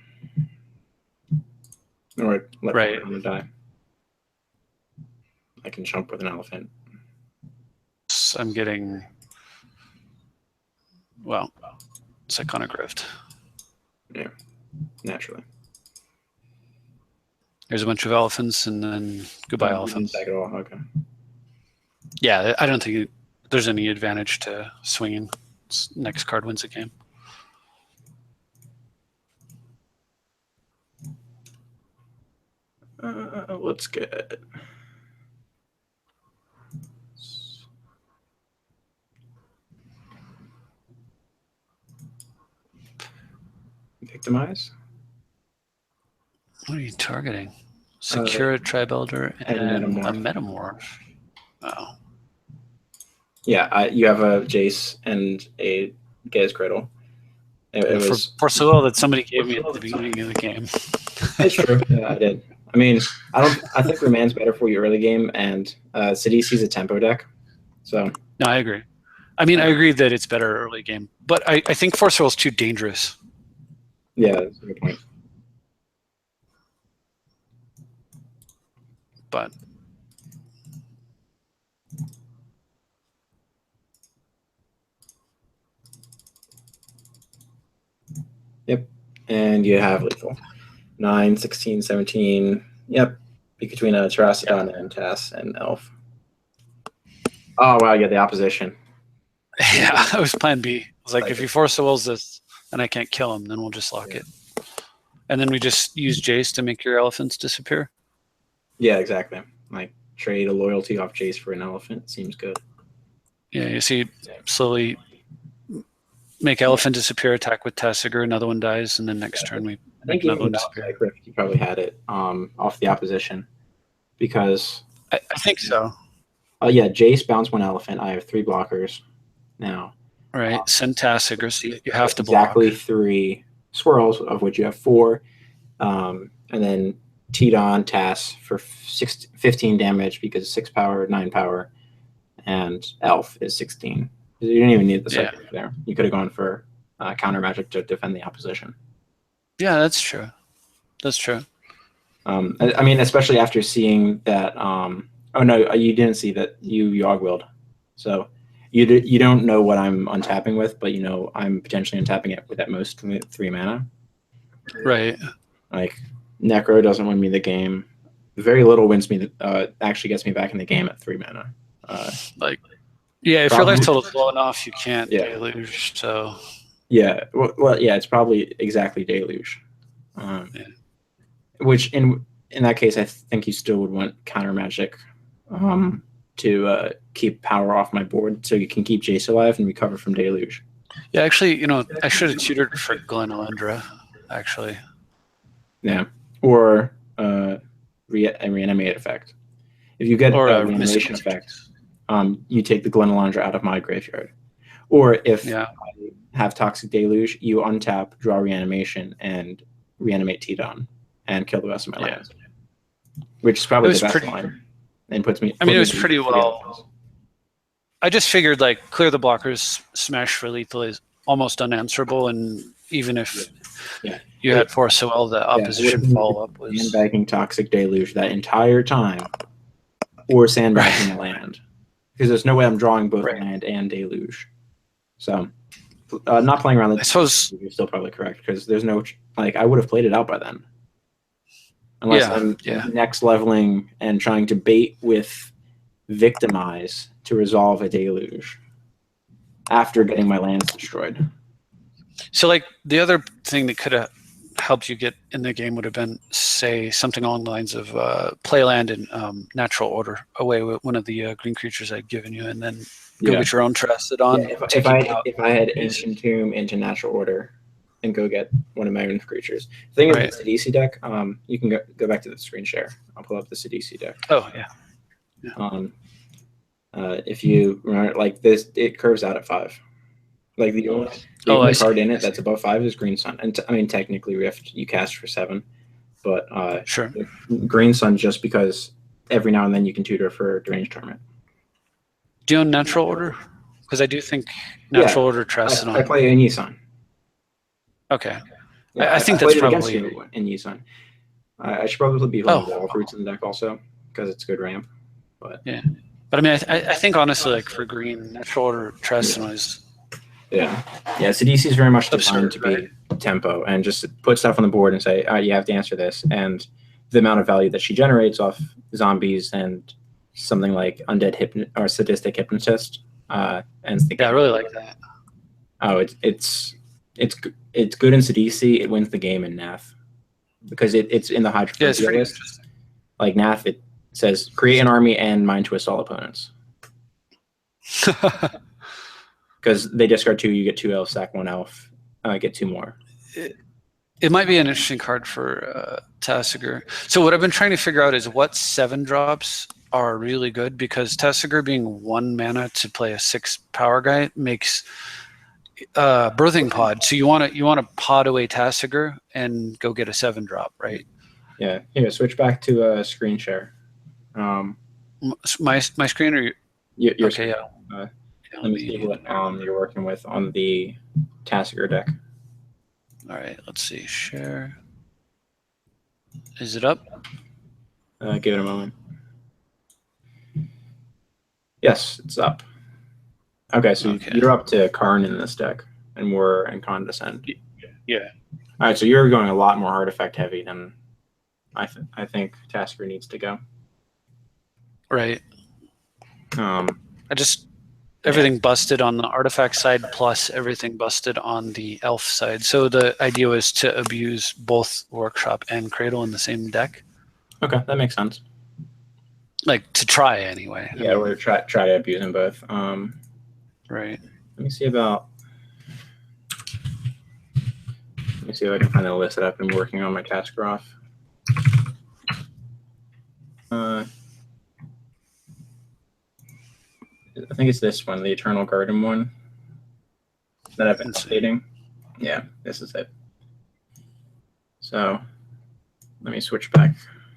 or let Fauna die. I can jump with an elephant. I'm getting Well, Cyclonic Rift. Yeah, naturally. There's a bunch of elephants, and then goodbye elephants. Back at all. Okay. Yeah, I don't think there's any advantage to swinging. Next card wins the game. Let's get. Victimize. What are you targeting? Secure a Tribe Elder and a Metamorph. Oh. Yeah, you have a Jace and a Gaze Cradle. It was for so well that somebody gave me at the beginning of the game. It's true. Yeah, I did. I mean, I think Remand's better for you early game, and Sidisi's a tempo deck. So no, I agree. I mean, I agree that it's better early game, but I think Force Will's too dangerous. Yeah, that's a good point. But yep, and you have lethal 9, 16, 17. Yep, be between a Terracodon and Tass and Elf. Oh wow, yeah, the opposition. Yeah, that was Plan B. I was like, if he Force Wills this and I can't kill him, then we'll just lock it. And then we just use Jace to make your elephants disappear. Yeah, exactly. Like trade a loyalty off Jace for an elephant seems good. Yeah, you see, slowly make elephant disappear, attack with Tasigur, another one dies, and then next turn we make another one disappear. You probably had it off the opposition because I think so. Yeah, Jace bounce one elephant. I have 3 blockers now. Right, send Tasigur, so you have to exactly block. 3 swirls, of which you have 4, and then Tidon Tass for 15 damage because 6 power, 9 power, and Elf is 16. You didn't even need the second there. You could have gone for counter magic to defend the opposition. Yeah, that's true. That's true. I mean, especially after seeing that. Oh no, you didn't see that. You Yogg-Willed, so you don't know what I'm untapping with, but you know I'm potentially untapping it with at most 3 mana. Right. Like Necro doesn't win me the game. Very little wins me. Actually gets me back in the game at 3 mana. Yeah, if your life total is low enough, you can't deluge. So yeah, well, yeah, it's probably exactly deluge. Which in that case, I think you still would want counter magic to keep power off my board, so you can keep Jace alive and recover from deluge. Yeah, actually, I should have tutored for Glen Elendra, actually. Yeah, or a reanimate effect. If you get a reanimation effect, you take the Glen Elendra out of my graveyard. Or if I have Toxic Deluge, you untap, draw reanimation, and reanimate Tidon and kill the rest of my lands. Which is probably the best line. And puts me. I mean, it was pretty well. I just figured clear the blockers, smash for lethal is almost unanswerable, and even if you had Force so well, the opposition follow up was sandbagging Toxic Deluge that entire time, or sandbagging the land, because there's no way I'm drawing both land and Deluge. So, not playing around. I suppose you're still probably correct, because there's no I would have played it out by then. Unless I'm next leveling and trying to bait with Victimize to resolve a Deluge after getting my lands destroyed. So, the other thing that could have helped you get in the game would have been, say, something along the lines of play land in natural order away with one of the green creatures I'd given you, and then go get your own Terracodon. Yeah, if I had Ancient Tomb into natural order and go get one of my own creatures. The thing is, the Sidisi deck, you can go back to the screen share. I'll pull up the Sidisi deck. Oh, yeah. If you remember, this, it curves out at 5. The only card in it that's above 5 is Green Sun. And I mean, technically, Rift, you cast for 7. But sure. Green Sun, just because every now and then you can tutor for Deranged Torment. Do you own Natural Order? Because I do think Natural Order Terracodon. I play in Yisan. Okay. Yeah, I think that's probably in Yisan. I should probably be holding Wall Fruits in the deck also, because it's good ramp. But yeah. But I mean, I think honestly, for green, Natural Order Terracodon is Yeah. Yeah, so DC is very much designed Absurd, to be tempo and just put stuff on the board and say, you have to answer this. And the amount of value that she generates off zombies and something like undead or sadistic hypnotist ends the game. Yeah, I really like that. Oh, it's good in DC. It wins the game in NAF because it's in the Hydrophobia list. Like NAF, it says create an army and mind twist all opponents. Because they discard 2, you get 2 elves, sack 1 elf, get 2 more. It might be an interesting card for Tasigur. So what I've been trying to figure out is what 7-drops are really good, because Tasigur being 1 mana to play a 6 power guy makes birthing pod. So you want to pod away Tasigur and go get a 7-drop, right? Yeah. Here, switch back to screen share. My screen or your okay, screen. yeah. Let me see what you're working with on the Tasigur deck. All right, let's see. Share. Is it up? Give it a moment. Yes, it's up. Okay, so you're up to Karn in this deck, and we're in Condescend. Yeah. All right, so you're going a lot more artifact heavy than I think Tasigur needs to go. Right. Everything busted on the artifact side, plus everything busted on the elf side. So the idea was to abuse both Workshop and Cradle in the same deck. Okay, that makes sense. Like, to try anyway. Yeah, we're try to abuse them both. Right. Let me see if I can find the list that I've been working on my Tasigur off. I think it's this one, the Eternal Garden one that I've been updating. Yeah, this is it. So let me switch back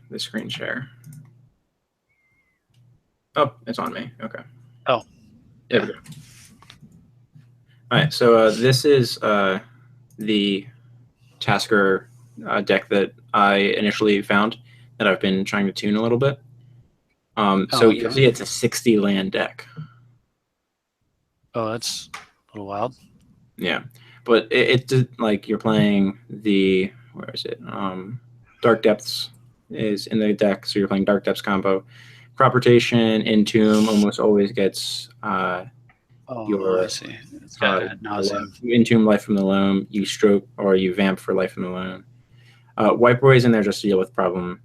the screen share. Oh, it's on me. Okay. Oh, there we go. All right, so this is the Tasigur deck that I initially found that I've been trying to tune a little bit. So you see it's a 60 land deck. Oh, that's a little wild. Yeah, but it like you're playing the, where is it? Dark Depths is in the deck, so you're playing Dark Depths combo. Crop rotation, Entomb almost always gets your I see. It's got ad nauseam. You Entomb Life from the Loam, you stroke or you vamp for Life from the Loam. White Boy's in there just to deal with problem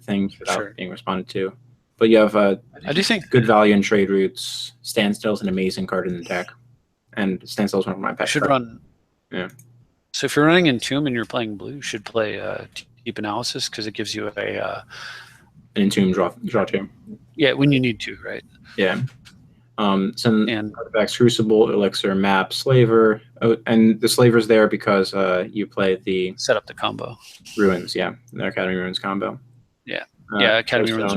things without being responded to. But you have I do think good value in trade routes. Standstill's an amazing card in the deck, and Standstill's one of my pet cards. Run. Yeah. So if you're running Entomb and you're playing blue, you should play Deep Analysis, because it gives you an Entomb draw 2. Yeah, when you need to, right? Yeah. Some artifacts: Crucible, Elixir, Map, Slaver, and the Slaver's there because you play the set up the combo. Ruins, yeah, the Academy Ruins combo. Yeah, Academy Ruins.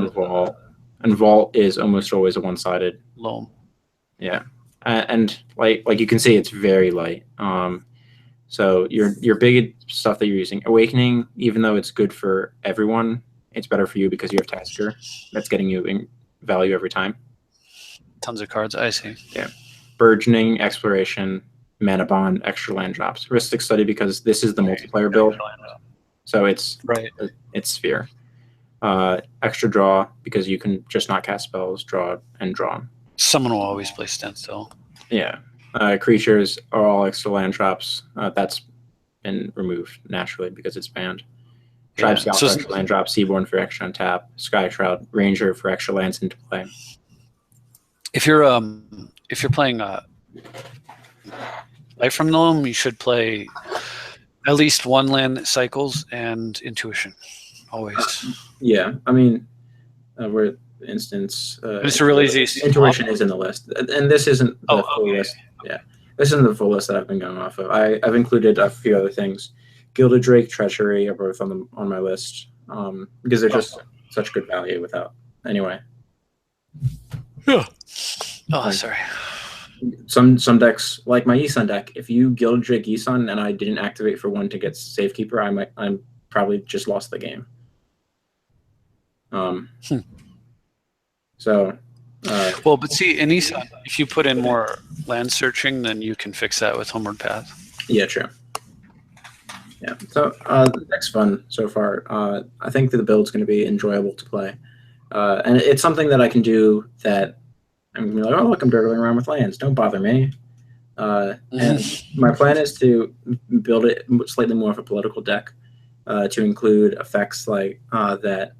And Vault is almost always a one-sided loam. Yeah, and like you can see, it's very light. So your big stuff that you're using, Awakening, even though it's good for everyone, it's better for you because you have Tasigur. That's getting you in value every time. Tons of cards, I see. Yeah. Burgeoning, Exploration, Mana Bond, extra land drops. Heuristic Study, because this is the multiplayer build. So it's Sphere. Extra Draw, because you can just not cast spells, draw, and draw. Someone will always play Standstill. Yeah. Creatures are all extra land drops. That's been removed naturally because it's banned. Tribe Scout for extra land drop, Seaborn for extra untap, Sky Shroud, Ranger for extra lands into play. If you're playing Life from the Loam, you should play at least 1 land that cycles and Intuition, always. Yeah, I mean, for instance, it's a really easy. Intuition is in the list, and this isn't the full list. Yeah, this isn't the full list that I've been going off of. I've included a few other things. Gilded Drake, Treachery are both on my list because they're just such good value without. Anyway. Yeah. Oh, sorry. Some decks, like my Eson deck, if you Gilded Drake Eson and I didn't activate for 1 to get Safekeeper, I'm probably just lost the game. So Well, but see, in Nissan, if you put in more land searching, then you can fix that with Homeward Path. Yeah, true. Yeah. So the deck's fun so far. I think that the build's going to be enjoyable to play, and it's something that I can do that I'm going to be like, oh look, I'm dirtling around with lands. Don't bother me. And my plan is to build it slightly more of a political deck, to include effects like that,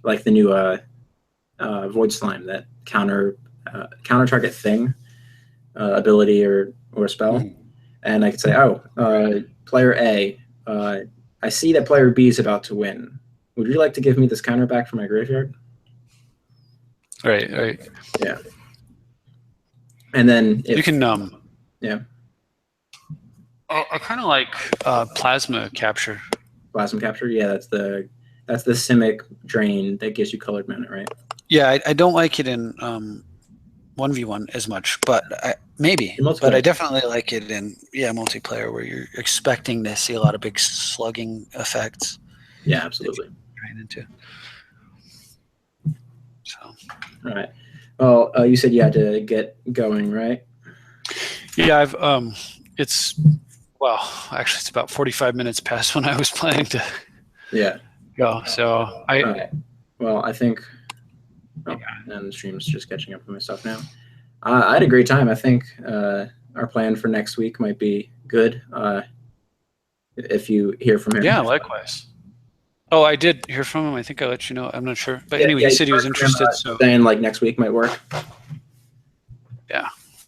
like the new Void Slime that counter target thing ability or spell, and I could say, oh, player A, I see that player B is about to win. Would you like to give me this counter back from my graveyard? Right. Yeah. And then you can yeah. I kind of like plasma capture. Plasma capture, yeah, that's the Simic drain that gives you colored mana, right? Yeah, I don't like it in 1v1 as much, but I definitely like it in multiplayer where you're expecting to see a lot of big slugging effects. Yeah, absolutely. Drain into. So. All right. Well, you said you had to get going, right? Yeah, I've actually it's about 45 minutes past when I was planning to go. So all right. Well, I think and the stream's just catching up with myself now. I had a great time. I think our plan for next week might be good. If you hear from him. Yeah, likewise. Oh, I did hear from him. I think I let you know. I'm not sure. But anyway, he said he was interested. So saying like next week might work. Yeah.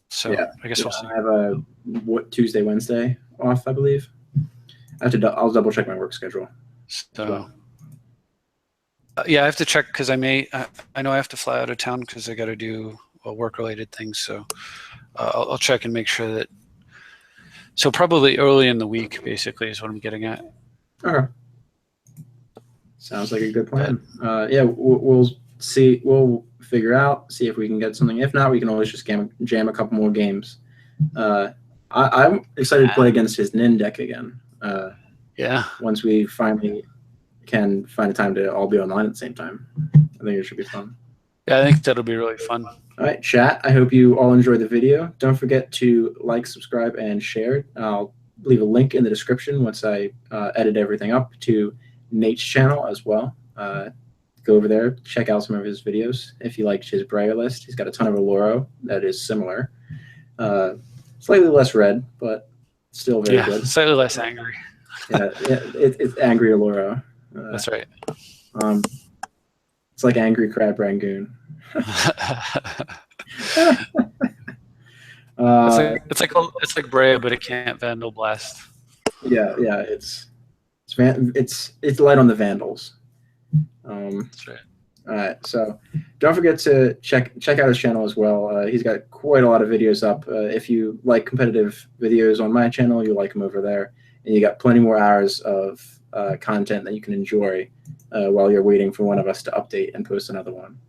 So I guess we'll see. I have a Tuesday, Wednesday off, I believe. I'll double check my work schedule. So yeah, I have to check because I know I have to fly out of town because I got to do work-related things. So I'll check and make sure that. So probably early in the week, basically, is what I'm getting at. Okay. Sounds like a good plan. Yeah, we'll see. We'll figure out, see if we can get something. If not, we can always just jam a couple more games. I'm excited to play against his Nin deck again. Once we finally can find a time to all be online at the same time. I think it should be fun. Yeah, I think that'll be really fun. All right, chat. I hope you all enjoyed the video. Don't forget to like, subscribe, and share. I'll leave a link in the description once I edit everything up to Nate's channel as well. Go over there, check out some of his videos. If you liked his Brea list, he's got a ton of Alluro that is similar. Slightly less red, but still very good. Slightly less angry. It's angry Alluro. That's right. It's like angry crab rangoon. It's like Brea, but it can't Vandal Blast. Yeah, it's light on the Vandals. That's right. All right, so don't forget to check out his channel as well. He's got quite a lot of videos up. If you like competitive videos on my channel, you'll like him over there, and you got plenty more hours of content that you can enjoy while you're waiting for one of us to update and post another one.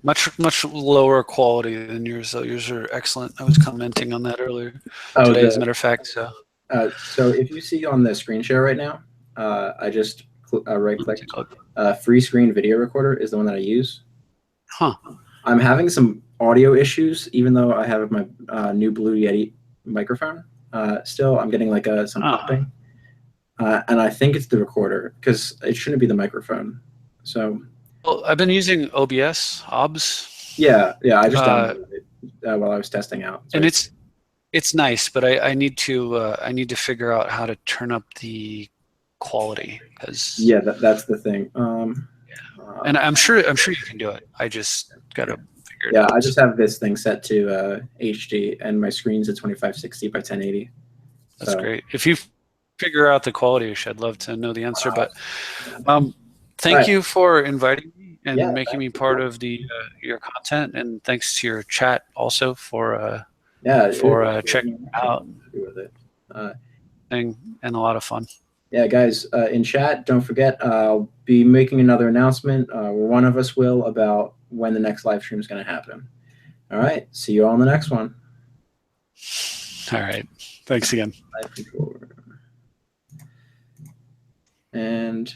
Much lower quality than yours, though. Yours are excellent. I was commenting on that earlier today, as a matter of fact. So if you see on the screen share right now, I just right-click. Free screen video recorder is the one that I use. I'm having some audio issues, even though I have my new Blue Yeti microphone. Still, I'm getting like some popping. And I think it's the recorder because it shouldn't be the microphone. So. Well, I've been using OBS. Yeah. I just downloaded it while I was testing out. And it's nice, but I need to figure out how to turn up the quality because that's the thing. And I'm sure you can do it. I just gotta figure it out. I just have this thing set to HD, and my screen's at 2560 by 1080. That's great. If you figure out the quality issue, I'd love to know the answer. But thank you for inviting me and making me part of your content, and thanks to your chat also for checking out and a lot of fun. Yeah, guys, in chat, don't forget, I'll be making another announcement, or one of us will, about when the next live stream is going to happen. All right, see you all in the next one. All right, thanks again. And